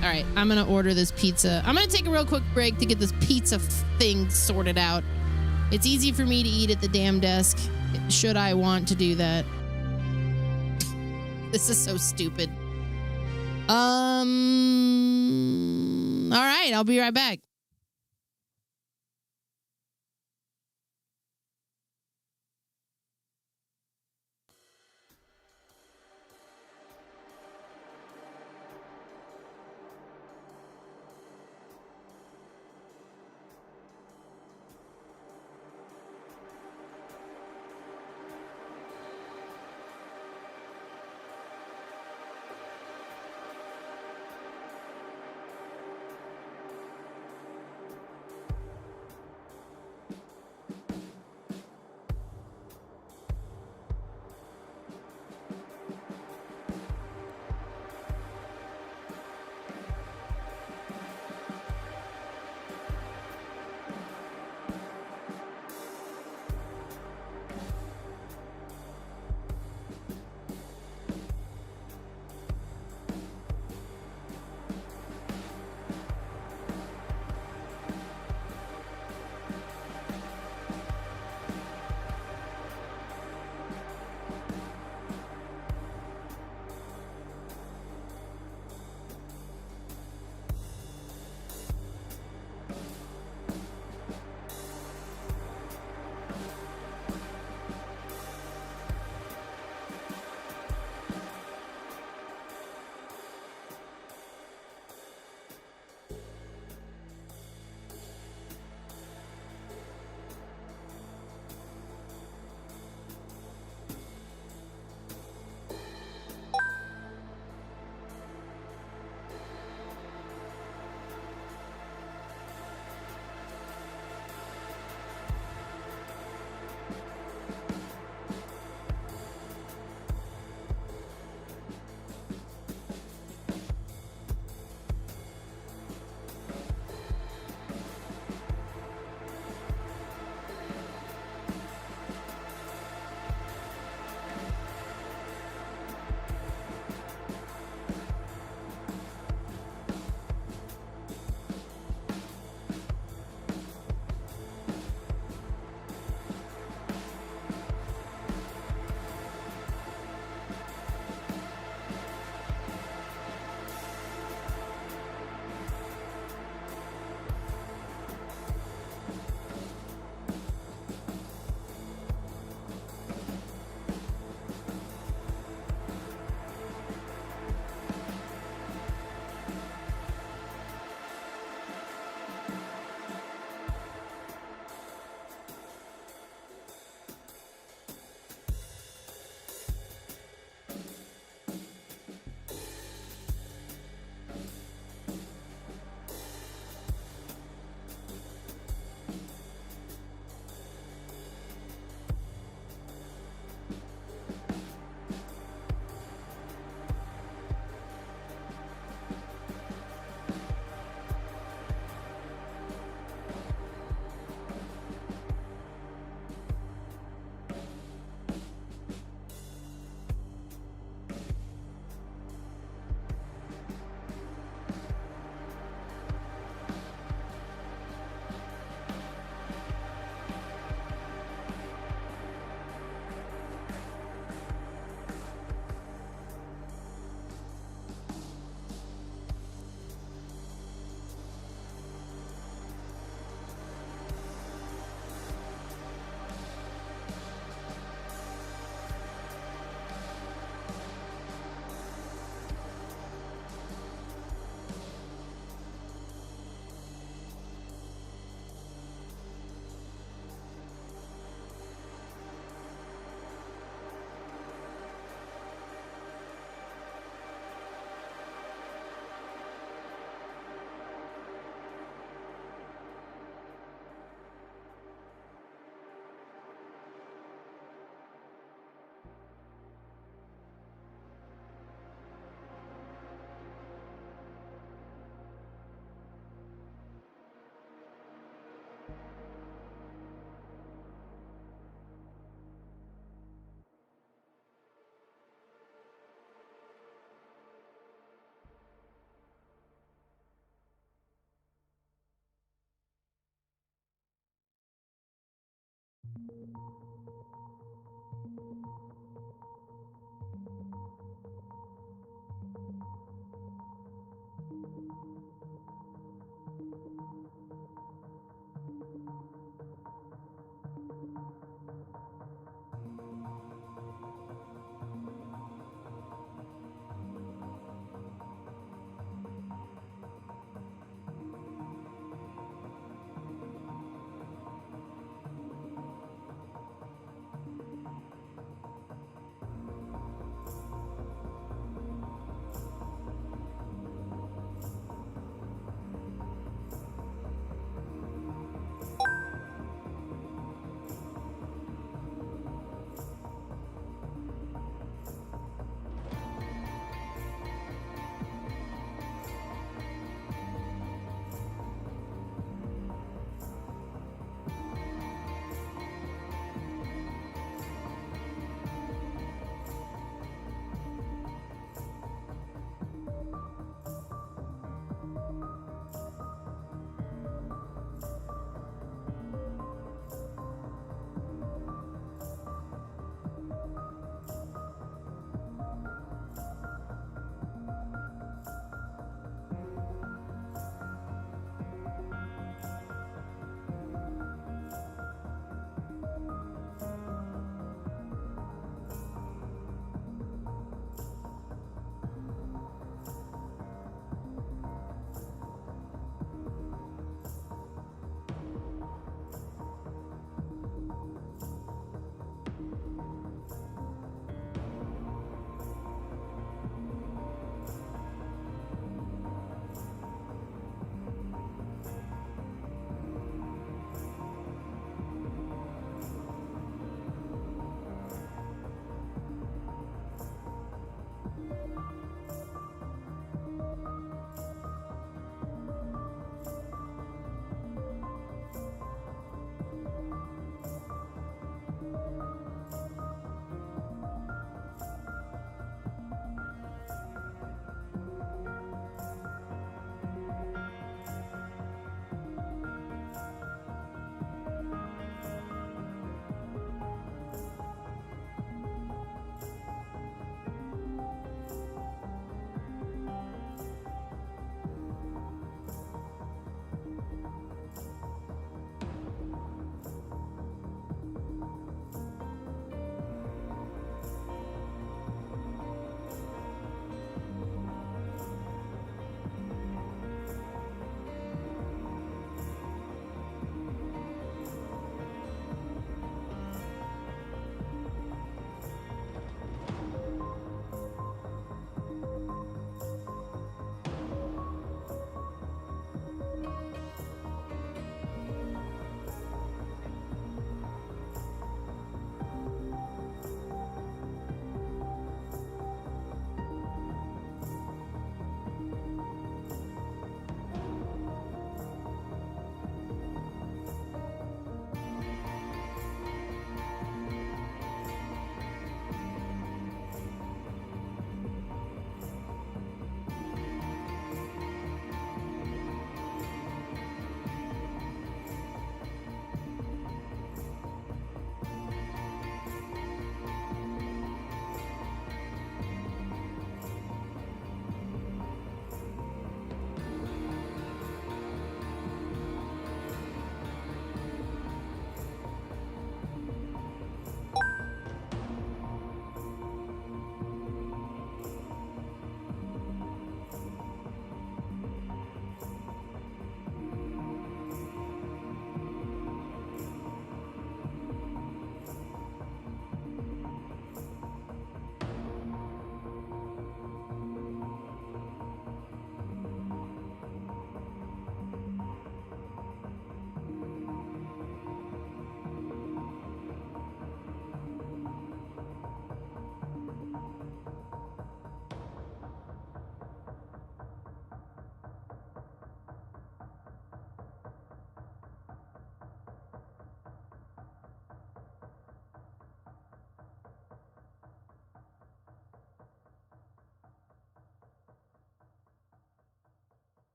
Speaker 1: All right, I'm gonna order this pizza. I'm gonna take a real quick break to get this pizza thing sorted out. It's easy for me to eat at the damn desk, should I want to do that. This is so stupid. All right, I'll be right back.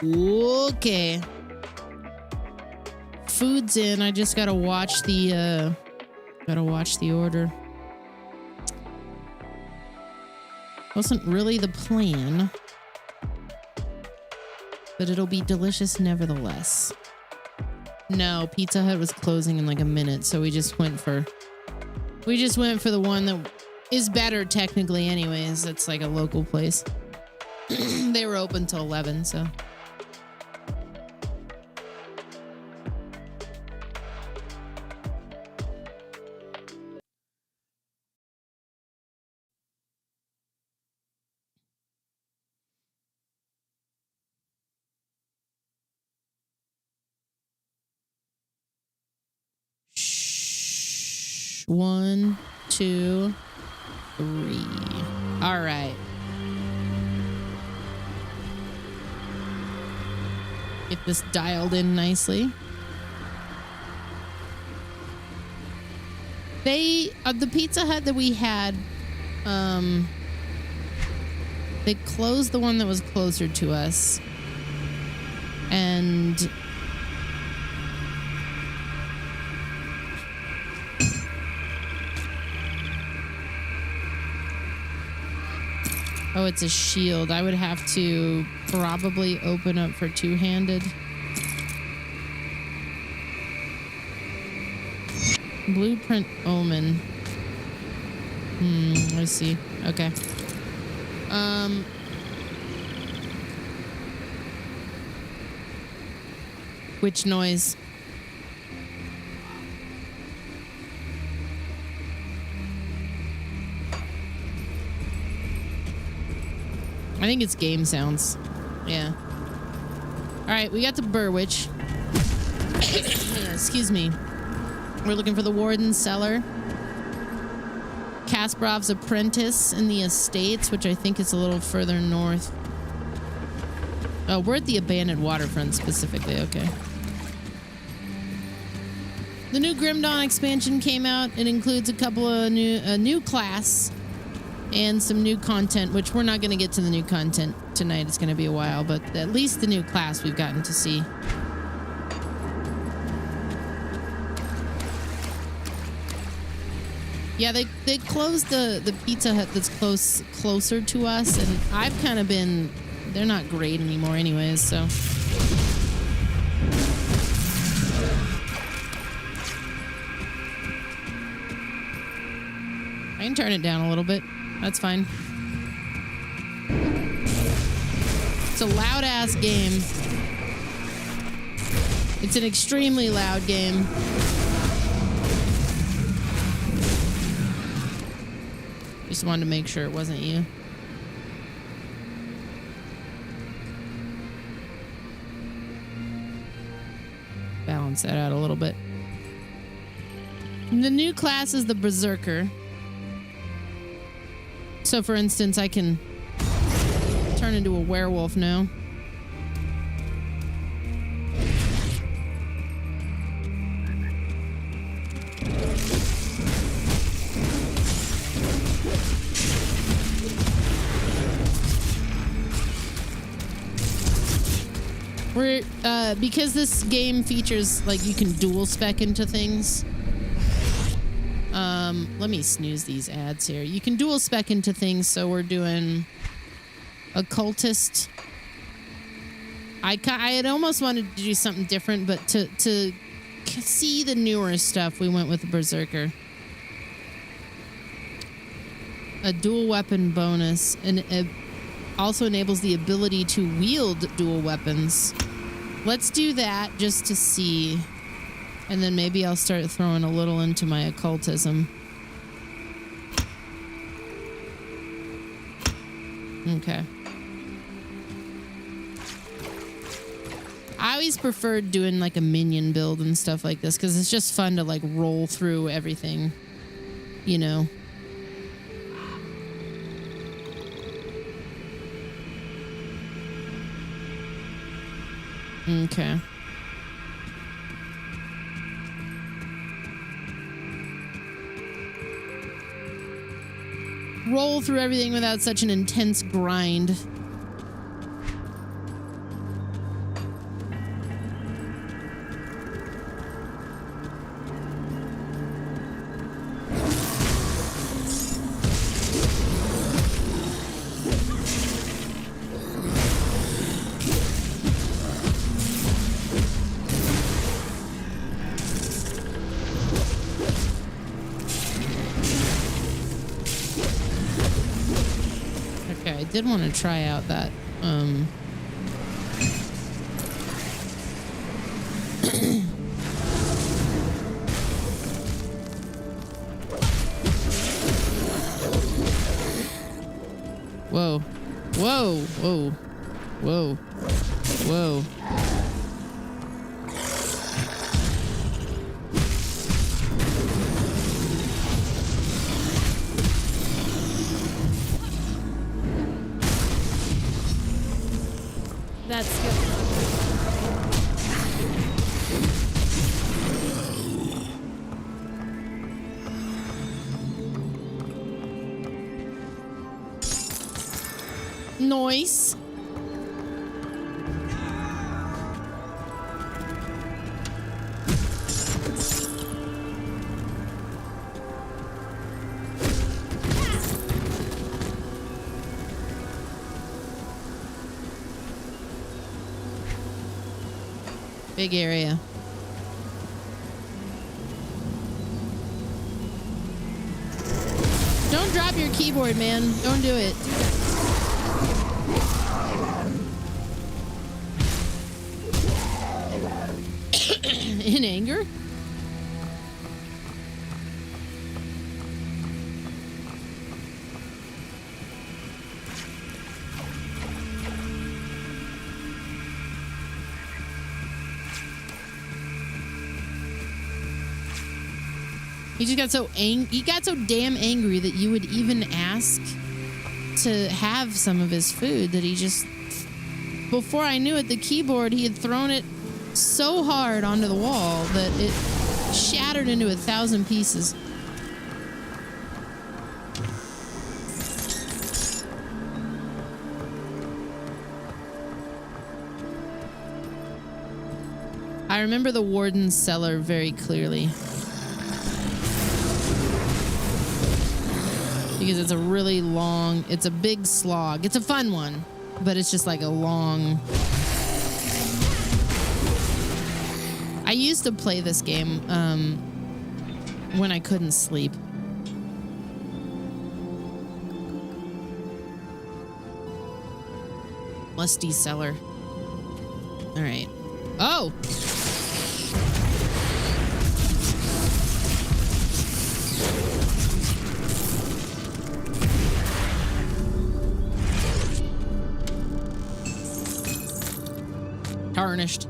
Speaker 1: Okay. Food's in. I just gotta watch the order. Wasn't really the plan, but it'll be delicious nevertheless. No, Pizza Hut was closing in like a minute, so we just went for the one that is better technically anyways. It's like a local place. They were open till 11, so. Shh. 1, 2, 3. All right. Get this dialed in nicely. The Pizza Hut that we had, they closed the one that was closer to us. And oh, it's a shield. I would have to probably open up for two-handed. Blueprint Omen. I see. Okay. Which noise? I think it's game sounds. Yeah. All right, we got to Burwich. Excuse me. We're looking for the Warden's Cellar. Kasparov's Apprentice in the Estates, which I think is a little further north. Oh, we're at the Abandoned Waterfront specifically. Okay. The new Grim Dawn expansion came out. It includes a couple of new class and some new content, which we're not going to get to the new content tonight. It's going to be a while, but at least the new class we've gotten to see. Yeah, they closed the Pizza Hut that's closer to us, and I've kind of been... They're not great anymore anyways, so... I can turn it down a little bit. That's fine. It's a loud-ass game. It's an extremely loud game. Just wanted to make sure it wasn't you. Balance that out a little bit. The new class is the Berserker. So, for instance, I can turn into a werewolf now. We're, because this game features, like, you can dual spec into things. Let me snooze these ads here. You can dual spec into things, so we're doing Occultist. I had almost wanted to do something different, but to see the newer stuff, we went with Berserker. A dual weapon bonus, and it also enables the ability to wield dual weapons. Let's do that just to see. And then maybe I'll start throwing a little into my occultism. Okay. I always preferred doing like a minion build and stuff like this because it's just fun to like roll through everything, you know. Okay. Roll through everything without such an intense grind. did want to try out that Whoa. Whoa. Whoa. Whoa. Whoa.
Speaker 12: That's good.
Speaker 1: Noise. Big area. Don't drop your keyboard, man. Don't do it. In anger? He just got so he got so damn angry that you would even ask to have some of his food that he just, before I knew it, the keyboard, he had thrown it so hard onto the wall that it shattered into 1,000 pieces. I remember the warden's cellar very clearly. Because it's a really long, it's a big slog. It's a fun one, but it's just like a long... I used to play this game when I couldn't sleep. Musty cellar. All right. Oh! Tarnished.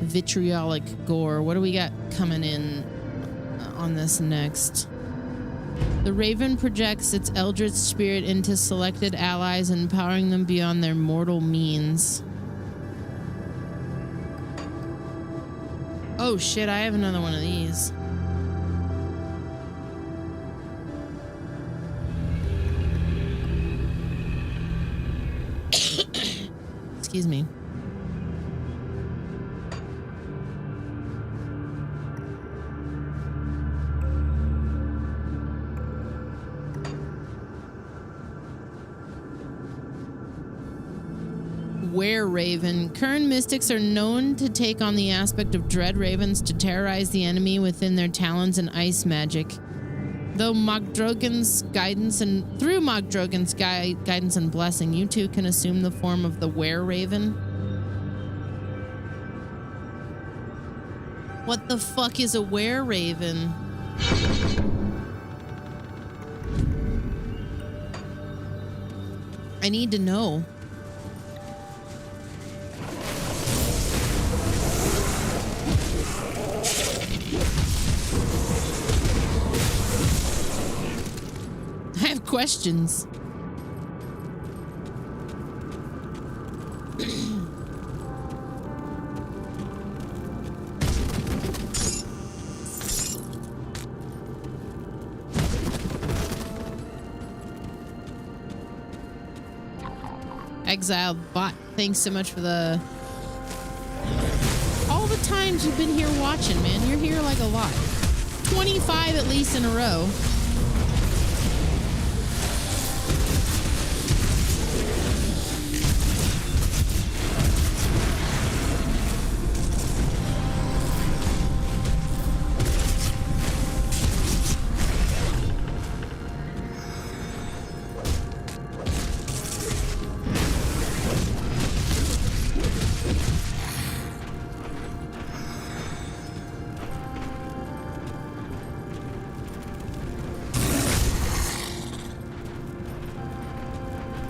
Speaker 1: Vitriolic gore. What do we got coming in on this next? The Raven projects its eldritch spirit into selected allies, empowering them beyond their mortal means. Oh shit, I have another one of these. Excuse me. Were-Raven. Kern mystics are known to take on the aspect of dread ravens to terrorize the enemy within their talons and ice magic. Though Mogdrogen's guidance and through Mogdrogen's guidance and blessing, you too can assume the form of the Were-Raven. What the fuck is a Were-Raven? I need to know. I have questions. Exiled bot, thanks so much for the... all the times you've been here watching, man. You're here like a lot. 25 at least in a row.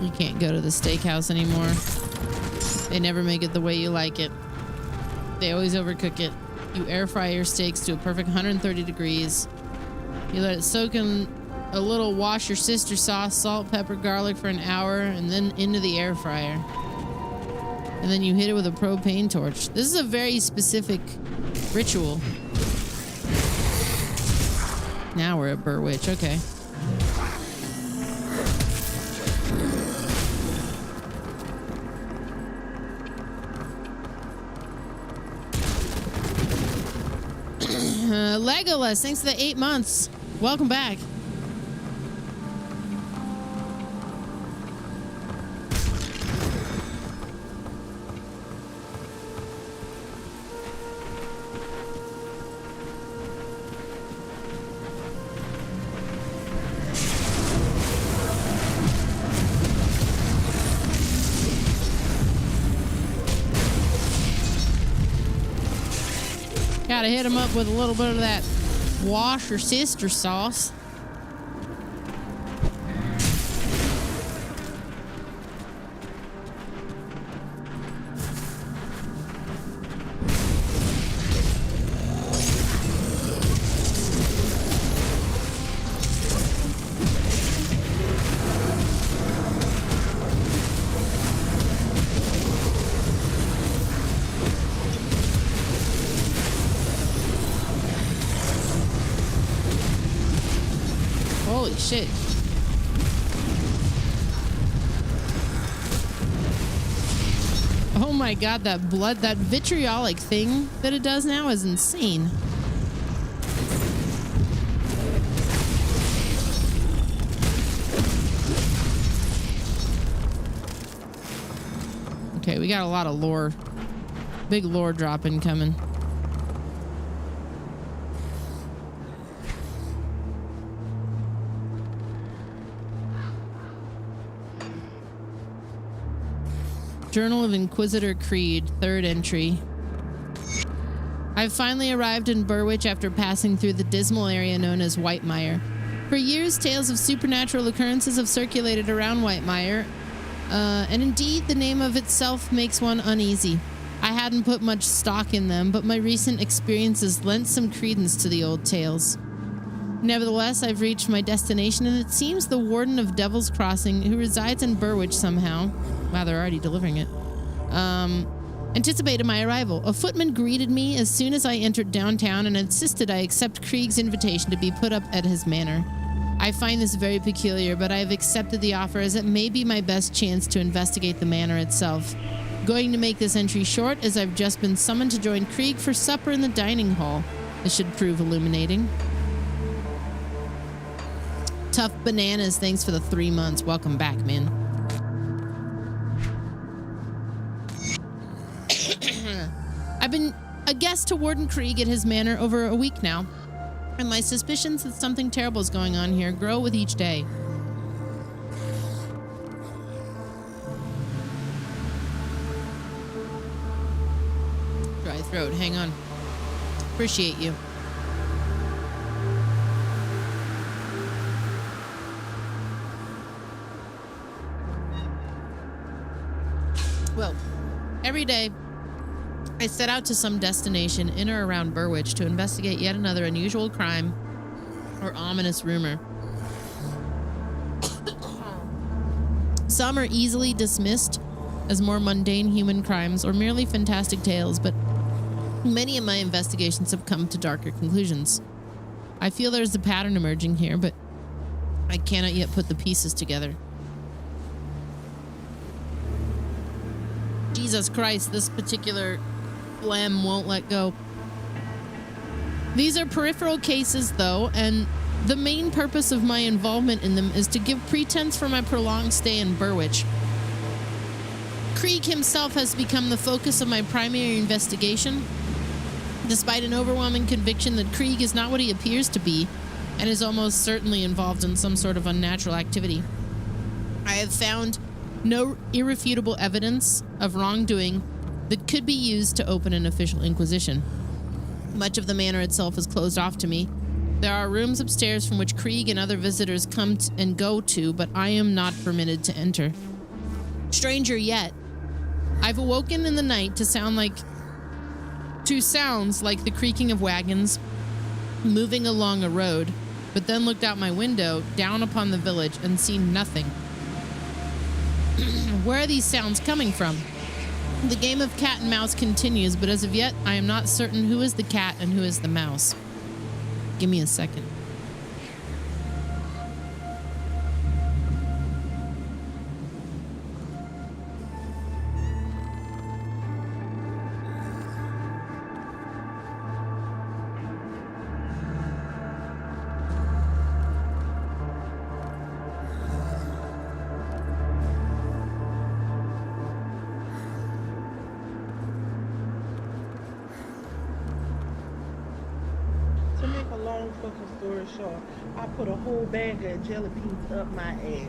Speaker 1: You can't go to the steakhouse anymore. They never make it the way you like it. They always overcook it. You air fry your steaks to a perfect 130 degrees. You let it soak in a little wash your sister sauce, salt, pepper, garlic for an hour, and then into the air fryer. And then you hit it with a propane torch. This is a very specific ritual. Now we're at Burwitch. Okay. Legolas, thanks for the 8 months. Welcome back. Gotta hit him up with a little bit of that wash your sister sauce. Shit. Oh my god, that blood, that vitriolic thing that it does now is insane. Okay, we got a lot of lore. Big lore drop incoming. Journal of Inquisitor Creed, 3rd entry. I've finally arrived in Burwitch after passing through the dismal area known as Whitemire. For years, tales of supernatural occurrences have circulated around Whitemire, and indeed, the name of itself makes one uneasy. I hadn't put much stock in them, but my recent experiences lent some credence to the old tales. Nevertheless, I've reached my destination, and it seems the Warden of Devil's Crossing, who resides in Burwitch somehow, wow, they're already delivering it, anticipated my arrival. A footman greeted me as soon as I entered downtown and insisted I accept Krieg's invitation to be put up at his manor. I find this very peculiar, but I have accepted the offer as it may be my best chance to investigate the manor itself. Going to make this entry short, as I've just been summoned to join Krieg for supper in the dining hall. This should prove illuminating. Tough Bananas, thanks for the 3 months. Welcome back, man. I've been a guest to Warden Krieg at his manor over a week now, and my suspicions that something terrible is going on here grow with each day. Dry throat, hang on. Appreciate you. Well, every day, I set out to some destination in or around Burwitch to investigate yet another unusual crime or ominous rumor. Some are easily dismissed as more mundane human crimes or merely fantastic tales, but many of my investigations have come to darker conclusions. I feel there's a pattern emerging here, but I cannot yet put the pieces together. Jesus Christ, this particular phlegm won't let go. These are peripheral cases, though, and the main purpose of my involvement in them is to give pretense for my prolonged stay in Burwich. Krieg himself has become the focus of my primary investigation, despite an overwhelming conviction that Krieg is not what he appears to be and is almost certainly involved in some sort of unnatural activity. I have found no irrefutable evidence of wrongdoing that could be used to open an official inquisition. Much of the manor itself is closed off to me. There are rooms upstairs from which Krieg and other visitors come and go to, but I am not permitted to enter. Stranger yet, I've awoken in the night to sounds like the creaking of wagons moving along a road, but then looked out my window down upon the village and seen nothing. Where are these sounds coming from? The game of cat and mouse continues, but as of yet, I am not certain who is the cat and who is the mouse. Give me a second.
Speaker 18: To make a long fucking story short, I put a whole bag of jelly beans up my ass.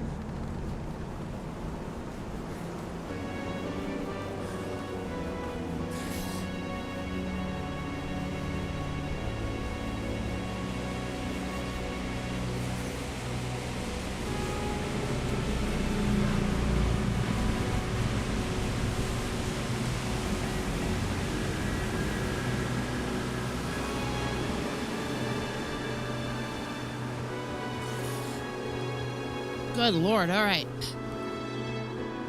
Speaker 1: Good Lord, all right.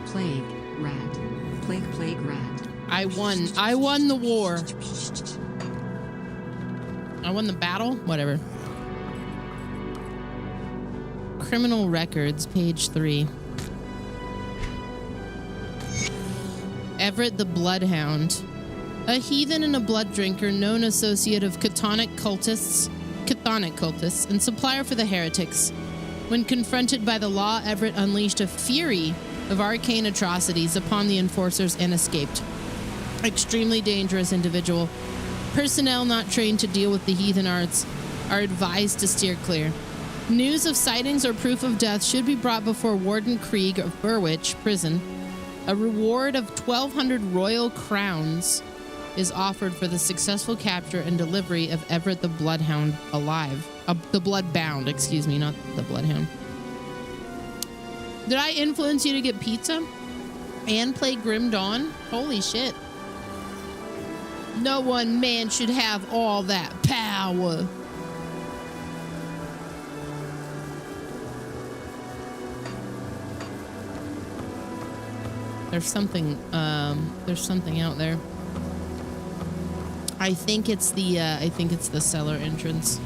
Speaker 19: Plague, rat. Plague, rat.
Speaker 1: I won. I won the war. I won the battle? Whatever. Criminal records, page 3. Everett the Bloodhound. A heathen and a blood drinker, known associate of chthonic cultists, and supplier for the heretics. When confronted by the law, Everett unleashed a fury of arcane atrocities upon the enforcers and escaped. Extremely dangerous individual. Personnel not trained to deal with the heathen arts are advised to steer clear. News of sightings or proof of death should be brought before Warden Krieg of Burwich Prison. A reward of 1,200 royal crowns is offered for the successful capture and delivery of Everett the Bloodhound alive. The Bloodbound, excuse me, not the Bloodhound. Did I influence you to get pizza and play Grim Dawn? Holy shit. No one man should have all that power. There's something out there. I think it's the cellar entrance.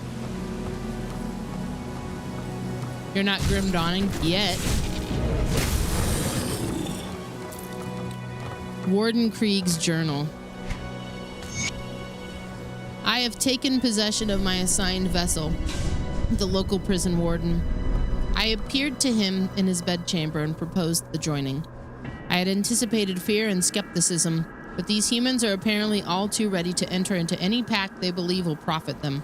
Speaker 1: You're not Grim Dawning yet. Warden Krieg's journal. I have taken possession of my assigned vessel, the local prison warden. I appeared to him in his bedchamber and proposed the joining. I had anticipated fear and skepticism, but these humans are apparently all too ready to enter into any pact they believe will profit them.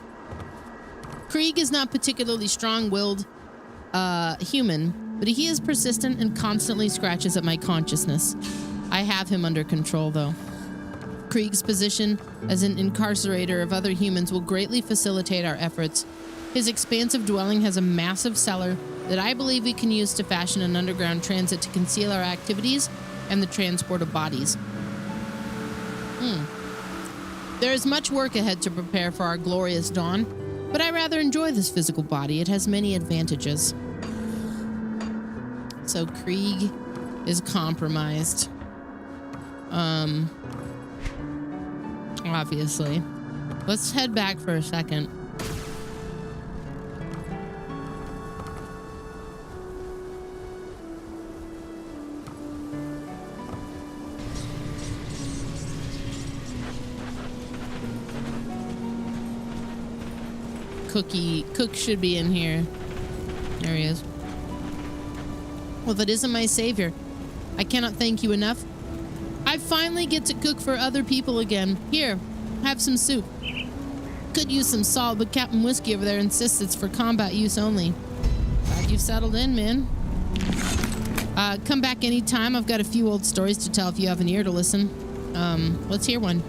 Speaker 1: Krieg is not particularly strong-willed human, but he is persistent and constantly scratches at my consciousness. I have him under control, though. Krieg's position as an incarcerator of other humans will greatly facilitate our efforts. His expansive dwelling has a massive cellar that I believe we can use to fashion an underground transit to conceal our activities and the transport of bodies. There is much work ahead to prepare for our glorious dawn, but I rather enjoy this physical body. It has many advantages. So Krieg is compromised. Obviously. Let's head back for a second. Cook should be in here. There he is. Well, if it isn't my savior, I cannot thank you enough. I finally get to cook for other people again. Here, have some soup. Could use some salt, but Captain Whiskey over there insists it's for combat use only. Glad you've settled in, man. Come back anytime. I've got a few old stories to tell if you have an ear to listen. Let's hear one.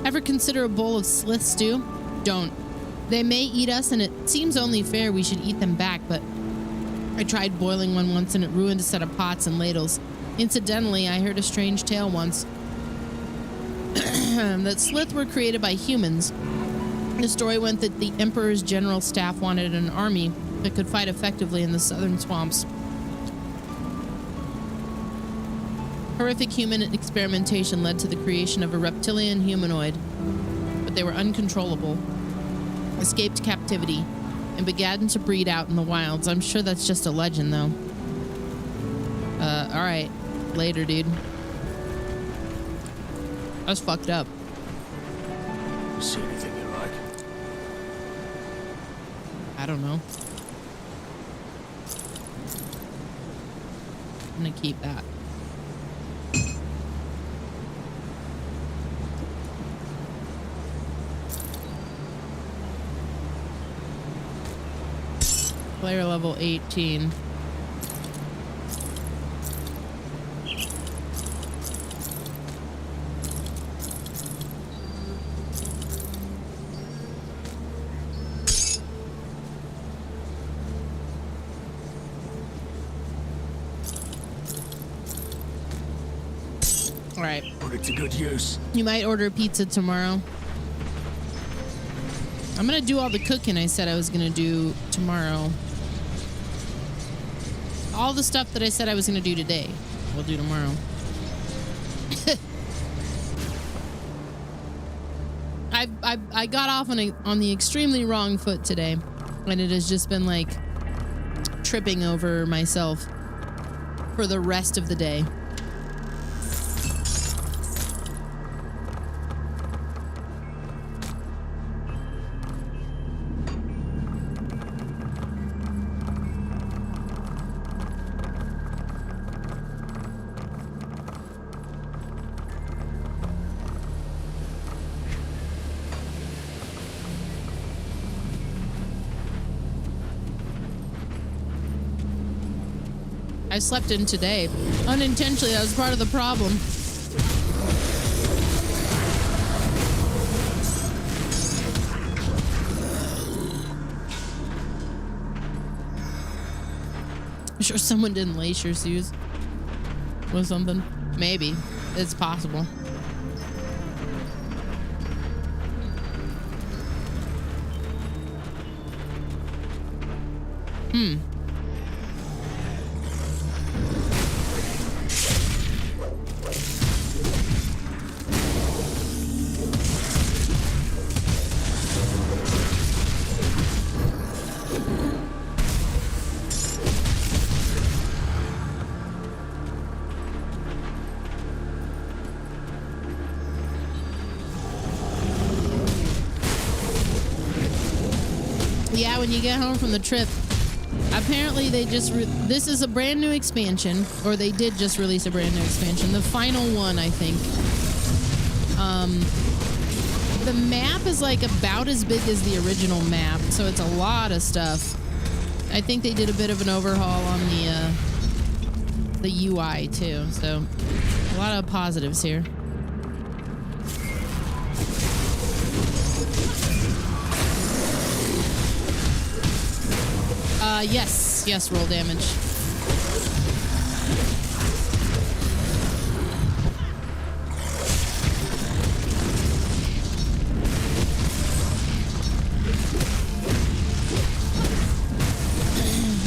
Speaker 1: Ever consider a bowl of slith stew? Don't. They may eat us, and it seems only fair we should eat them back, but I tried boiling one once and it ruined a set of pots and ladles. Incidentally, I heard a strange tale once that slith were created by humans. The story went that the Emperor's general staff wanted an army that could fight effectively in the southern swamps. Horrific human experimentation led to the creation of a reptilian humanoid, but they were uncontrollable, escaped captivity, and began to breed out in the wilds. I'm sure that's just a legend, though. Alright. Later, dude. That's fucked up.
Speaker 10: See anything you like?
Speaker 1: I don't know. I'm gonna keep that. Player level 18. All right.
Speaker 10: Put it to good use.
Speaker 1: You might order pizza tomorrow. I'm gonna do all the cooking I said I was gonna do tomorrow. All the stuff that I said I was gonna do today, we'll do tomorrow. I got off on the extremely wrong foot today, and it has just been like tripping over myself for the rest of the day. I slept in today. Unintentionally, that was part of the problem. I'm sure someone didn't lace your shoes with something. Maybe. It's possible. Yeah, when you get home from the trip, apparently they just this is a brand new expansion, or they did just release a brand new expansion, the final one, I think. The map is like about as big as the original map, so it's a lot of stuff. I think they did a bit of an overhaul on the UI too, so a lot of positives here. Yes, roll damage.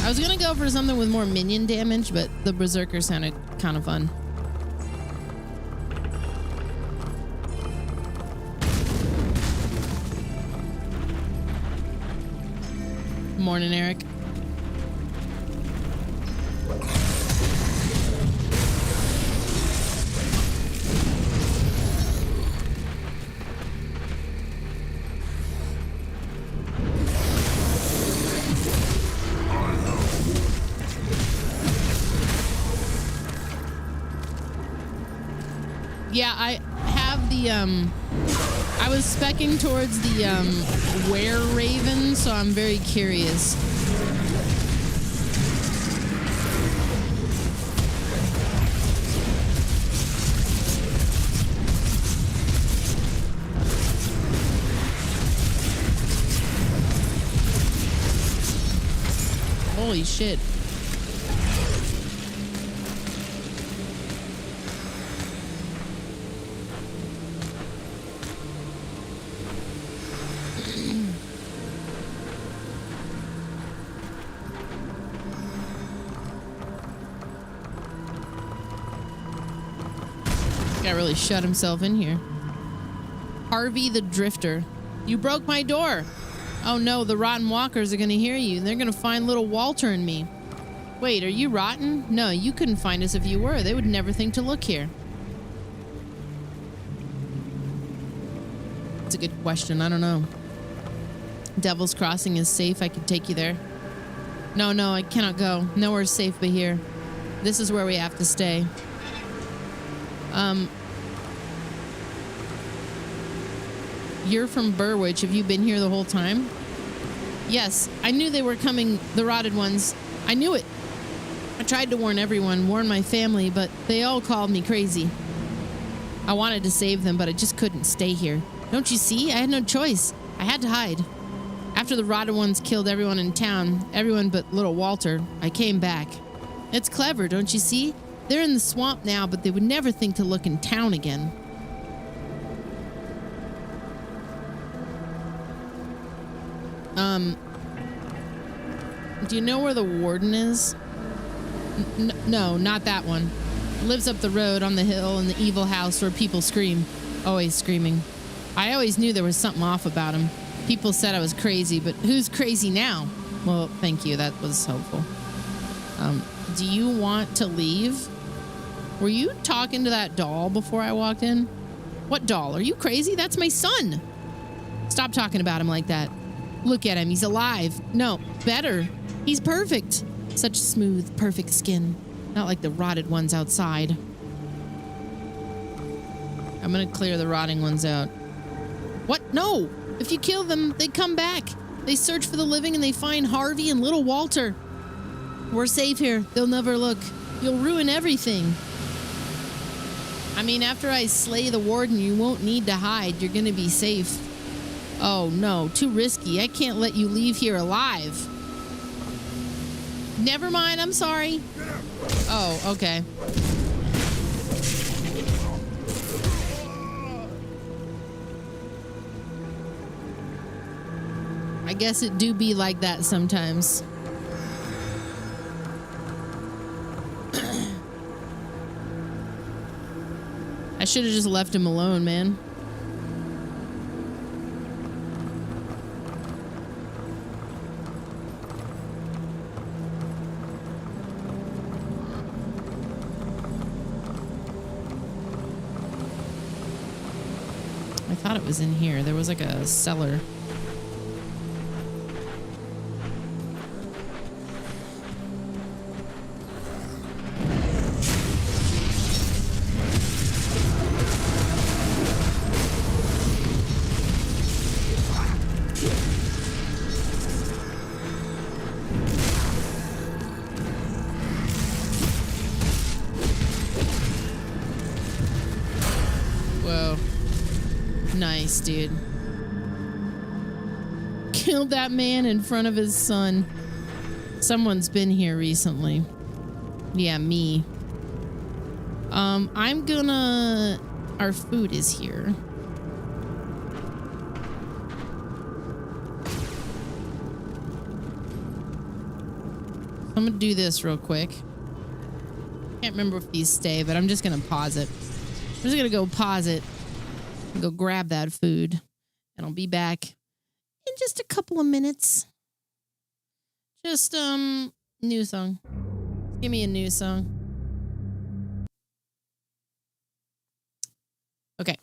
Speaker 1: I was gonna go for something with more minion damage, but the Berserker sounded kind of fun. Morning, Eric. Yeah, I have the I was specking towards the were raven, so I'm very curious. Holy shit. Guy really shut himself in here. Harvey the Drifter. You broke my door. Oh no, the rotten walkers are gonna hear you. They're gonna find little Walter and me. Wait, are you rotten? No, you couldn't find us if you were. They would never think to look here. It's a good question. I don't know. Devil's Crossing is safe. I could take you there. No, I cannot go. Nowhere's safe but here. This is where we have to stay. You're from Burwich. Have you been here the whole time? Yes, I knew they were coming, the rotted ones. I knew it. I tried to warn everyone, warn my family, but they all called me crazy. I wanted to save them, but I just couldn't stay here. Don't you see? I had no choice. I had to hide. After the rotted ones killed everyone in town, everyone but little Walter, I came back. It's clever, don't you see? They're in the swamp now, but they would never think to look in town again. Do you know where the warden is? No, not that one. Lives up the road on the hill in the evil house where people scream. Always screaming. I always knew there was something off about him. People said I was crazy, but who's crazy now? Well, thank you. That was helpful. Do you want to leave? Were you talking to that doll before I walked in? What doll? Are you crazy? That's my son. Stop talking about him like that. Look at him. He's alive. No, better. He's perfect. Such smooth, perfect skin. Not like the rotted ones outside. I'm gonna clear the rotting ones out. What? No! If you kill them, they come back. They search for the living and they find Harvey and little Walter. We're safe here. They'll never look. You'll ruin everything. I mean, after I slay the warden, you won't need to hide. You're gonna be safe. Oh no, too risky. I can't let you leave here alive. Never mind, I'm sorry. Oh, okay. I guess it do be like that sometimes. I should have just left him alone, man. I thought it was in here. There was like a cellar. Whoa. Nice, dude. Killed that man in front of his son. Someone's been here recently. Yeah, me. I'm gonna... Our food is here. I'm gonna do this real quick. Can't remember if these stay, but I'm just gonna pause it. I'm just gonna go pause it and go grab that food, and I'll be back in just a couple of minutes. Just new song. Give me a new song. Okay.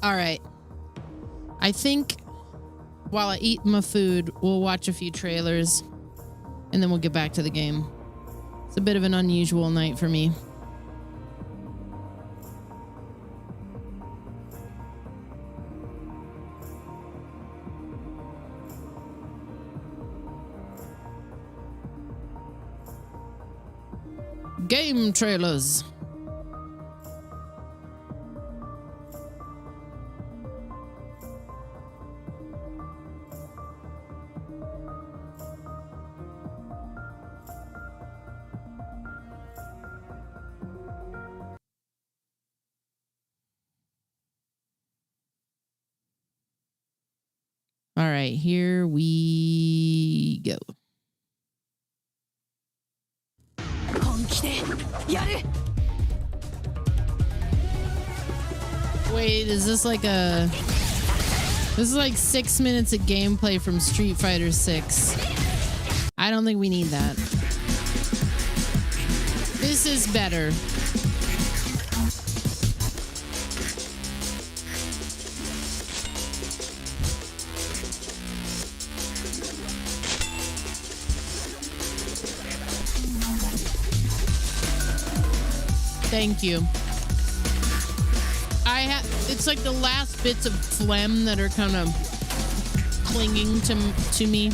Speaker 1: All right. I think while I eat my food, we'll watch a few trailers and then we'll get back to the game. It's a bit of an unusual night for me. Game trailers. All right, here we go. Wait, is this like a... This is like 6 minutes of gameplay from Street Fighter 6. I don't think we need that. This is better. Thank you. It's like the last bits of phlegm that are kind of clinging to me.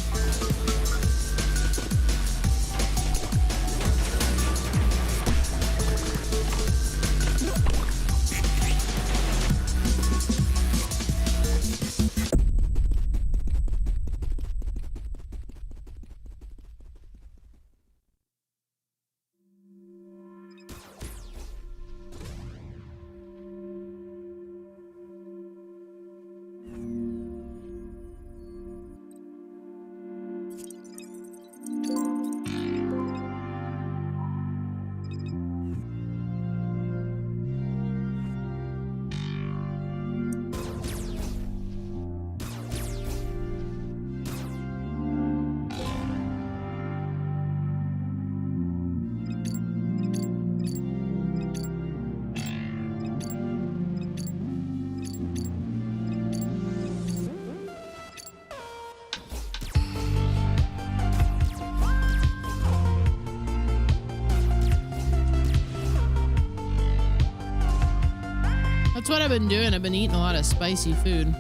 Speaker 1: That's what I've been doing. I've been eating a lot of spicy food.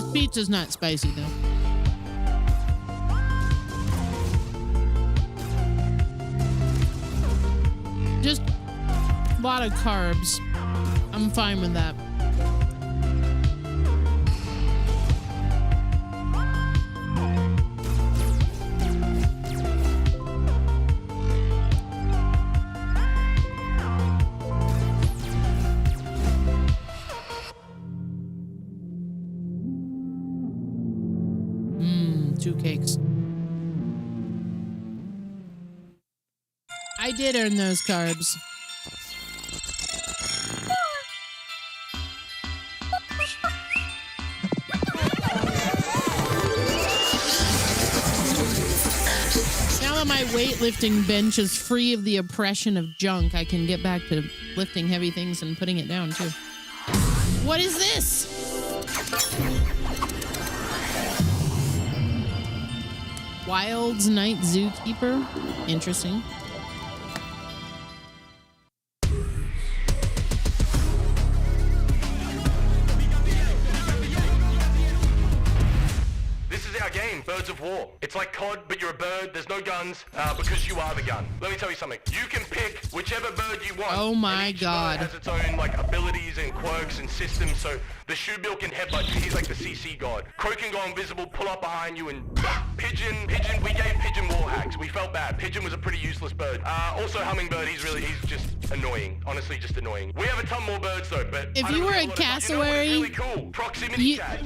Speaker 1: This pizza's not spicy though. Just a lot of carbs. I'm fine with that. Two cakes. I did earn those carbs. Now that my weightlifting bench is free of the oppression of junk, I can get back to lifting heavy things and putting it down too. What is this? Wild's Night Zookeeper. Interesting.
Speaker 20: This is our game, Birds of War. It's like COD, but you're a bird, there's no guns, because you are the gun. Let me tell you something. You can pick whichever bird you want.
Speaker 1: Oh my
Speaker 20: and each
Speaker 1: God.
Speaker 20: bird has its own, like, abilities and quirks and systems, so the shoebill can headbutt you. He's like the CC god. Crow can go invisible, pull up behind you, and Pigeon, we gave Pigeon wall hacks. We felt bad. Pigeon was a pretty useless bird. Also Hummingbird, he's just annoying. Honestly, just annoying. We have a ton more birds though, but
Speaker 1: if you were a cassowary,
Speaker 20: really cool? Proximity chat.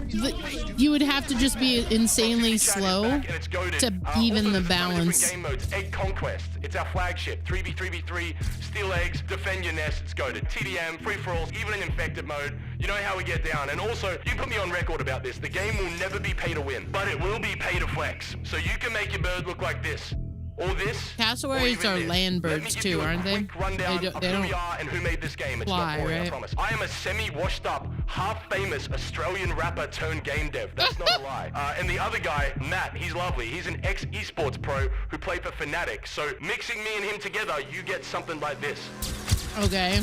Speaker 1: You would have to just be insanely slow to even the balance.
Speaker 20: Game modes. Egg Conquest. It's our flagship. 3v3v3, steal eggs, defend your nest. It's goated. TDM, free-for-alls, even in infected mode. You know how we get down. And also, you put me on record about this. The game will never be pay to win, but it will be pay to flex. So you can make your bird look like this. Or this.
Speaker 1: Cassowaries are land birds too, aren't they?
Speaker 20: Rundown of who we are and who made this game. It's
Speaker 1: fly,
Speaker 20: not boring,
Speaker 1: right?
Speaker 20: I promise. I am a semi-washed up, half-famous Australian rapper turned game dev. That's not a lie. And the other guy, Matt, he's lovely. He's an ex-esports pro who played for Fnatic. So mixing me and him together, you get something like this.
Speaker 1: Okay.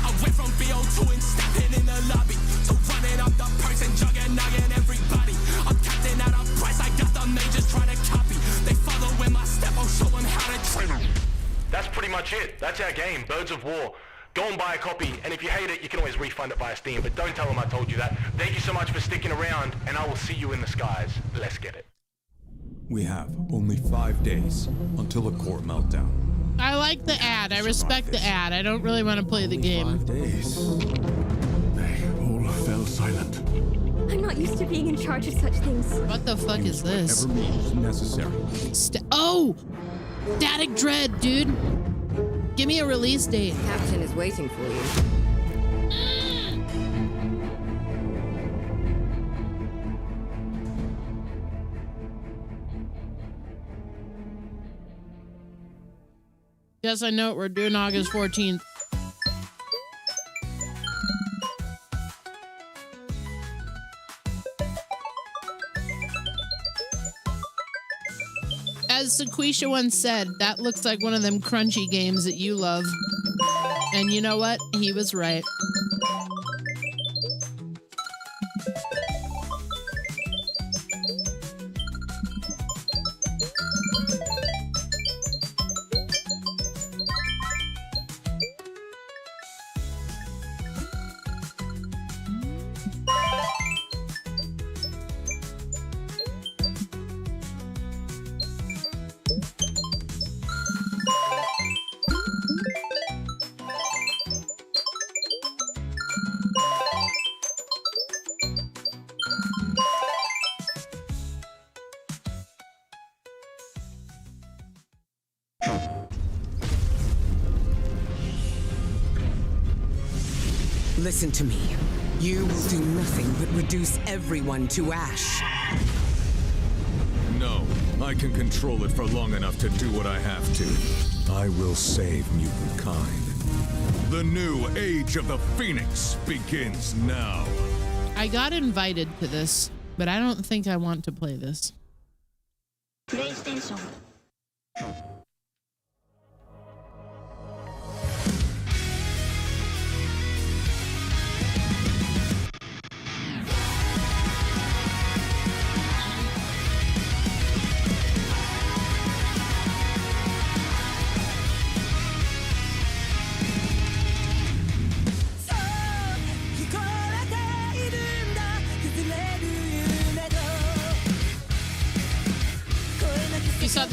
Speaker 15: I went from BO2 and stepping in the lobby to running up the purse and jugging everybody. I'm captain out of price. I got the majors trying to copy. They follow in my step. I'll show them how to train.
Speaker 20: That's pretty much it. That's our game, Birds of War. Go and buy a copy, and if you hate it, you can always refund it via Steam, but don't tell them I told you that. Thank you so much for sticking around, and I will see you in the skies. Let's get it.
Speaker 17: We have only 5 days until a core meltdown.
Speaker 1: I like the ad. I respect the ad. I don't really want to play the game.
Speaker 17: 5 days. They all fell silent.
Speaker 12: I'm not used to being in charge of such things.
Speaker 1: What the fuck is this?
Speaker 17: Whatever means necessary.
Speaker 1: Oh! Static Dread, dude. Give me a release date.
Speaker 21: Captain is waiting for you.
Speaker 1: Yes, I know it. We're doing August 14th. As Sequisha once said, that looks like one of them crunchy games that you love. And you know what? He was right.
Speaker 22: Listen to me. You will do nothing but reduce everyone to ash.
Speaker 17: No, I can control it for long enough to do what I have to. I will save mutant kind. The new age of the Phoenix begins now.
Speaker 1: I got invited to this, but I don't think I want to play this.
Speaker 12: PlayStation.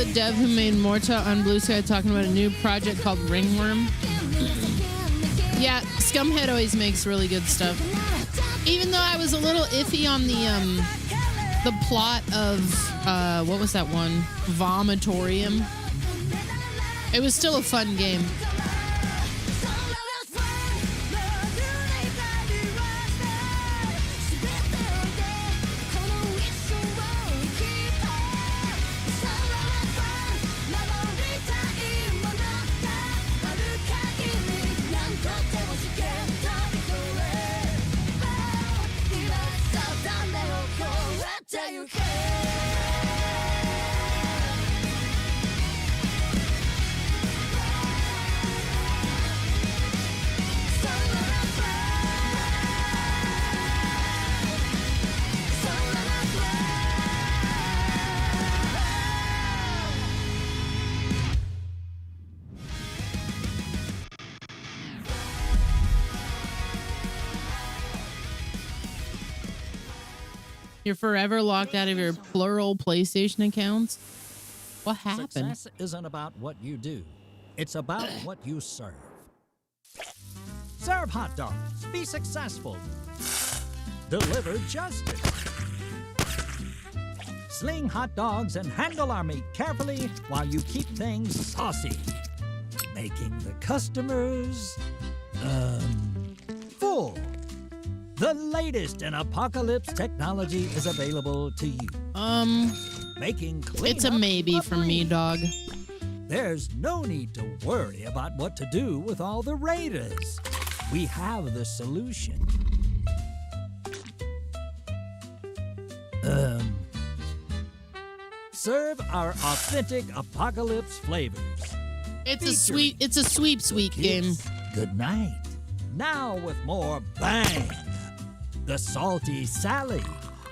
Speaker 1: the dev who made Morta on Blue Sky talking about a new project called Ringworm? Yeah, Scumhead always makes really good stuff. Even though I was a little iffy on the plot of what was that one? Vomitorium. It was still a fun game. You're forever locked out of your plural PlayStation accounts? What happened?
Speaker 3: Success isn't about what you do. It's about what you serve. Serve hot dogs. Be successful. Deliver justice. Sling hot dogs and handle our meat carefully while you keep things saucy. Making the customers, full. The latest in apocalypse technology is available to you. Making cleanup
Speaker 1: it's a maybe from me, dog.
Speaker 3: There's no need to worry about what to do with all the raiders. We have the solution. Serve our authentic apocalypse flavors.
Speaker 1: It's a sweet game.
Speaker 3: Good night. Now with more bang. The salty Sally,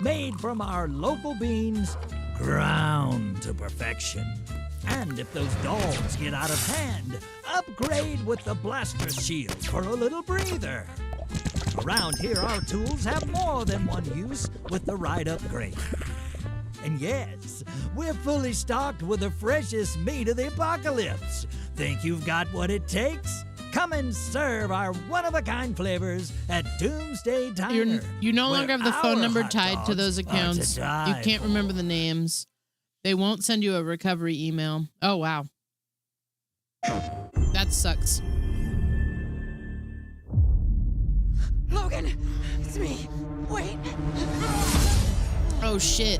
Speaker 3: made from our local beans, ground to perfection. And if those dolls get out of hand, upgrade with the blaster shield for a little breather. Around here, our tools have more than one use with the right upgrade. And yes, we're fully stocked with the freshest meat of the apocalypse. Think you've got what it takes? Come and serve our one-of-a-kind flavors at Doomsday Diner.
Speaker 1: You no longer have the phone number tied to those accounts. You can't remember the names. They won't send you a recovery email. Oh, wow. That sucks.
Speaker 21: Logan, it's me. Wait.
Speaker 1: Oh, shit.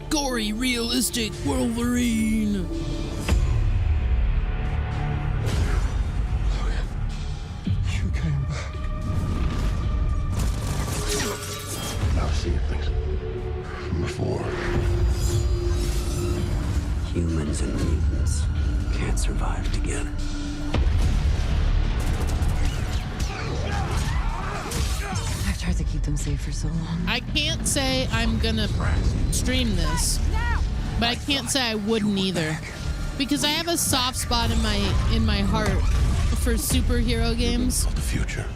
Speaker 1: Gory, realistic Wolverine.
Speaker 9: I've seen things from before.
Speaker 10: Humans and mutants can't survive together.
Speaker 19: I've tried to keep them safe for so long.
Speaker 1: I can't say I'm gonna stream this, but I can't say I wouldn't either, because I have a soft spot in my heart for superhero games.
Speaker 9: The future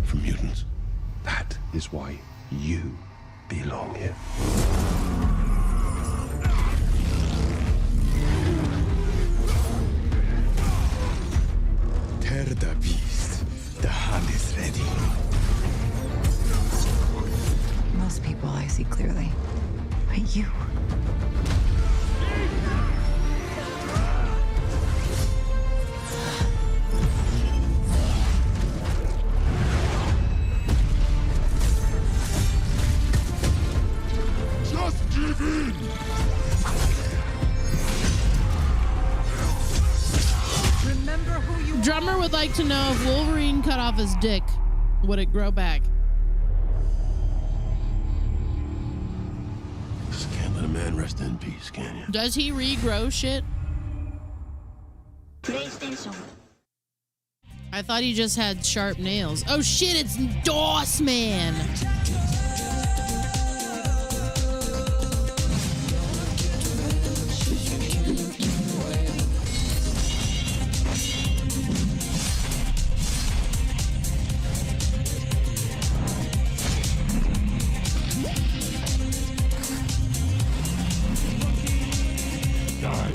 Speaker 9: for mutants. That is why you belong here.
Speaker 23: Tear the beast. The hunt is ready.
Speaker 19: Most people I see clearly, but you.
Speaker 9: Just give in!
Speaker 21: Remember who you
Speaker 1: Drummer would like to know if Wolverine cut off his dick, would it grow back?
Speaker 9: Just can't let a man rest in peace, can you?
Speaker 1: Does he regrow shit?
Speaker 12: PlayStation.
Speaker 1: I thought he just had sharp nails. Oh shit, it's DOS Man!
Speaker 9: time.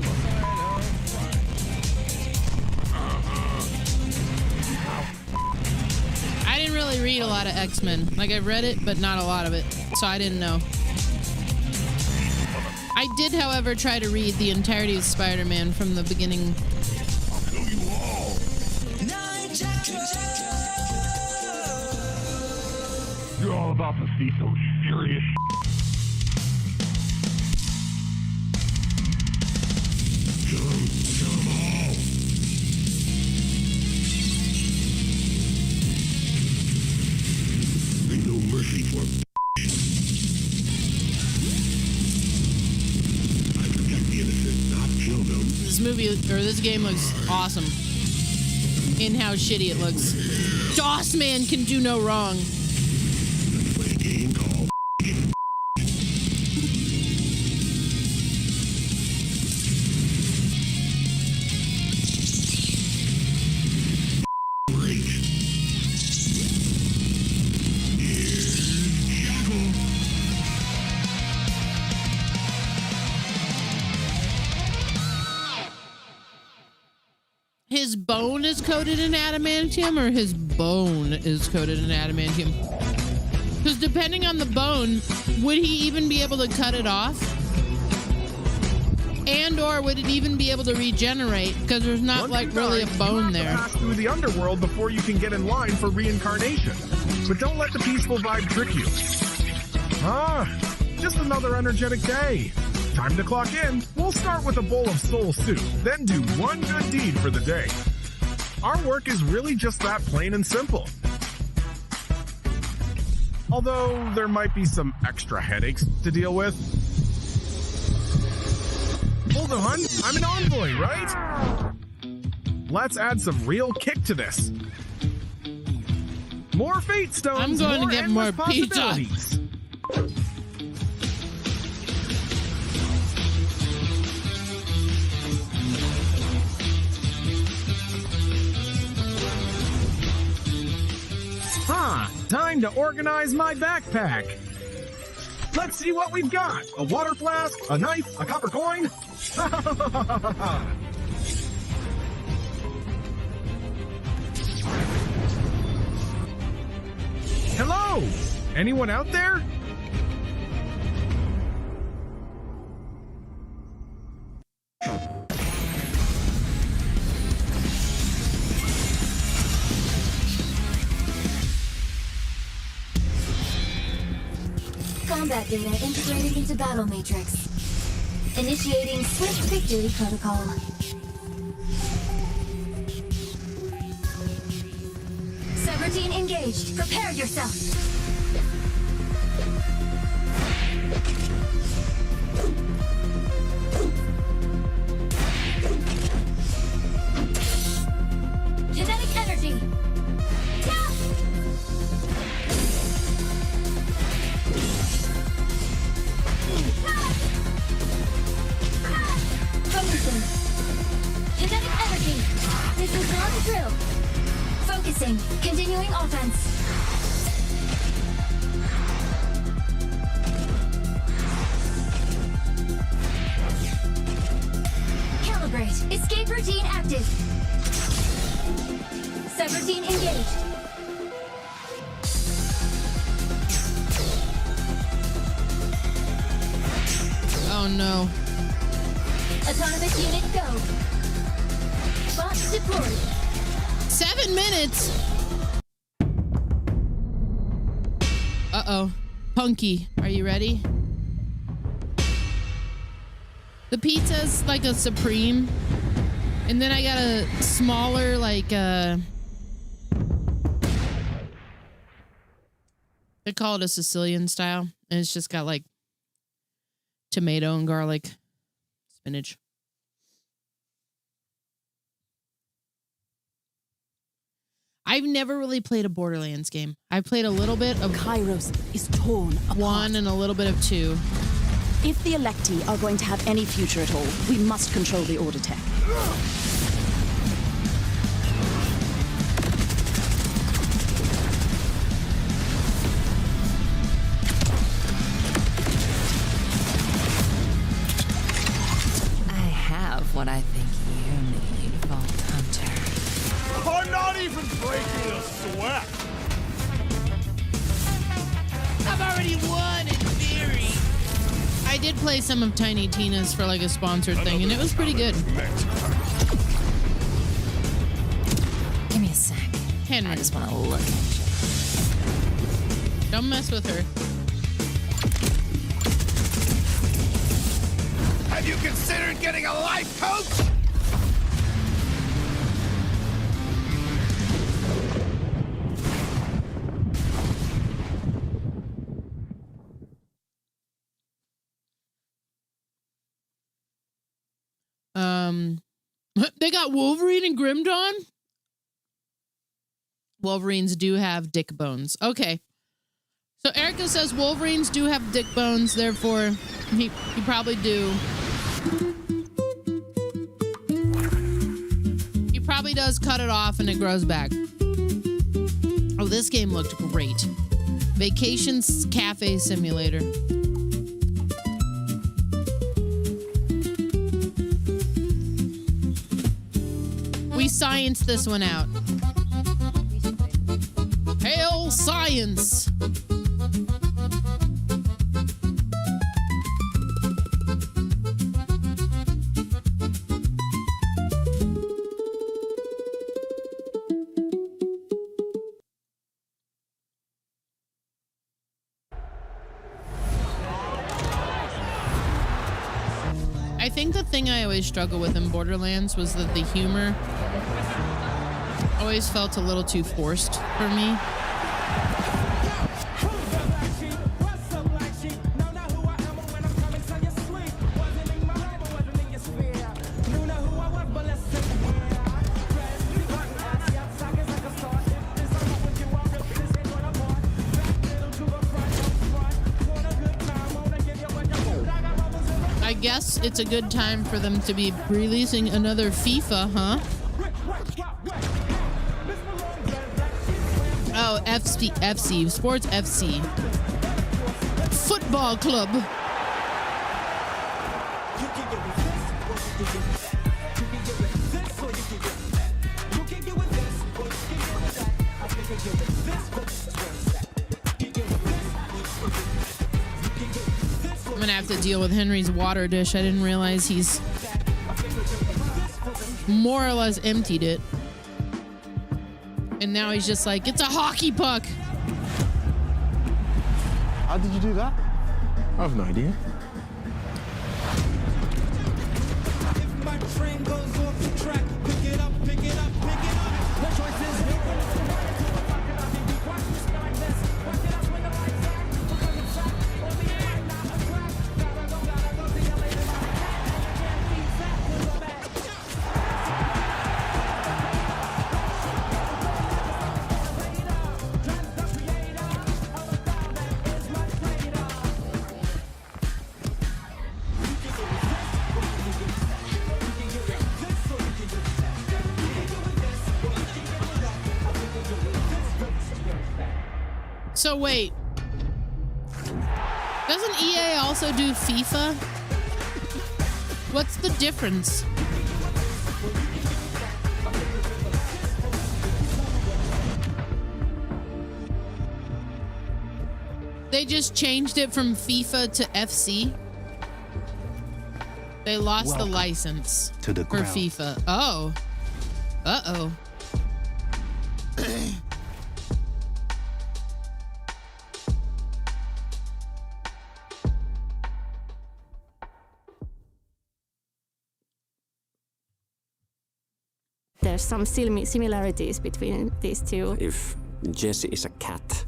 Speaker 1: I didn't really read a lot of X-Men. Like, I read it, but not a lot of it. So I didn't know. I did, however, try to read the entirety of Spider-Man from the beginning.
Speaker 9: You're all about to see some serious Ain't no mercy for I protect the innocent, not kill them.
Speaker 1: This movie, or this game looks awesome. In how shitty it looks. DOS Man can do no wrong.
Speaker 9: Play a game called
Speaker 1: His bone is coated in adamantium, or his bone is coated in adamantium? Because depending on the bone, would he even be able to cut it off? And or would it even be able to regenerate? Because there's not like really a bone there.
Speaker 4: Pass through the underworld before you can get in line for reincarnation. But don't let the peaceful vibe trick you. Just another energetic day. Time to clock in. We'll start with a bowl of soul soup, then do one good deed for the day. Our work is really just that, plain and simple. Although there might be some extra headaches to deal with. Hold on, I'm an envoy, right? Let's add some real kick to this. More fate stones.
Speaker 1: I'm going to get more pizza.
Speaker 4: Time to organize my backpack. Let's see what we've got. A water flask, a knife, a copper coin. Hello? Anyone out there?
Speaker 12: Combat data integrated into battle matrix. Initiating swift victory protocol. Subroutine engaged. Prepare yourself. Kinetic energy. Kinetic energy. This is not a drill. Focusing. Continuing offense. Calibrate. Escape routine active. Subroutine engaged.
Speaker 1: Oh no.
Speaker 12: Autonomous unit go. Bot deployed.
Speaker 1: 7 minutes. Uh-oh. Punky, are you ready? The pizza's like a supreme. And then I got a smaller, like, they call it a Sicilian style. And it's just got like tomato and garlic, spinach. I've never really played a Borderlands game. I played a little bit of
Speaker 8: Kairos is torn apart.
Speaker 1: 1 and a little bit of 2.
Speaker 8: If the Electi are going to have any future at all, we must control the Order tech.
Speaker 13: I
Speaker 7: of what I think you need, Vault Hunter.
Speaker 17: I'm not even breaking a sweat.
Speaker 1: I've already won in theory. I did play some of Tiny Tina's for like a sponsored thing, and it was pretty good.
Speaker 7: Give me a sec.
Speaker 1: Henry.
Speaker 7: I just want to look at you.
Speaker 1: Don't mess with her.
Speaker 17: Have you considered getting a life coach?
Speaker 1: They got Wolverine and Grimdawn? Wolverines do have dick bones. Okay. So Erica says Wolverines do have dick bones, therefore he probably do. He probably does cut it off and it grows back. Oh, this game looked great. Vacations Cafe Simulator. We scienced this one out. Hail science! I think the thing I always struggle with in Borderlands was that the humor always felt a little too forced for me. I guess it's a good time for them to be releasing another FIFA, huh? Oh, FC, Sports FC. Football Club. I'm gonna have to deal with Henry's water dish. I didn't realize he's more or less emptied it. And now he's just like, it's a hockey puck.
Speaker 5: How did you do that? I have no idea.
Speaker 1: So wait, doesn't EA also do FIFA? What's the difference? They just changed it from FIFA to FC. They lost the license
Speaker 11: to the
Speaker 1: for
Speaker 11: ground.
Speaker 1: FIFA. Oh. Uh-oh.
Speaker 13: There's some similarities between these two.
Speaker 24: If Jesse is a cat,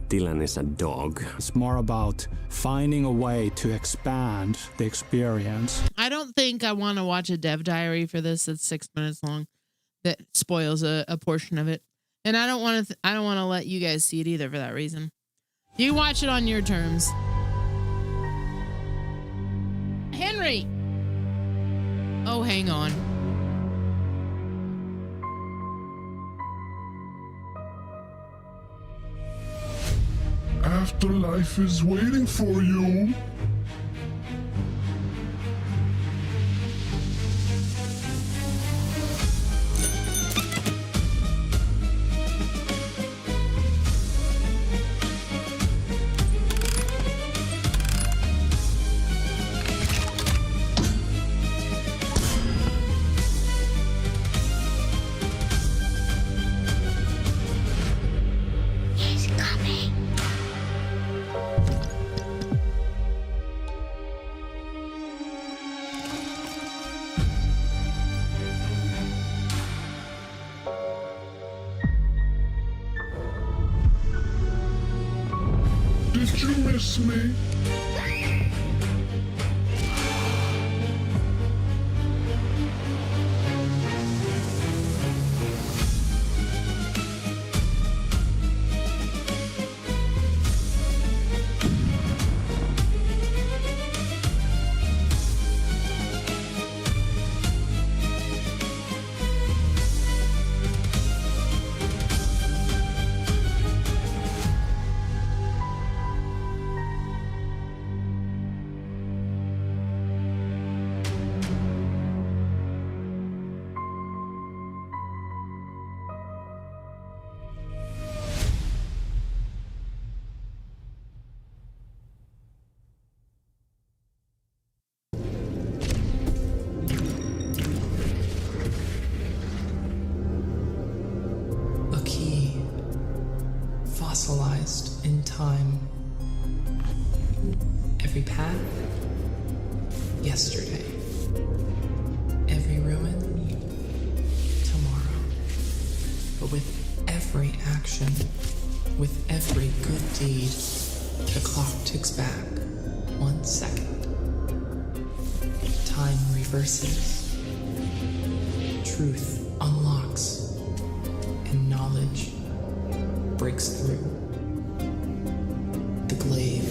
Speaker 24: Dylan is a dog.
Speaker 11: It's more about finding a way to expand the experience.
Speaker 1: I don't think I want to watch a dev diary for this that's 6 minutes long. That spoils a portion of it, and I don't want to. I don't want to let you guys see it either for that reason. You watch it on your terms. Henry. Oh, hang on.
Speaker 9: Afterlife is waiting for you. miss me?
Speaker 2: Fossilized in time. Every path, yesterday. Every ruin, tomorrow. But with every action, with every good deed, the clock ticks back 1 second. Time reverses. Truth unlocks. And knowledge breaks through. The glaive.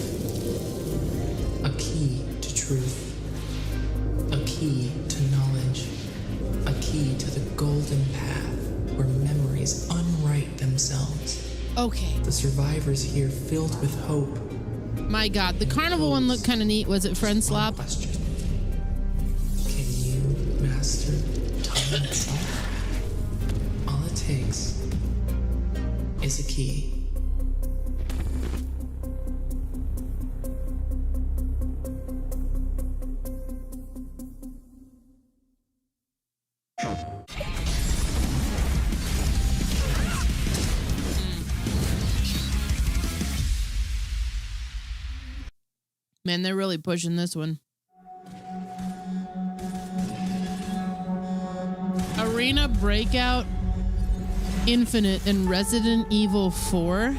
Speaker 2: A key to truth. A key to knowledge. A key to the golden path where memories unwrite themselves.
Speaker 1: Okay.
Speaker 2: The survivors here filled with hope.
Speaker 1: My God, the carnival one looked kind of neat. Was it Friend Slop?
Speaker 2: Can you master time itself? All it takes is a key.
Speaker 1: Man, they're really pushing this one. Arena Breakout Infinite and Resident Evil 4.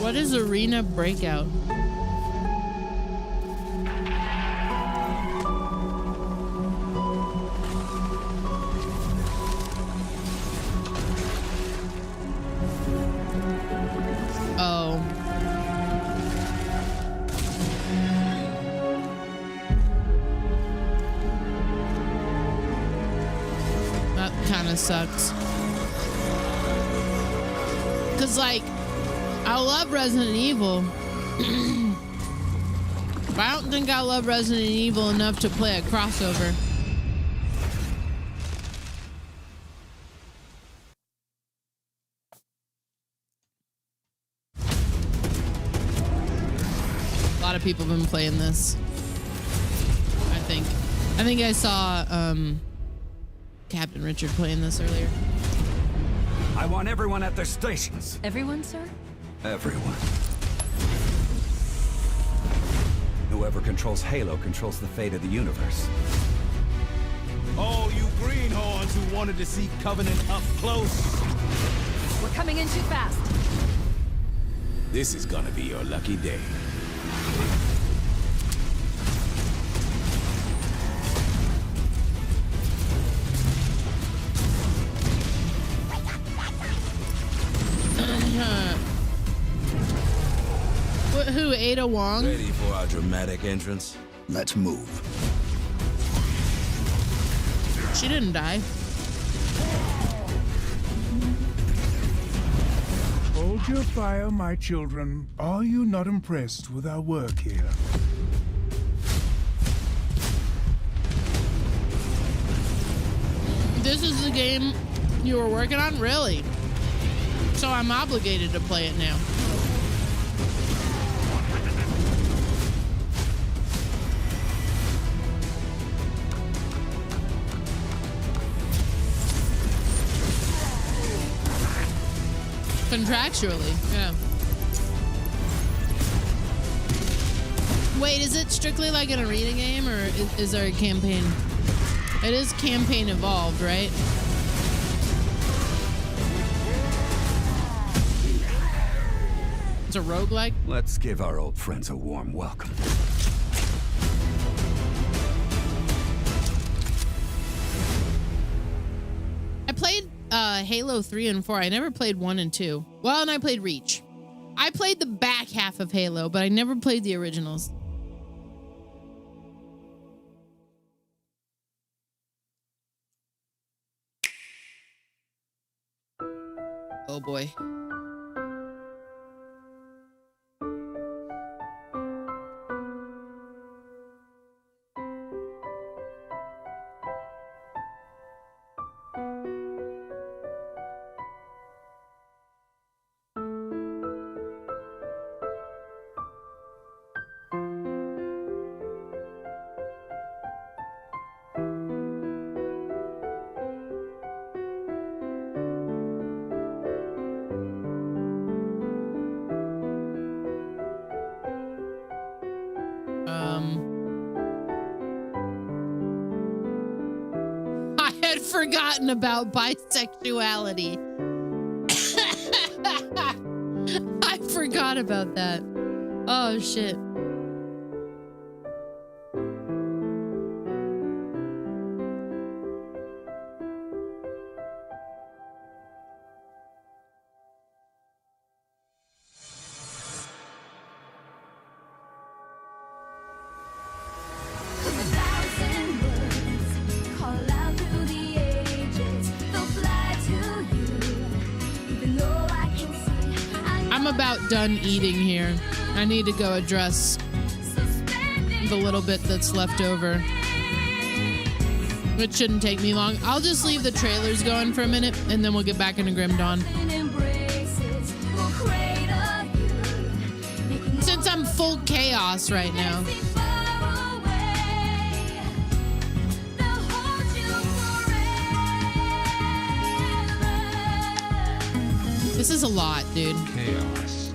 Speaker 1: What is Arena Breakout? Oh. That kind of sucks. Because, like, I love Resident Evil. But I don't think I love Resident Evil enough to play a crossover. A lot of people have been playing this. I think I saw Captain Richard playing this earlier.
Speaker 6: I want everyone at their stations.
Speaker 7: Everyone, sir?
Speaker 6: Everyone. Whoever controls Halo controls the fate of the universe.
Speaker 14: Oh, you greenhorns who wanted to see Covenant up close.
Speaker 7: We're coming in too fast.
Speaker 14: This is gonna be your lucky day.
Speaker 1: Who, Ada Wong?
Speaker 14: Ready for our dramatic entrance? Let's move.
Speaker 1: She didn't die.
Speaker 16: Hold your fire, my children. Are you not impressed with our work here?
Speaker 1: This is the game you were working on? Really? So I'm obligated to play it now. Contractually, yeah. Wait, is it strictly like an arena game, or is there a campaign? It is campaign evolved, right? It's a roguelike?
Speaker 6: Let's give our old friends a warm welcome.
Speaker 1: I played Halo 3 and 4. I never played 1 and 2. Well, and I played Reach. I played the back half of Halo, but I never played the originals. Oh boy. I had forgotten about bisexuality. I forgot about that. Oh shit. I'm about done eating here. I need to go address the little bit that's left over. It shouldn't take me long. I'll just leave the trailers going for a minute, and then we'll get back into Grim Dawn. Since I'm full chaos right now. This is a lot, dude.
Speaker 15: Chaos.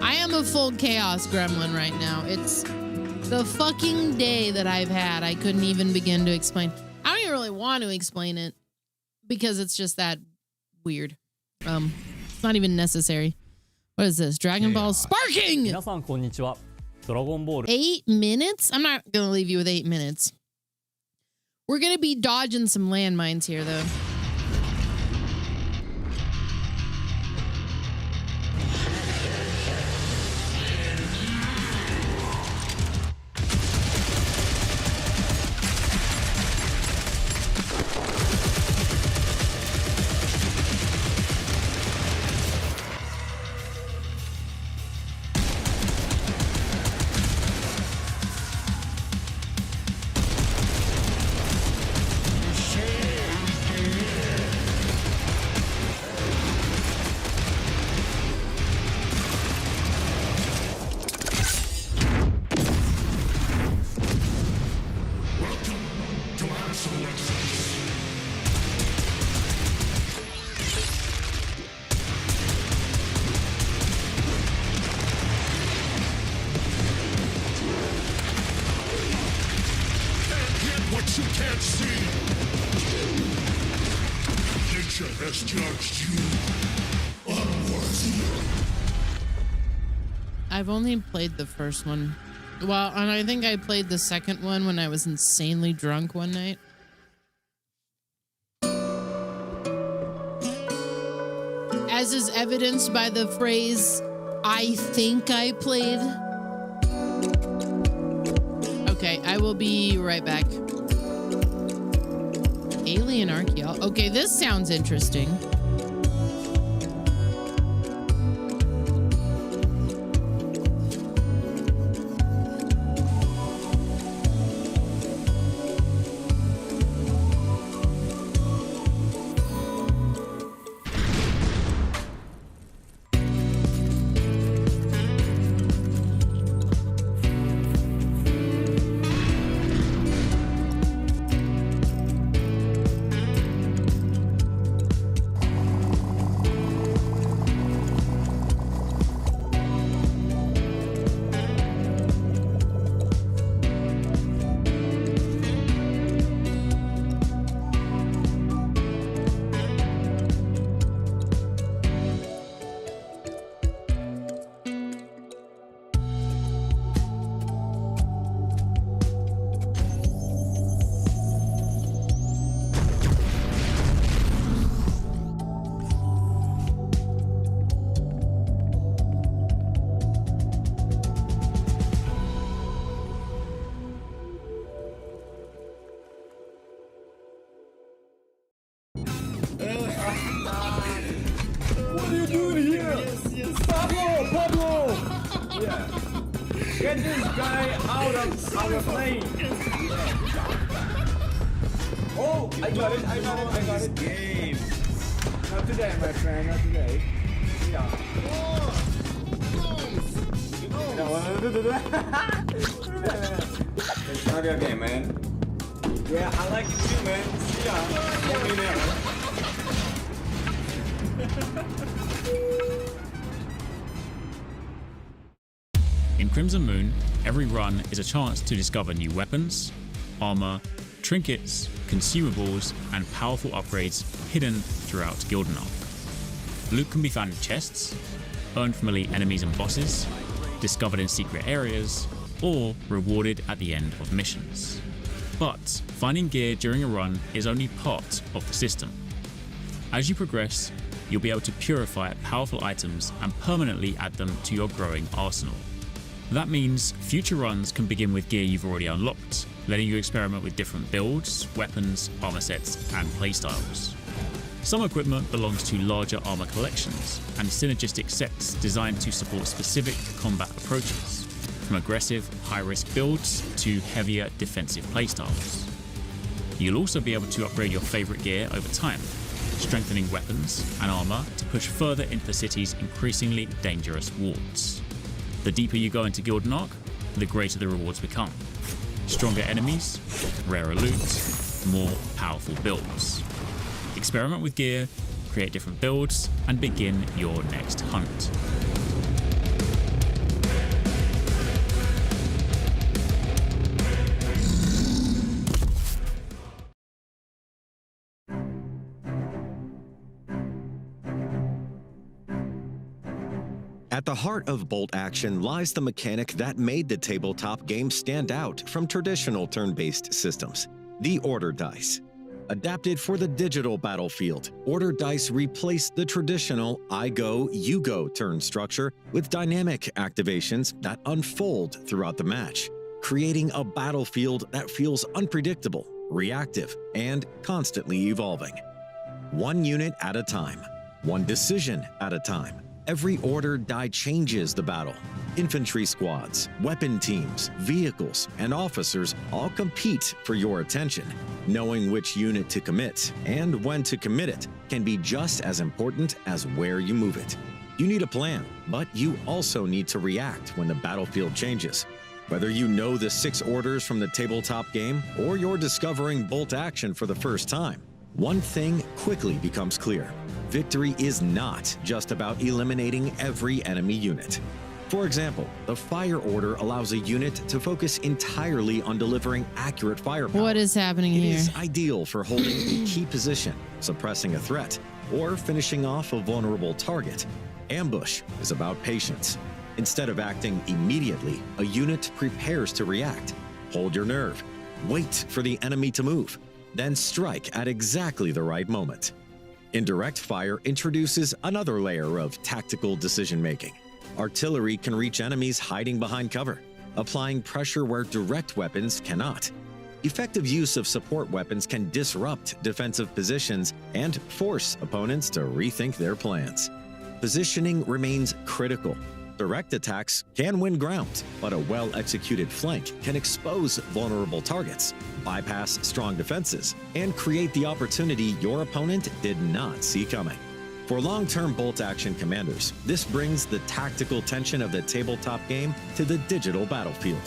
Speaker 1: I am a full chaos gremlin right now. It's the fucking day that I've had. I couldn't even begin to explain. I don't even really want to explain it because it's just that weird. It's not even necessary. What is this? Dragon Ball sparking!
Speaker 18: 皆さんこんにちは。ドラゴンボール
Speaker 1: 8 minutes? I'm not gonna leave you with 8 minutes. We're gonna be dodging some landmines here, though.
Speaker 9: What you can't see. Nature has judged you unworthy.
Speaker 1: I've only played the first one. Well, and I think I played the second one when I was insanely drunk one night. As is evidenced by the phrase, I think I played. Okay, I will be right back. Alien archaeology. Okay, this sounds interesting.
Speaker 3: What are you doing here? Yes. Pablo! Yeah. Get this guy out of our plane. Oh, I got it. Game. Not today, my friend, not today. Yeah. It's not your game, man. Yeah, I like it too, man. See ya. Let me know.
Speaker 15: In Crimson Moon, every run is a chance to discover new weapons, armor, trinkets, consumables, and powerful upgrades hidden throughout Gildenark. Loot can be found in chests, earned from elite enemies and bosses, discovered in secret areas, or rewarded at the end of missions. But finding gear during a run is only part of the system. As you progress, you'll be able to purify powerful items and permanently add them to your growing arsenal. That means future runs can begin with gear you've already unlocked, letting you experiment with different builds, weapons, armor sets, and playstyles. Some equipment belongs to larger armor collections and synergistic sets designed to support specific combat approaches, from aggressive, high-risk builds to heavier defensive playstyles. You'll also be able to upgrade your favorite gear over time, strengthening weapons and armor to push further into the city's increasingly dangerous wards. The deeper you go into Gildenark, the greater the rewards become. Stronger enemies, rarer loot, more powerful builds. Experiment with gear, create different builds, and begin your next hunt.
Speaker 20: At the heart of bolt action lies the mechanic that made the tabletop game stand out from traditional turn-based systems, the order dice. Adapted for the digital battlefield, order dice replaced the traditional I go, you go turn structure with dynamic activations that unfold throughout the match, creating a battlefield that feels unpredictable, reactive, and constantly evolving. One unit at a time, one decision at a time. Every order die changes the battle. Infantry squads, weapon teams, vehicles, and officers all compete for your attention. Knowing which unit to commit and when to commit it can be just as important as where you move it. You need a plan, but you also need to react when the battlefield changes. Whether you know the 6 orders from the tabletop game or you're discovering bolt action for the first time, one thing quickly becomes clear. Victory is not just about eliminating every enemy unit. For example, the Fire Order allows a unit to focus entirely on delivering accurate firepower.
Speaker 1: What is happening here?
Speaker 20: It is ideal for holding a key position, suppressing a threat, or finishing off a vulnerable target. Ambush is about patience. Instead of acting immediately, a unit prepares to react. Hold your nerve. Wait for the enemy to move. Then strike at exactly the right moment. Indirect fire introduces another layer of tactical decision-making. Artillery can reach enemies hiding behind cover, applying pressure where direct weapons cannot. Effective use of support weapons can disrupt defensive positions and force opponents to rethink their plans. Positioning remains critical. Direct attacks can win ground, but a well-executed flank can expose vulnerable targets, bypass strong defenses, and create the opportunity your opponent did not see coming. For long-term bolt-action commanders, this brings the tactical tension of the tabletop game to the digital battlefield.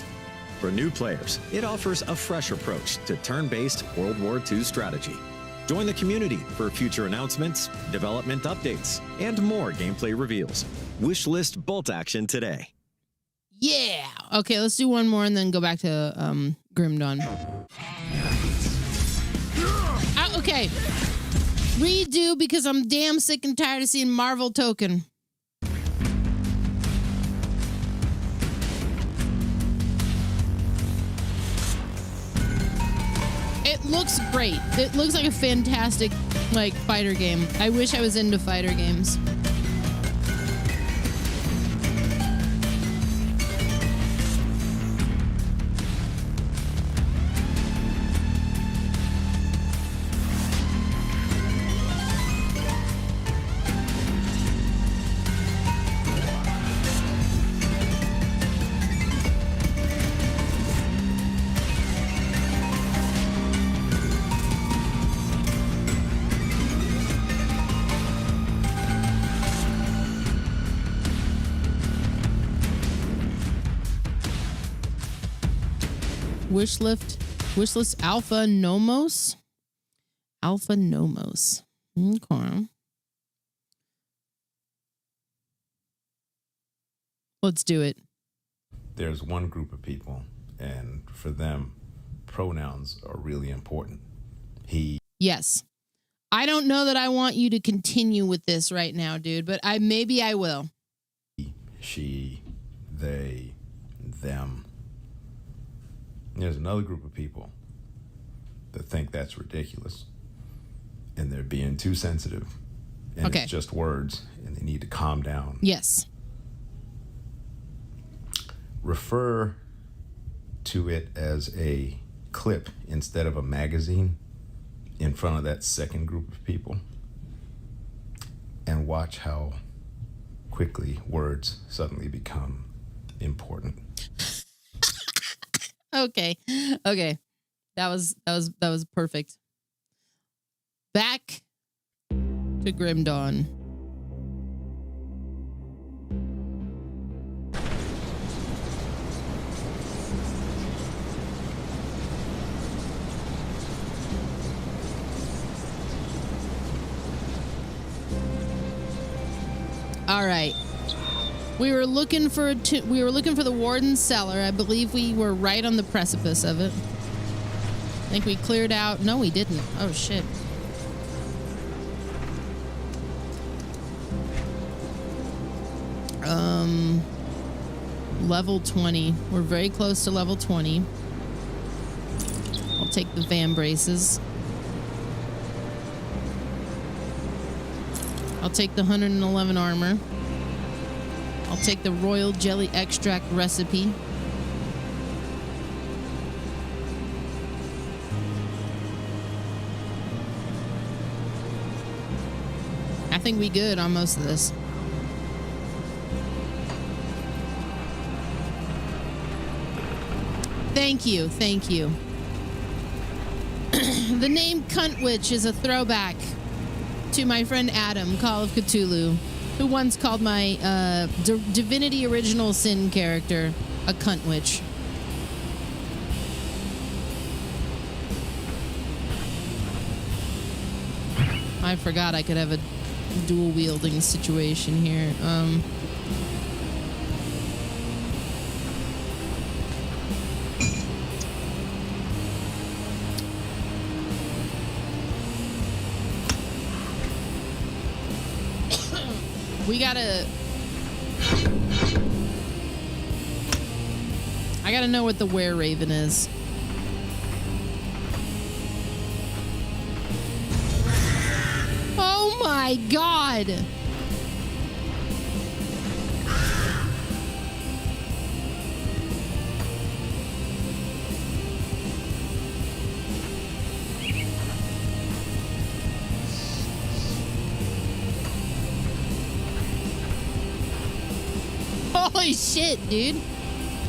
Speaker 20: For new players, it offers a fresh approach to turn-based World War II strategy. Join the community for future announcements, development updates, and more gameplay reveals. Wishlist bolt action today.
Speaker 1: Yeah. Okay, let's do one more and then go back to Grim Dawn. Okay. Redo because I'm damn sick and tired of seeing Marvel token. It looks great. It looks like a fantastic, like, fighter game. I wish I was into fighter games. Wishlist Alpha Nomos. Alpha Nomos. Okay. Let's do it.
Speaker 10: There's one group of people, and for them, pronouns are really important. He.
Speaker 1: Yes. I don't know that I want you to continue with this right now, dude, but maybe I will.
Speaker 10: She, they, them. There's another group of people that think that's ridiculous, and they're being too sensitive, and
Speaker 1: okay.
Speaker 10: It's just words, and they need to calm down.
Speaker 1: Yes.
Speaker 10: Refer to it as a clip instead of a magazine in front of that second group of people, and watch how quickly words suddenly become important.
Speaker 1: Okay. That was perfect. Back to Grim Dawn. All right. We were looking for the warden's cellar. I believe we were right on the precipice of it. I think we cleared out. No, we didn't. Oh shit. Level 20. We're very close to level 20. I'll take the van braces. I'll take the 111 armor. I'll take the royal jelly extract recipe. I think we good on most of this. Thank you. The name Cunt Witch is a throwback to my friend Adam, Call of Cthulhu, who once called my Divinity Original Sin character a Cunt Witch. I forgot I could have a dual wielding situation here. I gotta know what the Were Raven is. Oh my god! Holy shit, dude.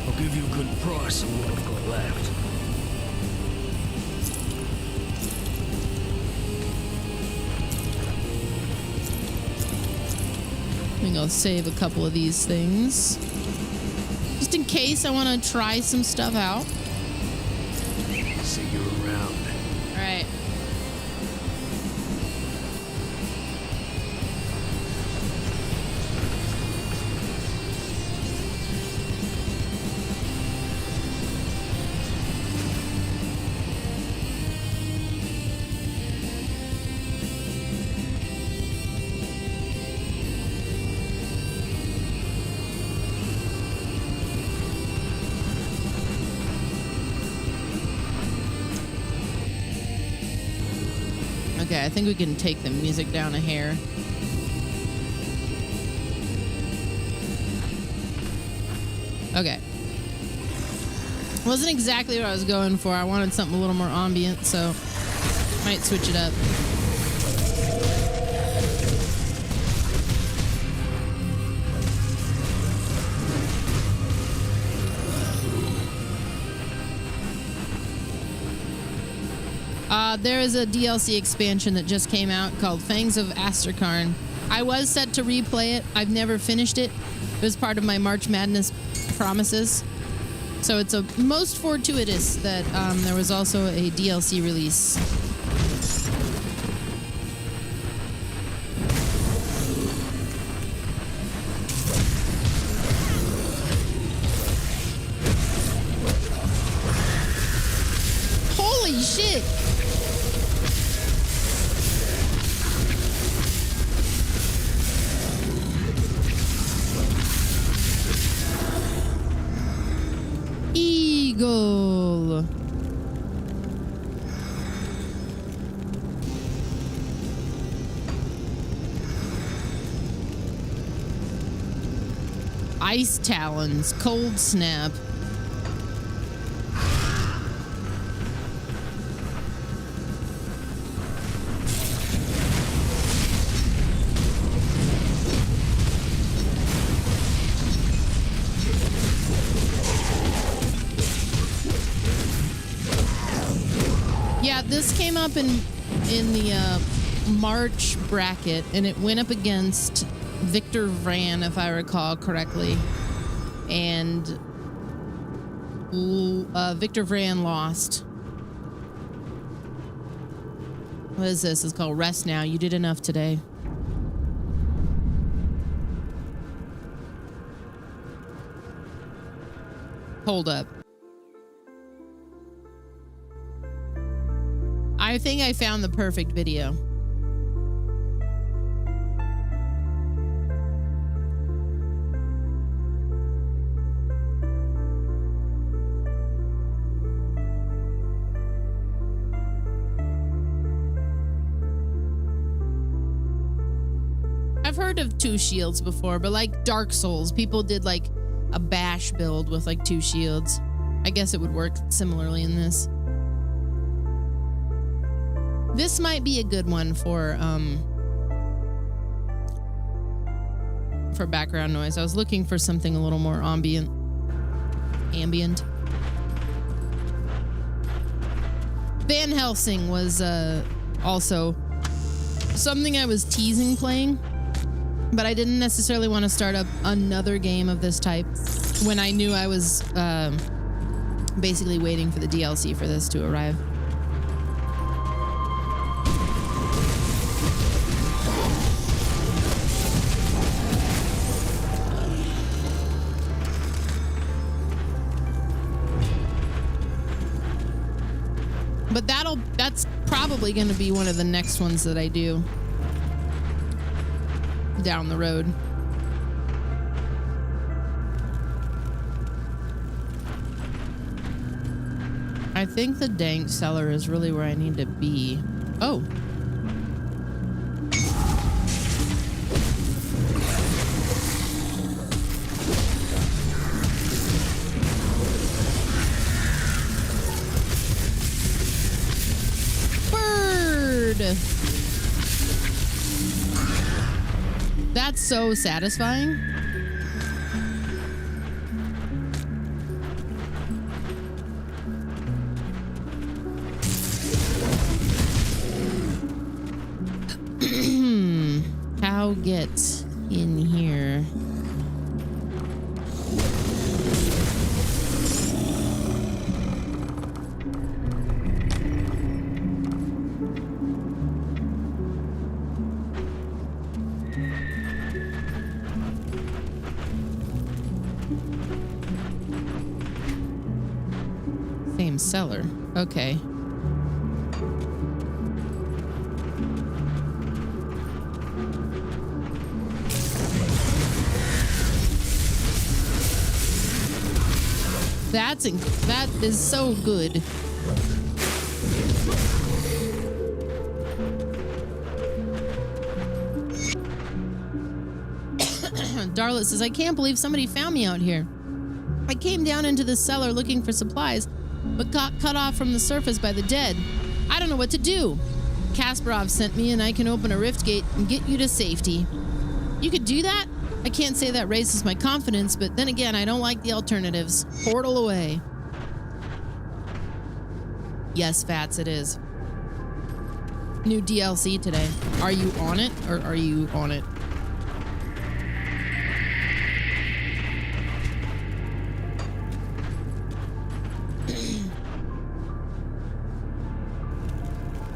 Speaker 19: I'll give you a good price on what I've got left.
Speaker 1: I think I'll save a couple of these things. Just in case I want to try some stuff out.
Speaker 19: See you around.
Speaker 1: All right. Okay, I think we can take the music down a hair. Okay. Wasn't exactly what I was going for. I wanted something a little more ambient, so might switch it up. There is a DLC expansion that just came out called Fangs of Asterkarn. I was set to replay it. I've never finished it. It was part of my March Madness promises. So it's a most fortuitous that there was also a DLC release. Holy shit! Eagle. Ice talons, cold snap. Yeah, this came up in the March bracket, and it went up against Victor Vran, if I recall correctly, and Victor Vran lost. What is this? It's called Rest Now. You did enough today. Hold up. I think I found the perfect video. I've heard of 2 shields before, but like Dark Souls, people did like a bash build with like 2 shields. I guess it would work similarly in this. This might be a good one for background noise. I was looking for something a little more ambient. Van Helsing was also something I was teasing playing, but I didn't necessarily want to start up another game of this type when I knew I was basically waiting for the DLC for this to arrive. But that's probably going to be one of the next ones that I do down the road. I think the dank cellar is really where I need to be. Oh. That's so satisfying. How get in here? Cellar. Okay. That is so good. Darlet says, I can't believe somebody found me out here. I came down into the cellar looking for supplies, but got cut off from the surface by the dead. I don't know what to do. Kasparov sent me and I can open a rift gate and get you to safety. You could do that? I can't say that raises my confidence, but then again, I don't like the alternatives. Portal away. Yes, Fats, it is. New DLC today. Are you on it or are you on it?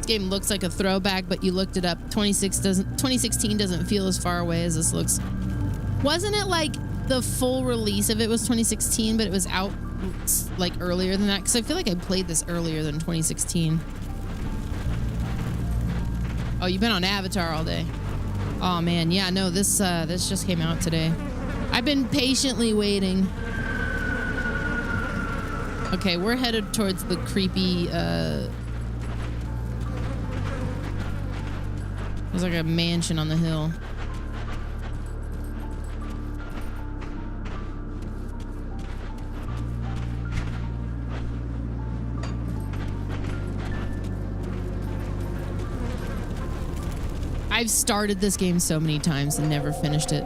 Speaker 1: This game looks like a throwback, but you looked it up. 2016 doesn't feel as far away as this looks. Wasn't it like the full release of it was 2016, but it was out like earlier than that? Because I feel like I played this earlier than 2016. Oh, you've been on Avatar all day. Oh man, yeah, no, this just came out today. I've been patiently waiting. Okay, we're headed towards the creepy, there's like a mansion on the hill. I've started this game so many times and never finished it.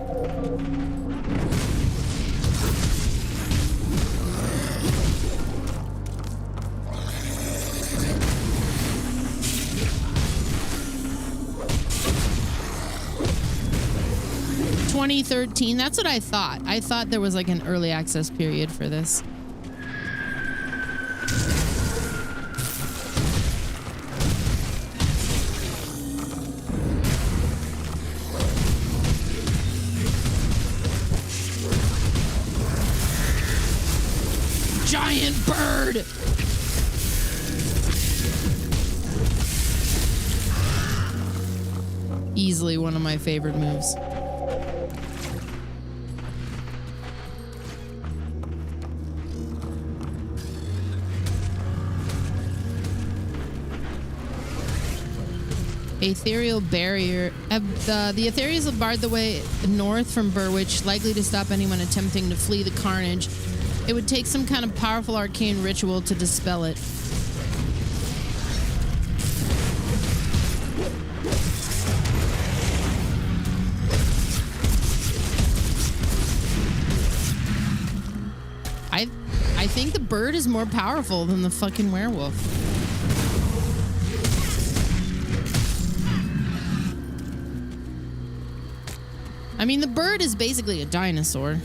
Speaker 1: $2013, that's what I thought. I thought there was like an early access period for this. Giant bird! Easily one of my favorite moves. Ethereal barrier. The ethereals have barred the way north from Burwitch, likely to stop anyone attempting to flee the carnage. It would take some kind of powerful arcane ritual to dispel it. I think the bird is more powerful than the fucking werewolf. I mean, the bird is basically a dinosaur.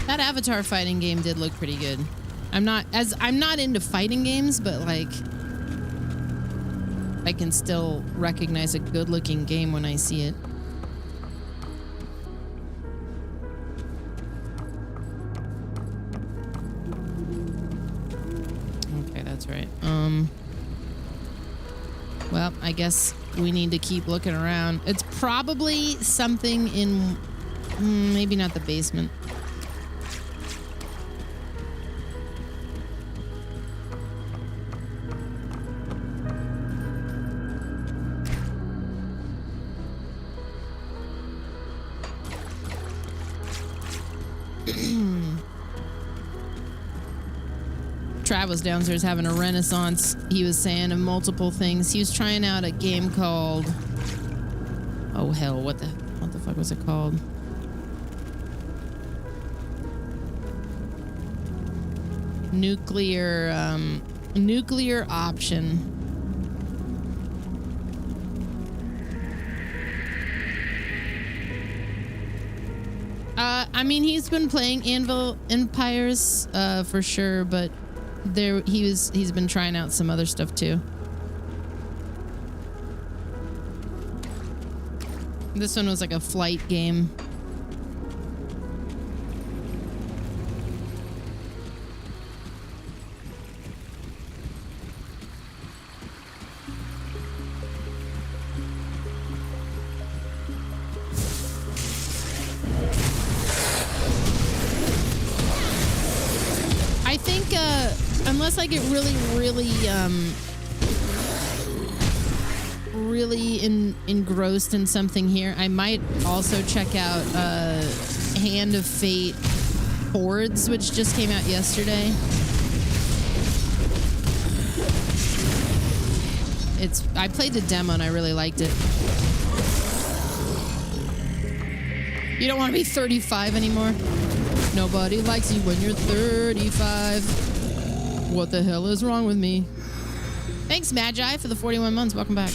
Speaker 1: That Avatar fighting game did look pretty good. I'm not into fighting games, but like I can still recognize a good-looking game when I see it. Okay, that's right. Well, I guess we need to keep looking around. It's probably something in maybe not the basement. Trav was downstairs having a renaissance, he was saying, of multiple things. He was trying out a game called... Oh, hell, what the fuck was it called? Nuclear Option. I mean, he's been playing Anvil Empires for sure, but he's been trying out some other stuff too. This one was like a flight game. I think unless I get really engrossed in something here, I might also check out Hand of Fate Fords, which just came out yesterday. I played the demo and I really liked it. You don't want to be 35 anymore? Nobody likes you when you're 35. What the hell is wrong with me? Thanks, Magi, for the 41 months. Welcome back.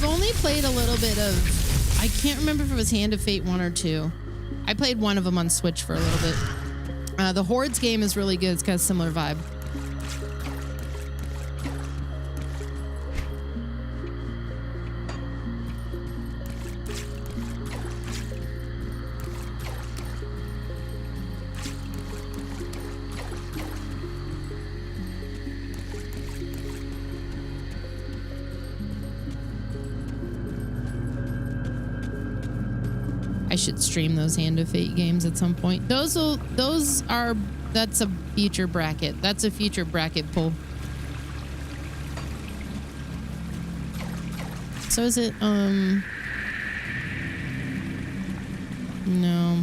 Speaker 1: I've only played a little bit of, I can't remember if it was Hand of Fate 1 or 2. I played one of them on Switch for a little bit. The Hordes game is really good. It's got a similar vibe. I should stream those Hand of Fate games at some point. That's a future bracket. That's a future bracket pull. So is it, no.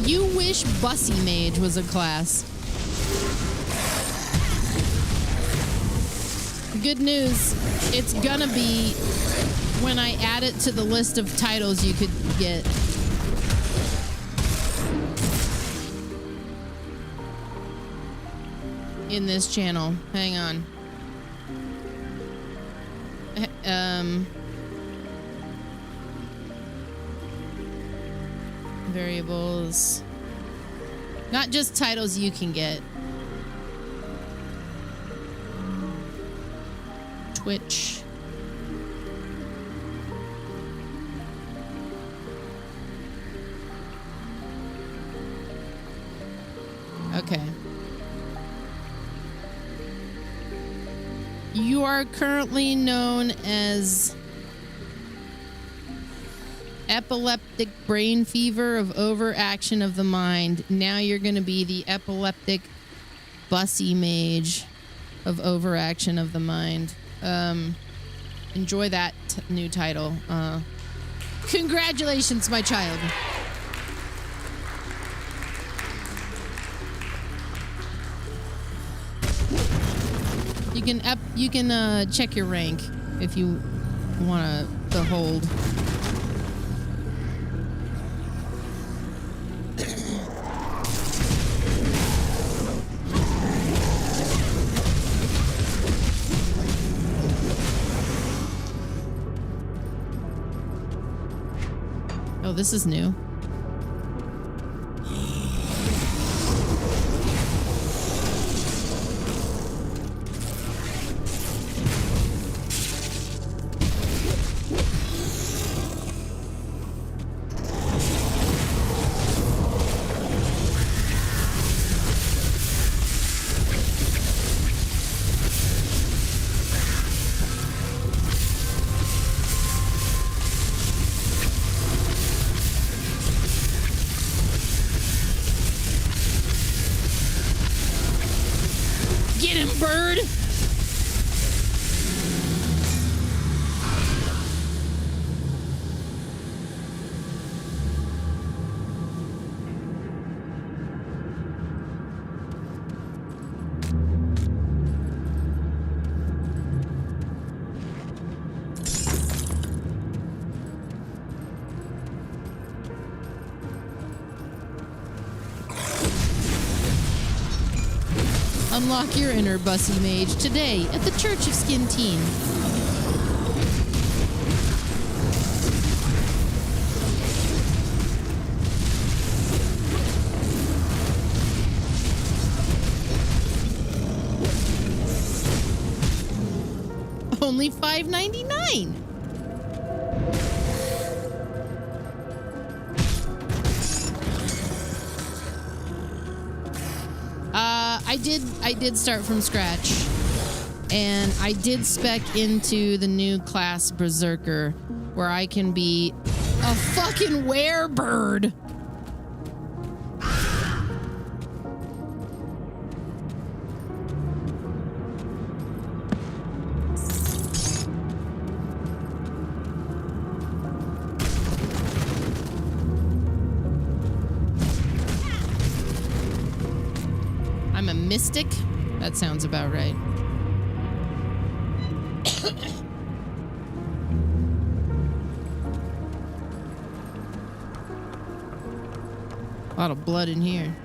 Speaker 1: You wish Bussy Mage was a class. Good news, it's gonna be when I add it to the list of titles you could get. In this channel. Hang on. Variables. Not just titles you can get. Twitch. Okay. You are currently known as epileptic brain fever of overaction of the mind. Now you're going to be the epileptic Bussy Mage of overaction of the mind. Enjoy that new title. Congratulations, my child. You can check your rank if you want to hold. Oh, this is new. Bird. Unlock your inner Bussy Mage today at the Church of Skin Teen. Only $5.99. I did start from scratch, and I did spec into the new class Berserker, where I can be a fucking werebird. I'm a mystic? That sounds about right. A lot of blood in here.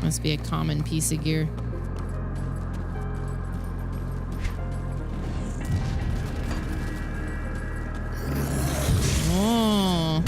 Speaker 1: Must be a common piece of gear. Oh.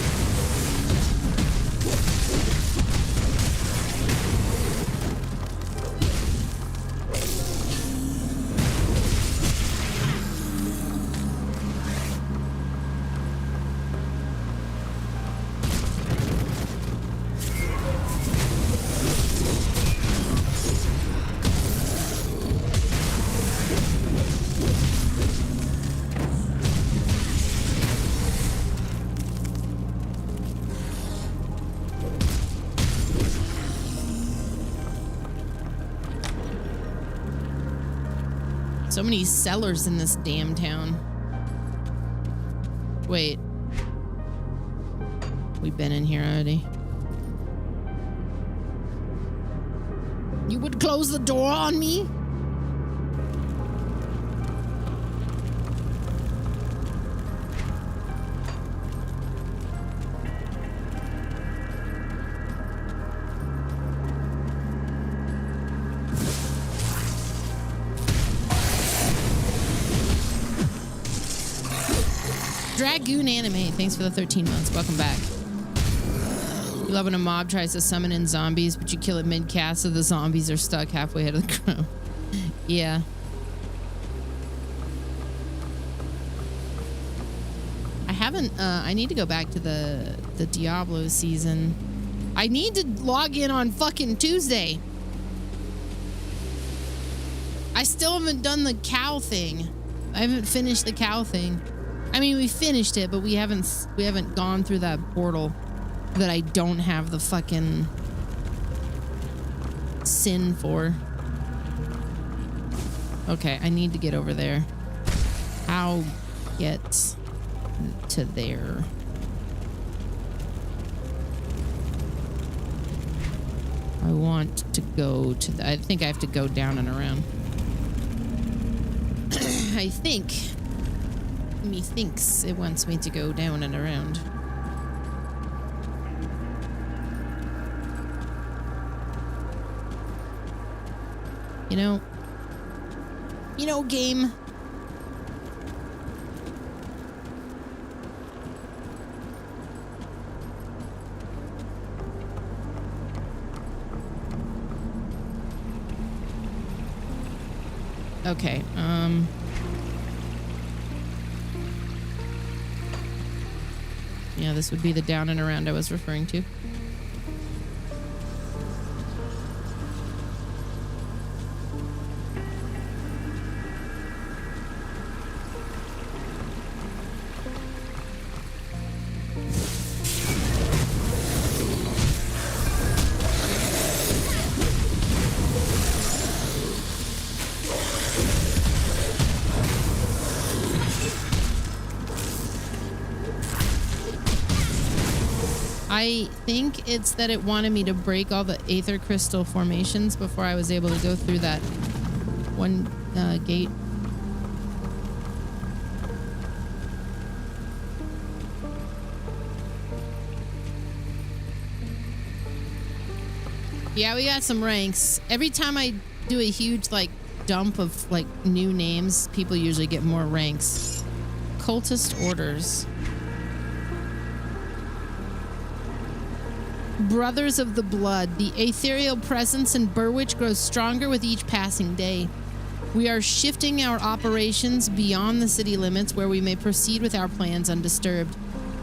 Speaker 1: So many cellars in this damn town. Wait. We've been in here already. You would close the door on me? Dragoon Anime, thanks for the 13 months. Welcome back. You love when a mob tries to summon in zombies, but you kill it mid-cast so the zombies are stuck halfway ahead of the crow. Yeah. I haven't, I need to go back to the Diablo season. I need to log in on fucking Tuesday. I still haven't done the cow thing. I haven't finished the cow thing. I mean, we finished it, but we haven't gone through that portal that I don't have the fucking sin for. Okay, I need to get over there. How get to there? I want to go to I think I have to go down and around. I think methinks it wants me to go down and around. You know, game. Okay, yeah, this would be the down and around I was referring to. I think it's that it wanted me to break all the aether crystal formations before I was able to go through that one gate. Yeah, we got some ranks. Every time I do a huge like dump of like new names, people usually get more ranks. Cultist orders. Brothers of the Blood. The ethereal presence in Burwich grows stronger with each passing day. We are shifting our operations beyond the city limits where we may proceed with our plans undisturbed.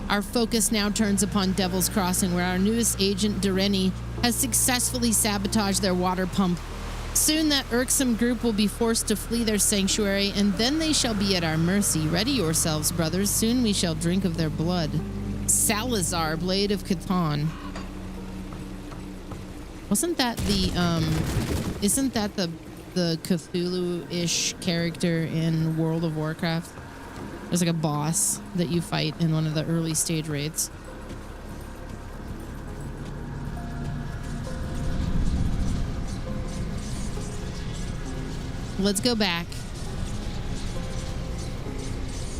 Speaker 1: Our focus now turns upon Devil's Crossing, where our newest agent, Dureni, has successfully sabotaged their water pump. Soon that irksome group will be forced to flee their sanctuary, and then they shall be at our mercy. Ready yourselves, brothers. Soon we shall drink of their blood. Salazar, Blade of Catan. Wasn't that the isn't that the Cthulhu-ish character in World of Warcraft? There's like a boss that you fight in one of the early stage raids. Let's go back.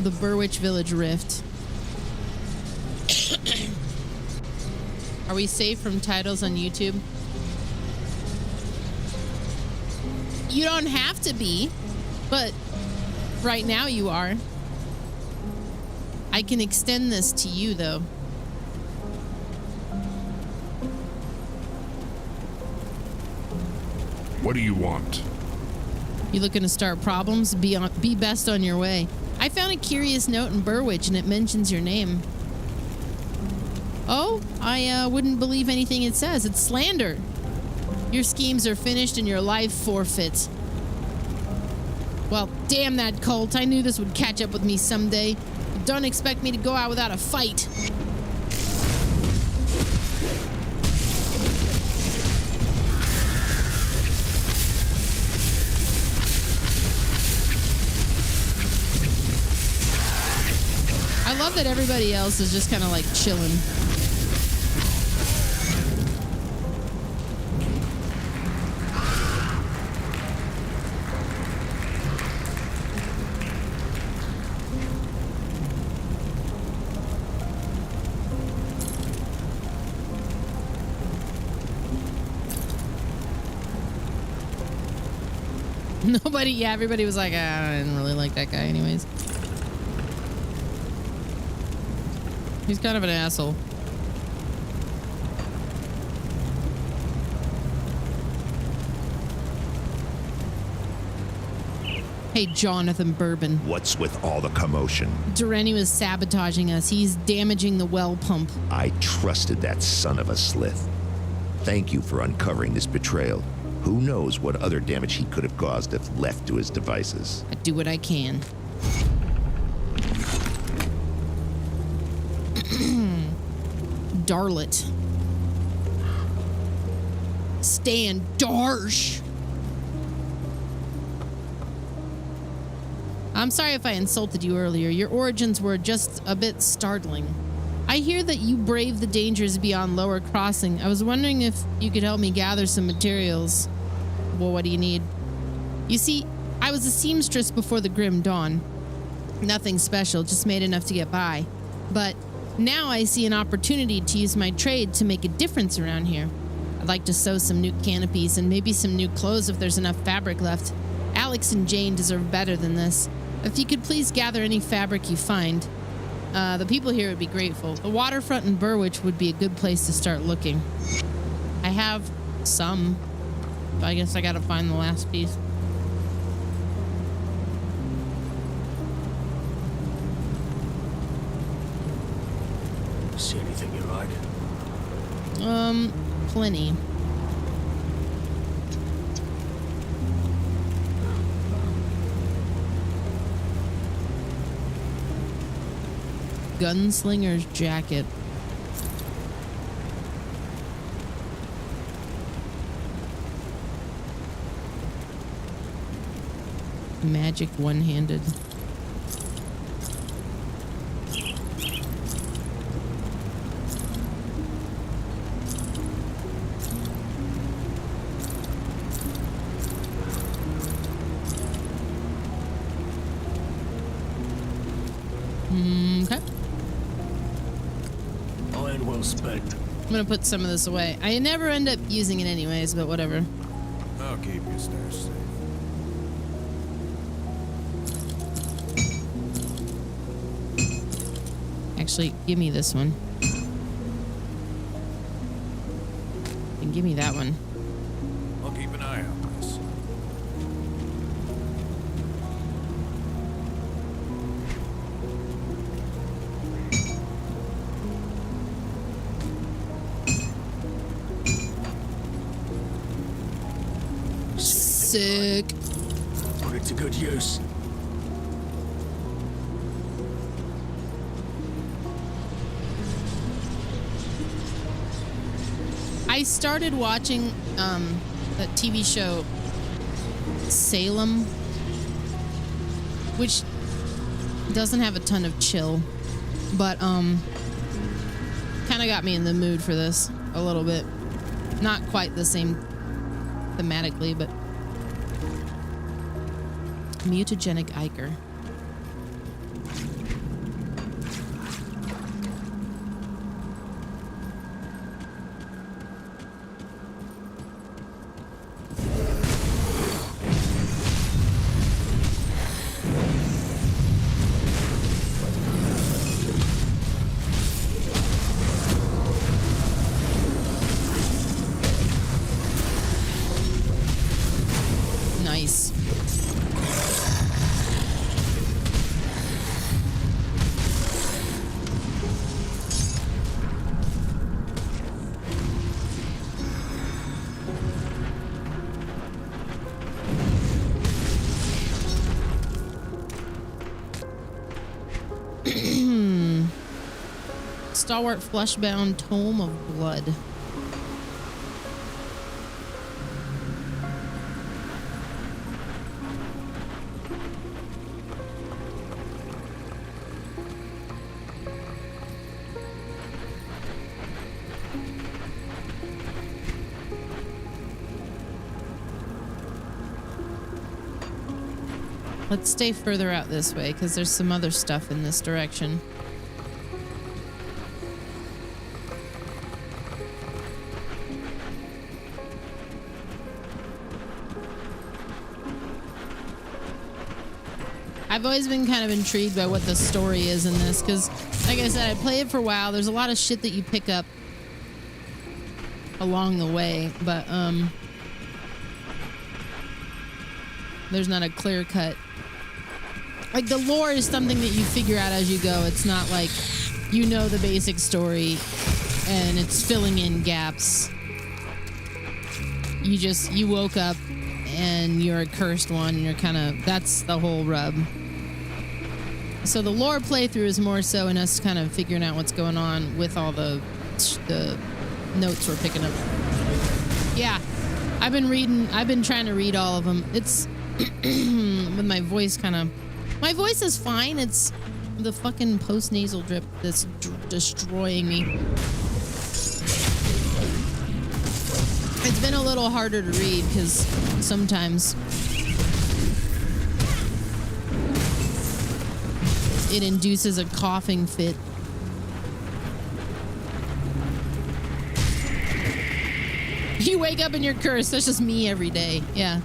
Speaker 1: The Burwitch Village Rift. Are we safe from titles on YouTube? You don't have to be, but right now you are. I can extend this to you, though.
Speaker 9: What do you want?
Speaker 1: You looking to start problems? Be best on your way. I found a curious note in Burwitch, and it mentions your name. Oh, I wouldn't believe anything it says. It's slander. Your schemes are finished and your life forfeit. Well, damn that cult. I knew this would catch up with me someday. But don't expect me to go out without a fight. I love that everybody else is just kind of like chilling. Nobody, yeah, everybody was like, I didn't really like that guy anyways. He's kind of an asshole. Hey, Jonathan Bourbon.
Speaker 4: What's with all the commotion?
Speaker 1: Dureni was sabotaging us. He's damaging the well pump.
Speaker 4: I trusted that son of a slith. Thank you for uncovering this betrayal. Who knows what other damage he could have caused if left to his devices.
Speaker 1: I do what I can. Darlet. Stan Darsh. I'm sorry if I insulted you earlier. Your origins were just a bit startling. I hear that you braved the dangers beyond Lower Crossing. I was wondering if you could help me gather some materials. Well, what do you need? You see, I was a seamstress before the Grim Dawn. Nothing special, just made enough to get by. But now I see an opportunity to use my trade to make a difference around here. I'd like to sew some new canopies and maybe some new clothes if there's enough fabric left. Alex and Jane deserve better than this. If you could please gather any fabric you find, the people here would be grateful. The waterfront in Burwitch would be a good place to start looking. I have some. I guess I gotta find the last piece.
Speaker 19: See anything you like?
Speaker 1: Plenty. Gunslinger's jacket. Magic one-handed. Okay.
Speaker 19: Iron well spent.
Speaker 1: I'm gonna put some of this away. I never end up using it anyways, but whatever.
Speaker 14: I'll keep your stash safe.
Speaker 1: Actually, give me this one. And give me that one.
Speaker 14: I'll keep an eye on this.
Speaker 1: Sick.
Speaker 19: Put it to good use.
Speaker 1: I started watching that TV show Salem, which doesn't have a ton of chill, but kind of got me in the mood for this a little bit. Not quite the same thematically, but mutagenic Iker. Nice. Stalwart Fleshbound Tome of Blood. Let's stay further out this way because there's some other stuff in this direction. I've always been kind of intrigued by what the story is in this because, like I said, I play it for a while. There's a lot of shit that you pick up along the way, but there's not a clear cut. Like, the lore is something that you figure out as you go. It's not like you know the basic story and it's filling in gaps. You woke up and you're a cursed one and you're kind of, that's the whole rub. So the lore playthrough is more so in us kind of figuring out what's going on with all the notes we're picking up. Yeah, I've been trying to read all of them. It's with my voice my voice is fine. It's the fucking post-nasal drip that's destroying me. It's been a little harder to read because sometimes it induces a coughing fit. You wake up and you're cursed. That's just me every day. Yeah.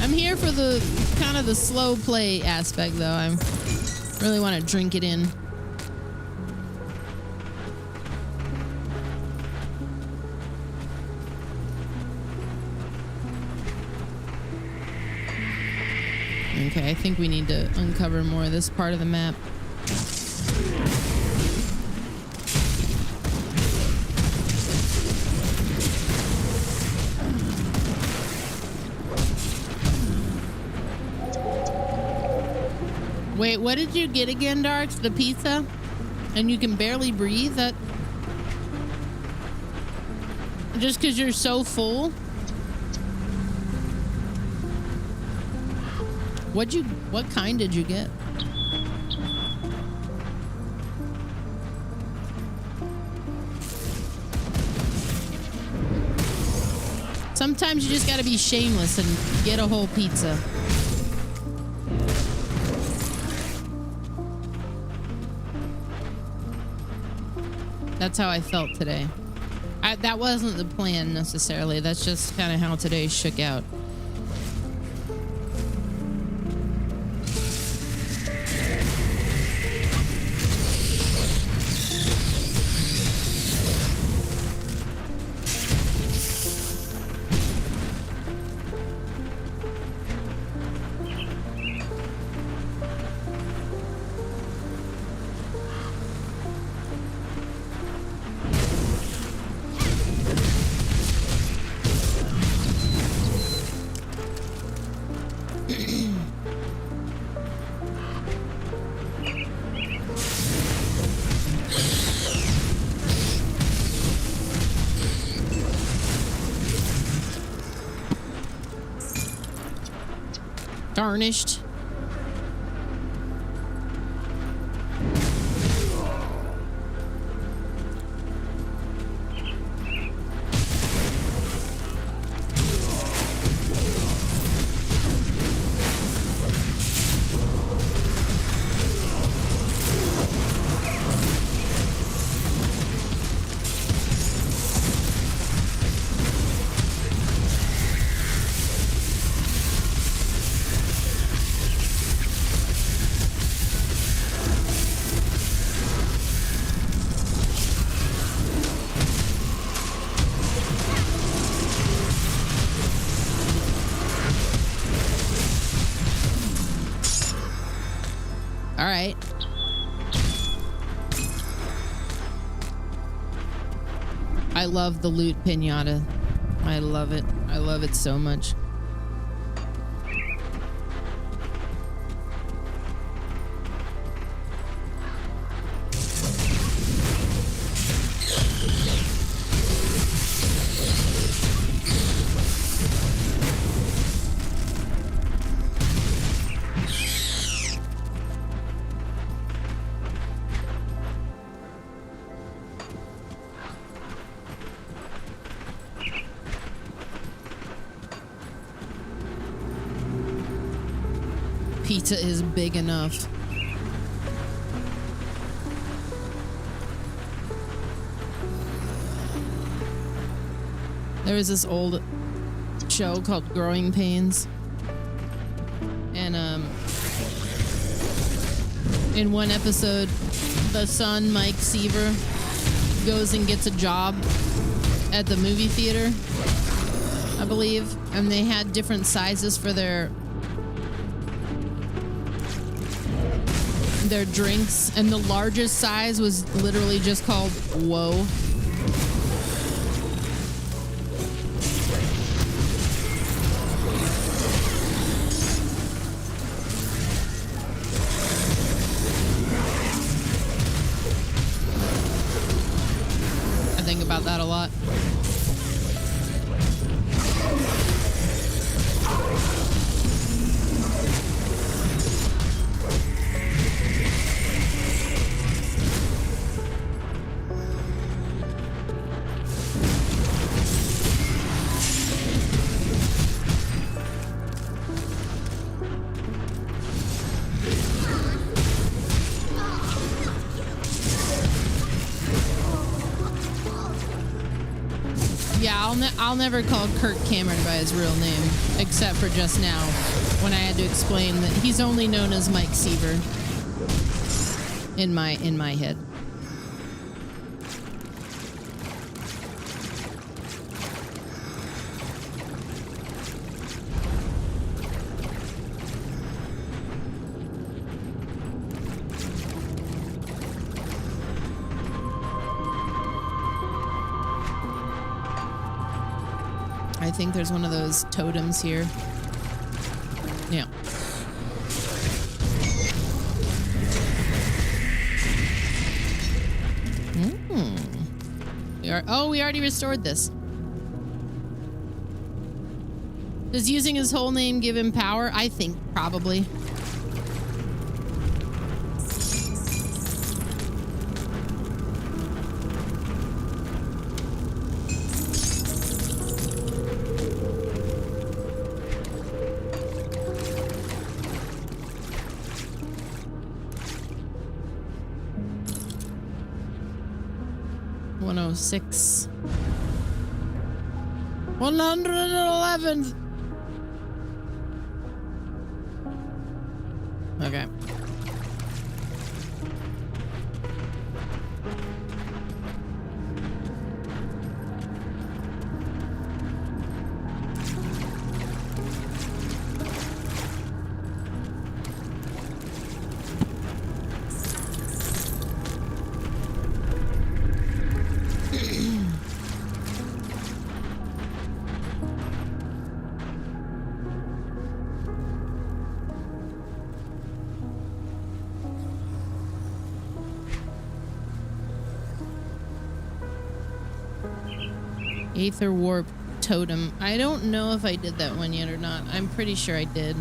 Speaker 1: I'm here for the kind of the slow play aspect, though. I really want to drink it in. Okay, I think we need to uncover more of this part of the map. Wait, what did you get again, Darks? The pizza? And you can barely breathe? That just because you're so full? What kind did you get? Sometimes you just gotta be shameless and get a whole pizza. That's how I felt today. That wasn't the plan necessarily. That's just kind of how today shook out. Tarnished. All right. I love the loot pinata. I love it. I love it so much. Pizza is big enough. There was this old show called Growing Pains. And in one episode, the son, Mike Seaver, goes and gets a job at the movie theater, I believe. And they had different sizes for their drinks, and the largest size was literally just called Whoa. I think about that a lot. I'll never call Kirk Cameron by his real name, except for just now, when I had to explain that he's only known as Mike Seaver in my head. I think there's one of those totems here. Yeah. We already restored this. Does using his whole name give him power? I think probably. Six. 111th. Okay. Aether Warp Totem. I don't know if I did that one yet or not. I'm pretty sure I did.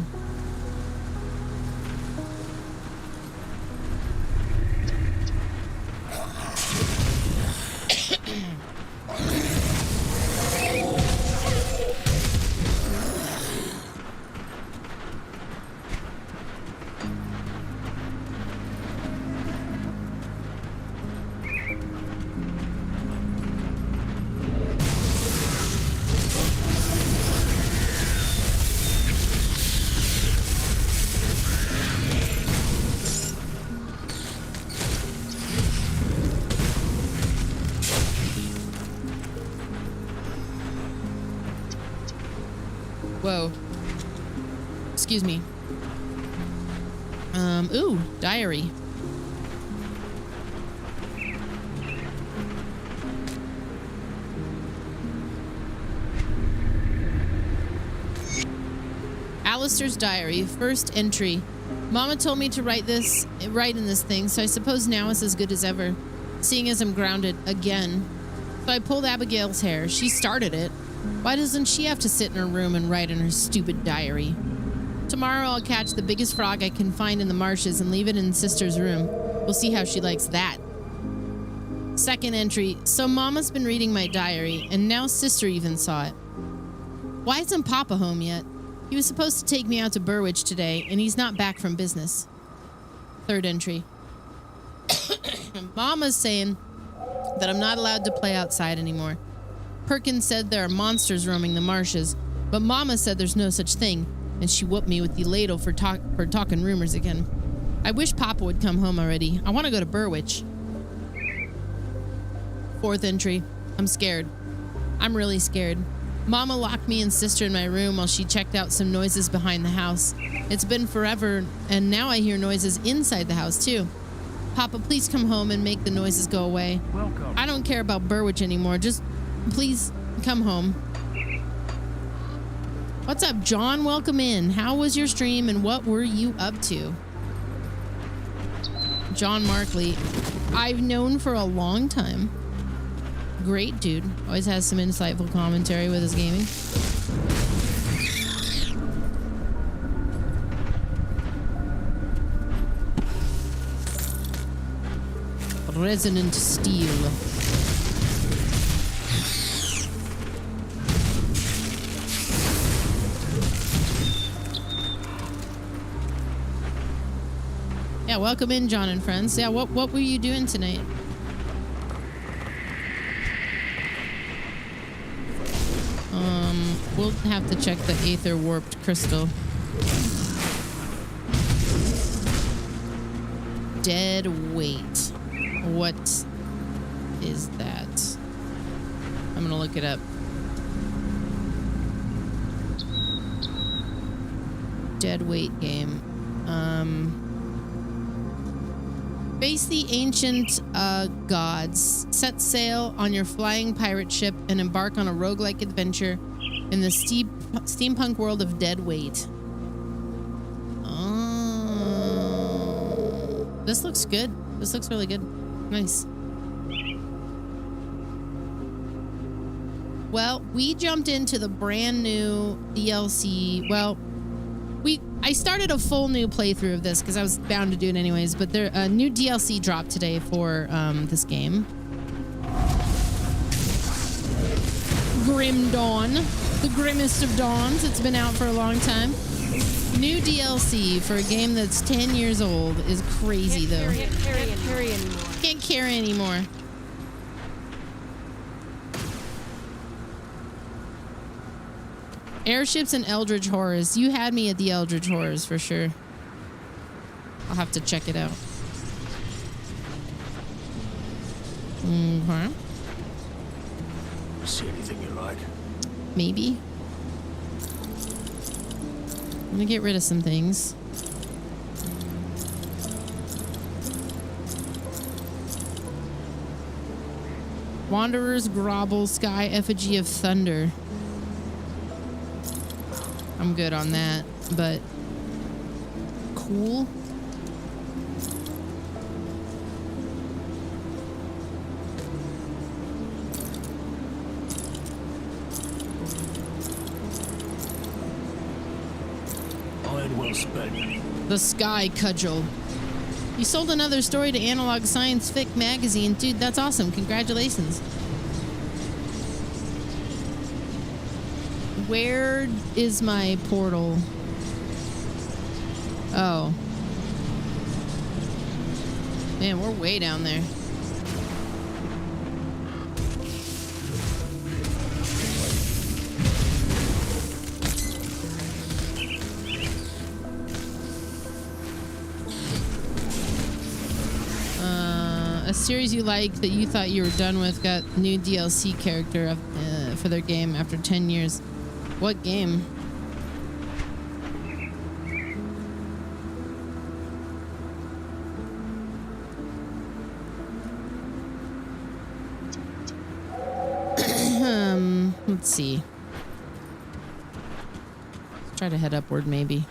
Speaker 1: Whoa. Excuse me. Ooh, diary. Alistair's diary, first entry. Mama told me to write in this thing, so I suppose now it's as good as ever, seeing as I'm grounded again. So I pulled Abigail's hair. She started it. Why doesn't she have to sit in her room and write in her stupid diary? Tomorrow I'll catch the biggest frog I can find in the marshes and leave it in Sister's room. We'll see how she likes that. Second entry. So Mama's been reading my diary, and now Sister even saw it. Why isn't Papa home yet? He was supposed to take me out to Burwich today, and he's not back from business. Third entry. Mama's saying that I'm not allowed to play outside anymore. Perkins said there are monsters roaming the marshes, but Mama said there's no such thing, and she whooped me with the ladle for talking rumors again. I wish Papa would come home already. I want to go to Burwich. Fourth entry. I'm scared. I'm really scared. Mama locked me and Sister in my room while she checked out some noises behind the house. It's been forever, and now I hear noises inside the house, too. Papa, please come home and make the noises go away.
Speaker 16: Welcome.
Speaker 1: I don't care about Burwich anymore. Just please come home. What's up, John? Welcome in. How was your stream and what were you up to? John Markley. I've known for a long time. Great dude. Always has some insightful commentary with his gaming. Resonant steel. Yeah, welcome in, John and friends. Yeah, what were you doing tonight? We'll have to check the Aether Warped Crystal. Dead weight. What is that? I'm gonna look it up. Dead weight game. Face the ancient gods. Set sail on your flying pirate ship and embark on a roguelike adventure in the steampunk world of Dead Weight. Oh, this looks good. This looks really good. Nice. Well, we jumped into the brand new DLC. Well, I started a full new playthrough of this because I was bound to do it anyways, but there a new DLC dropped today for this game. Grim Dawn. The grimmest of dawns. It's been out for a long time. New DLC for a game that's 10 years old is crazy, though.
Speaker 13: Can't carry anymore.
Speaker 1: Can't carry anymore. Airships and Eldritch Horrors. You had me at the Eldritch Horrors for sure. I'll have to check it out. Mm-hmm.
Speaker 19: See anything you like?
Speaker 1: Maybe. I'm gonna get rid of some things. Wanderer's Grovel, Sky Effigy of Thunder. I'm good on that, but cool.
Speaker 19: and well spent.
Speaker 1: The Sky Cudgel. You sold another story to Analog Science Fic magazine. Dude, that's awesome. Congratulations. Where is my portal? Oh. Man, we're way down there. A series you like that you thought you were done with got new DLC character for their game after 10 years. What game? Let's see. Let's try to head upward, maybe.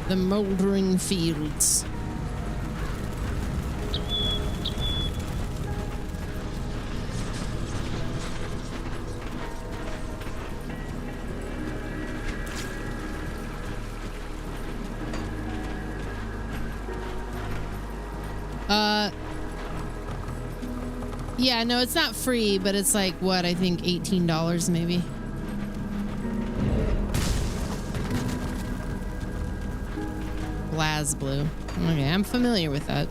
Speaker 1: The moldering fields. Yeah, no, it's not free, but it's like, what, I think $18 maybe. BlazBlue. Okay, I'm familiar with that.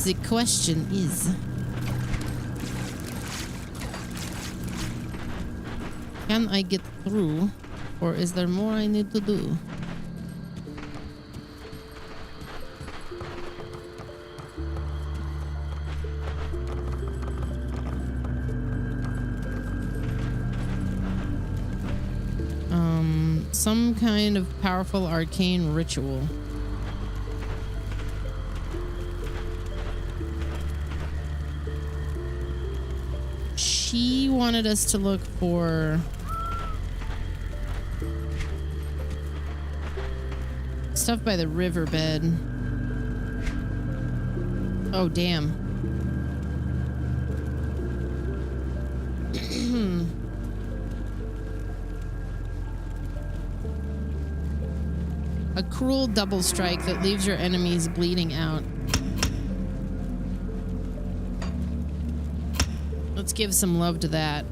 Speaker 1: The question is, can I get through, or is there more I need to do? Some kind of powerful arcane ritual. She wanted us to look for stuff by the riverbed. Oh, damn. A cruel double strike that leaves your enemies bleeding out. Let's give some love to that.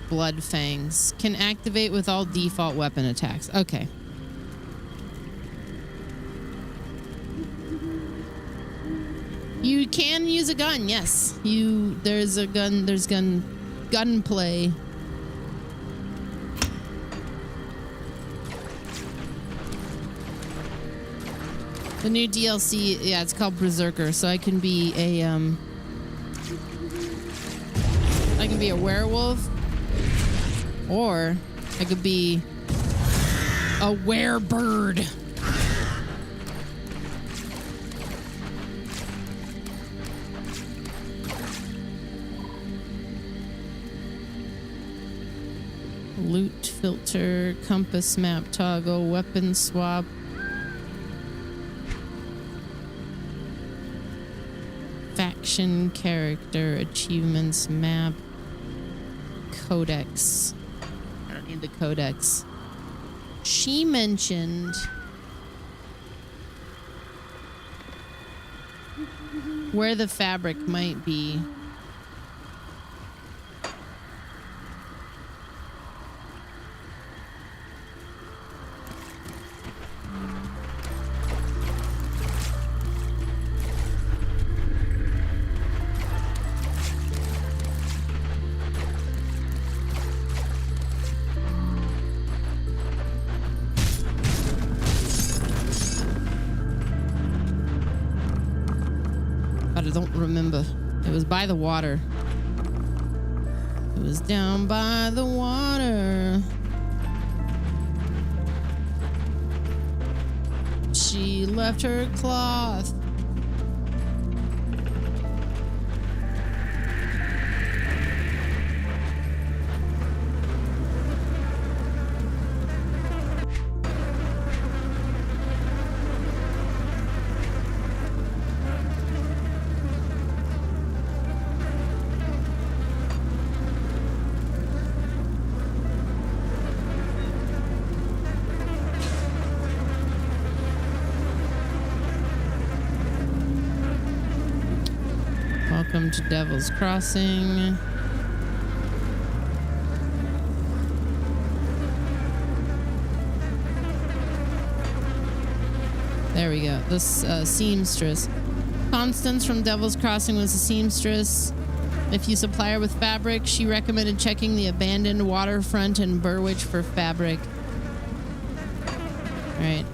Speaker 1: Blood Fangs. Can activate with all default weapon attacks. Okay. You can use a gun, yes. There's a gun, there's gunplay. The new DLC, yeah, it's called Berserker, so I can be a werewolf. Or I could be a werebird. Loot filter, compass map toggle, weapon swap. Faction character, achievements map, codex. The codex. she mentioned where the fabric might be. But I don't remember. It was by the water. It was down by the water. She left her cloth. Welcome to Devil's Crossing. There we go. This seamstress. Constance from Devil's Crossing was a seamstress. If you supply her with fabric, she recommended checking the abandoned waterfront in Burwich for fabric. All right.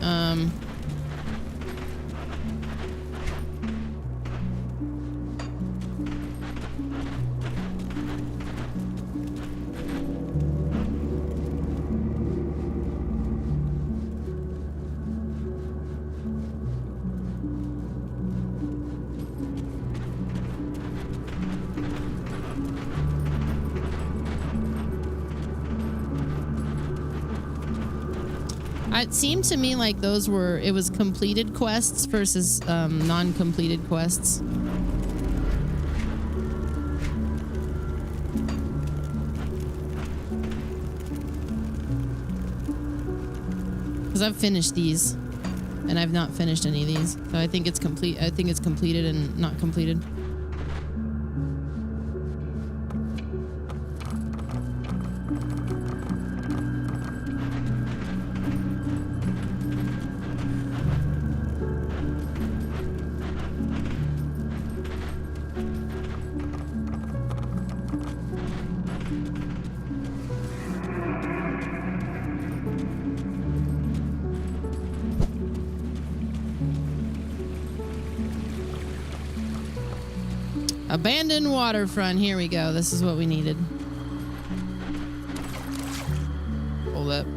Speaker 1: It seemed to me like it was completed quests versus non-completed quests. Because I've finished these, and I've not finished any of these. So I think it's complete. I think it's completed and not completed. Abandoned waterfront. Here we go. This is what we needed. Hold up.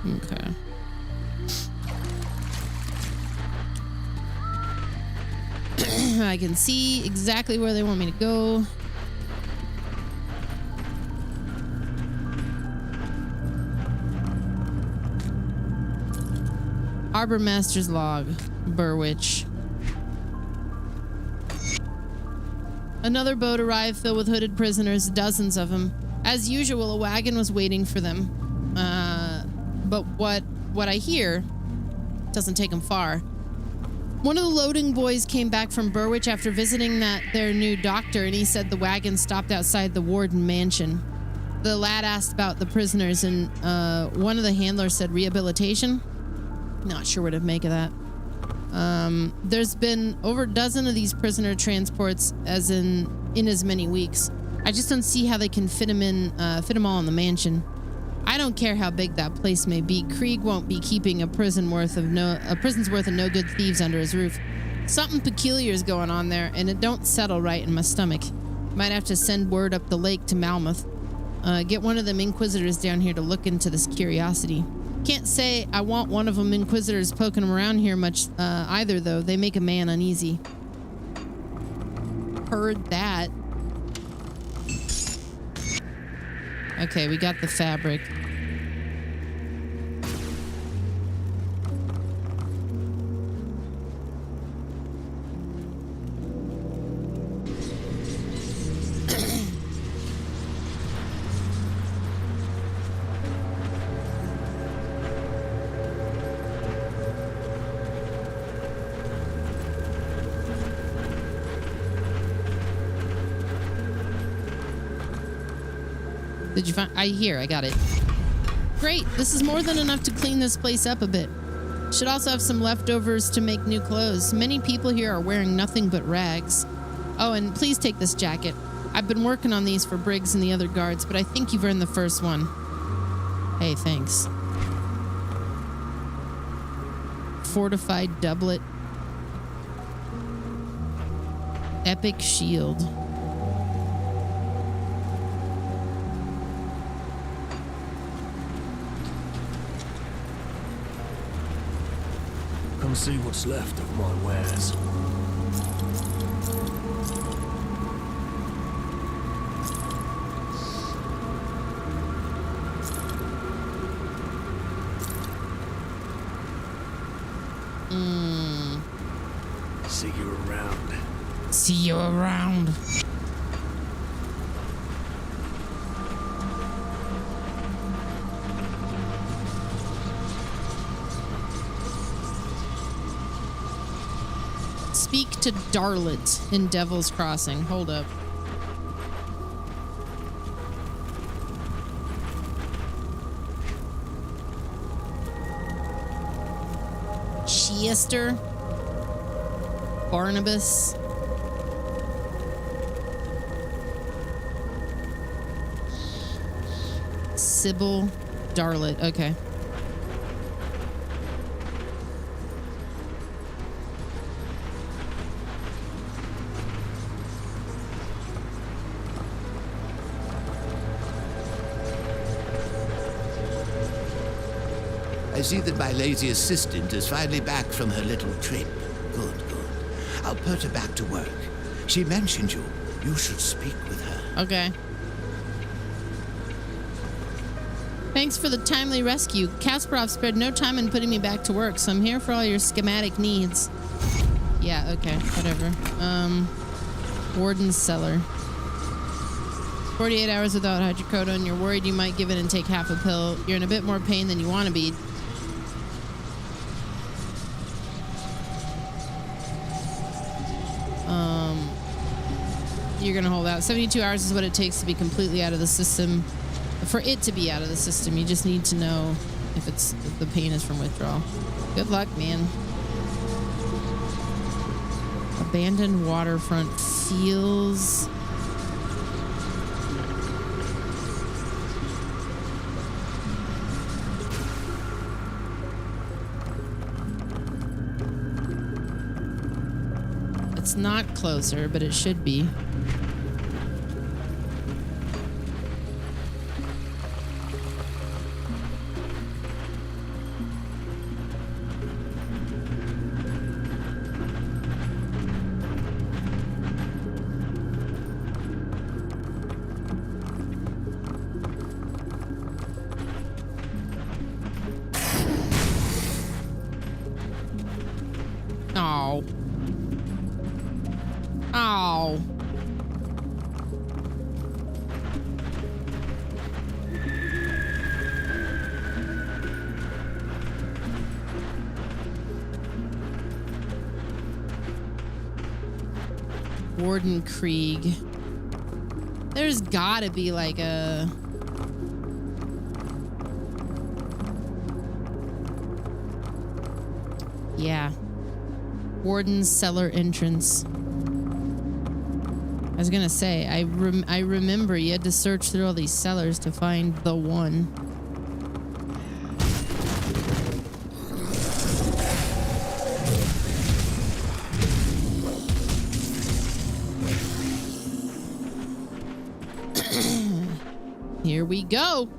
Speaker 1: Okay. I can see exactly where they want me to go. Harbor Master's log, Burwich. Another boat arrived filled with hooded prisoners, dozens of them. As usual, a wagon was waiting for them. But what I hear doesn't take them far. One of the loading boys came back from Burwich after visiting their new doctor, and he said the wagon stopped outside the Warden mansion. The lad asked about the prisoners, and one of the handlers said rehabilitation. Not sure what to make of that. There's been over a dozen of these prisoner transports, as in as many weeks. I just don't see how they can fit them all in the mansion. I don't care how big that place may be. Krieg won't be keeping a prison's worth of no good thieves under his roof. Something peculiar is going on there, and it don't settle right in my stomach. Might have to send word up the lake to Malmouth. Get one of them Inquisitors down here to look into this curiosity. Can't say I want one of them Inquisitors poking them around here much either, though. They make a man uneasy. heard that. Okay, we got the fabric. Did you find? I got it. Great. This is more than enough to clean this place up a bit. Should also have some leftovers to make new clothes. Many people here are wearing nothing but rags. Oh, and please take this jacket. I've been working on these for Briggs and the other guards, but I think you've earned the first one. Hey, thanks. Fortified doublet. Epic shield.
Speaker 19: Come see what's left of my wares. See you around.
Speaker 1: See you around. Speak to Darlet in Devil's Crossing. Hold up. Chester. Barnabas. Sybil. Darlet. Okay.
Speaker 12: I see that my lazy assistant is finally back from her little trip. Good, good. I'll put her back to work. She mentioned you. You should speak with her.
Speaker 1: Okay. Thanks for the timely rescue. Kasparov spared no time in putting me back to work, so I'm here for all your schematic needs. Yeah, okay, whatever. Warden's cellar. 48 hours without hydrocodone. You're worried you might give in and take half a pill. You're in a bit more pain than you want to be. You're gonna hold out. 72 hours is what it takes to be completely out of the system. For it to be out of the system, you just need to know if the pain is from withdrawal. Good luck, man. Abandoned waterfront feels. It's not closer, but it should be. Oh. Oh. Warden Krieg. There's gotta be like a... Yeah. Warden's cellar entrance. I was gonna say, I remember you had to search through all these cellars to find the one. Here we go.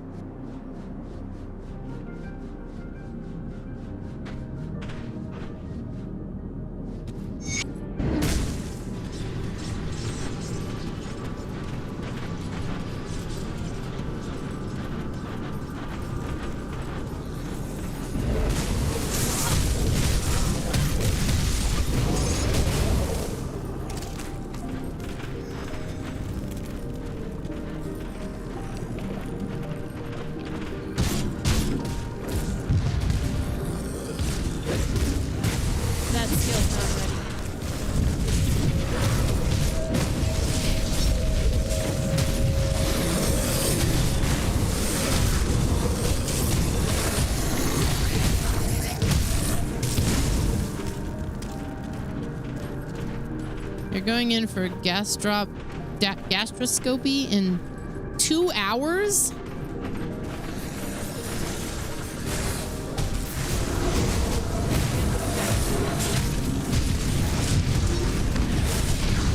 Speaker 1: going in for gastroscopy in 2 hours?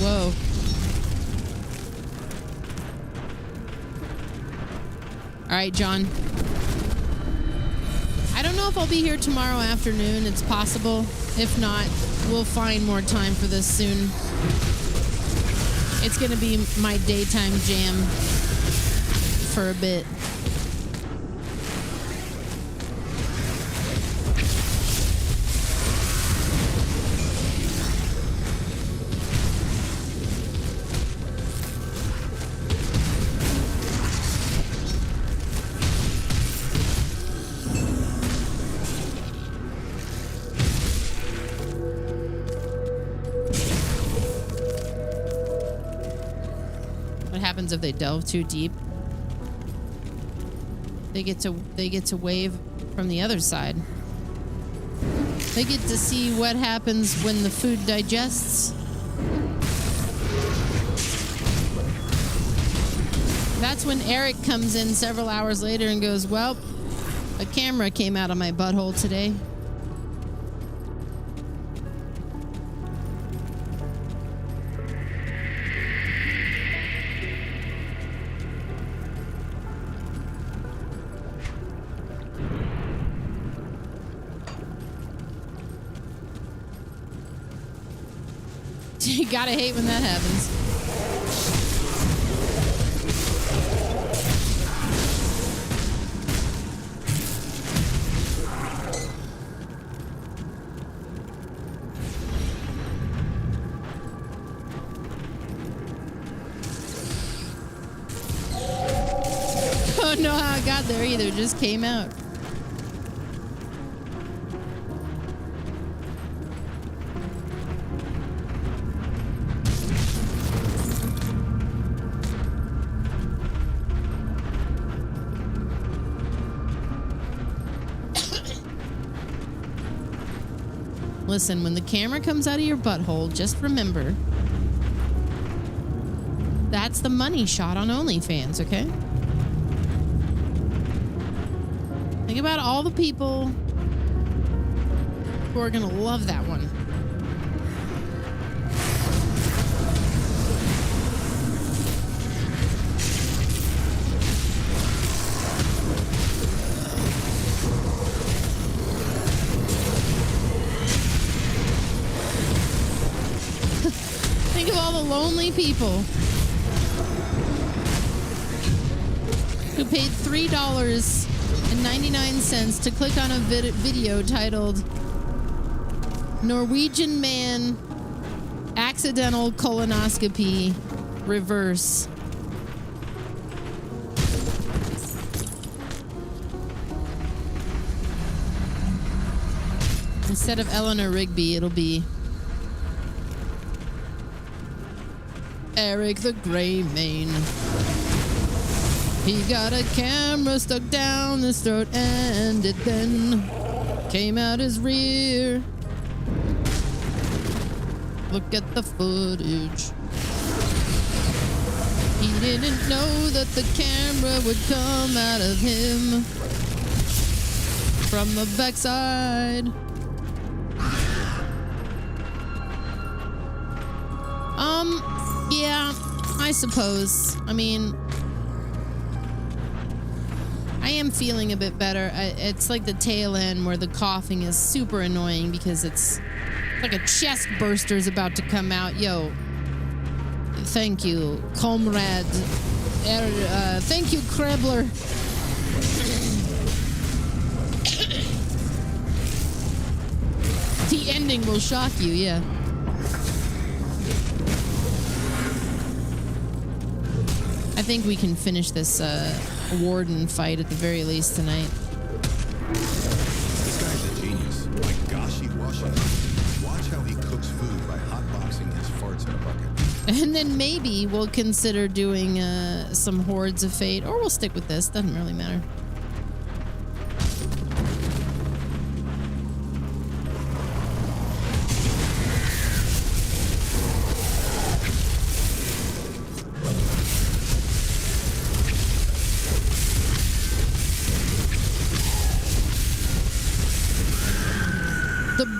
Speaker 1: Whoa. All right, John. I don't know if I'll be here tomorrow afternoon. It's possible. If not, we'll find more time for this soon. It's going to be my daytime jam for a bit. If they delve too deep, they get to wave from the other side. They get to see what happens when the food digests. That's when Eric comes in several hours later and goes, well, a camera came out of my butthole today. You gotta hate when that happens. Don't know how it got there either, it just came out. Listen, when the camera comes out of your butthole, just remember, that's the money shot on OnlyFans, okay? Think about all the people who are gonna love that one. Think of all the lonely people who paid $3.99 to click on a video titled Norwegian Man Accidental Colonoscopy Reverse. Instead of Eleanor Rigby, it'll be Eric the Gray Mane. He got a camera stuck down his throat and it then came out his rear. Look at the footage. He didn't know that the camera would come out of him from the backside. Yeah, I suppose. I mean, I am feeling a bit better. It's like the tail end where the coughing is super annoying because it's like a chest burster is about to come out. Yo, thank you, comrade. Thank you, Krebler. The ending will shock you, yeah. I think we can finish this warden fight at the very least tonight.
Speaker 17: This guy's a genius. My gosh, he washes. Watch how he cooks food by hotboxing his farts in a bucket.
Speaker 1: And then maybe we'll consider doing some Hordes of Fate, or we'll stick with this. Doesn't really matter.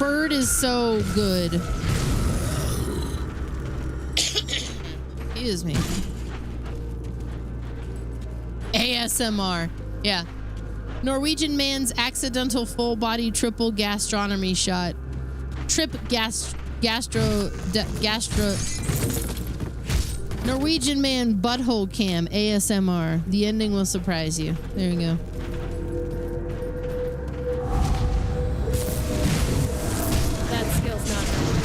Speaker 1: bird is so good. Excuse me. ASMR. Yeah. Norwegian man's accidental full body triple gastronomy shot. Gastro. Norwegian man butthole cam ASMR. The ending will surprise you. There you go.
Speaker 13: That skill's not right.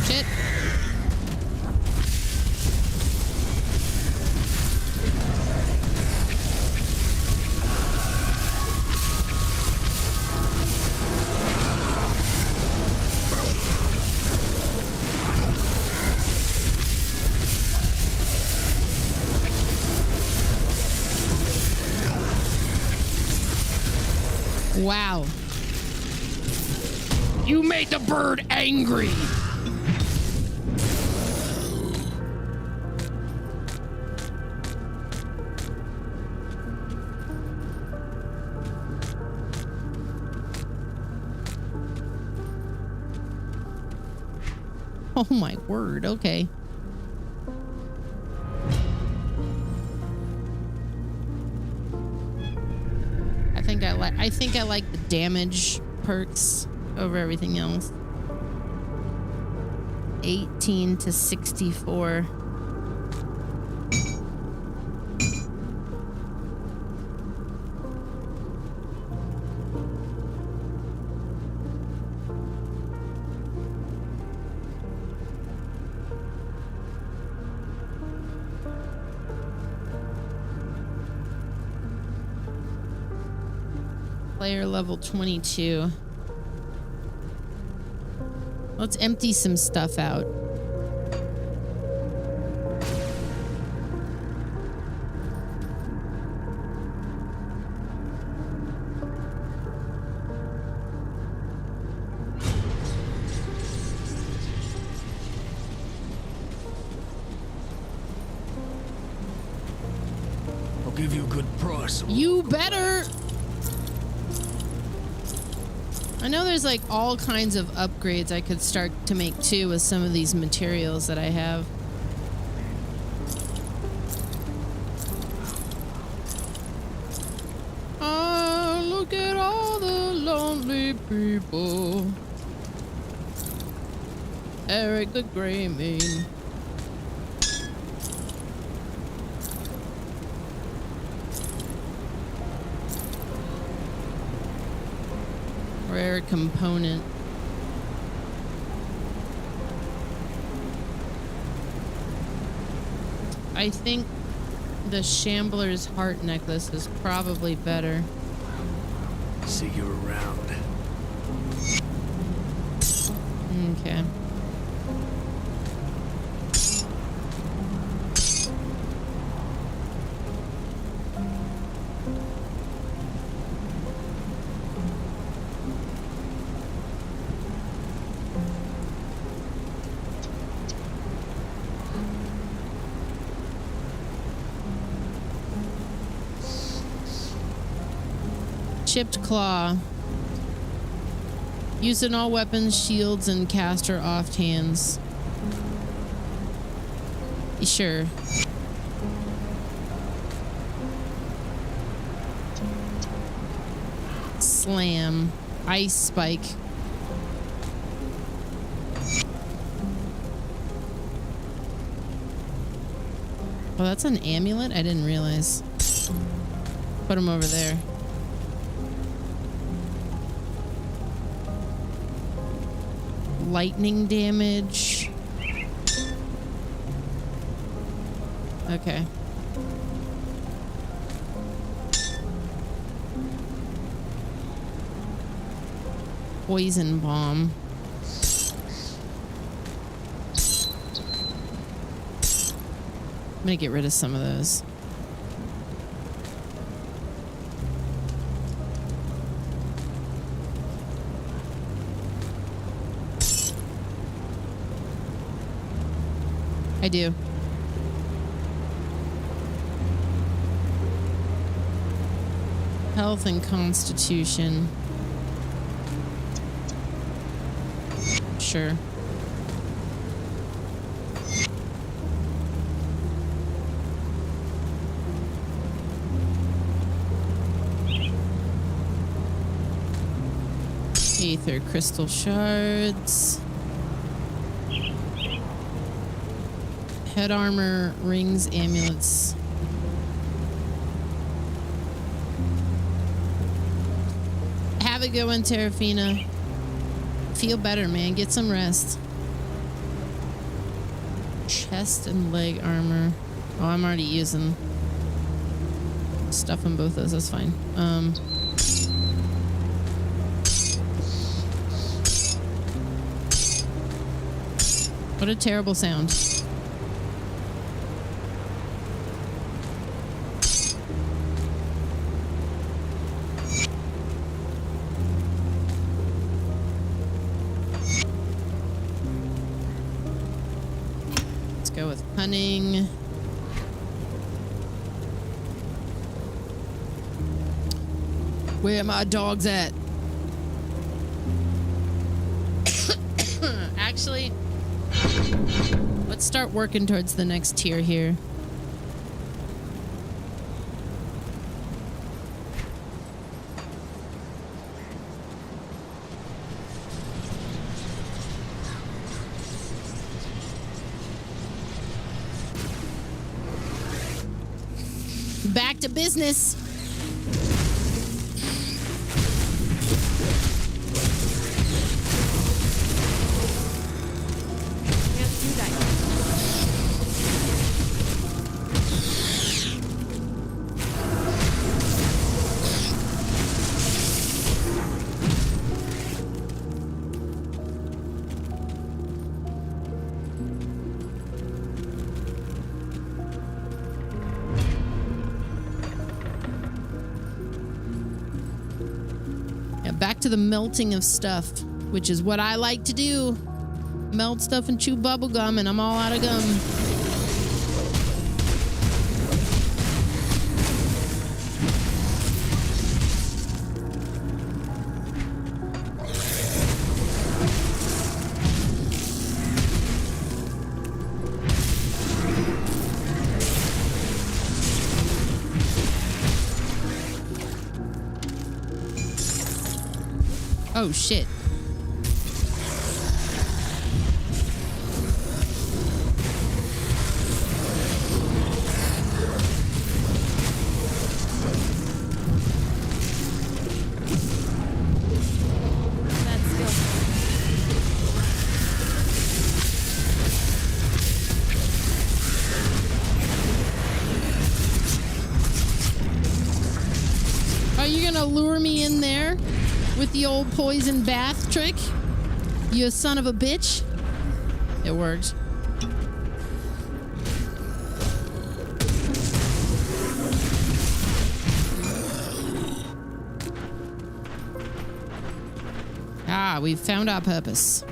Speaker 1: Shit. Wow. You made the bird angry. Oh my word. Okay. I think I like the damage perks over everything else. 18 to 64. Player level 22. Let's empty some stuff out.
Speaker 19: I'll give you a good price.
Speaker 1: You better. I know there's like all kinds of upgrades I could start to make too with some of these materials that I have. Oh, look at all the lonely people. Eric the Grey Mane. Rare component. I think the Shambler's heart necklace is probably better.
Speaker 19: See you around.
Speaker 1: Okay. Chipped claw. Used in all weapons, shields, and caster off hands. Sure. Slam. Ice spike. Oh, that's an amulet? I didn't realize. Put him over there. Lightning damage. Okay. Poison bomb. I'm gonna get rid of some of those. I do. Health and constitution. Sure. Aether crystal shards. Head armor, rings, amulets. Have a good one, Terrafina. Feel better, man. Get some rest. Chest and leg armor. Oh, I'm already using stuff on both those. That's fine. What a terrible sound. Let's go with cunning. Where my dogs at? Actually, let's start working towards the next tier here. Back to business. Back to the melting of stuff, which is what I like to do. Melt stuff and chew bubble gum, and I'm all out of gum. Oh, shit. Are you gonna lure me in there with the old poison bath trick? You son of a bitch. It worked. Ah, we've found our purpose.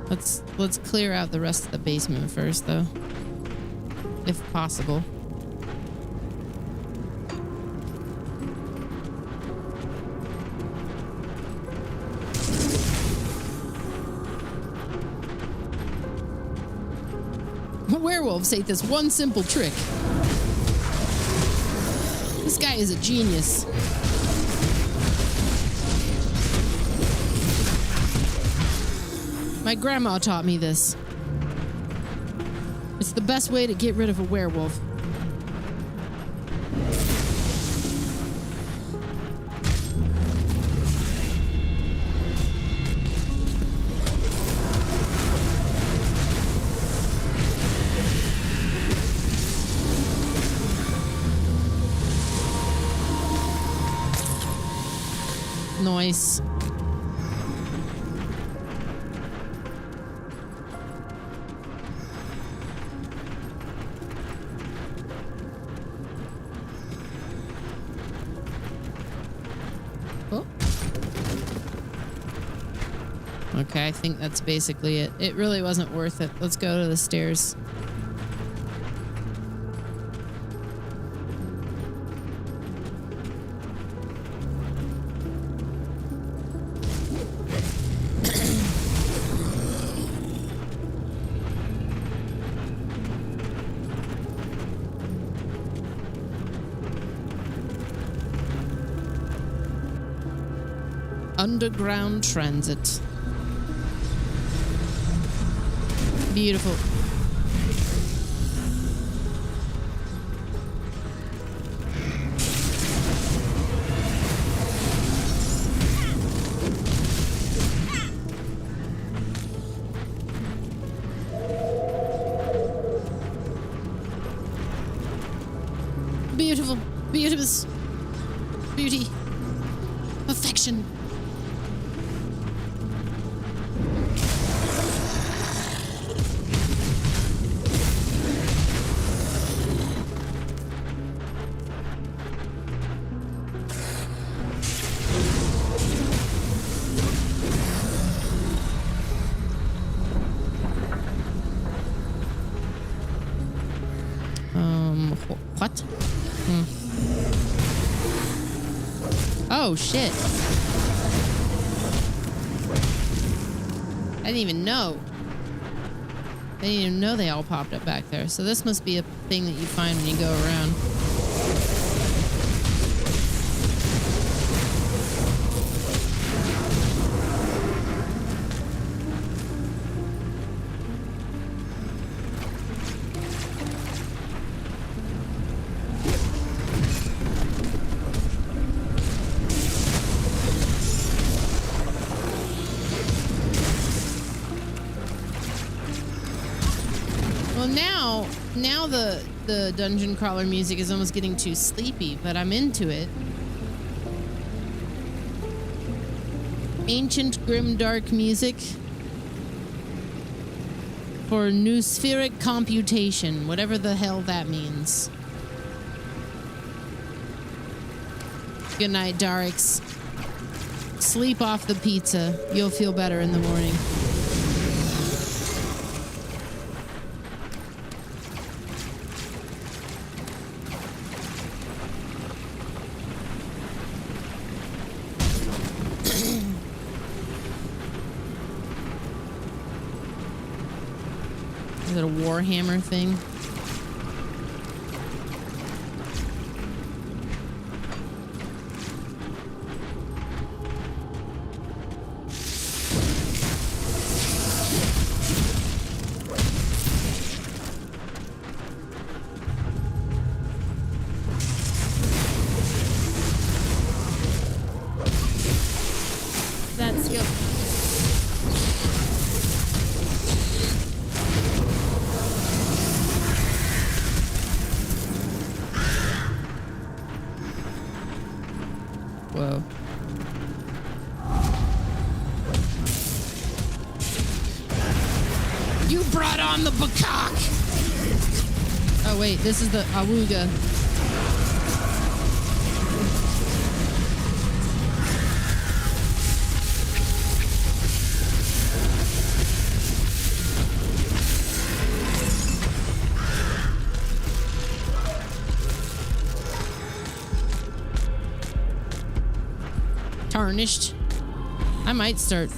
Speaker 1: Let's clear out the rest of the basement first, though, if possible. Werewolves ate this one simple trick. This guy is a genius. My grandma taught me this. It's the best way to get rid of a werewolf. Nice. Okay, I think that's basically it. It really wasn't worth it. Let's go to the stairs. Underground transit. Beautiful. Beautiful. Beautiful. Beauty. Perfection. What? Oh, shit. I didn't even know. I didn't even know they all popped up back there. So this must be a thing that you find when you go around. Now the dungeon crawler music is almost getting too sleepy, but I'm into it. Ancient grimdark music for noospheric computation, whatever the hell that means. Good night, Darix. Sleep off the pizza. You'll feel better in the morning. Is it a Warhammer thing?
Speaker 13: That's your.
Speaker 1: Whoa. You brought on the Bakak! Oh wait, this is the Awuga. Tarnished. I might start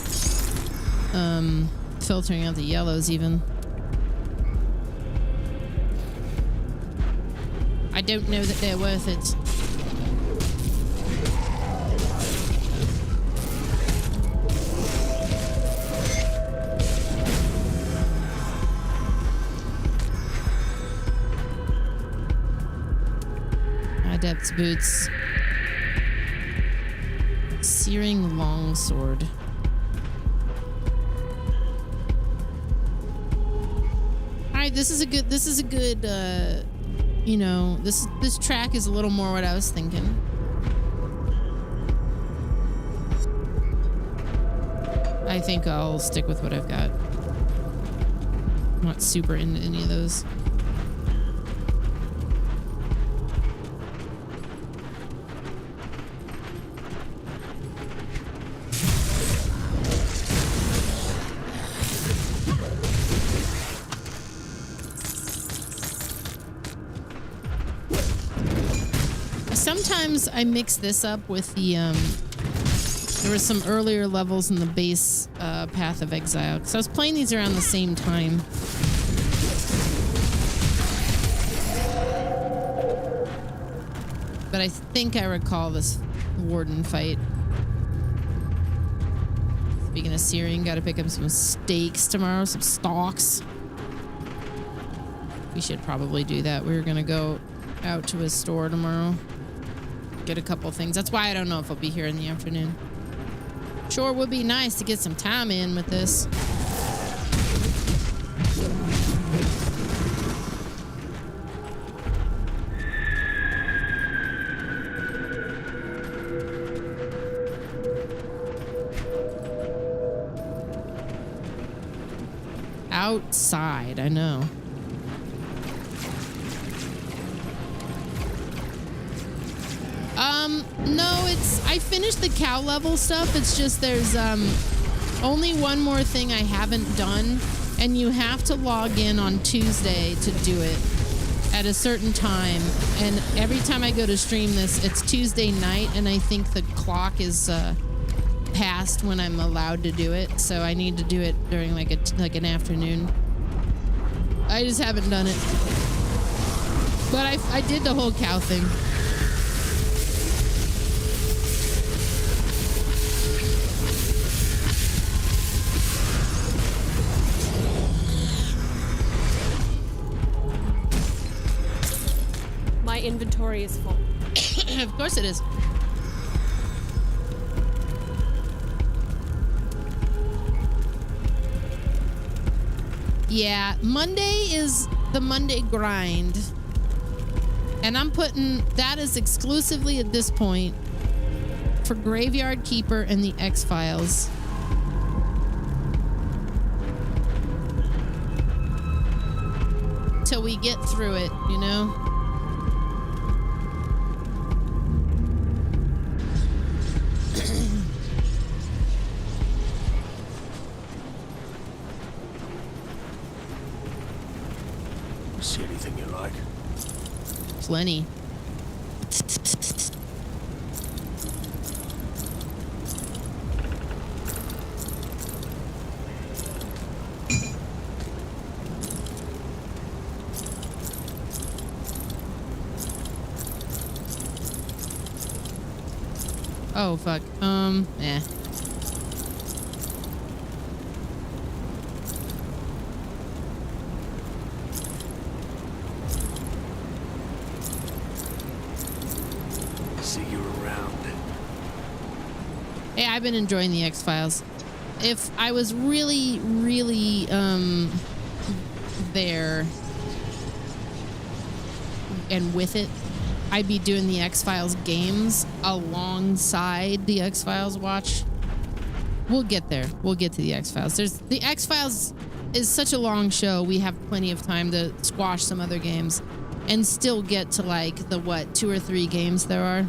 Speaker 1: filtering out the yellows even. I don't know that they're worth it. Adept's boots. Searing longsword. Alright, this is a good you know, this track is a little more what I was thinking. I think I'll stick with what I've got. I'm not super into any of those. Sometimes I mix this up with the there were some earlier levels in the base Path of Exile. So I was playing these around the same time. But I think I recall this warden fight. Speaking of Syrian, gotta pick up some steaks tomorrow, some stalks. We should probably do that. We were gonna go out to a store tomorrow. Get a couple things. That's why I don't know if I'll be here in the afternoon. Sure would be nice to get some time in with this. Outside, I know. No, I finished the cow level stuff. It's just there's only one more thing I haven't done, and you have to log in on Tuesday to do it at a certain time. And every time I go to stream this, it's Tuesday night, and I think the clock is past when I'm allowed to do it, so I need to do it during like an afternoon. I just haven't done it, but I did the whole cow thing.
Speaker 13: My inventory is full.
Speaker 1: Of course it is. Yeah, Monday is the Monday grind. And I'm putting that is exclusively at this point for Graveyard Keeper and the X-Files. Till we get through it, you know?
Speaker 19: See anything you like?
Speaker 1: Plenty. Oh, fuck. Eh.
Speaker 19: See you around.
Speaker 1: Hey, I've been enjoying the X-Files. If I was really, really, there and with it, I'd be doing the X-Files games alongside the X-Files watch. We'll get there. We'll get to the X-Files. The X-Files is such a long show. We have plenty of time to squash some other games and still get to like the, 2 or 3 games there are.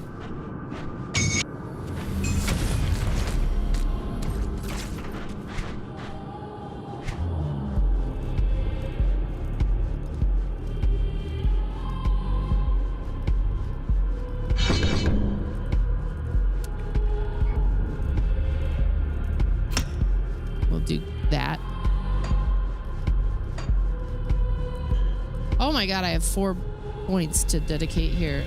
Speaker 1: Do that. Oh my god, I have 4 points to dedicate here.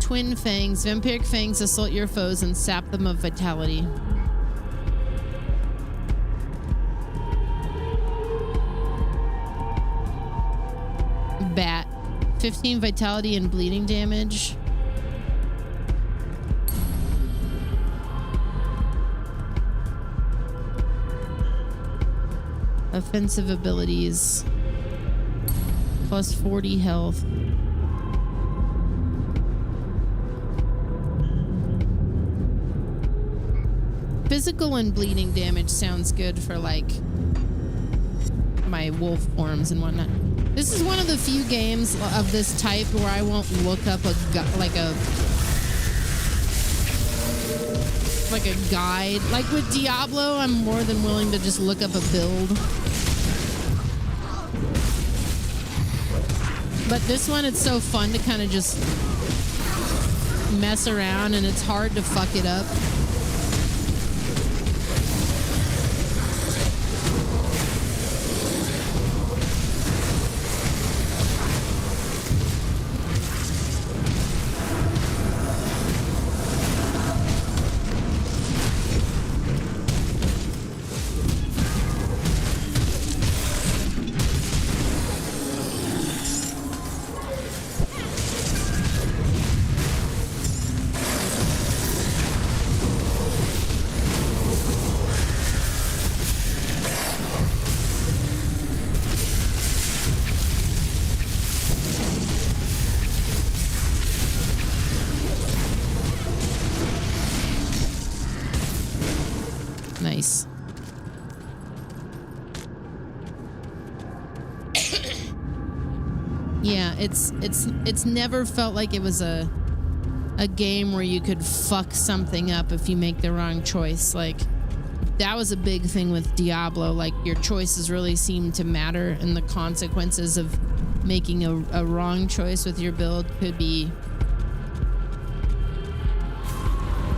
Speaker 1: Twin Fangs. Vampiric fangs assault your foes and sap them of vitality. Bat. 15 vitality and bleeding damage. Offensive abilities. Plus 40 health. Physical and bleeding damage sounds good for like my wolf forms and whatnot. This is one of the few games of this type where I won't look up like a guide. Like with Diablo, I'm more than willing to just look up a build. But this one, it's so fun to kind of just mess around, and it's hard to fuck it up. Nice. Yeah, it's never felt like it was a game where you could fuck something up if you make the wrong choice. Like, that was a big thing with Diablo. Like, your choices really seem to matter, and the consequences of making a wrong choice with your build could be...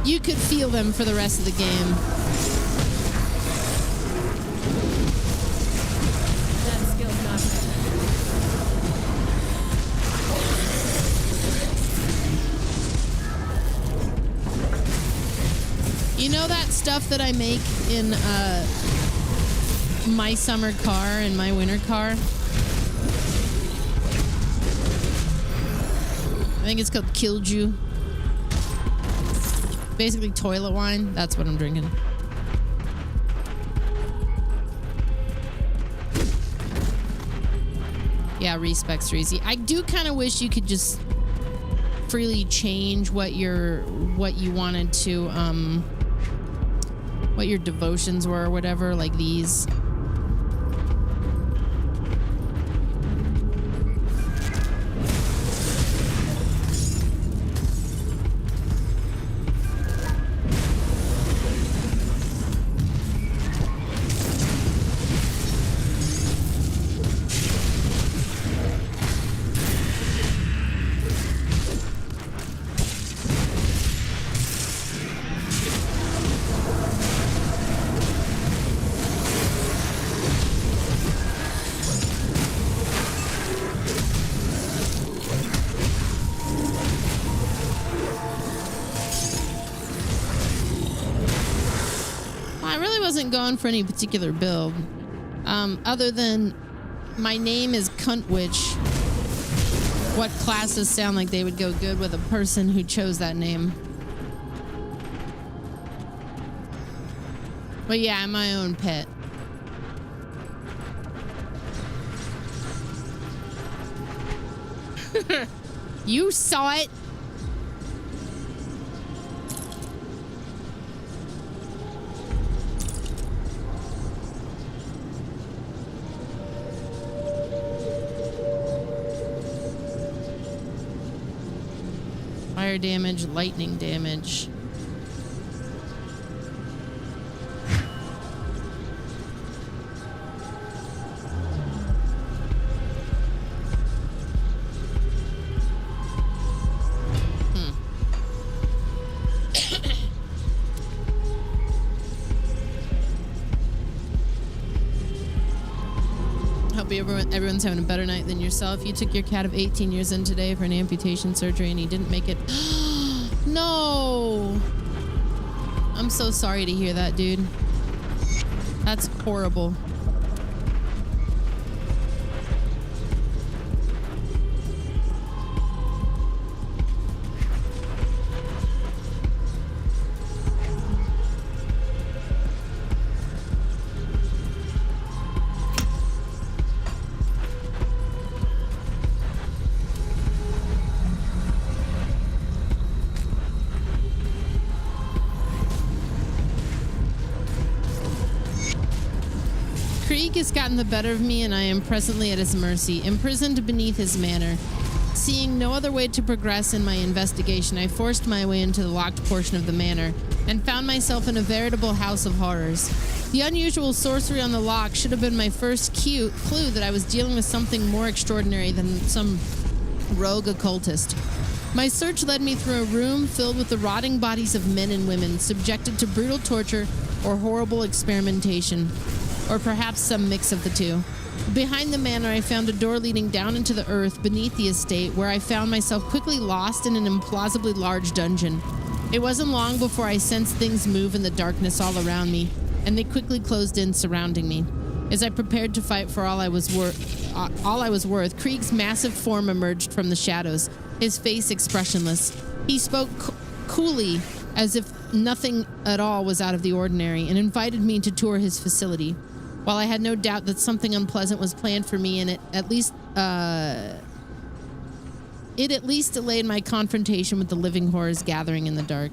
Speaker 1: You could feel them for the rest of the game.
Speaker 7: That skill's not
Speaker 1: You know that stuff that I make in my summer car and my winter car? I think it's called Killju. Basically toilet wine. That's what I'm drinking. Yeah, respecs are easy. I do kind of wish you could just freely change what you wanted to, what your devotions were or whatever, like these. Going for any particular build, other than my name is Cuntwitch. What classes sound like they would go good with a person who chose that name? But yeah, I'm my own pet. You saw it. Fire damage, lightning damage. Hope everyone's having a better night than yourself. You took your cat of 18 years in today for an amputation surgery and he didn't make it. No! I'm so sorry to hear that, dude. That's horrible. Krieg has gotten the better of me, and I am presently at his mercy, imprisoned beneath his manor. Seeing no other way to progress in my investigation, I forced my way into the locked portion of the manor and found myself in a veritable house of horrors. The unusual sorcery on the lock should have been my first clue that I was dealing with something more extraordinary than some rogue occultist. My search led me through a room filled with the rotting bodies of men and women subjected to brutal torture or horrible experimentation, or perhaps some mix of the two. Behind the manor, I found a door leading down into the earth beneath the estate, where I found myself quickly lost in an implausibly large dungeon. It wasn't long before I sensed things move in the darkness all around me, and they quickly closed in, surrounding me. As I prepared to fight for all I was worth, Krieg's massive form emerged from the shadows, his face expressionless. He spoke coolly, as if nothing at all was out of the ordinary, and invited me to tour his facility. While I had no doubt that something unpleasant was planned for me, and it at least delayed my confrontation with the living horrors gathering in the dark.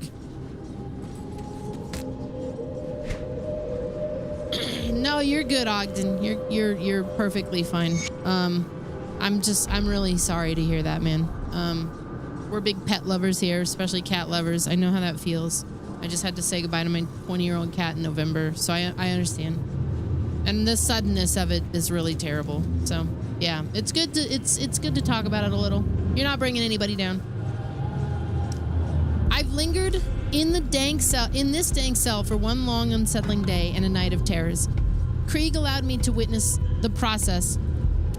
Speaker 1: No, you're good, Ogden. You're perfectly fine. I'm really sorry to hear that, man. We're big pet lovers here, especially cat lovers. I know how that feels. I just had to say goodbye to my 20-year-old cat in November, so I understand. And the suddenness of it is really terrible. So, yeah, it's good to talk about it a little. You're not bringing anybody down. I've lingered in this dank cell for one long, unsettling day and a night of terrors. Krieg allowed me to witness the process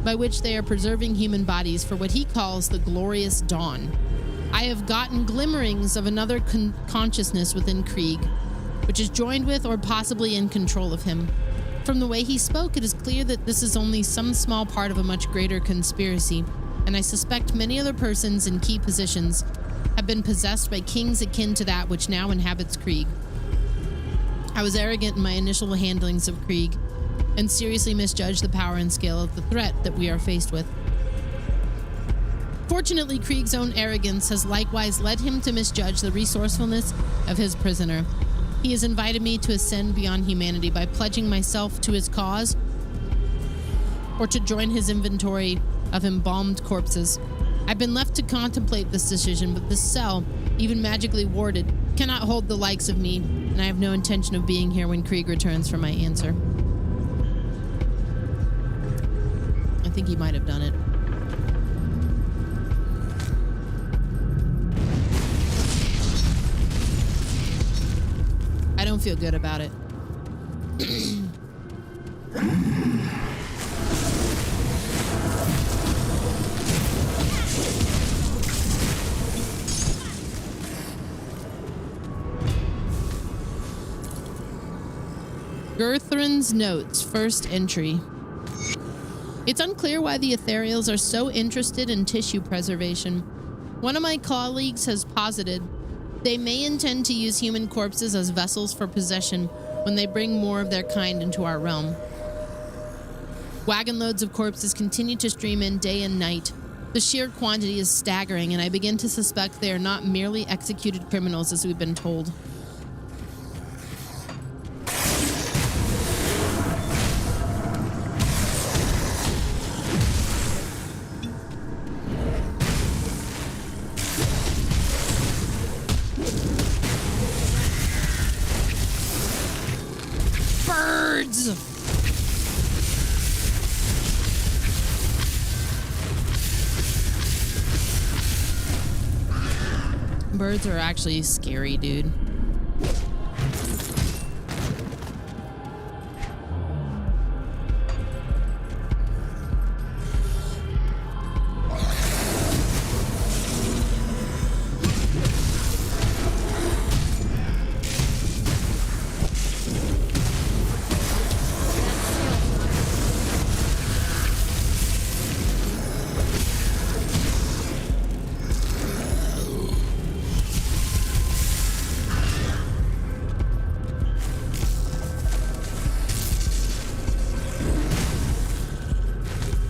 Speaker 1: by which they are preserving human bodies for what he calls the glorious dawn. I have gotten glimmerings of another consciousness within Krieg, which is joined with or possibly in control of him. From the way he spoke, it is clear that this is only some small part of a much greater conspiracy, and I suspect many other persons in key positions have been possessed by kings akin to that which now inhabits Krieg. I was arrogant in my initial handlings of Krieg, and seriously misjudged the power and scale of the threat that we are faced with. Fortunately, Krieg's own arrogance has likewise led him to misjudge the resourcefulness of his prisoner. He has invited me to ascend beyond humanity by pledging myself to his cause, or to join his inventory of embalmed corpses. I've been left to contemplate this decision, but this cell, even magically warded, cannot hold the likes of me, and I have no intention of being here when Krieg returns for my answer. I think he might have done it. I don't feel good about it. Gerthrin's Notes, first entry. It's unclear why the Ethereals are so interested in tissue preservation. One of my colleagues has posited they may intend to use human corpses as vessels for possession when they bring more of their kind into our realm. Wagon loads of corpses continue to stream in day and night. The sheer quantity is staggering, and I begin to suspect they are not merely executed criminals as we've been told. Birds are actually scary, dude.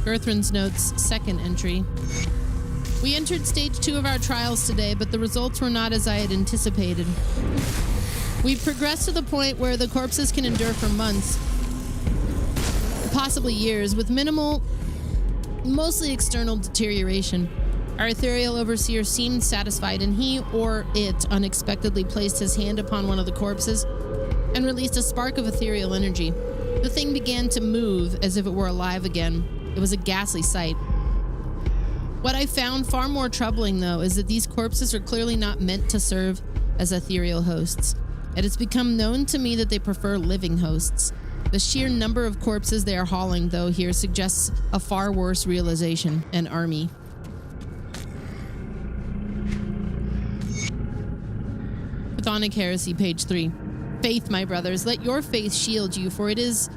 Speaker 1: Gerthrin's Notes, second entry. We entered stage 2 of our trials today, but the results were not as I had anticipated. We've progressed to the point where the corpses can endure for months, possibly years, with minimal, mostly external deterioration. Our ethereal overseer seemed satisfied, and he or it unexpectedly placed his hand upon one of the corpses and released a spark of ethereal energy. The thing began to move as if it were alive again. It was a ghastly sight. What I found far more troubling, though, is that these corpses are clearly not meant to serve as ethereal hosts. It has become known to me that they prefer living hosts. The sheer number of corpses they are hauling, though, here suggests a far worse realization: an army. Chthonic Heresy, page 3. Faith, my brothers, let your faith shield you, for it is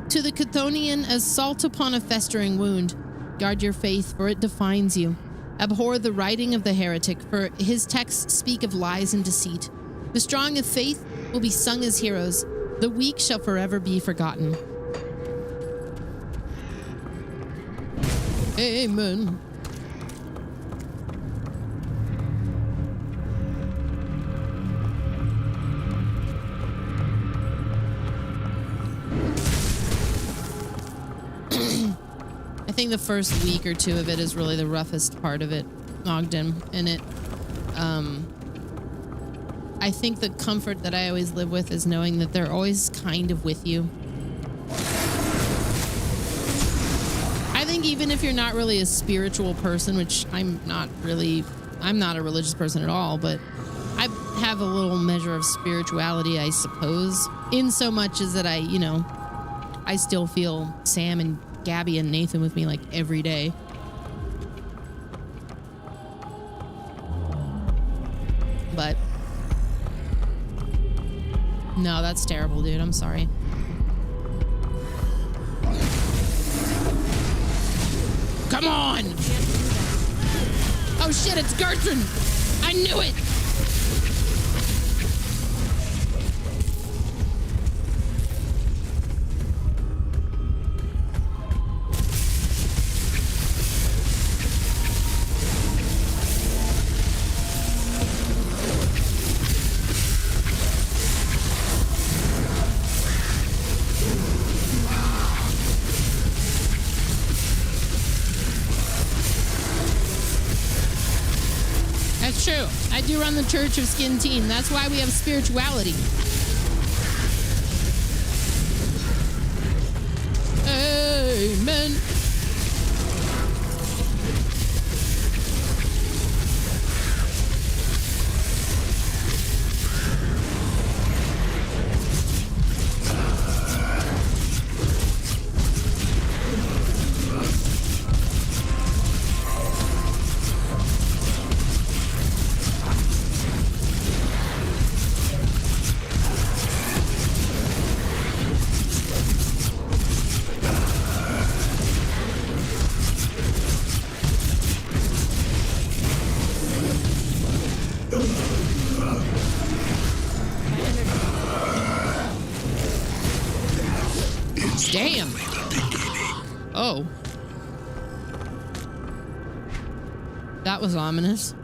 Speaker 1: to the Chthonian as salt upon a festering wound. Guard your faith, for it defines you. Abhor the writing of the heretic, for his texts speak of lies and deceit. The strong of faith will be sung as heroes. The weak shall forever be forgotten. Amen. I think the first week or two of it is really the roughest part of it, Ogden, and it, I think the comfort that I always live with is knowing that they're always kind of with you. I think even if you're not really a spiritual person, which I'm not a religious person at all, but I have a little measure of spirituality, I suppose, in so much as that I still feel Sam and Gabby and Nathan with me like every day. But no, that's terrible, dude. I'm sorry. Come on! Oh shit, it's Gertrude! I knew it! True. I do run the Church of Skin Teen. That's why we have spirituality. Amen. Damn. Oh. That was ominous.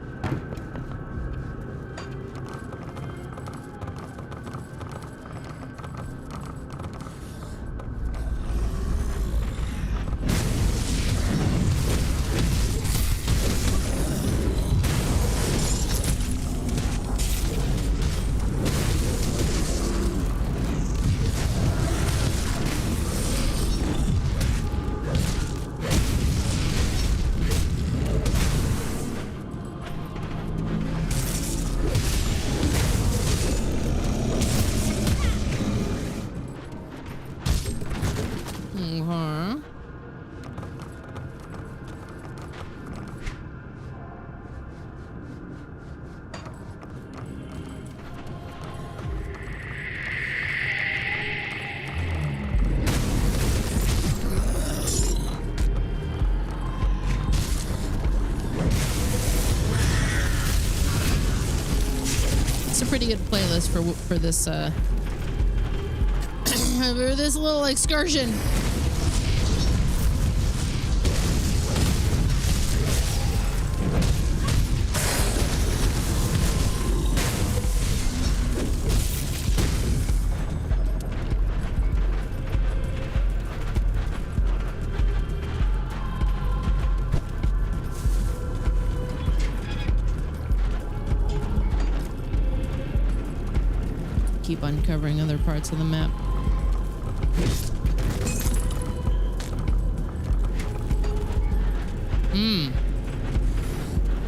Speaker 1: Pretty good playlist for this for this little excursion. keep uncovering other parts of the map.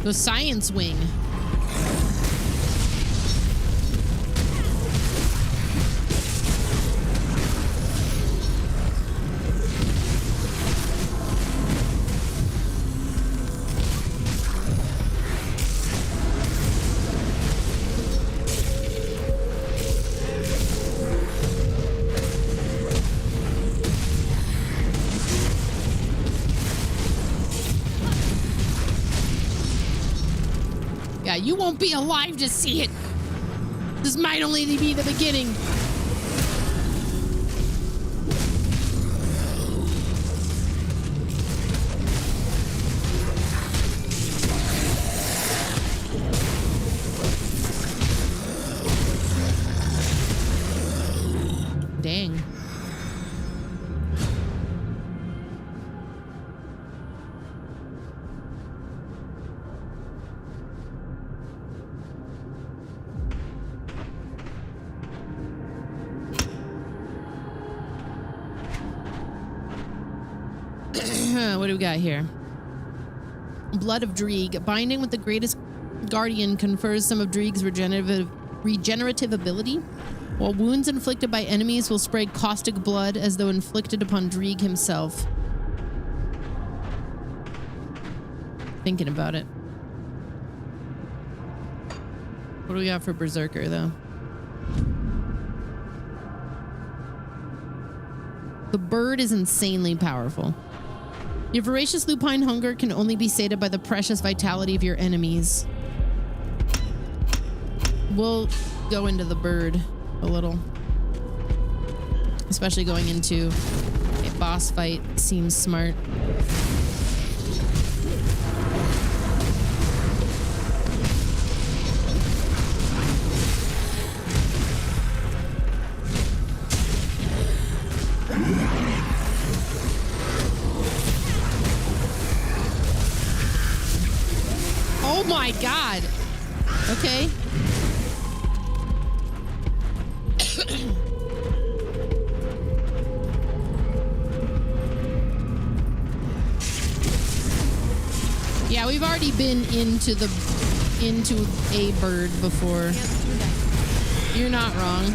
Speaker 1: The science wing. Yeah, you won't be alive to see it. This might only be the beginning. Dang. What do we got here? Blood of Dreeg. Binding with the greatest guardian confers some of Dreeg's regenerative ability. While wounds inflicted by enemies will spray caustic blood as though inflicted upon Dreeg himself. Thinking about it. What do we got for Berserker, though? The bird is insanely powerful. Your voracious lupine hunger can only be sated by the precious vitality of your enemies. We'll go into the bird a little. Especially going into a boss fight seems smart. Oh my God. Okay. Yeah, we've already been into a bird before. You're not wrong.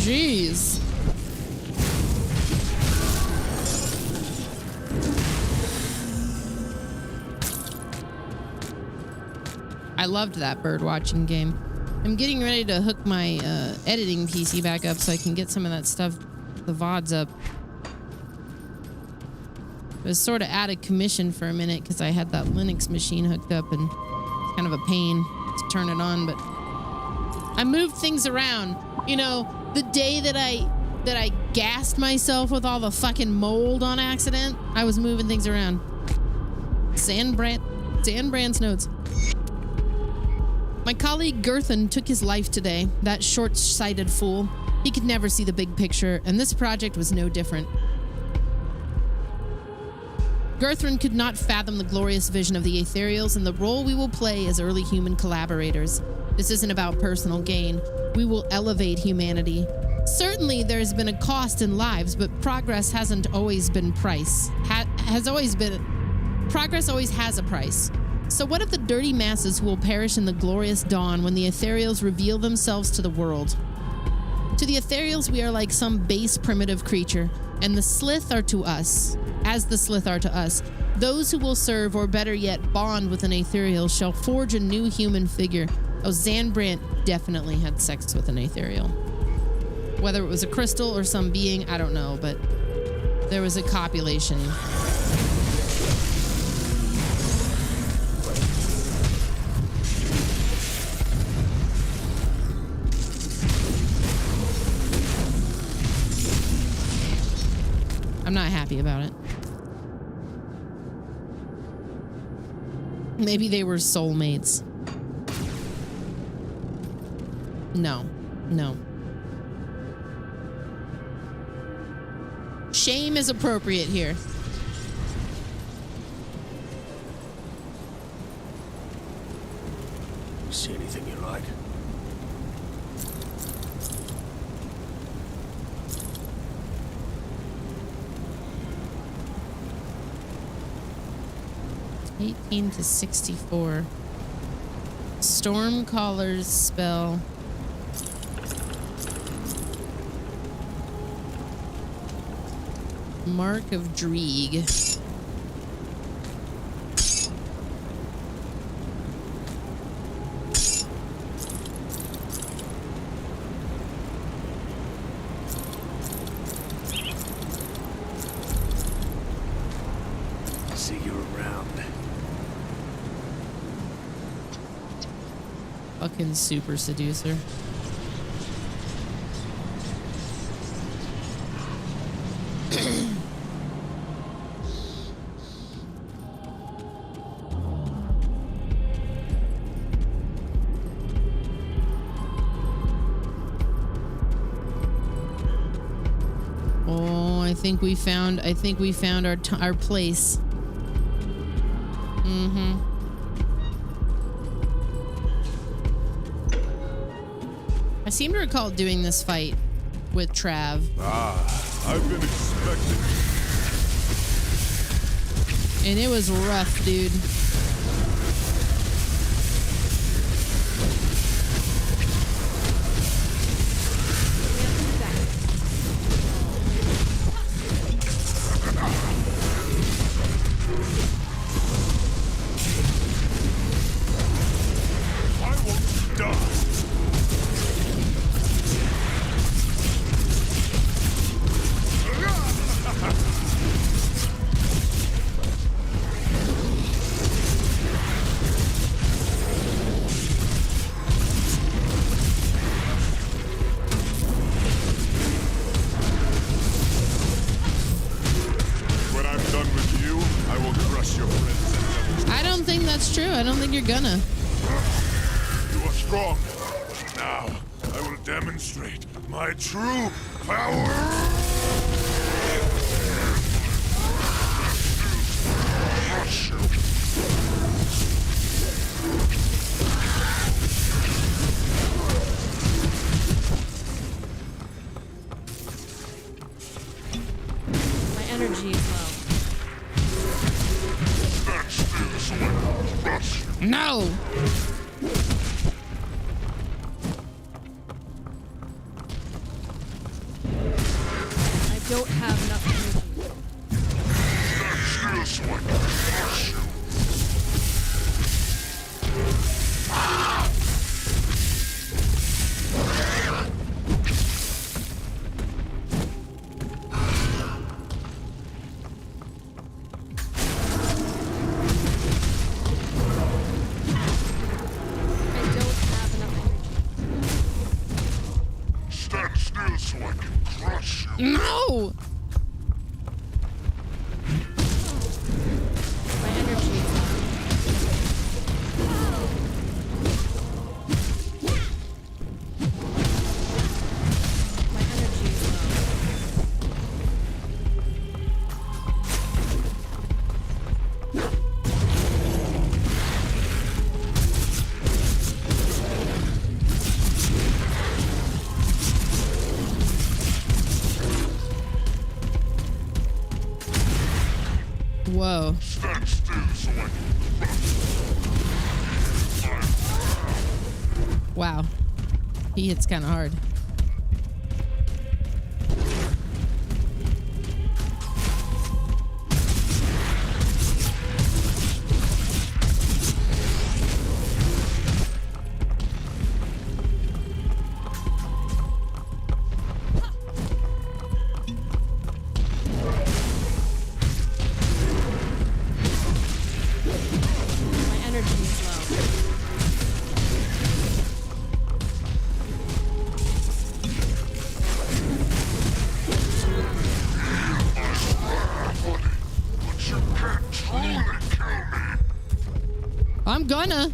Speaker 1: Jeez. I loved that bird watching game. I'm getting ready to hook my editing PC back up so I can get some of that stuff, the VODs up. It was sort of out of commission for a minute because I had that Linux machine hooked up and it's kind of a pain to turn it on, but I moved things around. You know, the day that I gassed myself with all the fucking mold on accident, I was moving things around. Sandbrand's notes. My colleague Gerthen took his life today, that short-sighted fool. He could never see the big picture, and this project was no different. Gerthen could not fathom the glorious vision of the Aetherials and the role we will play as early human collaborators. This isn't about personal gain. We will elevate humanity. Certainly, there's been a cost in lives, but progress hasn't always been progress always has a price. So what of the dirty masses who will perish in the glorious dawn when the ethereals reveal themselves to the world? To the ethereals, we are like some base primitive creature, and the Slith are to us, as the Slith are to us. Those who will serve, or better yet, bond with an ethereal, shall forge a new human figure. Oh, Zanbrant definitely had sex with an ethereal. Whether it was a crystal or some being, I don't know, but there was a copulation. I'm not happy about it. Maybe they were soulmates. No. Shame is appropriate here.
Speaker 19: See anything you like?
Speaker 1: $18 to $64. Stormcaller's spell. Mark of Dreeg.
Speaker 19: See you around.
Speaker 1: Fucking super seducer. Oh, I think we found our place. Mm-hmm. I seem to recall doing this fight with Trav.
Speaker 17: I've been expecting.
Speaker 1: And it was rough, dude. You're gonna.
Speaker 9: You are strong. Now, I will demonstrate my true power.
Speaker 7: My energy is low.
Speaker 1: No!
Speaker 7: I don't have enough energy.
Speaker 1: No!
Speaker 7: My energy is low. My energy is
Speaker 1: Wow. He hits kind of hard.
Speaker 7: My energy is low.
Speaker 1: I'm gonna.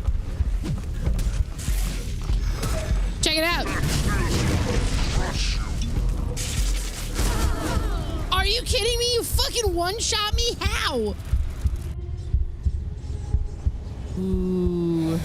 Speaker 1: Check it out. Are you kidding me? You fucking one-shot me? How? Ooh.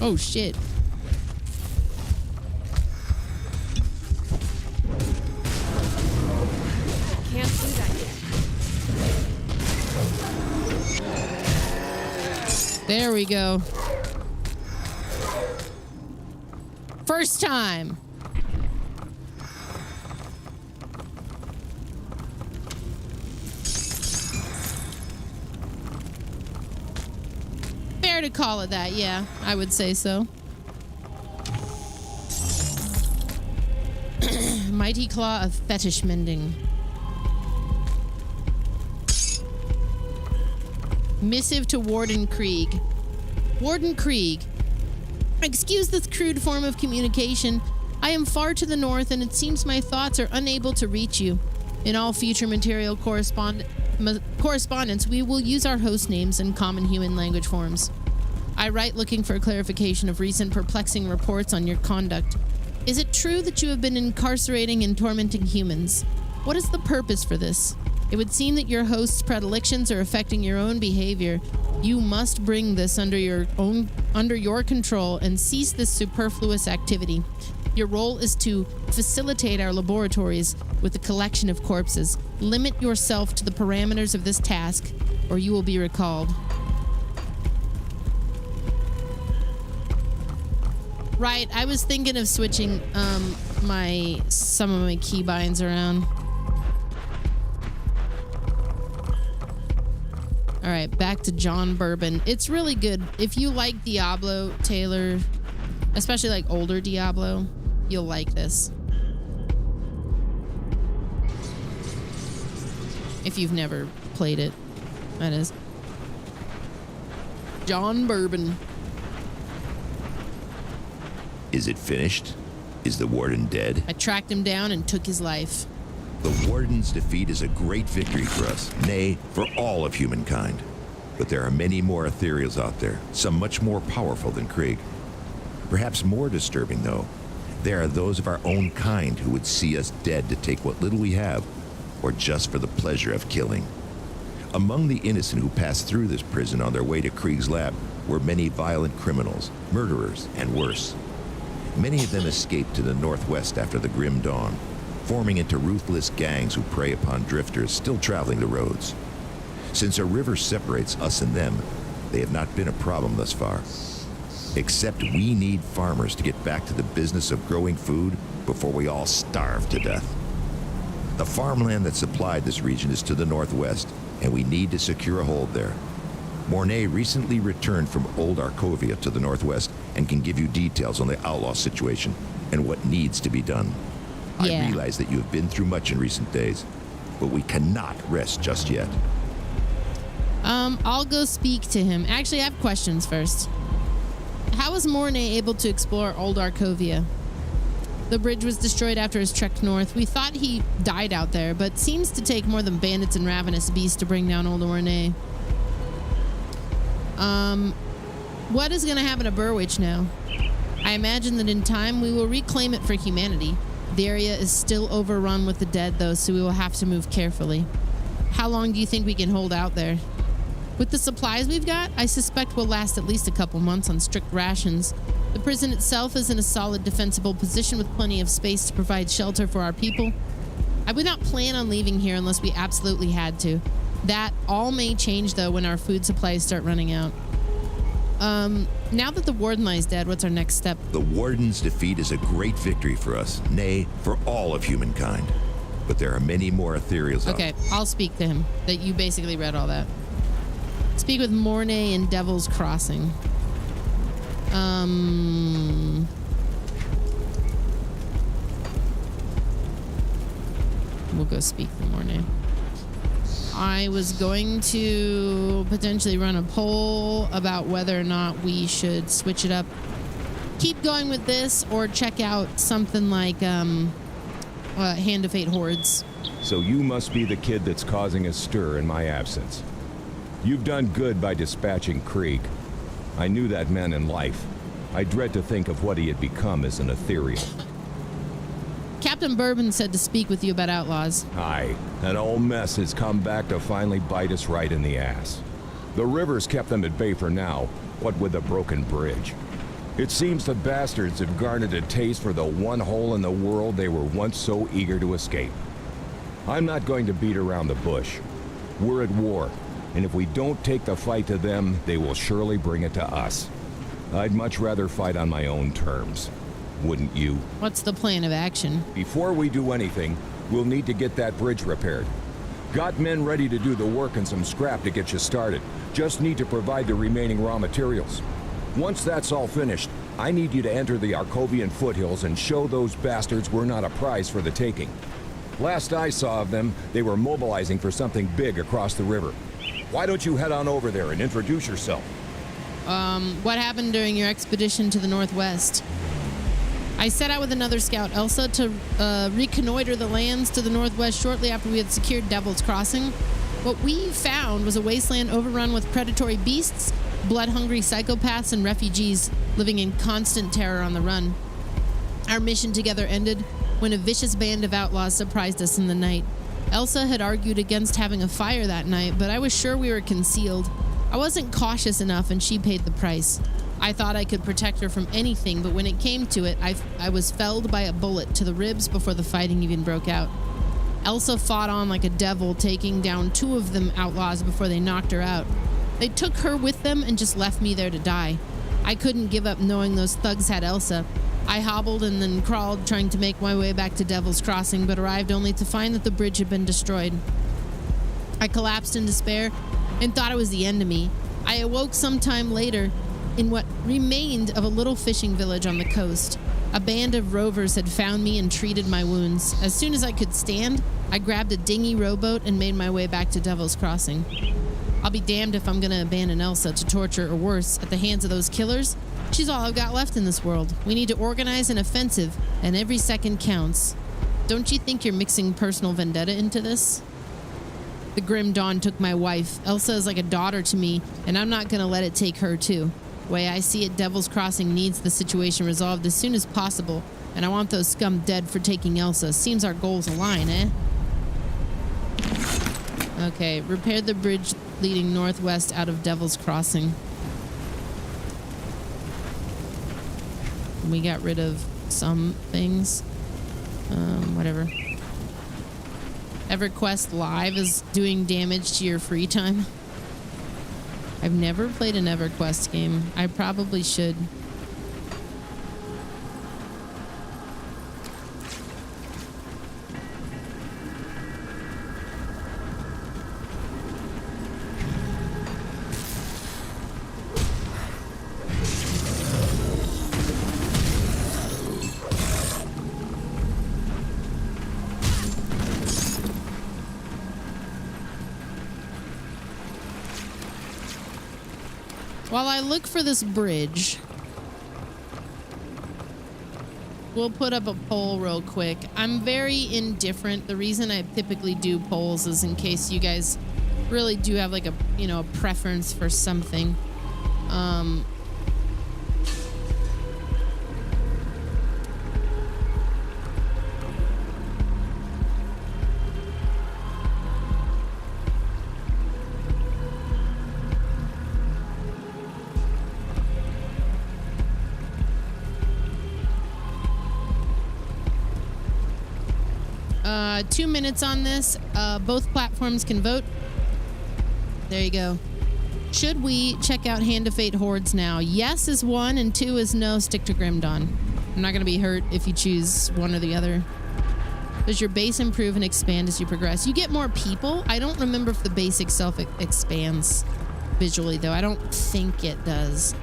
Speaker 1: Oh shit.
Speaker 7: Can't do that yet.
Speaker 1: There we go. First time. Fair to call it that, yeah. I would say so. Mighty Claw of Fetish Mending. Missive to Warden Krieg. Warden Krieg. Excuse this crude form of communication. I am far to the north, and it seems my thoughts are unable to reach you. In all future material correspondence, we will use our host names and common human language forms. I write looking for clarification of recent perplexing reports on your conduct. Is it true that you have been incarcerating and tormenting humans? What is the purpose for this? It would seem that your host's predilections are affecting your own behavior. You must bring this under your control and cease this superfluous activity. Your role is to facilitate our laboratories with the collection of corpses. Limit yourself to the parameters of this task, or you will be recalled. Right, I was thinking of switching some of my keybinds around. All right, back to John Bourbon. It's really good. If you like Diablo, Taylor, especially like older Diablo, you'll like this. If you've never played it, that is. John Bourbon.
Speaker 4: Is it finished? Is the Warden dead?
Speaker 1: I tracked him down and took his life.
Speaker 4: The Warden's defeat is a great victory for us, nay, for all of humankind. But there are many more ethereals out there, some much more powerful than Krieg. Perhaps more disturbing, though, there are those of our own kind who would see us dead to take what little we have, or just for the pleasure of killing. Among the innocent who passed through this prison on their way to Krieg's lab were many violent criminals, murderers, and worse. Many of them escaped to the northwest after the grim dawn, forming into ruthless gangs who prey upon drifters still traveling the roads. Since a river separates us and them, they have not been a problem thus far. Except we need farmers to get back to the business of growing food before we all starve to death. The farmland that supplied this region is to the northwest, and we need to secure a hold there. Mornay recently returned from Old Arkovia to the northwest and can give you details on the outlaw situation and what needs to be done.
Speaker 1: Yeah.
Speaker 4: I realize that you have been through much in recent days, but we cannot rest just yet.
Speaker 1: I'll go speak to him. Actually, I have questions first. How was Mornay able to explore Old Arkovia? The bridge was destroyed after his trek north. We thought he died out there, but seems to take more than bandits and ravenous beasts to bring down old Ornay. What is going to happen to Burwitch now? I imagine that in time we will reclaim it for humanity. The area is still overrun with the dead, though, so we will have to move carefully. How long do you think we can hold out there? With the supplies we've got, I suspect we'll last at least a couple months on strict rations. The prison itself is in a solid defensible position with plenty of space to provide shelter for our people. I would not plan on leaving here unless we absolutely had to. That all may change, though, when our food supplies start running out. Now that the Warden lies dead, what's our next step?
Speaker 4: The Warden's defeat is a great victory for us, nay, for all of humankind. But there are many more ethereals out.
Speaker 1: Okay, I'll speak to him. That you basically read all that. Speak with Mornay and Devil's Crossing. We'll go speak to Mornay. I was going to potentially run a poll about whether or not we should switch it up. Keep going with this or check out something like Hand of Fate Hordes.
Speaker 14: So you must be the kid that's causing a stir in my absence. You've done good by dispatching Krieg. I knew that man in life. I dread to think of what he had become as an ethereal.
Speaker 1: Captain Bourbon said to speak with you about outlaws.
Speaker 14: Aye, that old mess has come back to finally bite us right in the ass. The river's kept them at bay for now, what with a broken bridge. It seems the bastards have garnered a taste for the one hole in the world they were once so eager to escape. I'm not going to beat around the bush. We're at war, and if we don't take the fight to them, they will surely bring it to us. I'd much rather fight on my own terms. Wouldn't you?
Speaker 1: What's the plan of action?
Speaker 14: Before we do anything, we'll need to get that bridge repaired. Got men ready to do the work and some scrap to get you started. Just need to provide the remaining raw materials. Once that's all finished, I need you to enter the Arkovian foothills and show those bastards we're not a prize for the taking. Last I saw of them, they were mobilizing for something big across the river. Why don't you head on over there and introduce yourself?
Speaker 1: What happened during your expedition to the northwest? I set out with another scout, Elsa, to reconnoiter the lands to the northwest shortly after we had secured Devil's Crossing. What we found was a wasteland overrun with predatory beasts, blood-hungry psychopaths, and refugees living in constant terror on the run. Our mission together ended when a vicious band of outlaws surprised us in the night. Elsa had argued against having a fire that night, but I was sure we were concealed. I wasn't cautious enough, and she paid the price. I thought I could protect her from anything, but when it came to it, I was felled by a bullet to the ribs before the fighting even broke out. Elsa fought on like a devil, taking down 2 of them outlaws before they knocked her out. They took her with them and just left me there to die. I couldn't give up knowing those thugs had Elsa. I hobbled and then crawled, trying to make my way back to Devil's Crossing, but arrived only to find that the bridge had been destroyed. I collapsed in despair and thought it was the end of me. I awoke sometime later in what remained of a little fishing village on the coast. A band of rovers had found me and treated my wounds. As soon as I could stand, I grabbed a dinghy rowboat and made my way back to Devil's Crossing. I'll be damned if I'm going to abandon Elsa to torture or worse at the hands of those killers. She's all I've got left in this world. We need to organize an offensive, and every second counts. Don't you think you're mixing personal vendetta into this? The Grim Dawn took my wife. Elsa is like a daughter to me, and I'm not going to let it take her too. The way I see it, Devil's Crossing needs the situation resolved as soon as possible, and I want those scum dead for taking Elsa. Seems our goals align, eh? Okay, repair the bridge leading northwest out of Devil's Crossing. We got rid of some things. Whatever. EverQuest Live is doing damage to your free time. I've never played an EverQuest game. I probably should. While I look for this bridge, We'll put up a poll real quick. I'm very indifferent. The reason I typically do polls is in case you guys really do have like a, you know, a preference for something. 2 minutes on this. Both platforms can vote. There you go. Should we check out Hand of Fate Hordes now? Yes is 1 and 2 is no. Stick to Grim Dawn. I'm not going to be hurt if you choose one or the other. Does your base improve and expand as you progress? You get more people. I don't remember if the base itself expands visually, though. I don't think it does.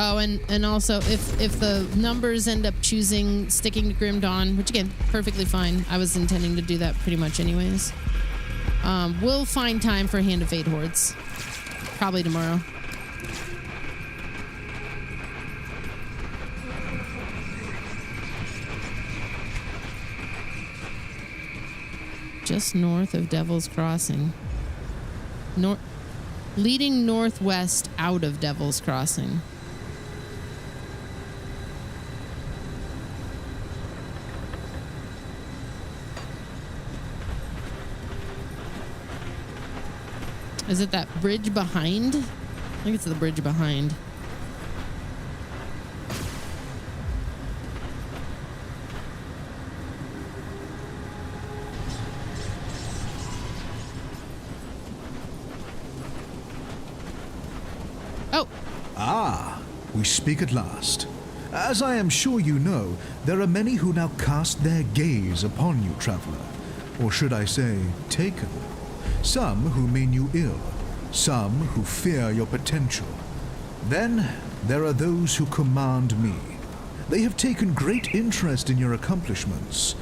Speaker 1: Oh, and also, if the numbers end up sticking to Grim Dawn, which again, perfectly fine. I was intending to do that pretty much anyways. We'll find time for Hand of Fate Hordes. Probably tomorrow. Just north of Devil's Crossing. Leading northwest out of Devil's Crossing. Is it that bridge behind? I think it's the bridge behind. Oh.
Speaker 8: Ah, we speak at last. As I am sure you know, there are many who now cast their gaze upon you, traveler. Or should I say, taken. Some who mean you ill, some who fear your potential. Then there are those who command me. They have taken great interest in your accomplishments.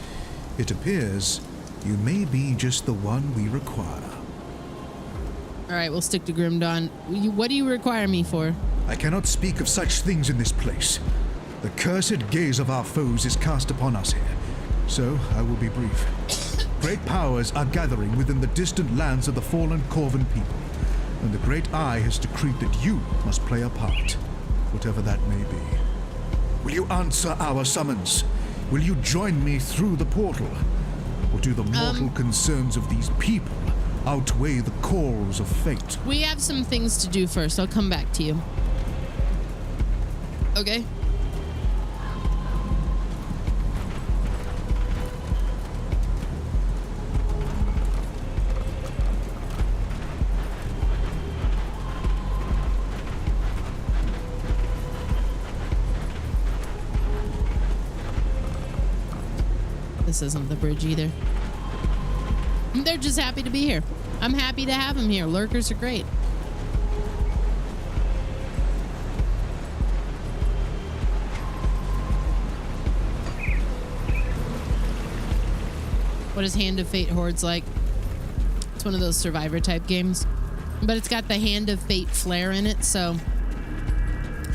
Speaker 8: It appears you may be just the one we require.
Speaker 1: All right, we'll stick to Grim Dawn. What do you require me for?
Speaker 8: I cannot speak of such things in this place. The cursed gaze of our foes is cast upon us here, so I will be brief. Great powers are gathering within the distant lands of the fallen Corvan people, and the Great Eye has decreed that you must play a part, whatever that may be. Will you answer our summons? Will you join me through the portal? Or do the mortal concerns of these people outweigh the calls of fate?
Speaker 1: We have some things to do first. I'll come back to you. Okay? This isn't the bridge either. They're just happy to be here. I'm happy to have them here. Lurkers are great. What is Hand of Fate Hordes like? It's one of those Survivor type games, but it's got the Hand of Fate flair in it, so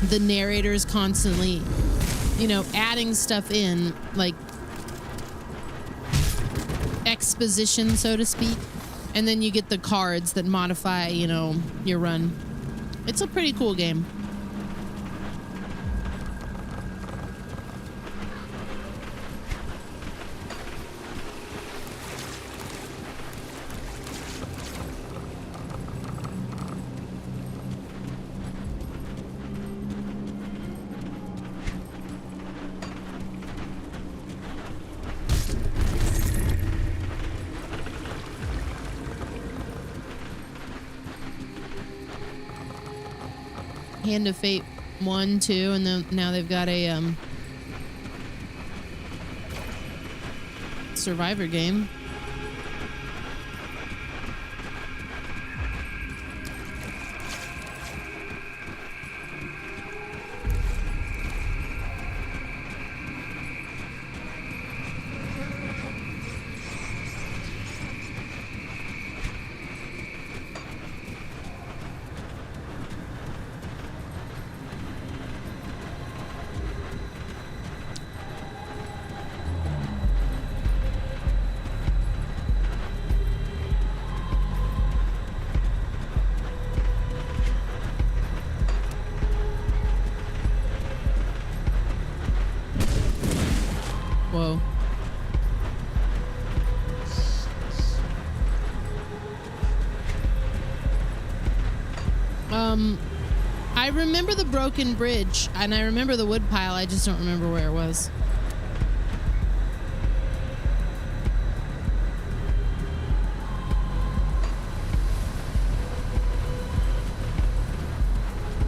Speaker 1: the narrator is constantly, you know, adding stuff in, like exposition, so to speak, and then you get the cards that modify, you know, your run. It's a pretty cool game. Hand of Fate 1, 2, and then now they've got a Survivor game. I remember the broken bridge, and I remember the wood pile. I just don't remember where it was.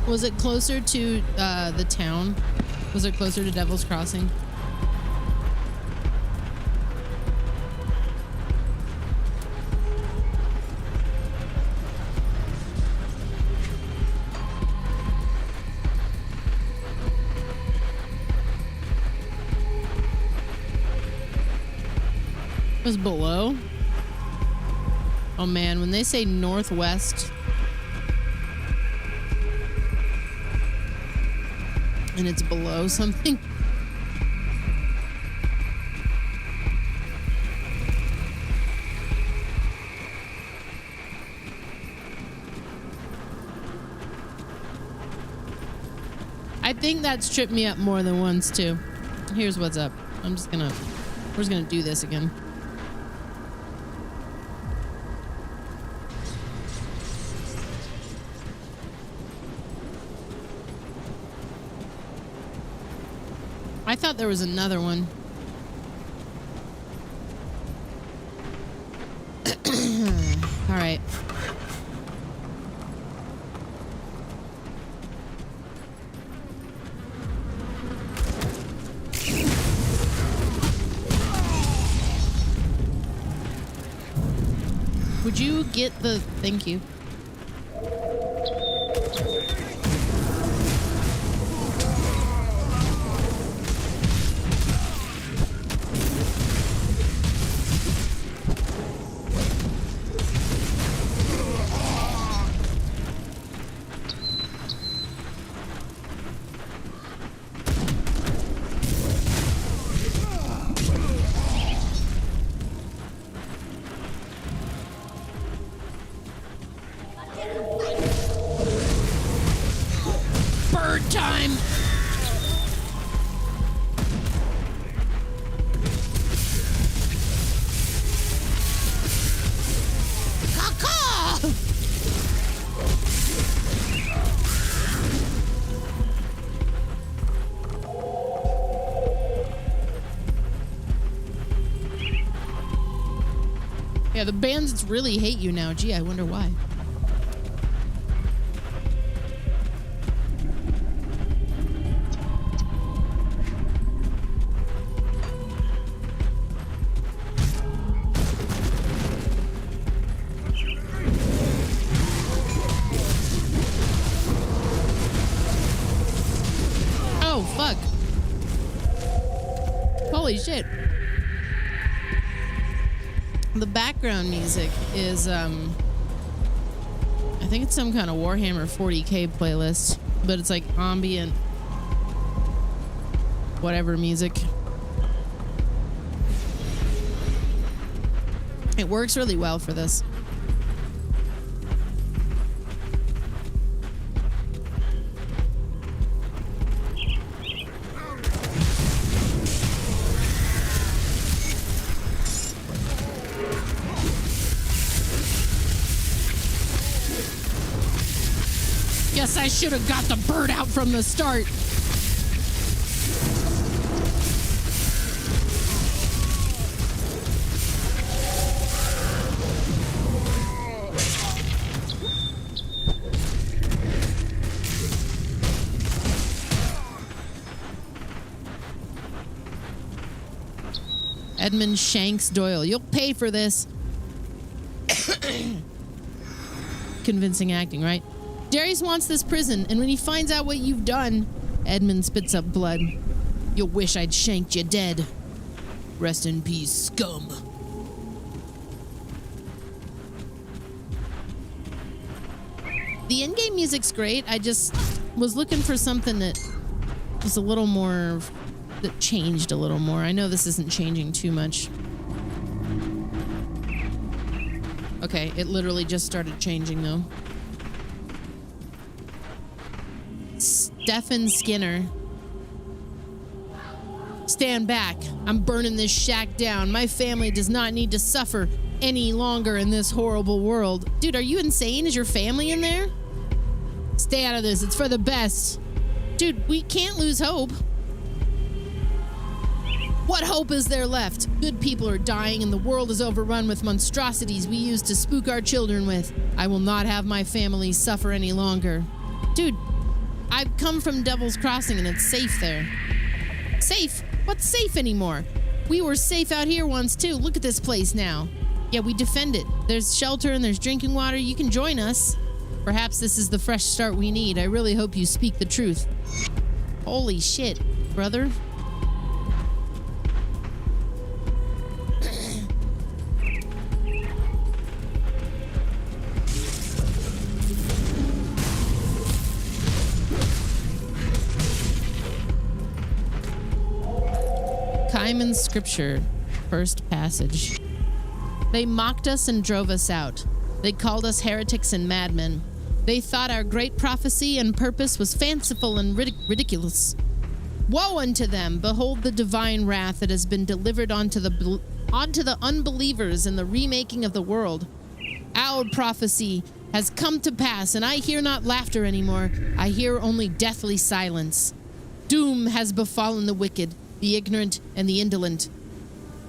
Speaker 1: Was it closer to the town? Was it closer to Devil's Crossing? Was below? Oh man, when they say northwest and it's below something. I think that's tripped me up more than once too. Here's what's up. we're just gonna do this again. I thought there was another one. All right. Would you get the... Thank you. Bird time! Caw-caw! Yeah, the bandits really hate you now. Gee, I wonder why. Oh, fuck. Holy shit. The background music is, I think it's some kind of Warhammer 40K playlist, but it's like ambient, whatever music. It works really well for this. Guess I should have got the bird out from the start. Edmund Shanks Doyle, you'll pay for this. Convincing acting, right? Darius wants this prison, and when he finds out what you've done, Edmund spits up blood. You'll wish I'd shanked you dead. Rest in peace, scum. The in-game music's great. I just was looking for something that was a little more, that changed a little more. I know this isn't changing too much. Okay, it literally just started changing though. Stephen Skinner. Stand back. I'm burning this shack down. My family does not need to suffer any longer in this horrible world. Dude, are you insane? Is your family in there? Stay out of this. It's for the best. Dude, we can't lose hope. What hope is there left? Good people are dying and the world is overrun with monstrosities we used to spook our children with. I will not have my family suffer any longer. Dude, I've come from Devil's Crossing and it's safe there. Safe? What's safe anymore? We were safe out here once too. Look at this place now. Yeah, we defend it. There's shelter and there's drinking water. You can join us. Perhaps this is the fresh start we need. I really hope you speak the truth. Holy shit, brother. Kaiman's Scripture, first passage. They mocked us and drove us out. They called us heretics and madmen. They thought our great prophecy and purpose was fanciful and ridiculous. Woe unto them! Behold the divine wrath that has been delivered onto the unbelievers in the remaking of the world. Our prophecy has come to pass, and I hear not laughter anymore. I hear only deathly silence. Doom has befallen the wicked, the ignorant, and the indolent.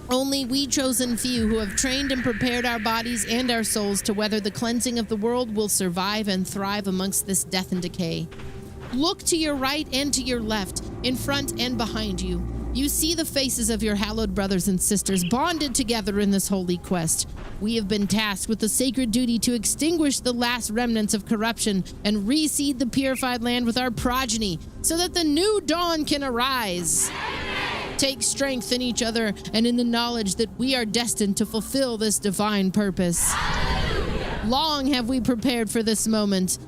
Speaker 1: Only we chosen few who have trained and prepared our bodies and our souls to weather the cleansing of the world will survive and thrive amongst this death and decay. Look to your right and to your left, in front and behind you. You see the faces of your hallowed brothers and sisters bonded together in this holy quest. We have been tasked with the sacred duty to extinguish the last remnants of corruption and reseed the purified land with our progeny so that the new dawn can arise. Take strength in each other and in the knowledge that we are destined to fulfill this divine purpose. Long have we prepared for this moment,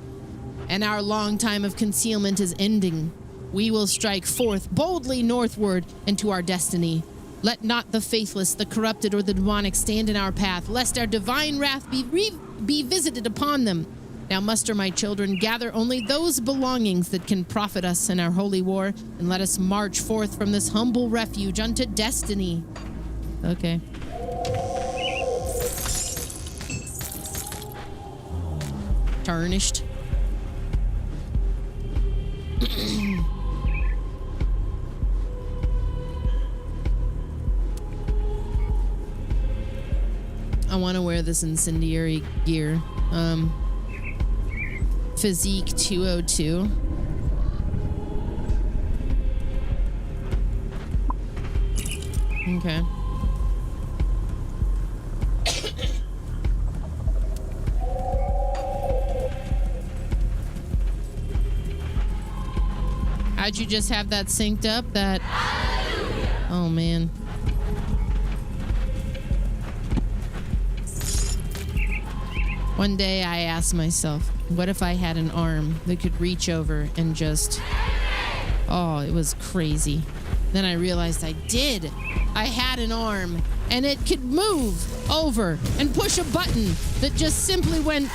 Speaker 1: and our long time of concealment is ending. We will strike forth boldly northward into our destiny. Let not the faithless, the corrupted, or the demonic stand in our path, lest our divine wrath be visited upon them. Now muster, my children, gather only those belongings that can profit us in our holy war, and let us march forth from this humble refuge unto destiny. Okay. Tarnished. I want to wear this incendiary gear. Physique 202. Okay. How'd you just have that synced up? That... Oh, man. One day I asked myself, what if I had an arm that could reach over and just... Oh, it was crazy. Then I realized I did. I had an arm, and it could move over and push a button that just simply went...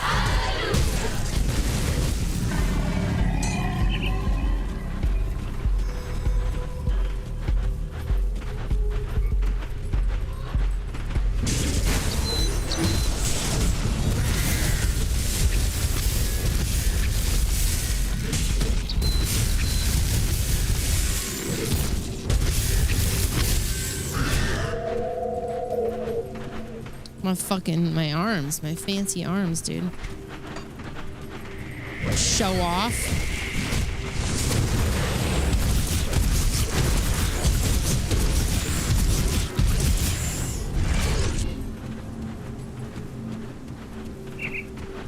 Speaker 1: my arms, my fancy arms, dude. Show off.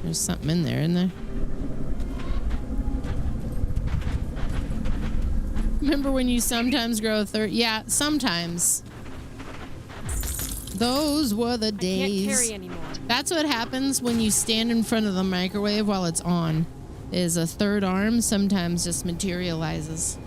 Speaker 1: There's something in there, isn't there? Remember when you sometimes grow a third? Yeah, sometimes. Those were the days.
Speaker 7: I can't carry anymore.
Speaker 1: That's what happens when you stand in front of the microwave while it's on. Is a third arm sometimes just materializes.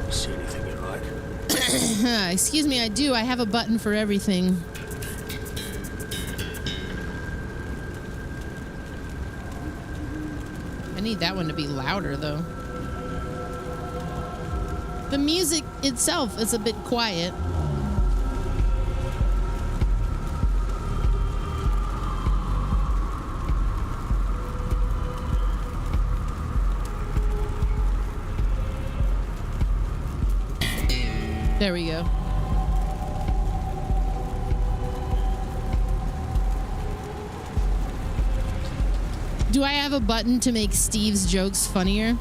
Speaker 19: You see anything you like?
Speaker 1: Excuse me, I do. I have a button for everything. I need that one to be louder, though. The music itself is a bit quiet. There we go. Do I have a button to make Steve's jokes funnier?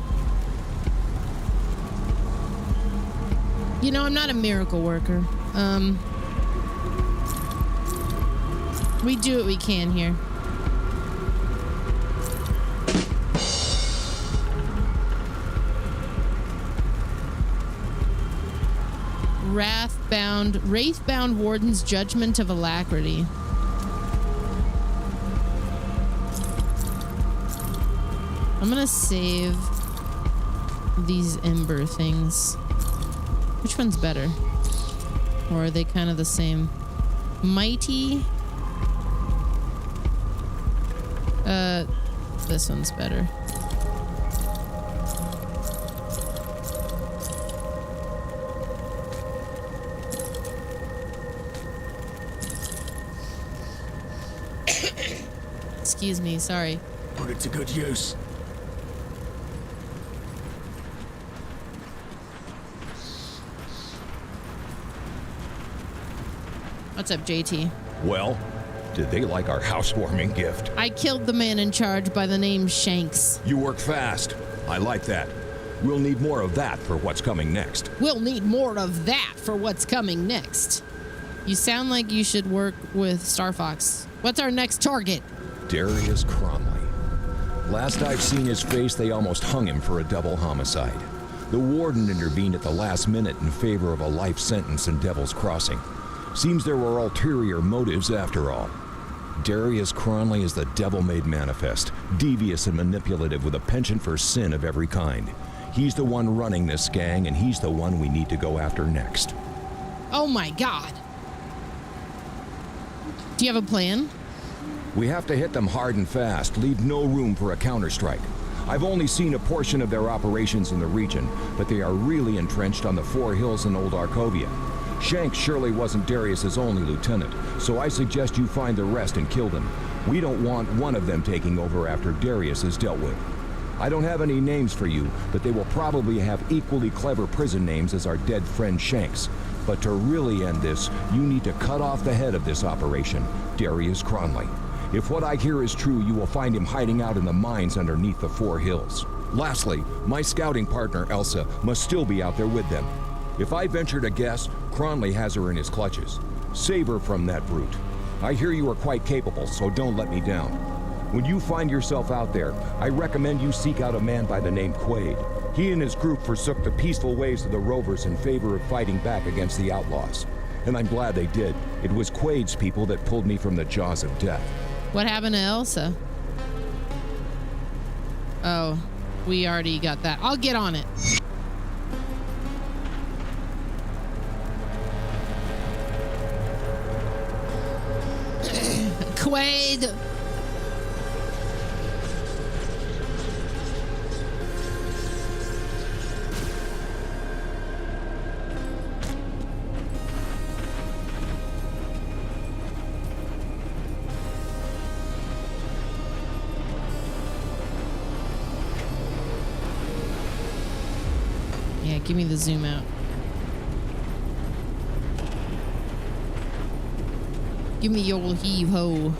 Speaker 1: You know, I'm not a miracle worker. We do what we can here. Wraithbound Warden's Judgment of Alacrity. I'm gonna save these ember things. Which one's better? Or are they kind of the same? Mighty. This one's better. Excuse me, sorry.
Speaker 19: Put it to good use.
Speaker 1: What's up, JT?
Speaker 14: Well, did they like our housewarming gift?
Speaker 1: I killed the man in charge by the name Shanks.
Speaker 14: You work fast. I like that. We'll need more of that for what's coming next.
Speaker 1: We'll need more of that for what's coming next. You sound like you should work with Star Fox. What's our next target?
Speaker 14: Darius Cronley. Last I've seen his face, they almost hung him for a double homicide. The warden intervened at the last minute in favor of a life sentence in Devil's Crossing. Seems there were ulterior motives after all. Darius Cronley is the devil made manifest, devious and manipulative with a penchant for sin of every kind. He's the one running this gang, and he's the one we need to go after next.
Speaker 1: Oh my God. Do you have a plan?
Speaker 14: We have to hit them hard and fast, leave no room for a counterstrike. I've only seen a portion of their operations in the region, but they are really entrenched on the Four Hills in Old Arkovia. Shanks surely wasn't Darius's only lieutenant, so I suggest you find the rest and kill them. We don't want one of them taking over after Darius is dealt with. I don't have any names for you, but they will probably have equally clever prison names as our dead friend Shanks. But to really end this, you need to cut off the head of this operation, Darius Cronley. If what I hear is true, you will find him hiding out in the mines underneath the Four Hills. Lastly, my scouting partner, Elsa, must still be out there with them. If I venture to guess, Cronley has her in his clutches. Save her from that brute. I hear you are quite capable, so don't let me down. When you find yourself out there, I recommend you seek out a man by the name Quaid. He and his group forsook the peaceful ways of the Rovers in favor of fighting back against the outlaws. And I'm glad they did. It was Quaid's people that pulled me from the jaws of death.
Speaker 1: What happened to Elsa? Oh, we already got that. I'll get on it. Quaid. Yeah, give me the zoom out. Give me your heave ho.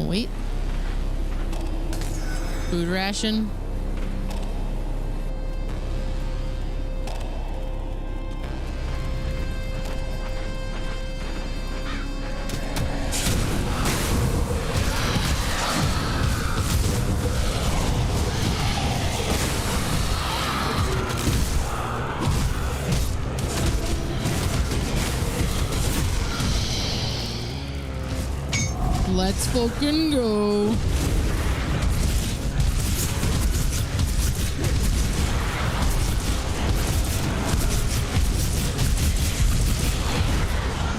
Speaker 1: Wait. Food ration. Let's fucking go.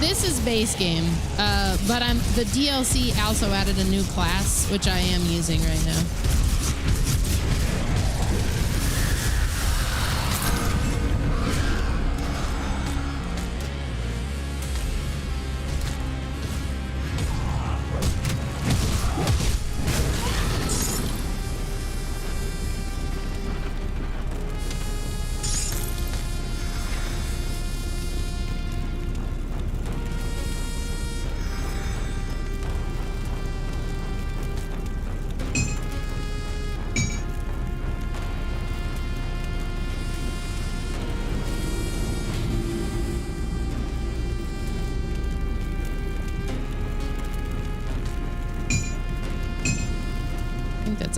Speaker 1: This is base game, but the DLC also added a new class, which I am using right now.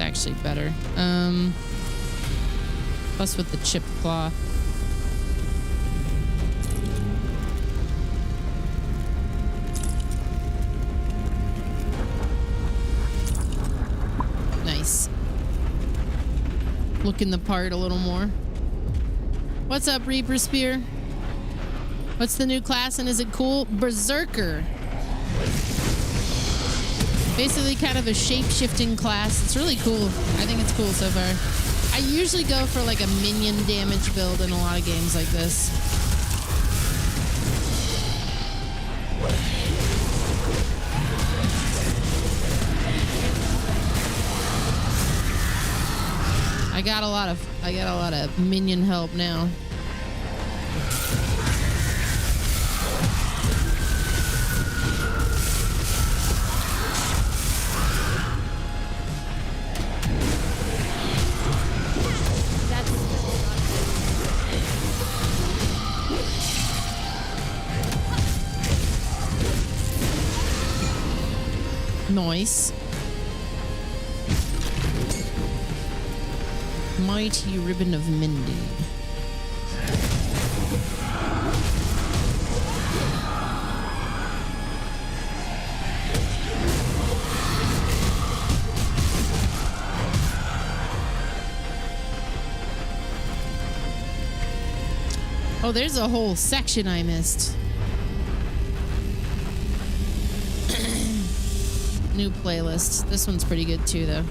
Speaker 1: Actually better. Plus with the chipped cloth. Nice. Looking the part a little more. What's up, Reaper Spear? What's the new class and is it cool? Berserker. Basically kind of a shape-shifting class. It's really cool. I think it's cool so far. I usually go for like a minion damage build in a lot of games like this. I got a lot of minion help now. Nice. Mighty Ribbon of Mending. Oh, there's a whole section I missed. New playlist. This one's pretty good too, though.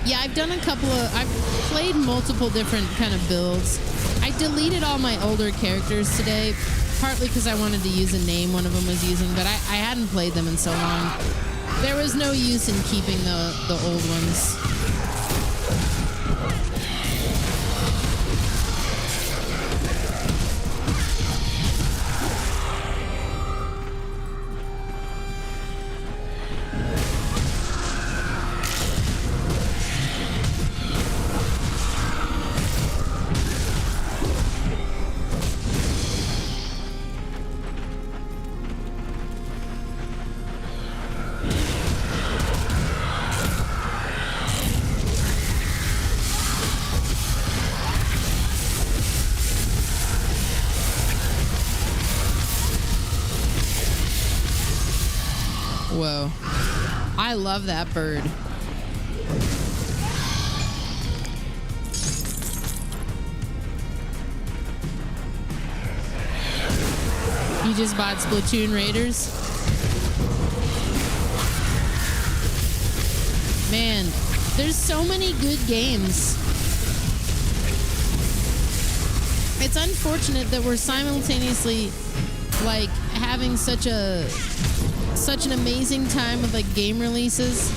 Speaker 1: Yeah, I've done I've played multiple different kind of builds. I deleted all my older characters today, partly because I wanted to use a name one of them was using, but I hadn't played them in so long. There was no use in keeping the old ones. Whoa. I love that bird. You just bought Splatoon Raiders? Man, there's so many good games. It's unfortunate that we're simultaneously like having such an amazing time with like game releases,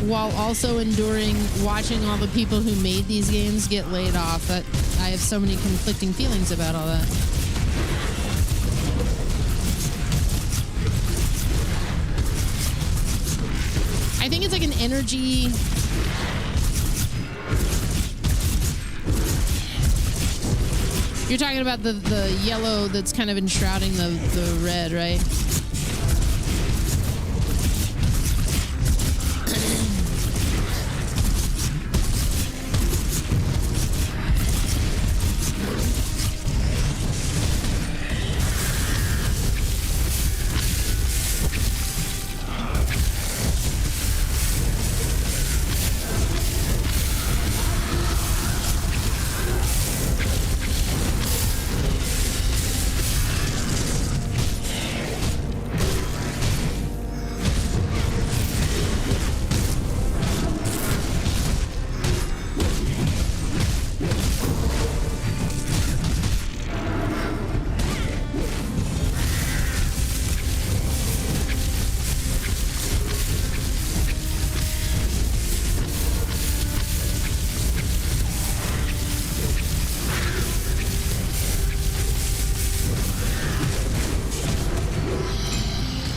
Speaker 1: while also enduring watching all the people who made these games get laid off. That I have so many conflicting feelings about all that. I think it's like an energy. You're talking about the yellow that's kind of enshrouding the red, right?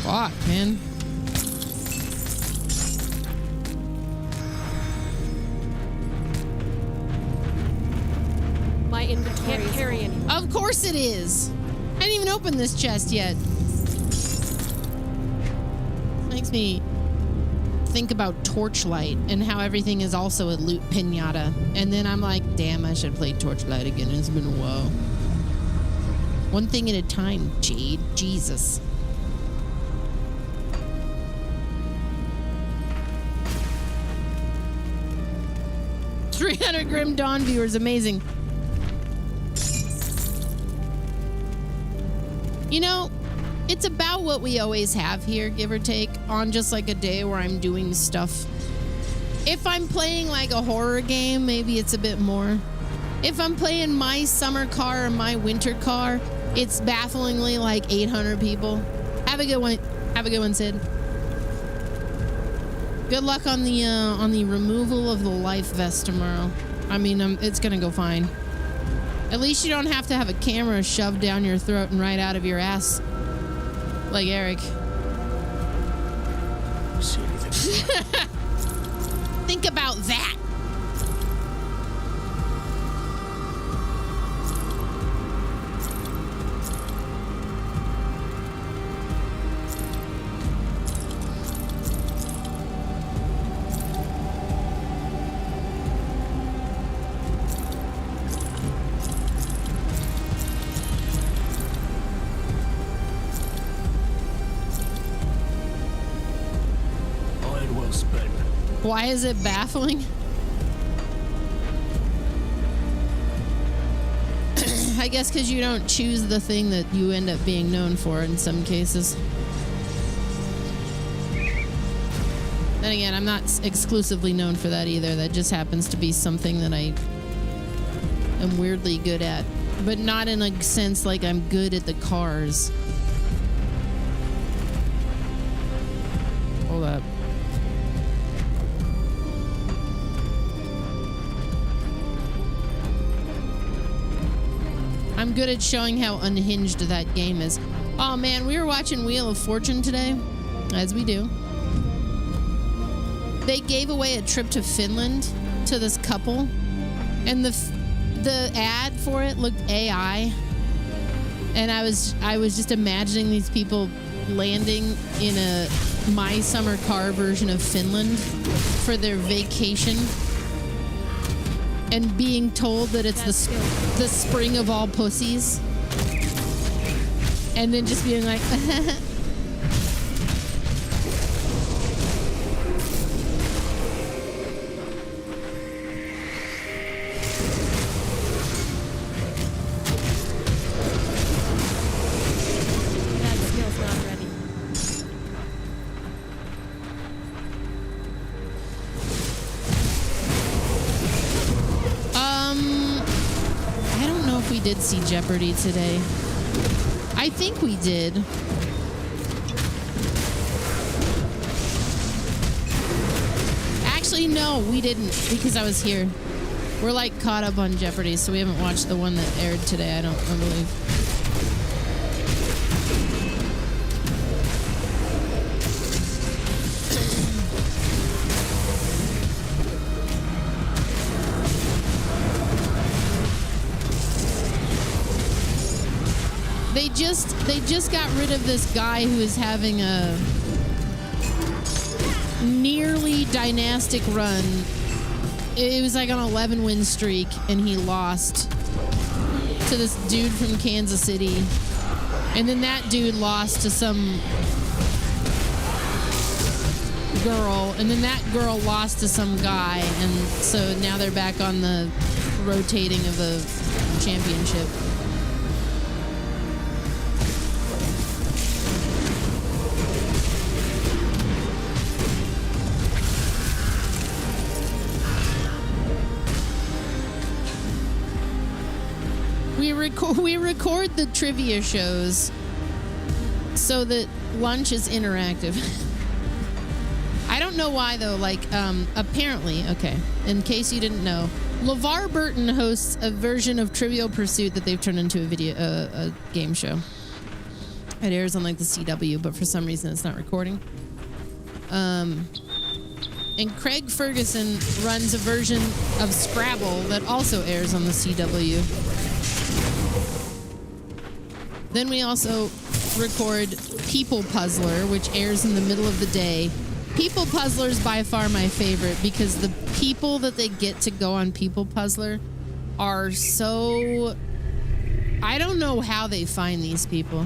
Speaker 1: Fuck, man.
Speaker 7: My inventory can't carry any.
Speaker 1: Of course it is. I didn't even open this chest yet. Makes me think about Torchlight and how everything is also a loot pinata. And then I'm like, damn, I should play Torchlight again. It's been a while. One thing at a time, Jade. Jesus. $300 Grim Dawn viewers, amazing. You know, it's about what we always have here, give or take, on just like a day where I'm doing stuff. If I'm playing like a horror game, maybe it's a bit more. If I'm playing my summer car or my winter car, it's bafflingly like 800 people. Have a good one. Have a good one, Sid. Good luck on the removal of the life vest tomorrow. I mean, it's gonna go fine. At least you don't have to have a camera shoved down your throat and right out of your ass, like Eric. Think about that. Why is it baffling? I guess because you don't choose the thing that you end up being known for in some cases. Then again, I'm not exclusively known for that either. That just happens to be something that I am weirdly good at. But not in a sense like I'm good at the cars. Hold up. I'm good at showing how unhinged that game is. Oh man, we were watching Wheel of Fortune today, as we do. They gave away a trip to Finland to this couple, and the ad for it looked AI, and I was just imagining these people landing in a My Summer Car version of Finland for their vacation. And being told that it's the spring of all pussies. And then just being like, did see Jeopardy today. I think we did. Actually, no, we didn't because I was here. We're like caught up on Jeopardy, so we haven't watched the one that aired today, I believe. They just got rid of this guy who is having a nearly dynastic run. It was like an 11-win streak, and he lost to this dude from Kansas City. And then that dude lost to some girl, and then that girl lost to some guy, and so now they're back on the rotating of the championship. We record the trivia shows so that lunch is interactive. I don't know why though. Like, apparently, okay. In case you didn't know, LeVar Burton hosts a version of Trivial Pursuit that they've turned into a game show. It airs on like the CW, but for some reason it's not recording. And Craig Ferguson runs a version of Scrabble that also airs on the CW. Then we also record People Puzzler, which airs in the middle of the day. People Puzzler is by far my favorite because the people that they get to go on People Puzzler are so... I don't know how they find these people.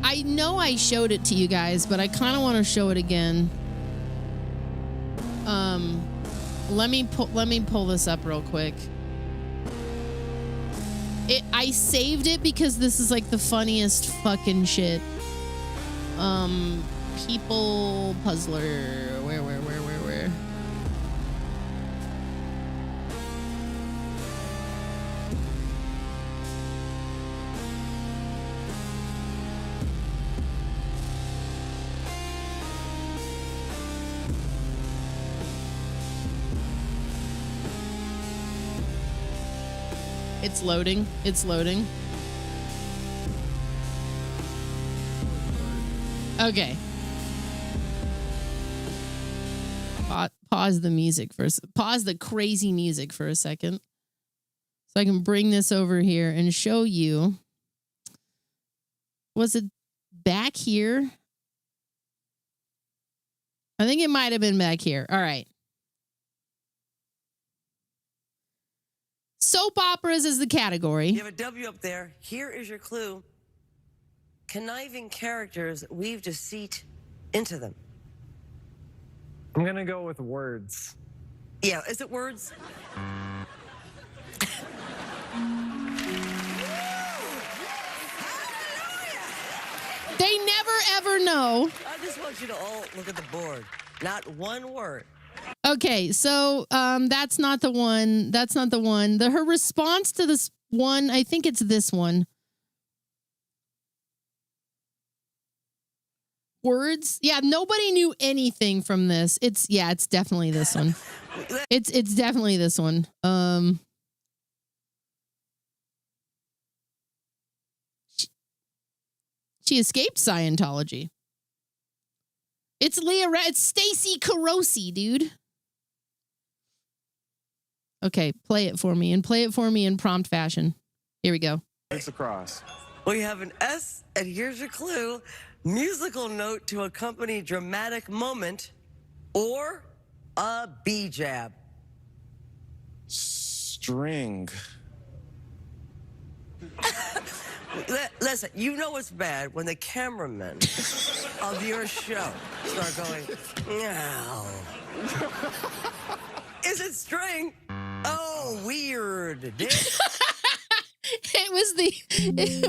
Speaker 1: I know I showed it to you guys, but I kind of want to show it again. Let me pull this up real quick. I saved it because this is like the funniest fucking shit. People Puzzler. Where? It's loading. Okay. Pause the music pause the crazy music for a second. So I can bring this over here and show you. Was it back here? I think it might have been back here. All right. Soap operas is the category.
Speaker 5: You have a W up there. Here is your clue. Conniving characters weave deceit into them.
Speaker 21: I'm gonna go with words.
Speaker 5: Yeah, is it words?
Speaker 1: They never ever know.
Speaker 5: I just want you to all look at the board. Not one word.
Speaker 1: Okay, so that's not the one. That's not the one. Her response to this one, I think it's this one. Words? Yeah, nobody knew anything from this. It's definitely this one. It's definitely this one. She escaped Scientology. It's it's Stacey Carosi, dude. Okay, play it for me, and play it for me in prompt fashion. Here we go.
Speaker 21: It's across.
Speaker 5: We have an S, and here's your clue. Musical note to accompany dramatic moment or a B jab.
Speaker 21: String.
Speaker 5: Listen, you know it's bad when the cameramen of your show start going, no. Is it string? Oh, weird.
Speaker 1: It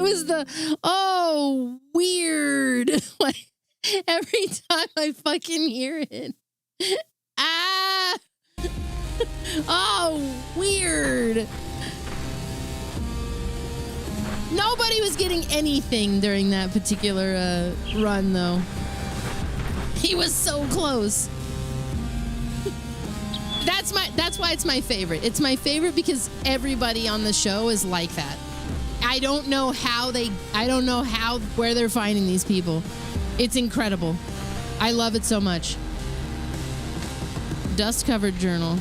Speaker 1: was the oh, weird. Like every time I fucking hear it. Ah. Oh, weird. Nobody was getting anything during that particular run, though. He was so close. That's why it's my favorite. It's my favorite because everybody on the show is like that. I don't know where they're finding these people. It's incredible. I love it so much. Dust-covered journal.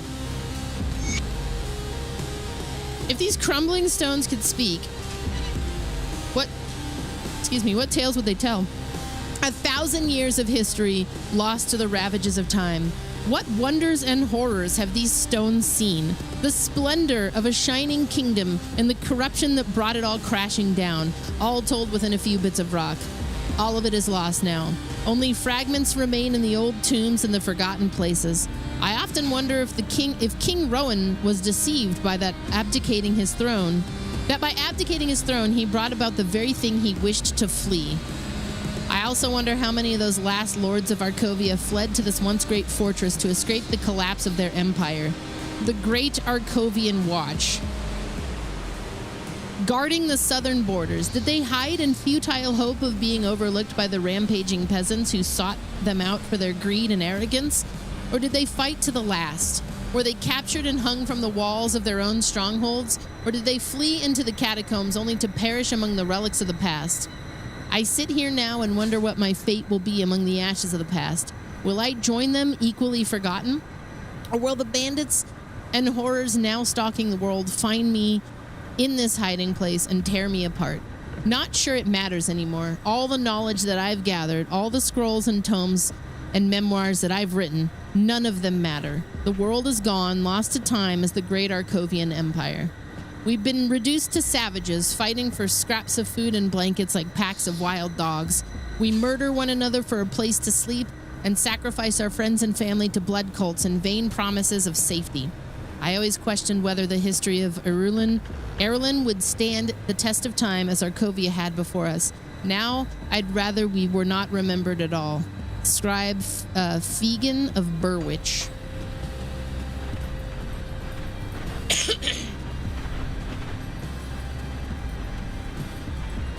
Speaker 1: If these crumbling stones could speak, what tales would they tell? 1,000 years of history lost to the ravages of time. What wonders and horrors have these stones seen? The splendor of a shining kingdom and the corruption that brought it all crashing down, all told within a few bits of rock. All of it is lost now. Only fragments remain in the old tombs and the forgotten places. I often wonder if King Rowan was deceived by that by abdicating his throne, he brought about the very thing he wished to flee. I also wonder how many of those last lords of Arkovia fled to this once great fortress to escape the collapse of their empire. The Great Arkovian Watch. Guarding the southern borders, did they hide in futile hope of being overlooked by the rampaging peasants who sought them out for their greed and arrogance? Or did they fight to the last? Were they captured and hung from the walls of their own strongholds? Or did they flee into the catacombs only to perish among the relics of the past? I sit here now and wonder what my fate will be among the ashes of the past. Will I join them equally forgotten? Or will the bandits and horrors now stalking the world find me in this hiding place and tear me apart? Not sure it matters anymore. All the knowledge that I've gathered, all the scrolls and tomes and memoirs that I've written, none of them matter. The world is gone, lost to time as the great Arkovian Empire. We've been reduced to savages, fighting for scraps of food and blankets like packs of wild dogs. We murder one another for a place to sleep and sacrifice our friends and family to blood cults and vain promises of safety. I always questioned whether the history of Erlen would stand the test of time as Arkovia had before us. Now, I'd rather we were not remembered at all. Scribe Fegan of Burwich.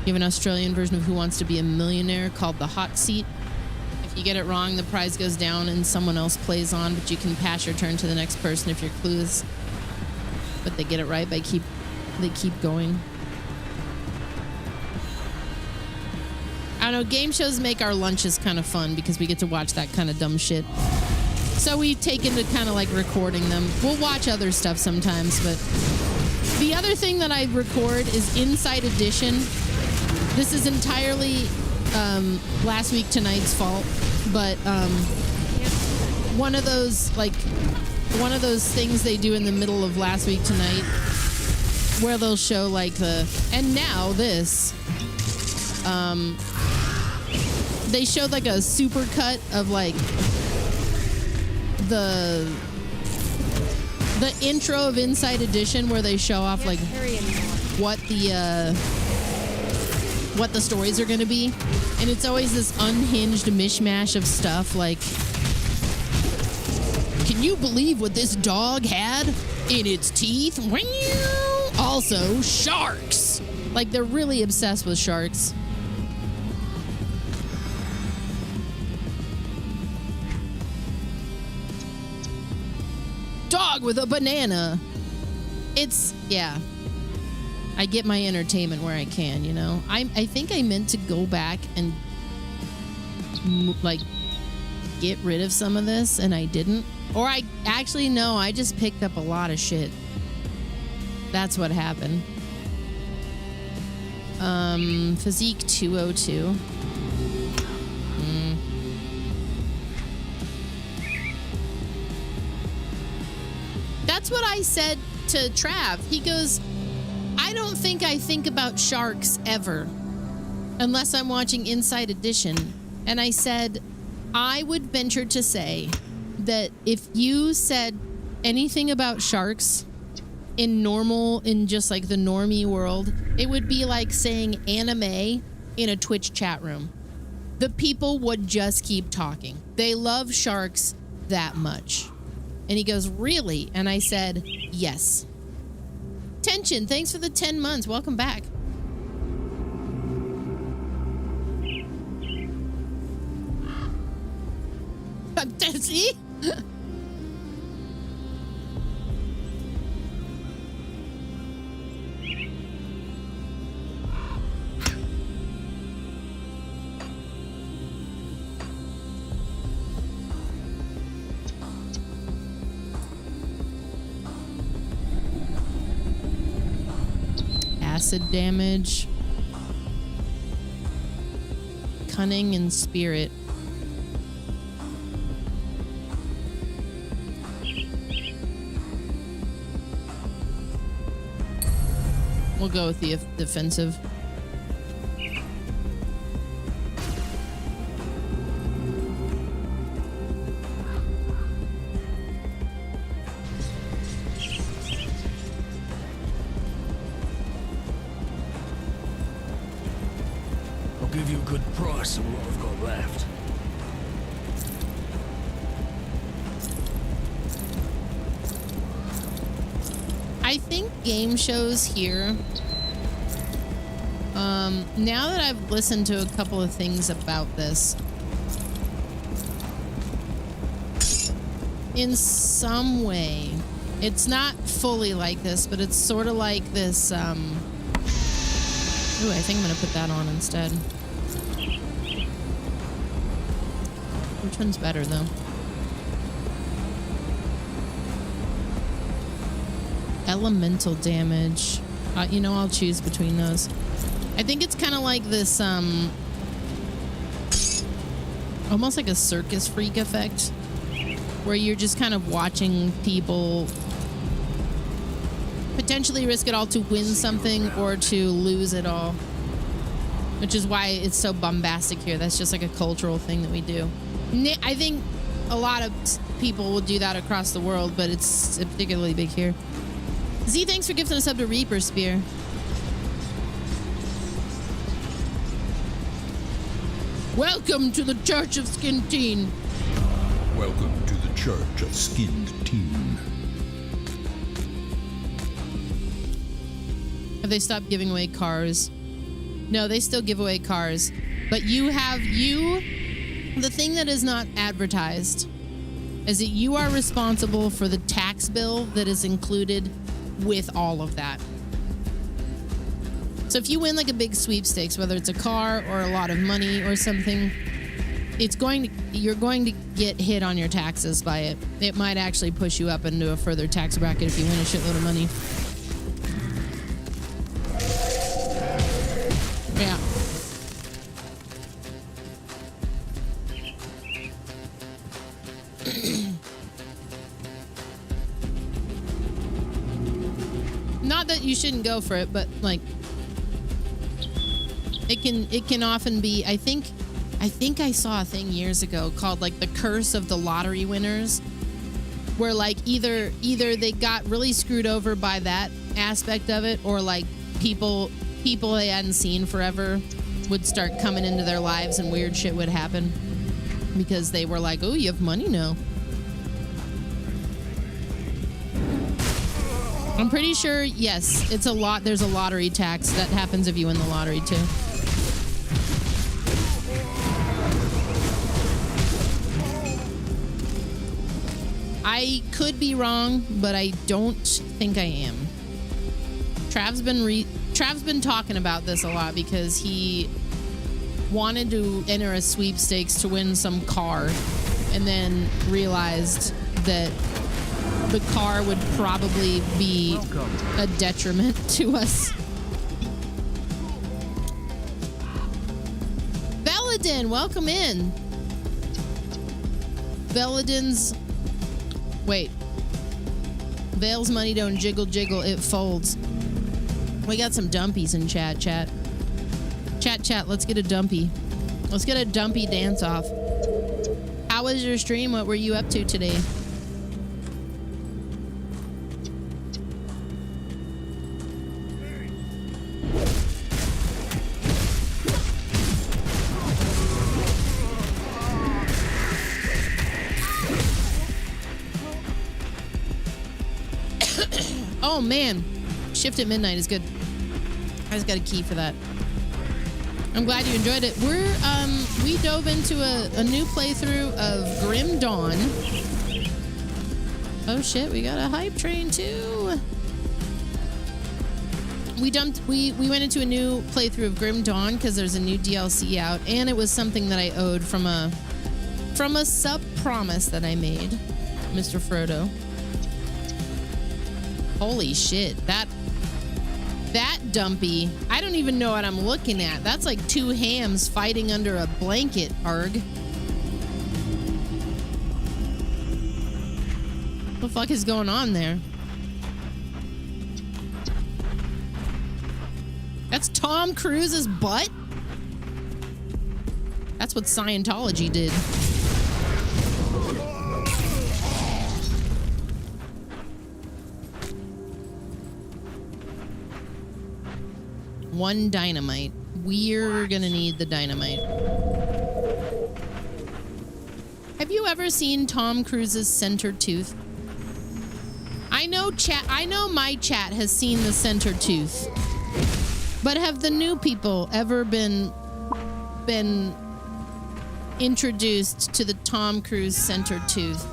Speaker 1: You have an Australian version of Who Wants to Be a Millionaire called The Hot Seat. If you get it wrong, the prize goes down and someone else plays on, but you can pass your turn to the next person if your clue is. But they get it right they keep going. I don't know, game shows make our lunches kind of fun because we get to watch that kind of dumb shit. So we take into kind of like recording them. We'll watch other stuff sometimes, but the other thing that I record is Inside Edition. This is entirely Last Week Tonight's fault, but one of those things they do in the middle of Last Week Tonight where they'll show like and now this they showed like a super cut of like the intro of Inside Edition where they show off like what the stories are going to be, and it's always this unhinged mishmash of stuff like, can you believe what this dog had in its teeth? Also sharks. Like they're really obsessed with sharks. Dog with a banana. Yeah. I get my entertainment where I can, you know. I think I meant to go back and like get rid of some of this, and I didn't. Or I just picked up a lot of shit. That's what happened. Physique 202. That's what I said to Trav. He goes, I don't think I think about sharks ever unless I'm watching Inside Edition. And I said, I would venture to say that if you said anything about sharks in just like the normie world, it would be like saying anime in a Twitch chat room. The people would just keep talking. They love sharks that much. And he goes, really? And I said, yes. Tension, thanks for the 10 months. Welcome back. See? Acid damage. Cunning and spirit. We'll go with the defensive.
Speaker 19: I'll give you a good price on what I've got left.
Speaker 1: I think game shows here, now that I've listened to a couple of things about this, in some way, it's not fully like this, but it's sort of like this, ooh, I think I'm gonna put that on instead. Which one's better though? Elemental damage. You know, I'll choose between those. I think it's kind of like this, almost like a circus freak effect, where you're just kind of watching people potentially risk it all to win something or to lose it all, which is why it's so bombastic here. That's just like a cultural thing that we do. I think a lot of people will do that across the world, but it's particularly big here. Z, thanks for gifting us up to Reaper Spear. Welcome to the Church of Skinned Teen.
Speaker 9: Welcome to the Church of Skinned Teen.
Speaker 1: Have they stopped giving away cars? No, they still give away cars. But the thing that is not advertised is that you are responsible for the tax bill that is included with all of that. So if you win like a big sweepstakes, whether it's a car or a lot of money or something, you're going to get hit on your taxes by it. It might actually push you up into a further tax bracket if you win a shitload of money. Yeah. Not that you shouldn't go for it, but like it can often be, I think I saw a thing years ago called like the curse of the lottery winners, where like either they got really screwed over by that aspect of it, or like people they hadn't seen forever would start coming into their lives and weird shit would happen because they were like, oh, you have money now. I'm pretty sure, yes, it's a lot. There's a lottery tax that happens if you win the lottery too. I could be wrong, but I don't think I am. Trav's been talking about this a lot because he wanted to enter a sweepstakes to win some car and then realized that the car would probably be a detriment to us. Veladin, welcome in. Veladin's... Wait. Vale's money don't jiggle jiggle, it folds. We got some dumpies in chat. Chat, let's get a dumpy. Let's get a dumpy dance off. How was your stream? What were you up to today? Oh man, Shift at Midnight is good. I just got a key for that. I'm glad you enjoyed it. We dove into a new playthrough of Grim Grim Dawn. Oh shit, we got a hype train too. We went into a new playthrough of Grim Dawn because there's a new DLC out, and it was something that I owed from a sub promise that I made, Mr. Frodo. Holy shit, that dumpy. I don't even know what I'm looking at. That's like two hams fighting under a blanket, arg. What the fuck is going on there? That's Tom Cruise's butt? That's what Scientology did. One dynamite. We're gonna need the dynamite. Have you ever seen Tom Cruise's center tooth? I know my chat has seen the center tooth. But have the new people ever been introduced to the Tom Cruise center tooth?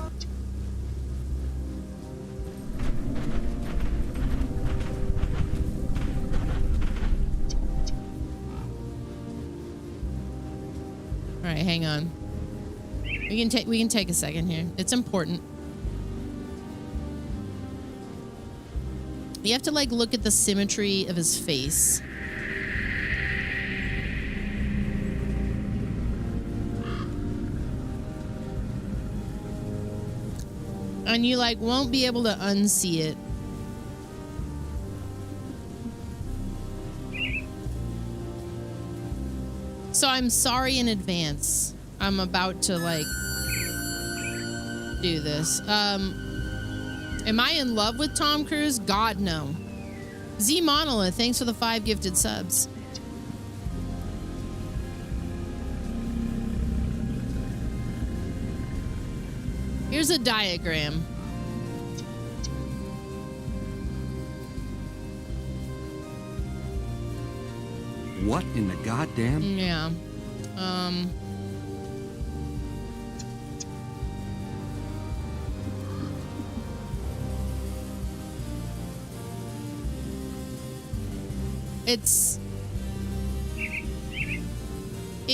Speaker 1: All right, hang on. We can take a second here. It's important. You have to like look at the symmetry of his face. And you like won't be able to unsee it. So I'm sorry in advance. I'm about to like do this. Am I in love with Tom Cruise? God, no. Z Monolith, thanks for the 5 gifted subs. Here's a diagram.
Speaker 11: What in the goddamn?
Speaker 1: Yeah.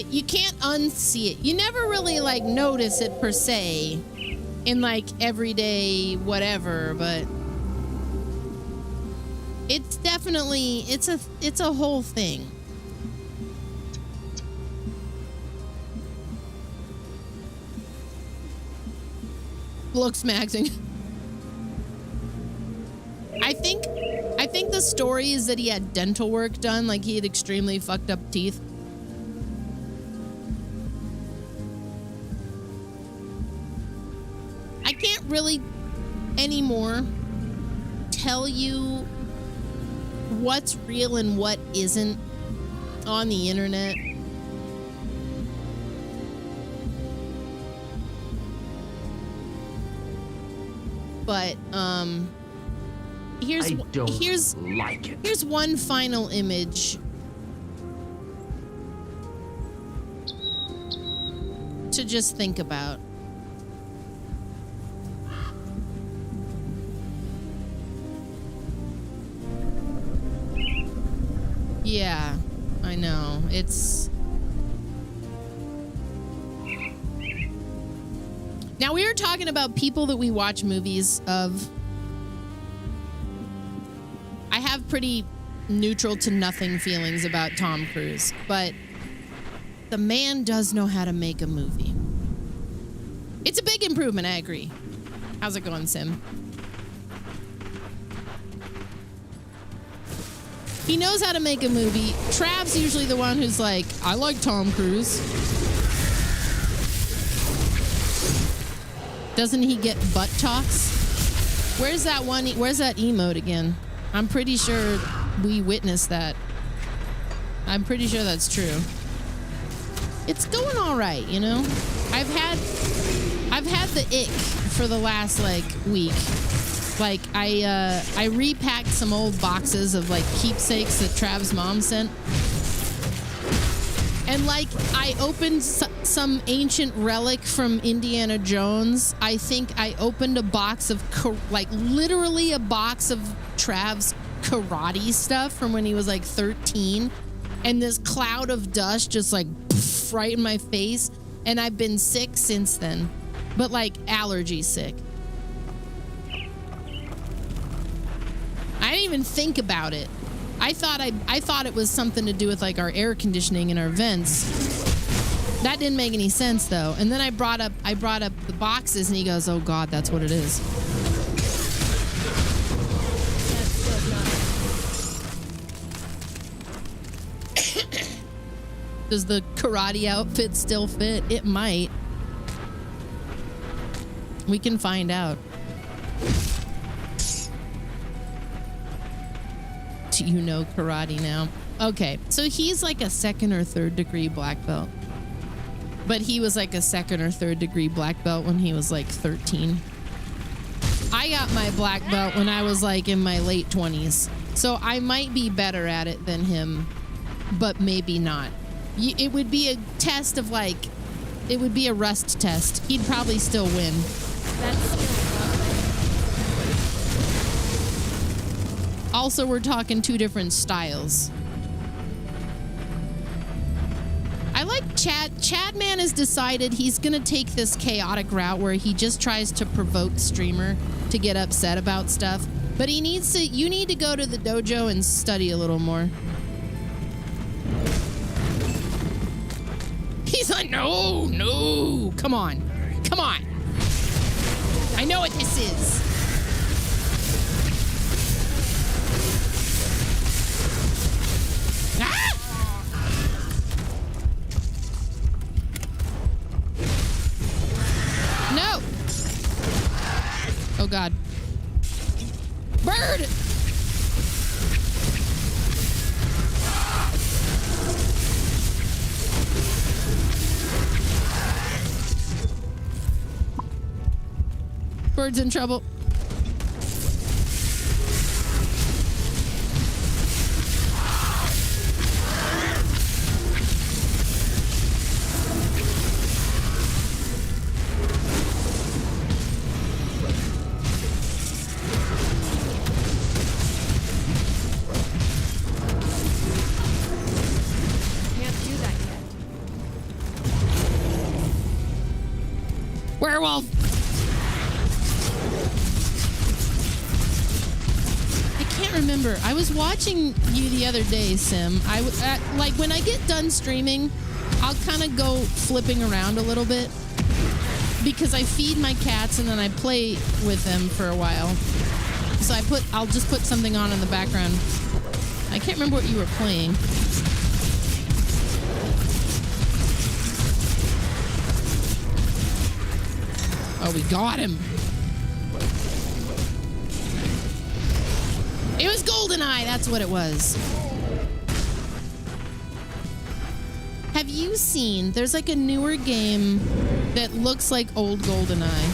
Speaker 1: You can't unsee it. You never really like notice it per se in like everyday whatever, but it's definitely it's a whole thing. Looks maxing. I think the story is that he had dental work done, like he had extremely fucked up teeth. I can't really anymore tell you what's real and what isn't on the internet. But here's one final image to just think about. Yeah, I know. It's now we were talking about people that we watch movies of. I have pretty neutral to nothing feelings about Tom Cruise, but the man does know how to make a movie. It's a big improvement, I agree. How's it going, Sim? He knows how to make a movie. Trav's usually the one who's like, I like Tom Cruise. Doesn't he get butt talks? Where's that emote again? I'm pretty sure we witnessed that. I'm pretty sure that's true. It's going all right, you know? I've had the ick for the last like week. Like I repacked some old boxes of like keepsakes that Trav's mom sent. And like I opened some ancient relic from Indiana Jones. I think I opened a box of like literally a box of Trav's karate stuff from when he was like 13. And this cloud of dust just like poof, right in my face. And I've been sick since then, but like allergy sick. I didn't even think about it. I thought it was something to do with like our air conditioning and our vents. That didn't make any sense though. And then I brought up the boxes and he goes, "Oh God, that's what it is." Does the karate outfit still fit? It might. We can find out. You know karate now. Okay, so he's like a second or third degree black belt. But he was like a second or third degree black belt when he was like 13. I got my black belt when I was like in my late 20s. So I might be better at it than him, but maybe not. It would be a test of like, it would be a rust test. He'd probably still win. Also, we're talking two different styles. I like Chad. Chadman has decided he's going to take this chaotic route where he just tries to provoke streamer to get upset about stuff. But he needs to, you need to go to the dojo and study a little more. He's like, no, come on. I know what this is. No! Oh God. Bird! Bird's in trouble. Werewolf! I can't remember. I was watching you the other day, Sim. Like when I get done streaming, I'll kind of go flipping around a little bit because I feed my cats and then I play with them for a while. So I'll just put something on in the background. I can't remember what you were playing. Oh, we got him. It was GoldenEye. That's what it was. Have you seen, there's like a newer game that looks like old GoldenEye.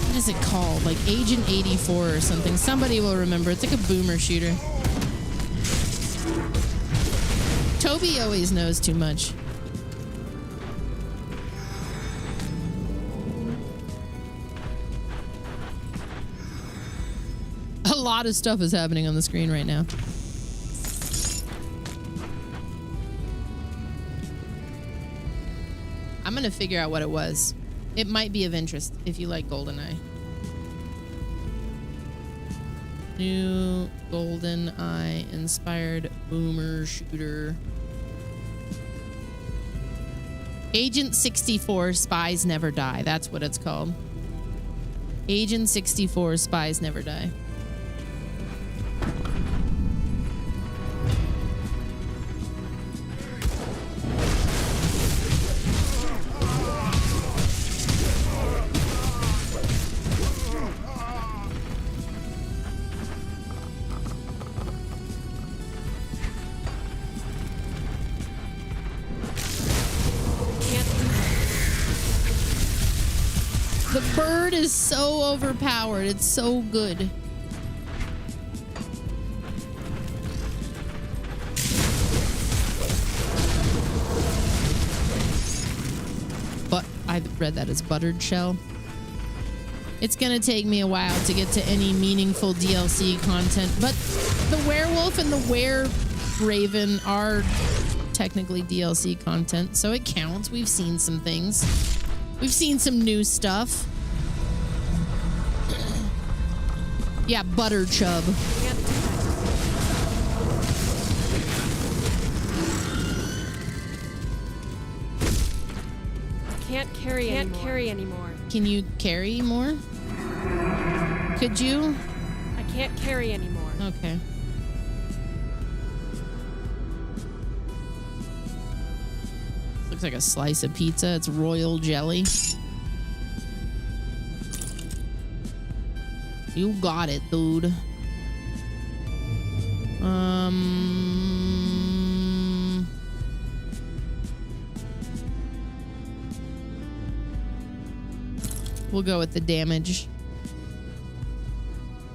Speaker 1: What is it called? Like Agent 84 or something. Somebody will remember. It's like a boomer shooter. Toby always knows too much. A lot of stuff is happening on the screen right now. I'm gonna figure out what it was. It might be of interest if you like GoldenEye. New GoldenEye inspired boomer shooter. Agent 64 Spies Never Die. That's what it's called. Agent 64 Spies Never Die. The bird is so overpowered. It's so good. read that as buttered shell. It's gonna take me a while to get to any meaningful DLC content, but the werewolf and the were-raven are technically DLC content, so it counts. We've seen some things. We've seen some new stuff. Yeah, butter chub.
Speaker 7: Can't carry anymore.
Speaker 1: Can you carry more? Could you?
Speaker 7: I can't carry anymore.
Speaker 1: Okay. Looks like a slice of pizza. It's royal jelly. You got it, dude. We'll go with the damage.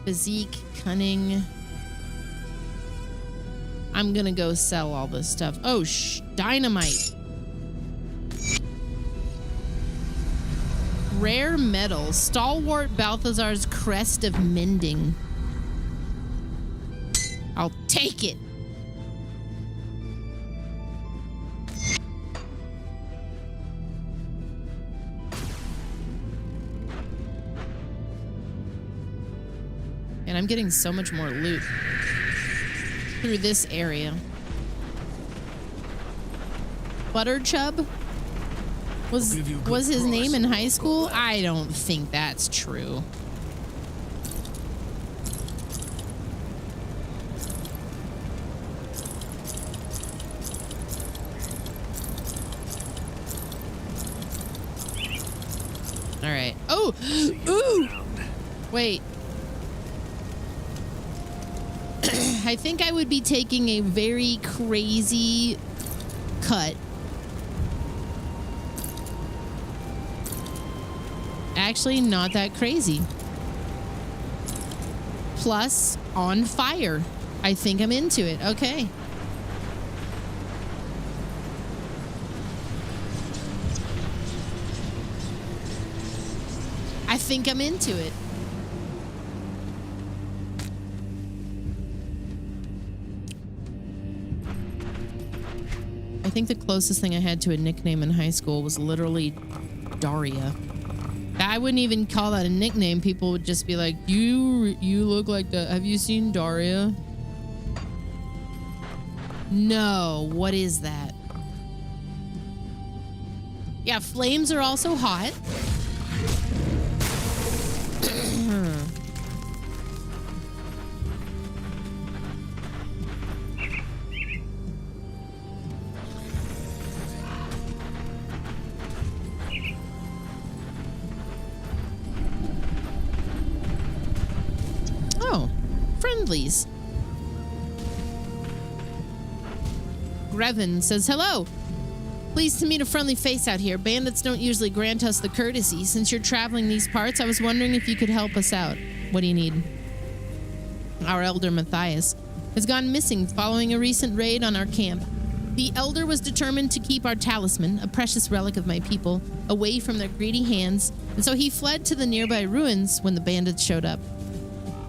Speaker 1: Physique, cunning. I'm gonna go sell all this stuff. Oh, dynamite. Rare metal. Stalwart Balthazar's Crest of Mending. I'll take it. And I'm getting so much more loot through this area. Butter Chub was his name in high school? I don't think that's true. All right. Oh, ooh. Wait. I think I would be taking a very crazy cut. Actually, not that crazy. Plus, on fire. I think I'm into it. Okay. I think I'm into it. I think the closest thing I had to a nickname in high school was literally Daria. I wouldn't even call that a nickname. People would just be like, you look like the, have you seen Daria? No, what is that? Yeah, flames are also hot. Friendlies. Grevin says, hello. Pleased to meet a friendly face out here. Bandits don't usually grant us the courtesy. Since you're traveling these parts, I was wondering if you could help us out. What do you need? Our elder Matthias has gone missing following a recent raid on our camp. The elder was determined to keep our talisman, a precious relic of my people, away from their greedy hands, and so he fled to the nearby ruins when the bandits showed up.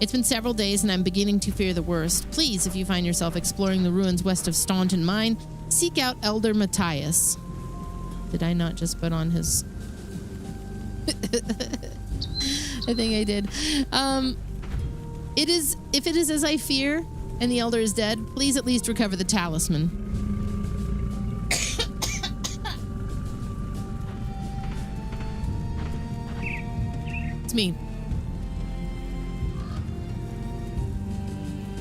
Speaker 1: It's been several days and I'm beginning to fear the worst. Please, if you find yourself exploring the ruins west of Staunton Mine, seek out Elder Matthias. Did I not just put on his... I think I did. If it is as I fear and the elder is dead, please at least recover the talisman. It's me.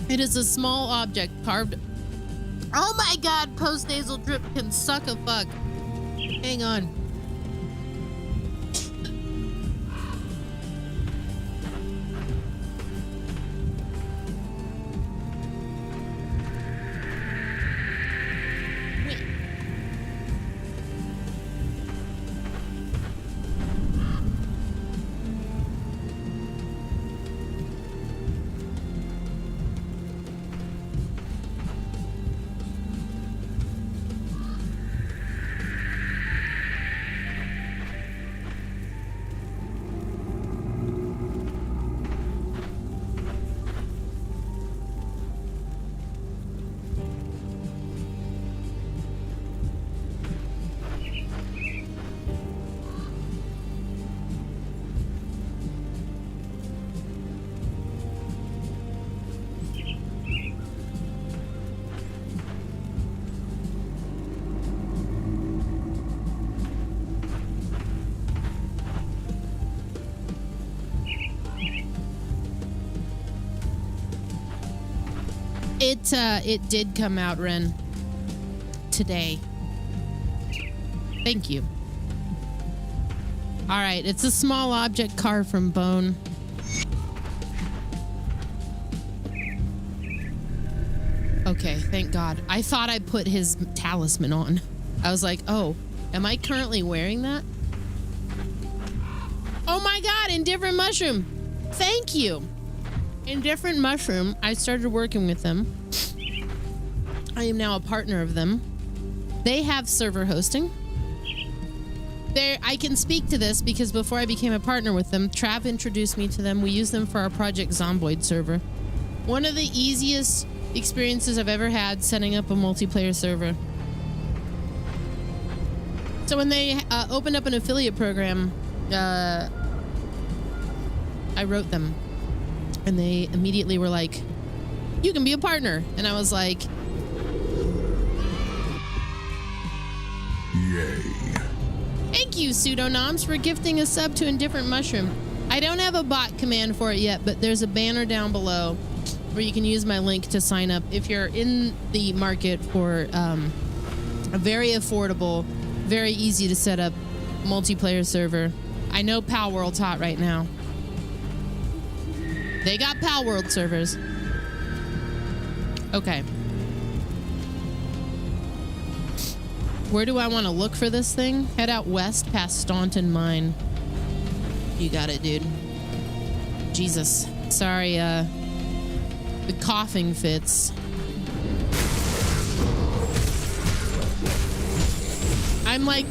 Speaker 1: It is a small object carved. Oh my god, post-nasal drip can suck a fuck. Hang on. It did come out, Ren. Today. Thank you. All right, it's a small object car from Bone. Okay, thank God. I thought I put his talisman on. I was like, oh, am I currently wearing that? Oh my God, Indifferent Mushroom. Thank you. Indifferent Mushroom, I started working with them. I am now a partner of them. They have server hosting. I can speak to this because before I became a partner with them, Trav introduced me to them. We use them for our Project Zomboid server. One of the easiest experiences I've ever had setting up a multiplayer server. So when they opened up an affiliate program, I wrote them. And they immediately were like, you can be a partner. And I was like,
Speaker 9: yay.
Speaker 1: Thank you, Pseudonoms, for gifting a sub to Indifferent Mushroom. I don't have a bot command for it yet, but there's a banner down below where you can use my link to sign up if you're in the market for a very affordable, very easy to set up multiplayer server. I know Pal World's hot right now. They got Pal World servers. Okay. Where do I want to look for this thing? Head out west past Staunton Mine. You got it, dude. Jesus. Sorry, the coughing fits. I'm like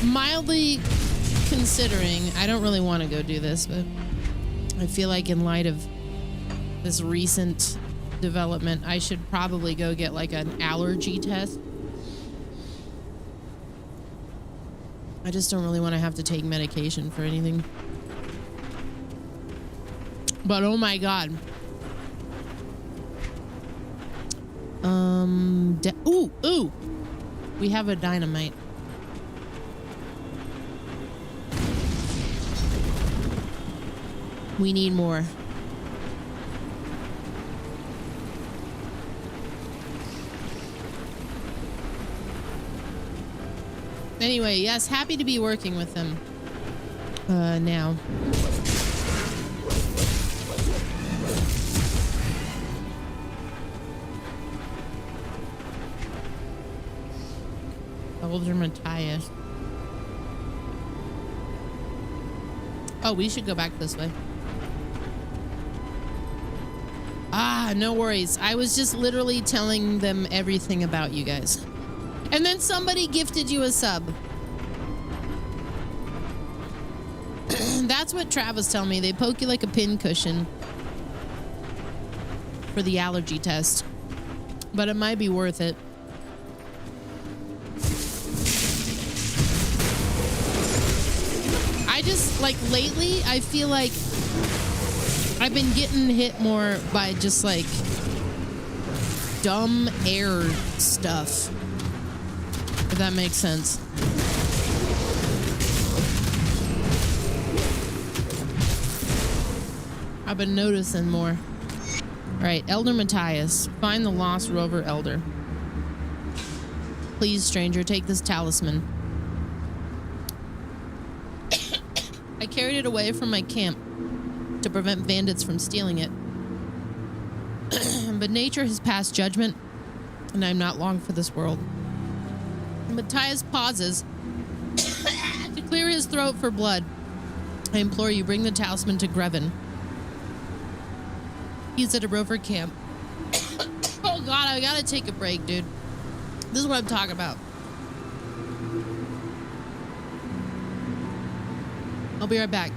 Speaker 1: mildly considering. I don't really want to go do this, but I feel like in light of this recent development, I should probably go get like an allergy test. I just don't really want to have to take medication for anything. But oh my God. Ooh. We have a dynamite. We need more. Anyway, yes, happy to be working with them now. Elder Matthias. Oh, we should go back this way. Ah, no worries. I was just literally telling them everything about you guys. And then somebody gifted you a sub. That's what Trav was telling me. They poke you like a pincushion for the allergy test. But it might be worth it. I just, like, lately, I feel like I've been getting hit more by just, like, dumb air stuff. If that makes sense. I've been noticing more. All right, Elder Matthias. Find the lost rover elder. Please, stranger, take this talisman. I carried it away from my camp to prevent bandits from stealing it. But nature has passed judgment, and I'm not long for this world. Matthias pauses to clear his throat for blood. I implore you, bring the talisman to Grevin. He's at a rover camp. Oh God, I gotta take a break, dude. This is what I'm talking about. I'll be right back.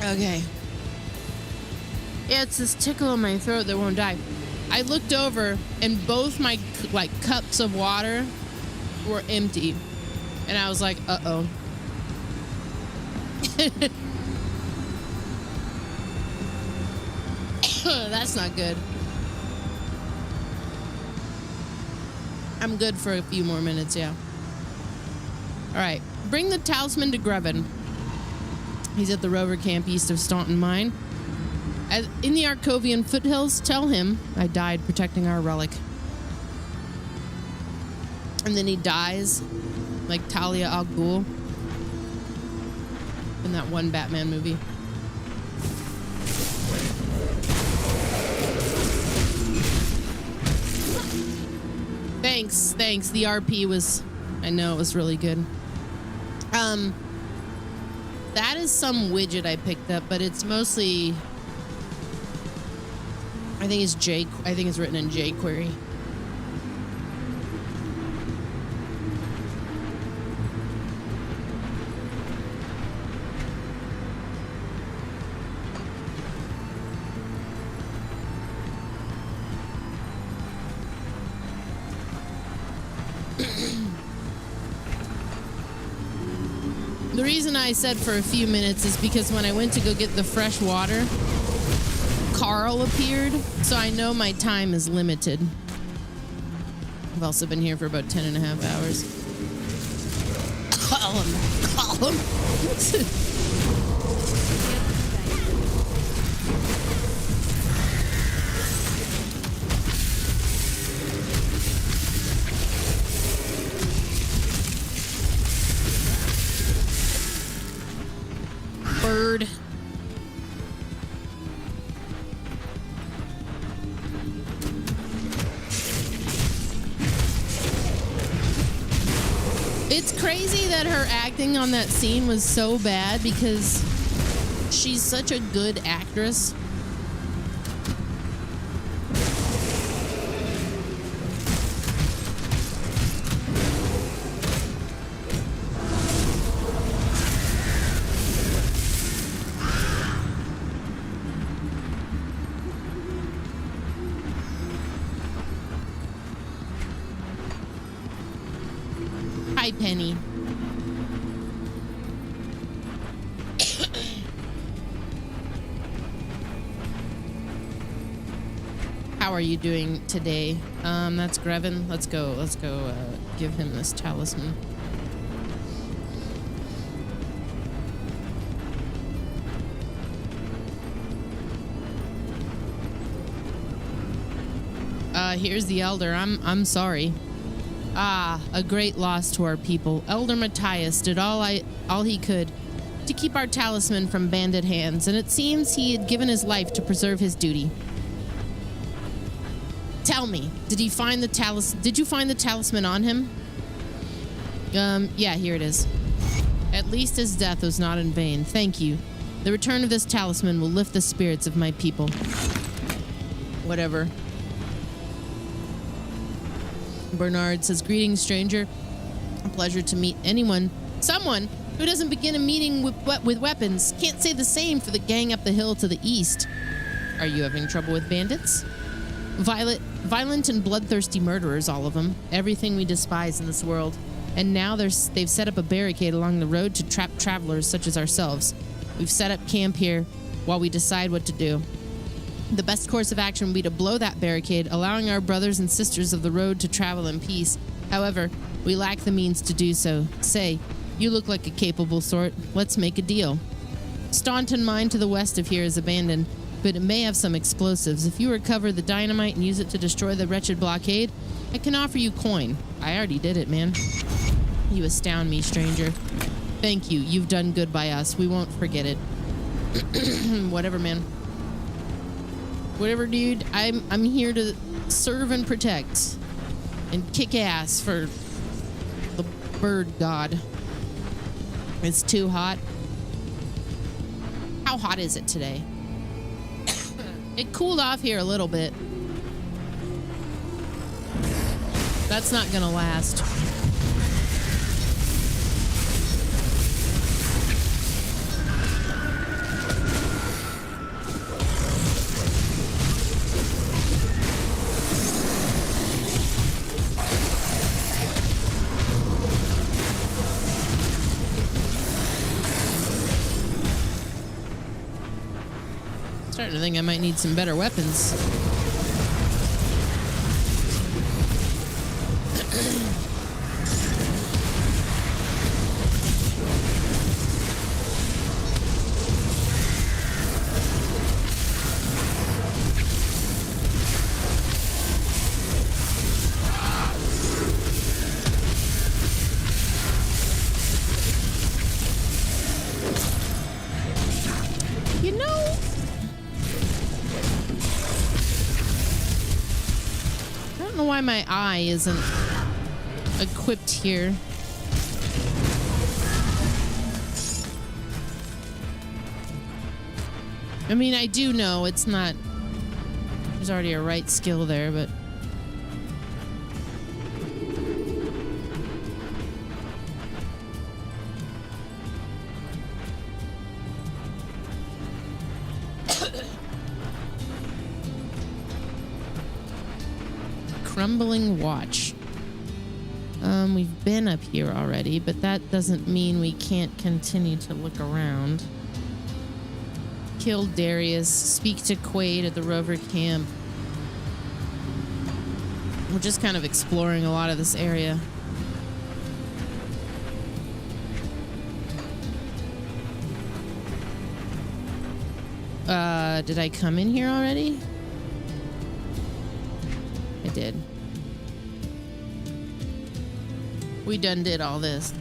Speaker 1: Okay. Yeah, it's this tickle in my throat that won't die. I looked over and both my cups of water were empty. And I was like, uh-oh. That's not good. I'm good for a few more minutes, yeah. All right. Bring the talisman to Grevin. He's at the rover camp east of Staunton Mine. In the Arcovian foothills, tell him I died protecting our relic. And then he dies, like Talia al Ghul in that one Batman movie. Thanks. The RP was, I know it was really good. That is some widget I picked up, but it's mostly, I think it's written in jQuery. The reason I said for a few minutes is because when I went to go get the fresh water, Carl appeared, so I know my time is limited. I've also been here for about 10 and a half hours. Call him. Bird. It's crazy that her acting on that scene was so bad because she's such a good actress. Hi, Penny. How are you doing today? That's Grevin. Let's go give him this talisman. Here's the elder. I'm sorry. A great loss to our people. Elder Matthias did all he could to keep our talisman from bandit hands, and it seems he had given his life to preserve his duty. Tell me, did you find the talisman on him? Yeah, here it is. At least his death was not in vain. Thank you. The return of this talisman will lift the spirits of my people. Whatever. Bernard says, greetings, stranger. A pleasure to meet someone who doesn't begin a meeting with weapons. Can't say the same for the gang up the hill to the east. Are you having trouble with bandits? Violent and bloodthirsty murderers, all of them. Everything we despise in this world. And now they've set up a barricade along the road to trap travelers such as ourselves. We've set up camp here while we decide what to do. The best course of action would be to blow that barricade, allowing our brothers and sisters of the road to travel in peace. However, we lack the means to do so. Say, you look like a capable sort. Let's make a deal. Staunton Mine to the west of here is abandoned, but it may have some explosives. If you recover the dynamite and use it to destroy the wretched blockade, I can offer you coin. I already did it, man. You astound me, stranger. Thank you. You've done good by us. We won't forget it. Whatever, man. Whatever, dude. I'm here to serve and protect and kick ass for the bird god. It's too hot. How hot is it today? It cooled off here a little bit. That's not gonna last. Starting to think I might need some better weapons. You know, I don't know why my eye isn't equipped here. I mean, I do know it's not. There's already a right skill there, but. Crumbling watch. We've been up here already, but that doesn't mean we can't continue to look around. Kill Darius. Speak to Quaid at the rover camp. We're just kind of exploring a lot of this area. Did I come in here already? I did. We done did all this.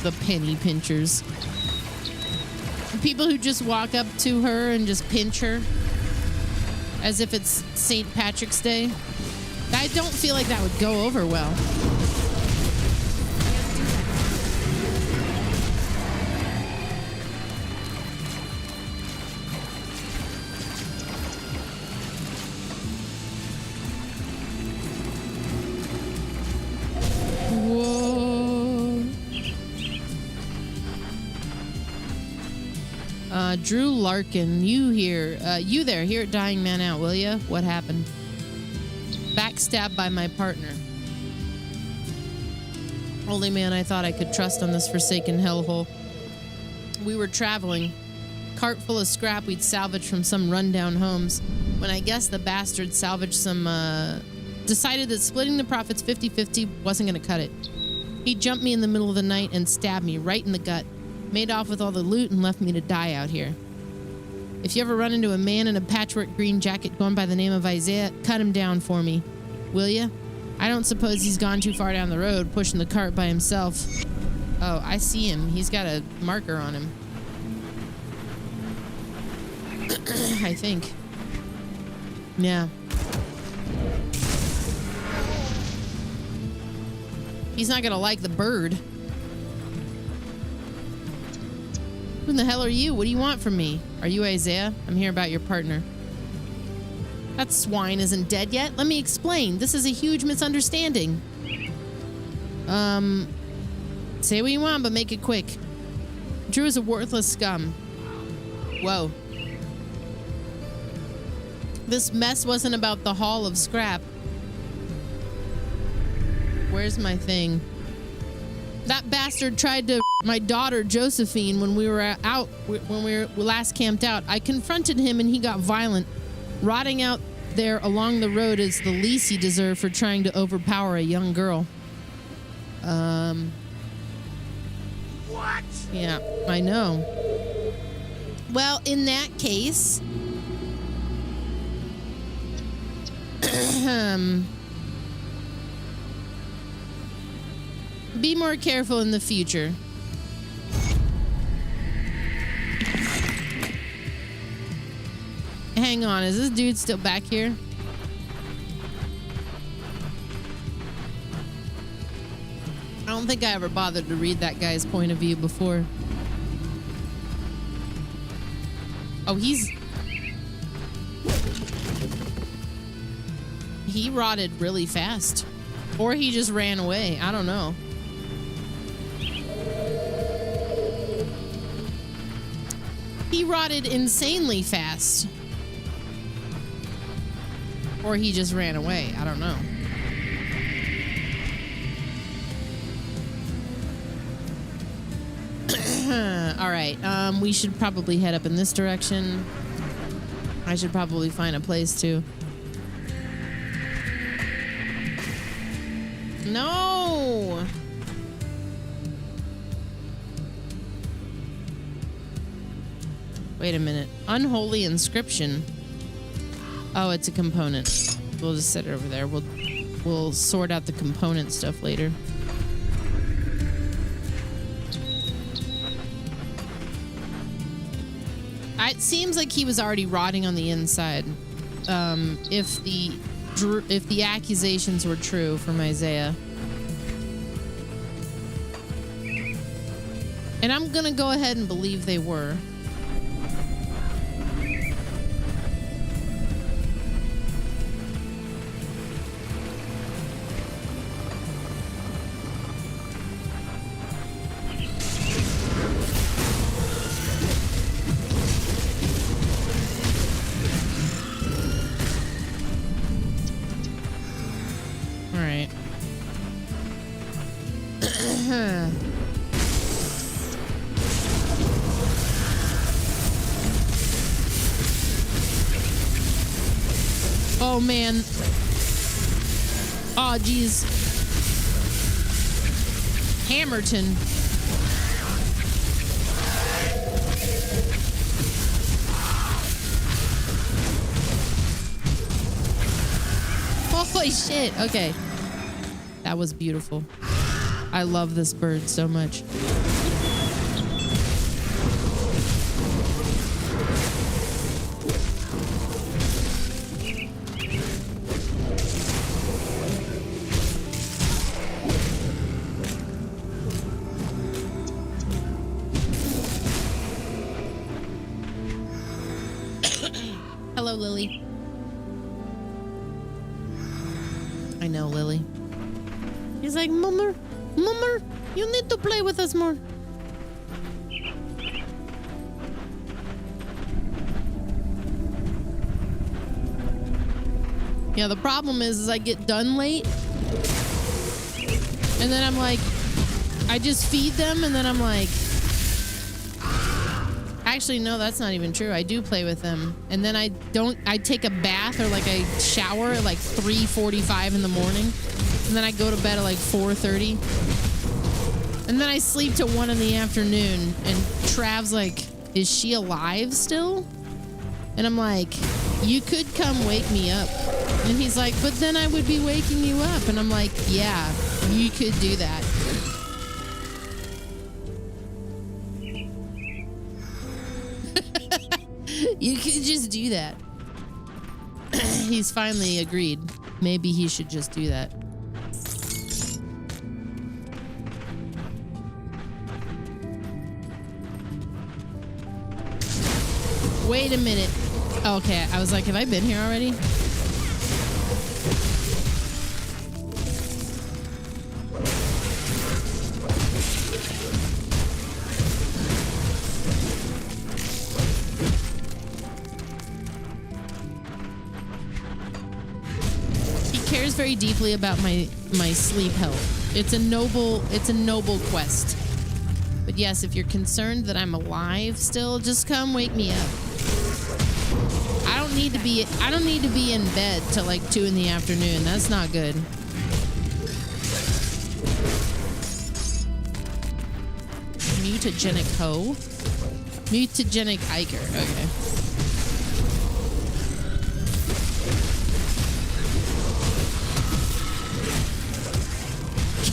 Speaker 1: The penny pinchers. People who just walk up to her and just pinch her as if it's St. Patrick's Day. I don't feel like that would go over well. Drew Larkin, you there, here at Dying Man Out, will ya? What happened? Backstabbed by my partner. Only man I thought I could trust on this forsaken hellhole. We were traveling, cart full of scrap we'd salvaged from some rundown homes, when I guess the bastard salvaged some, decided that splitting the profits 50-50 wasn't gonna cut it. He jumped me in the middle of the night and stabbed me right in the gut. Made off with all the loot and left me to die out here. If you ever run into a man in a patchwork green jacket going by the name of Isaiah, cut him down for me. Will ya? I don't suppose he's gone too far down the road, pushing the cart by himself. Oh, I see him. He's got a marker on him. I think. Yeah. He's not gonna like the bird. Who the hell are you? What do you want from me? Are you Isaiah? I'm here about your partner. That swine isn't dead yet. Let me explain. This is a huge misunderstanding. Say what you want, but make it quick. Drew is a worthless scum. Whoa. This mess wasn't about the haul of scrap. Where's my thing? That bastard tried to my daughter Josephine when we were out, when we last camped out. I confronted him and he got violent. Rotting out there along the road is the least he deserved for trying to overpower a young girl. What? Yeah, I know. Well, in that case, be more careful in the future. hang on. Is this dude still back here? I don't think I ever bothered to read that guy's point of view before. Oh, he rotted really fast. Or he just ran away. I don't know. He rotted insanely fast. Or he just ran away. I don't know. All right. We should probably head up in this direction. I should probably find a place to. No. Wait a minute. Unholy inscription. Oh, it's a component. We'll just set it over there. We'll sort out the component stuff later. It seems like he was already rotting on the inside. If the accusations were true from Isaiah. And I'm gonna go ahead and believe they were. Oh man. Oh geez. Hammerton. Holy shit. Okay. That was beautiful. I love this bird so much. Hello, Lily. I know, Lily. He's like, Mummer, you need to play with us more. Yeah, the problem is I get done late. And then I'm like, I just feed them and then I'm like, actually, no, that's not even true. I do play with them. And then I take a bath or like a shower at like 3:45 in the morning. And then I go to bed at like 4:30. And then I sleep till 1 in the afternoon. And Trav's like, is she alive still? And I'm like, you could come wake me up. And he's like, but then I would be waking you up. And I'm like, yeah, you could do that. You could just do that. He's finally agreed. Maybe he should just do that. Wait a minute. Okay, I was like, have I been here already? Very deeply about my sleep health. It's a noble quest. But yes, if you're concerned that I'm alive still, just come wake me up. I don't need to be in bed till like 2 in the afternoon. That's not good. Mutagenic hoe? Mutagenic hiker. Okay.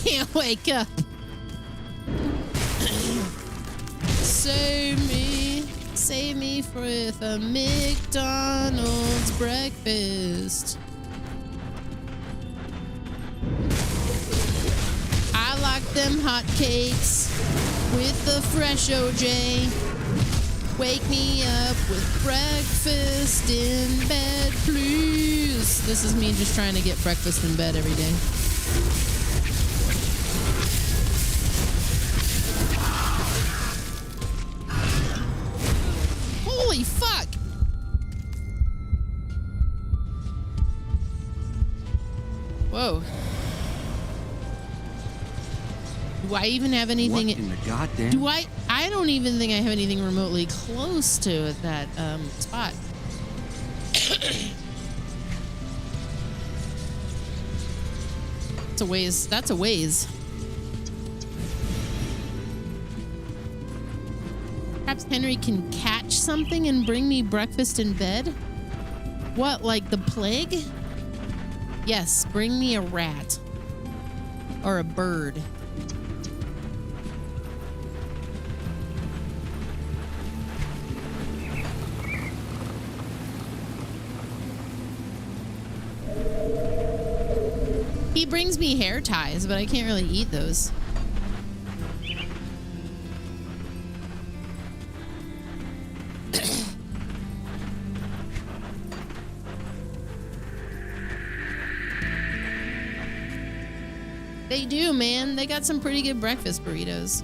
Speaker 1: Can't wake up. Save me. Save me with a McDonald's breakfast. I like them hotcakes with the fresh OJ. Wake me up with breakfast in bed, please. This is me just trying to get breakfast in bed every day. Holy fuck! Whoa. Do I even have anything?
Speaker 11: What in the goddamn?
Speaker 1: Do I don't even think I have anything remotely close to that spot. That's a ways. That's a ways. Perhaps Henry can catch something and bring me breakfast in bed? What, like the plague? Yes, bring me a rat. Or a bird. He brings me hair ties, but I can't really eat those. They do, man. They got some pretty good breakfast burritos.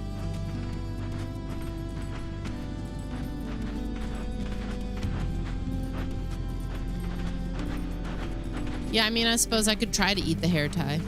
Speaker 1: Yeah, I mean, I suppose I could try to eat the hair tie.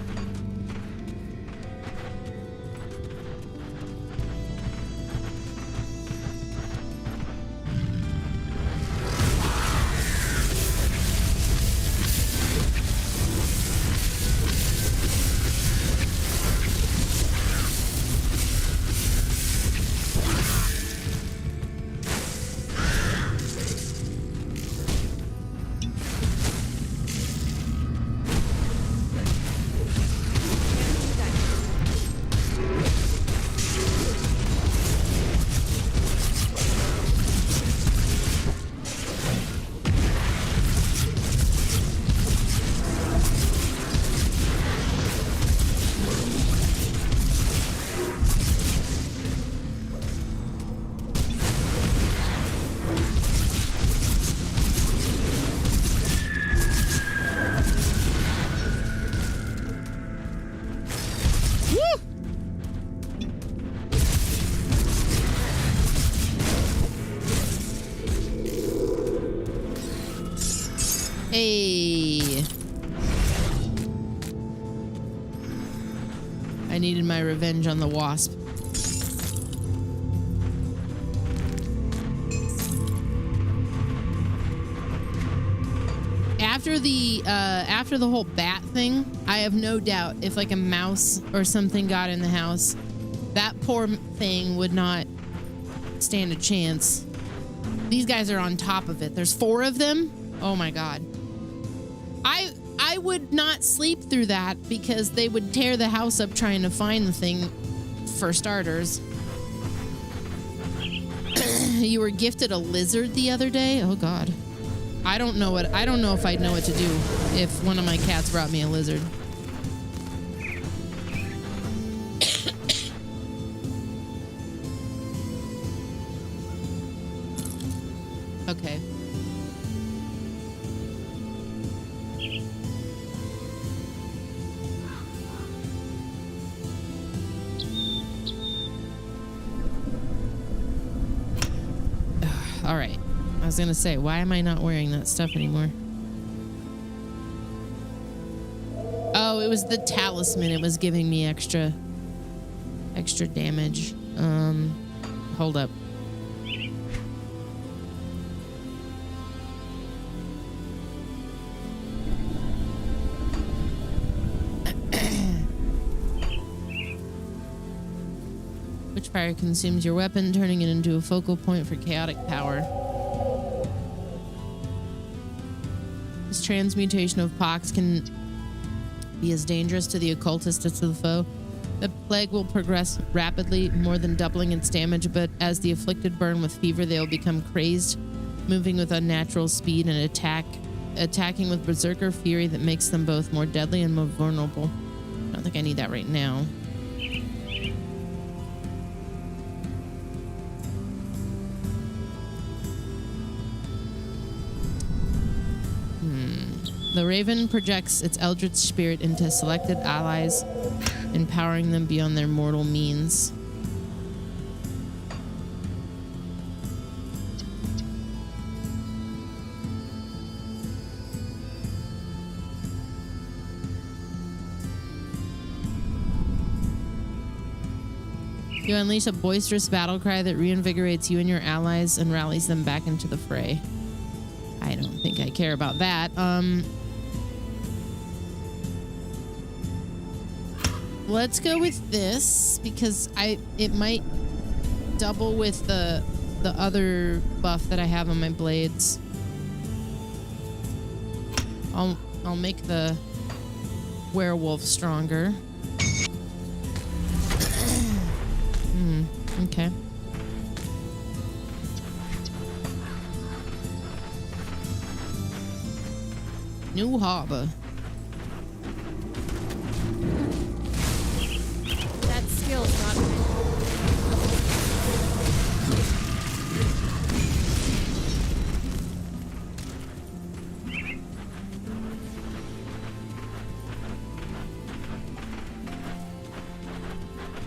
Speaker 1: Hey. I needed my revenge on the wasp. After the whole bat thing, I have no doubt if like a mouse or something got in the house, that poor thing would not stand a chance. These guys are on top of it. There's 4 of them. Oh my God. I would not sleep through that because they would tear the house up trying to find the thing, for starters. You were gifted a lizard the other day? Oh God. I don't know if I'd know what to do if one of my cats brought me a lizard. Okay. All right. I was going to say, why am I not wearing that stuff anymore? Oh, it was the talisman. It was giving me extra damage. Hold up. Which fire consumes your weapon, turning it into a focal point for chaotic power. This transmutation of pox can be as dangerous to the occultist as to the foe. Plague will progress rapidly, more than doubling its damage, but as the afflicted burn with fever, they will become crazed, moving with unnatural speed and attacking with berserker fury that makes them both more deadly and more vulnerable. I don't think I need that right now. The Raven projects its eldritch spirit into selected allies, empowering them beyond their mortal means. You unleash a boisterous battle cry that reinvigorates you and your allies and rallies them back into the fray. I don't think I care about that. Let's go with this because it might double with the other buff that I have on my blades. I'll make the werewolf stronger. Okay. New harbor.
Speaker 7: That skill's not good.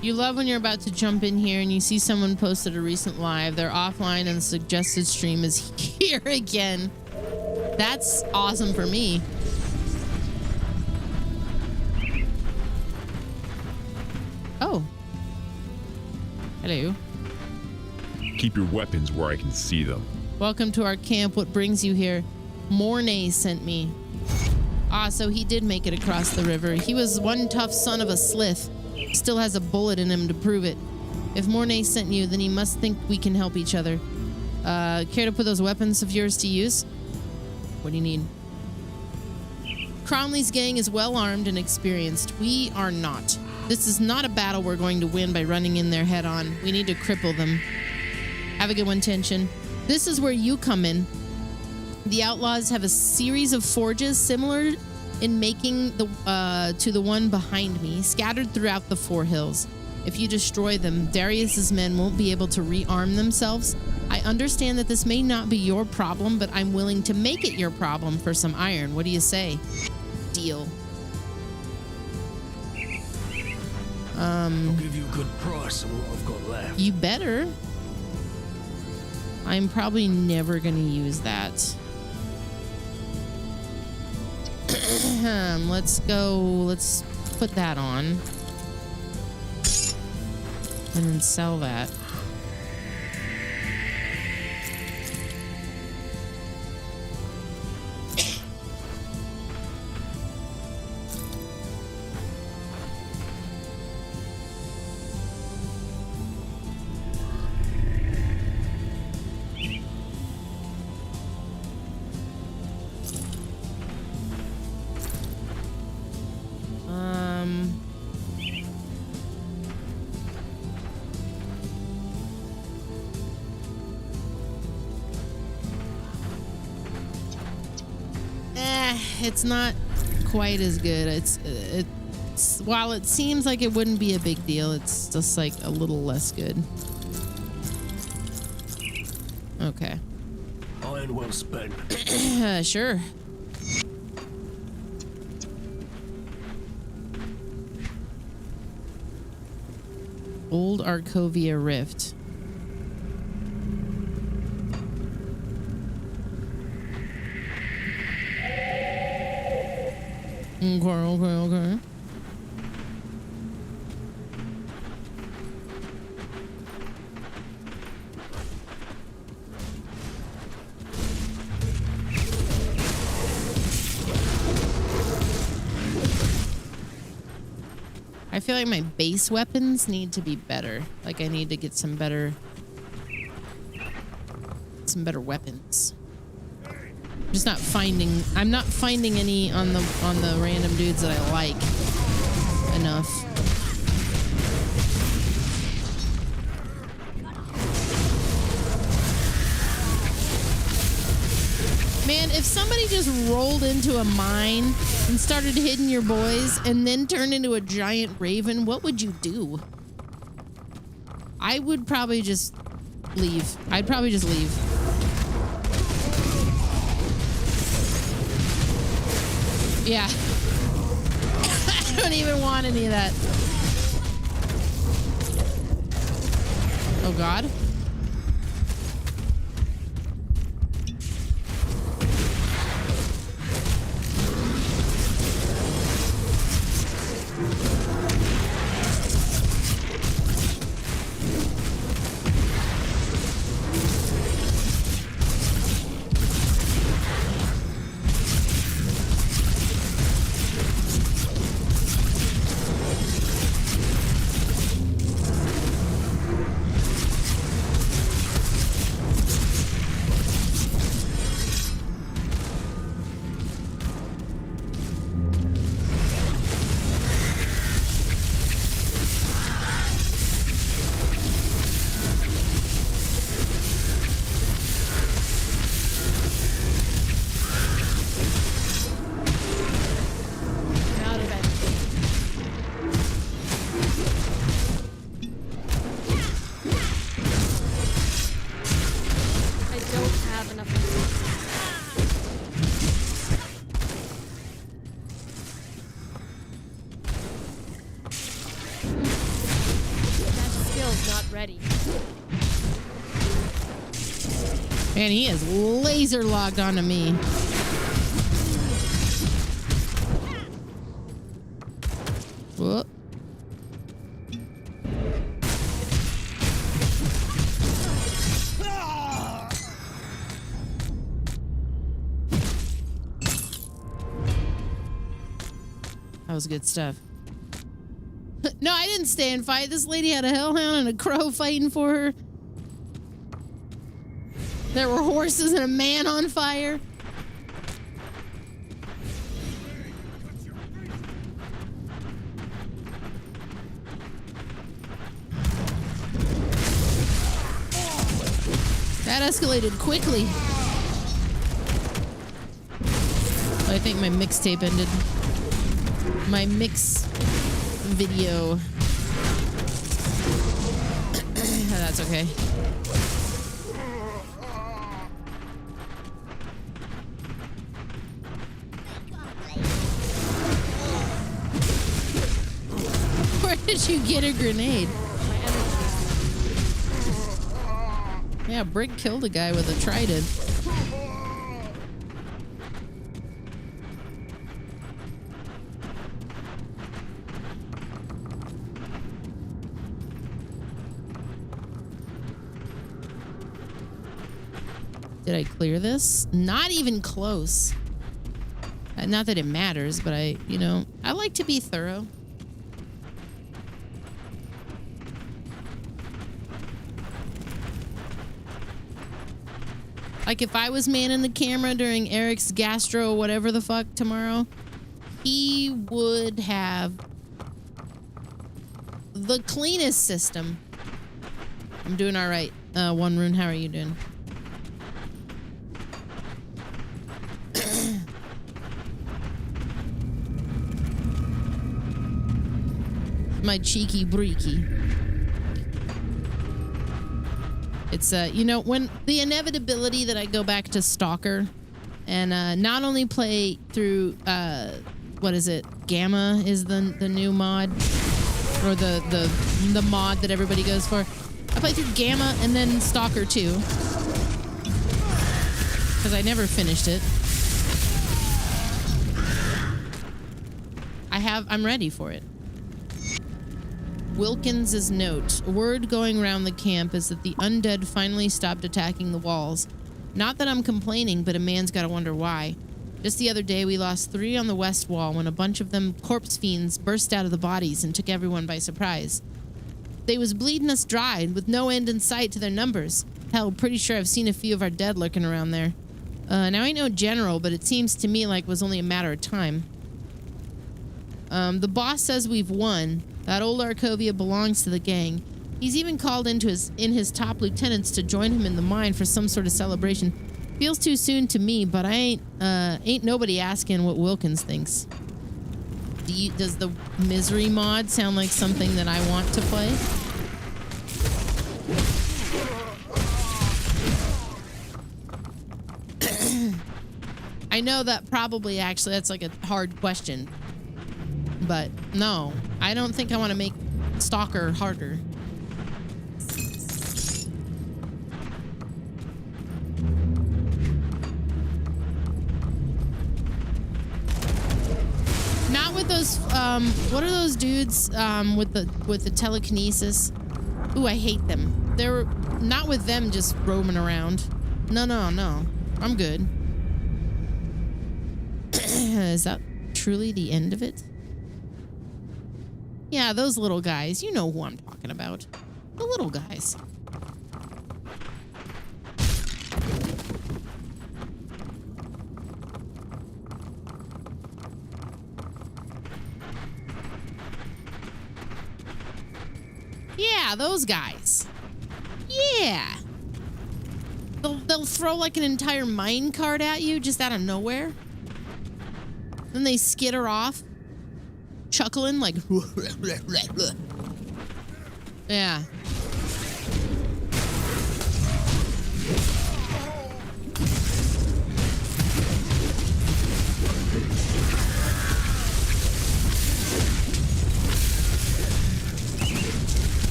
Speaker 1: You love when you're about to jump in here and you see someone posted a recent live. They're offline and the suggested stream is here again. That's awesome for me. Oh. Hello.
Speaker 2: Keep your weapons where I can see them.
Speaker 1: Welcome to our camp. What brings you here? Mornay sent me. Ah, so he did make it across the river. He was one tough son of a slith. Still has a bullet in him to prove it. If Mornay sent you, then he must think we can help each other. Care to put those weapons of yours to use? What do you need? Cromley's gang is well armed and experienced. We are not. This is not a battle we're going to win by running in there head on. We need to cripple them. Have a good one, Tension. This is where you come in. The outlaws have a series of forges similar in making to the one behind me, scattered throughout the Four Hills. If you destroy them, Darius's men won't be able to rearm themselves. I understand that this may not be your problem, but I'm willing to make it your problem for some iron. What do you say? Deal.
Speaker 19: I'll give you a good price on what I've got left.
Speaker 1: You better. I'm probably never gonna use that. Let's go. Let's put that on. And then sell that. It's not quite as good. It's while it seems like it wouldn't be a big deal, it's just like a little less good. Okay.
Speaker 19: Iron well spent.
Speaker 1: Sure. Old Arkovia Rift. Okay. I feel like my base weapons need to be better. Like I need to get some better weapons. I'm not finding any on the random dudes that I like enough. Man, if somebody just rolled into a mine and started hitting your boys and then turned into a giant raven, what would you do? I would probably just leave. I'd probably just leave. Yeah. I don't even want any of that. Oh, God. Man, he is laser locked onto me. Whoop. That was good stuff. No, I didn't stay and fight. This lady had a hellhound and a crow fighting for her. There were horses and a man on fire. That escalated quickly. I think my mixtape ended. My mix video. That's okay. Where did you get a grenade? Yeah, Brick killed a guy with a trident. Did I clear this? Not even close. Not that it matters, but I like to be thorough. Like if I was manning the camera during Eric's gastro whatever the fuck tomorrow, he would have the cleanest system. I'm doing all right. One Rune, how are you doing? My cheeky breaky. It's when the inevitability that I go back to Stalker and not only play through what is it? Gamma is the new mod, or the mod that everybody goes for. I play through Gamma and then Stalker 2 because I never finished it. I'm ready for it. Wilkins's note. Word going around the camp is that the undead finally stopped attacking the walls. Not that I'm complaining, but a man's gotta wonder why. Just the other day, we lost 3 on the west wall when a bunch of them corpse fiends burst out of the bodies and took everyone by surprise. They was bleeding us dry with no end in sight to their numbers. Hell, pretty sure I've seen a few of our dead lurking around there. Now I know general, but it seems to me like it was only a matter of time. The boss says we've won. That old Arkovia belongs to the gang. He's even called in his top lieutenants to join him in the mine for some sort of celebration. Feels too soon to me, but I ain't nobody asking what Wilkins thinks. Does the Misery mod sound like something that I want to play? I know that probably actually that's like a hard question. But no, I don't think I want to make Stalker harder. Not with those what are those dudes with the telekinesis? Ooh, I hate them. They're not with them just roaming around. No. I'm good. Is that truly the end of it? Yeah, those little guys. You know who I'm talking about. The little guys. Yeah, those guys. Yeah. They'll throw like an entire mine cart at you just out of nowhere. Then they skitter off, chuckling like, yeah.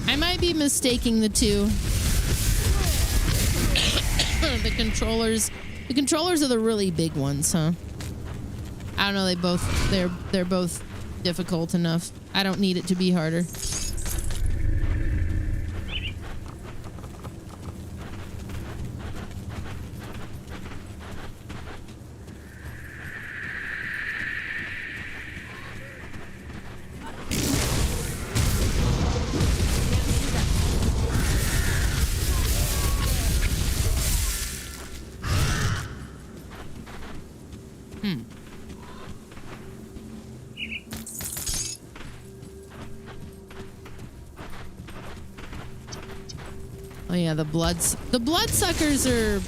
Speaker 1: I might be mistaking the two. The controllers. The controllers are the really big ones, huh? I don't know, they're both difficult enough. I don't need it to be harder. Oh yeah, the bloodsuckers are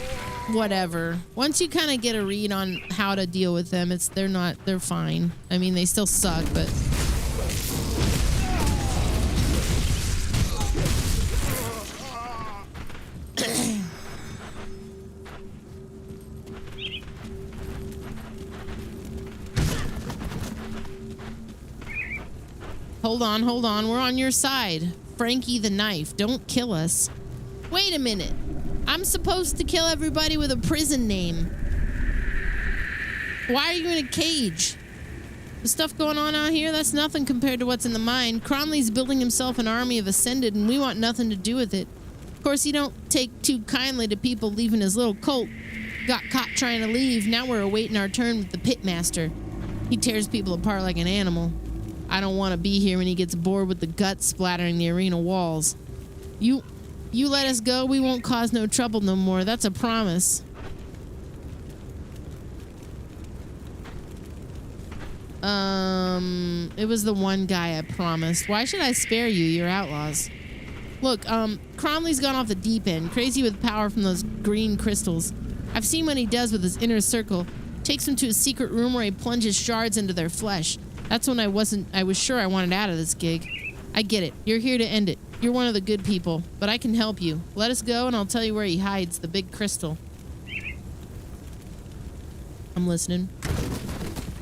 Speaker 1: whatever. Once you kind of get a read on how to deal with them, they're fine. I mean, they still suck, but Hold on. We're on your side. Frankie the Knife, don't kill us. Wait a minute. I'm supposed to kill everybody with a prison name. Why are you in a cage? The stuff going on out here, that's nothing compared to what's in the mine. Cronley's building himself an army of Ascended, and we want nothing to do with it. Of course, he don't take too kindly to people leaving his little cult. Got caught trying to leave. Now we're awaiting our turn with the Pitmaster. He tears people apart like an animal. I don't want to be here when he gets bored with the guts splattering the arena walls. You let us go, we won't cause no trouble no more. That's a promise. It was the one guy I promised. Why should I spare you? You're outlaws. Look, Cromley's gone off the deep end, crazy with power from those green crystals. I've seen what he does with his inner circle. Takes them to a secret room where he plunges shards into their flesh. That's when I was sure I wanted out of this gig. I get it. You're here to end it. You're one of the good people, but I can help you. Let us go and I'll tell you where he hides the big crystal. I'm listening.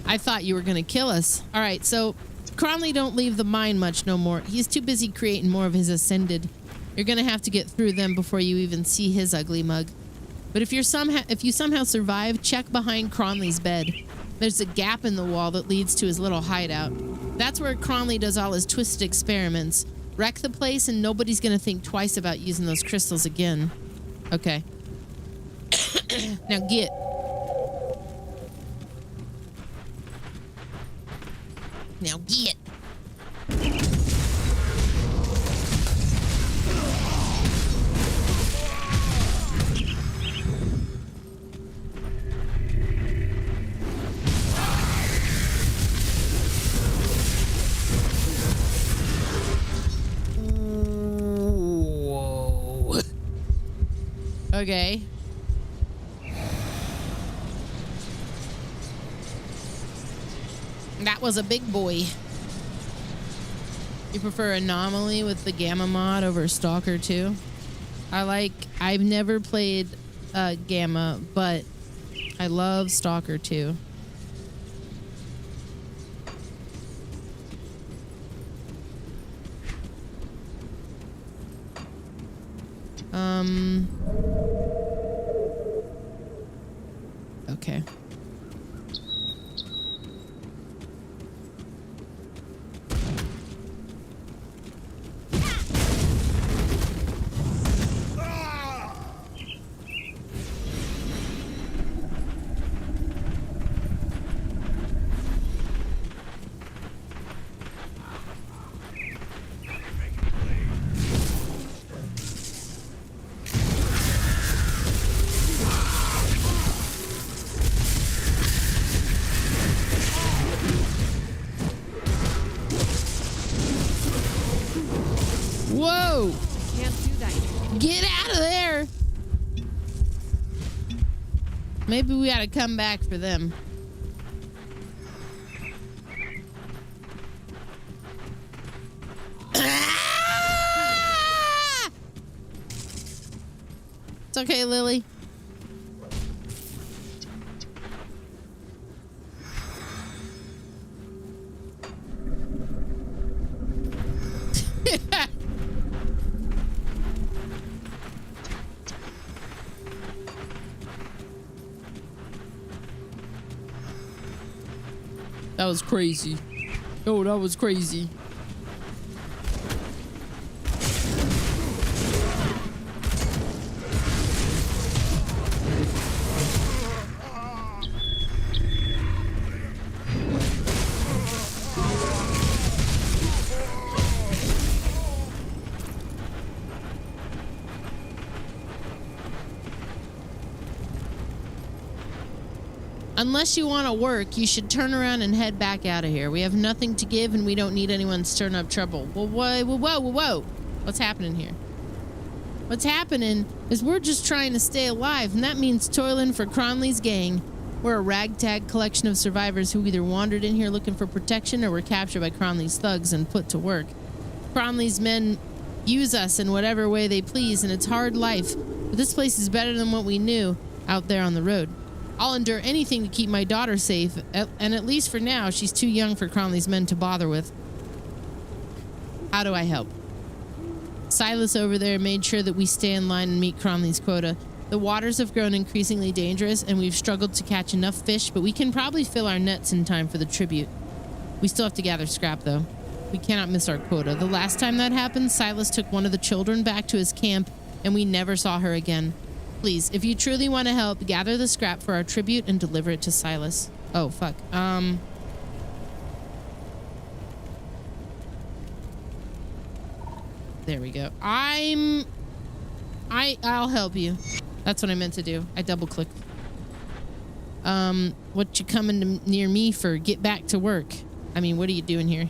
Speaker 1: I thought you were gonna kill us. All right, so Cronley don't leave the mine much no more. He's too busy creating more of his Ascended. You're gonna have to get through them before you even see his ugly mug. But if you somehow survive, check behind Cronley's bed. There's a gap in the wall that leads to his little hideout. That's where Cronley does all his twisted experiments. Wreck the place and nobody's gonna think twice about using those crystals again. Okay. Now get. Now get. Whoa. Okay. That was a big boy. You prefer Anomaly with the Gamma mod over Stalker 2? I've never played Gamma, but I love Stalker 2. Okay. Whoa!
Speaker 7: Can't do that.
Speaker 1: Get out of there! Maybe we ought to come back for them. Ah! It's okay, Lily. That was crazy. Oh, that was crazy. Unless you want to work, you should turn around and head back out of here. We have nothing to give and we don't need anyone stirring up trouble. Well, whoa. What's happening here? What's happening is we're just trying to stay alive, and that means toiling for Cronley's gang. We're a ragtag collection of survivors who either wandered in here looking for protection or were captured by Cronley's thugs and put to work. Cronley's men use us in whatever way they please, and it's hard life. But this place is better than what we knew out there on the road. I'll endure anything to keep my daughter safe, and at least for now, she's too young for Cronley's men to bother with. How do I help? Silas over there made sure that we stay in line and meet Cronley's quota. The waters have grown increasingly dangerous, and we've struggled to catch enough fish, but we can probably fill our nets in time for the tribute. We still have to gather scrap, though. We cannot miss our quota. The last time that happened, Silas took one of the children back to his camp, and we never saw her again. Please, if you truly want to help, gather the scrap for our tribute and deliver it to Silas. Oh, fuck. There we go. I'll help you. That's what I meant to do. I double clicked. What you coming near me for? Get back to work. I mean, what are you doing here?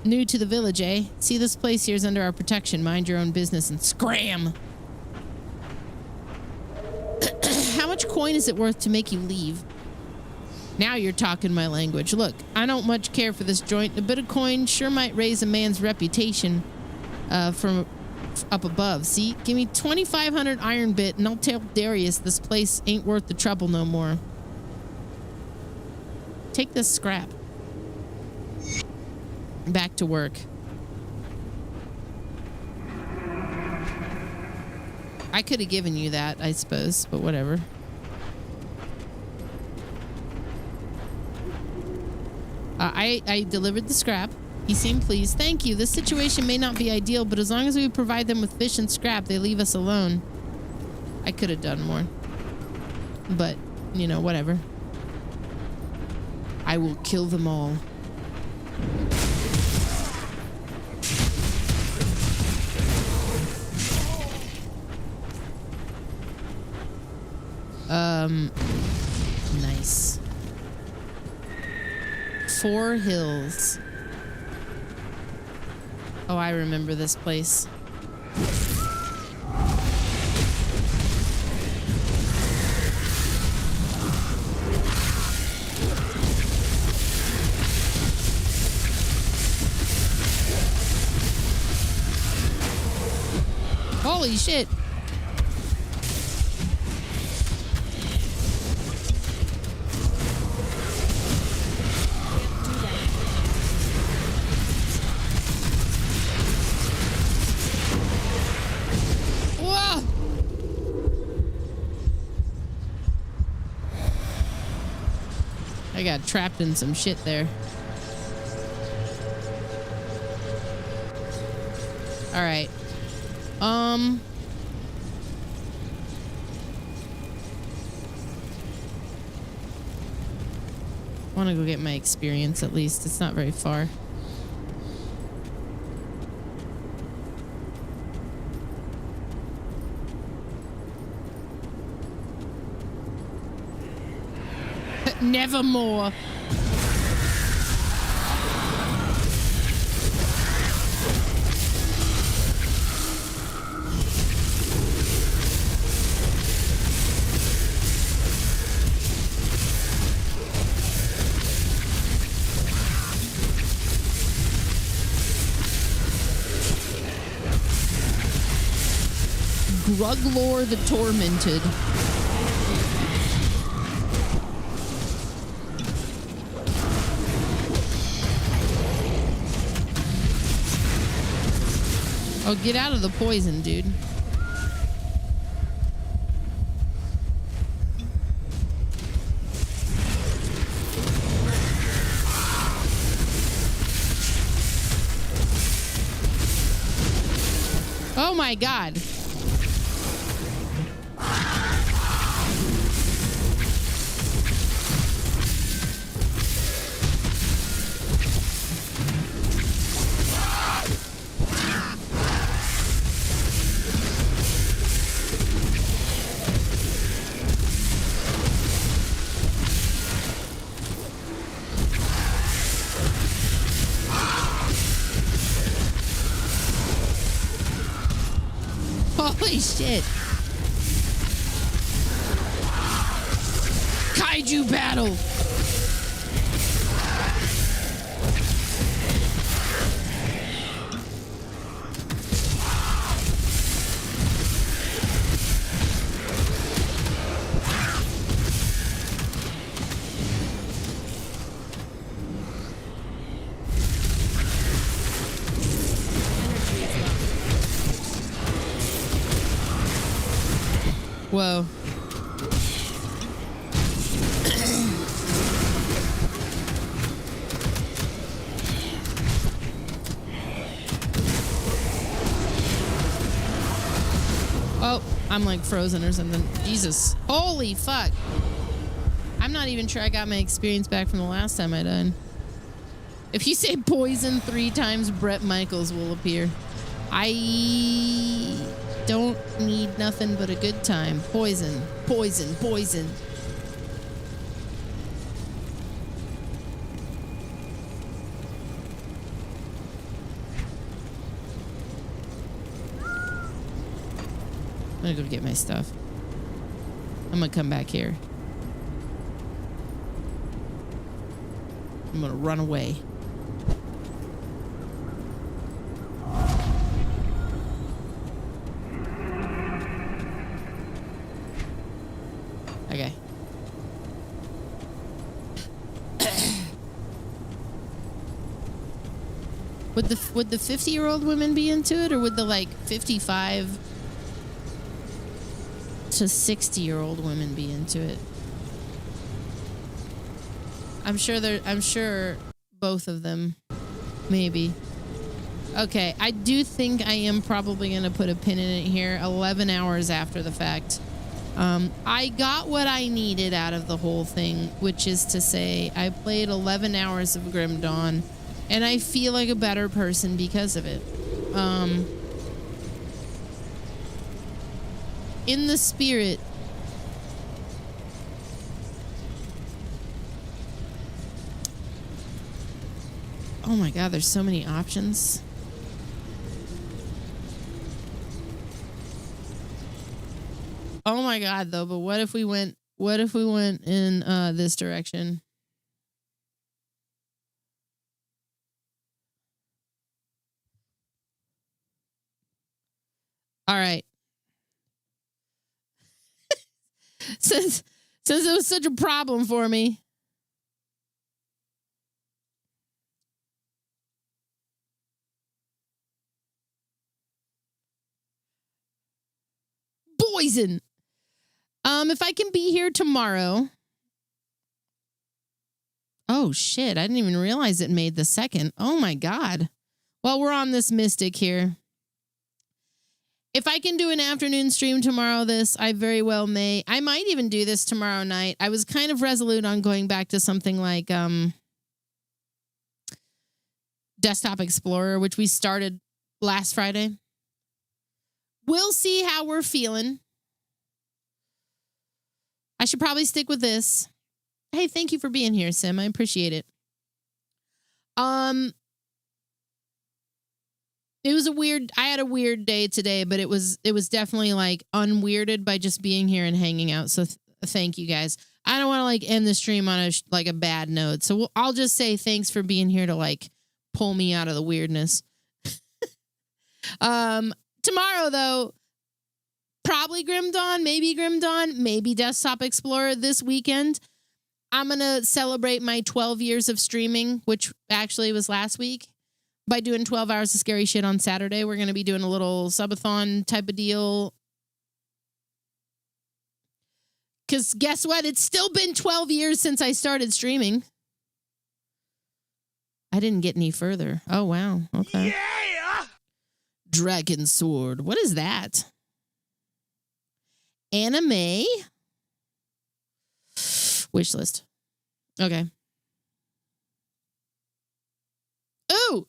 Speaker 1: New to the village, eh? See, this place here is under our protection. Mind your own business and scram. How much coin is it worth to make you leave? Now you're talking my language. Look, I don't much care for this joint. A bit of coin sure might raise a man's reputation from up above. See, give me 2,500 iron bit and I'll tell Darius this place ain't worth the trouble no more. Take this scrap. Back to work. I could have given you that, I suppose, but whatever. I delivered the scrap. He seemed pleased. Thank you. This situation may not be ideal, but as long as we provide them with fish and scrap, they leave us alone. I could have done more. But, you know, whatever. I will kill them all. Nice. 4 Hills. Oh, I remember this place. Holy shit. Whoa. I got trapped in some shit there. All right. I want to go get my experience at least. It's not very far. Nevermore. Gruglor the Tormented. Oh, get out of the poison, dude. Oh my God. Holy shit. Kaiju battle. Whoa. Oh, I'm like frozen or something. Jesus. Holy fuck. I'm not even sure I got my experience back from the last time I done. If you say poison 3 times, Bret Michaels will appear. I don't need nothing but a good time. Poison, poison, poison. I'm gonna go get my stuff. I'm gonna come back here. I'm gonna run away. Okay. Would the 50-year-old women be into it, or would the like 55 to 60-year-old women be into it? I'm sure both of them, maybe. Okay, I do think I am probably gonna put a pin in it here. 11 hours after the fact. I got what I needed out of the whole thing, which is to say I played 11 hours of Grim Dawn, and I feel like a better person because of it. In the spirit, oh my God, there's so many options. Oh my God, though, but what if we went in this direction? All right. since it was such a problem for me. Poison. If I can be here tomorrow. Oh shit, I didn't even realize it made the second. Oh my god. Well, we're on this mystic here. If I can do an afternoon stream tomorrow, I very well may. I might even do this tomorrow night. I was kind of resolute on going back to something like Desktop Explorer, which we started last Friday. We'll see how we're feeling. I should probably stick with this. Hey, thank you for being here, Sim. I appreciate it. It was I had a weird day today, but it was definitely like unweirded by just being here and hanging out. So thank you guys. I don't want to like end the stream on a bad note. So I'll just say thanks for being here to like pull me out of the weirdness. Tomorrow though, probably Grim Dawn, maybe Desktop Explorer this weekend. I'm going to celebrate my 12 years of streaming, which actually was last week, by doing 12 hours of scary shit on Saturday. We're going to be doing a little subathon type of deal. Because guess what? It's still been 12 years since I started streaming. I didn't get any further. Oh, wow. Okay. Yeah! Dragon Sword. What is that? Anime? Wish list. Okay. Ooh!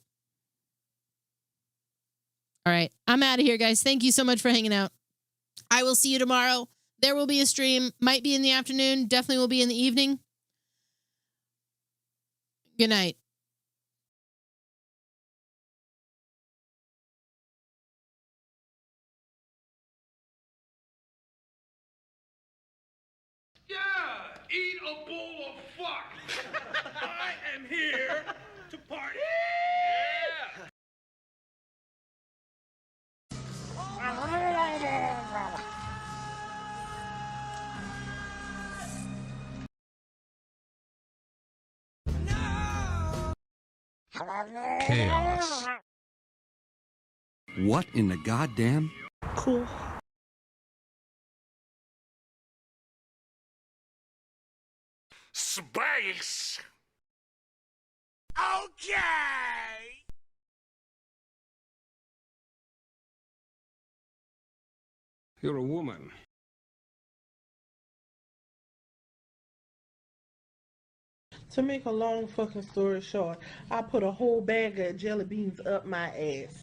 Speaker 1: All right. I'm out of here, guys. Thank you so much for hanging out. I will see you tomorrow. There will be a stream. Might be in the afternoon. Definitely will be in the evening. Good night.
Speaker 6: Yeah, eat a bowl of fuck. I am here to party.
Speaker 11: Chaos. What in the goddamn?
Speaker 7: Cool.
Speaker 6: Space. Okay.
Speaker 22: You're a woman.
Speaker 23: To make a long fucking story short, I put a whole bag of jelly beans up my ass.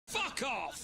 Speaker 6: Fuck off.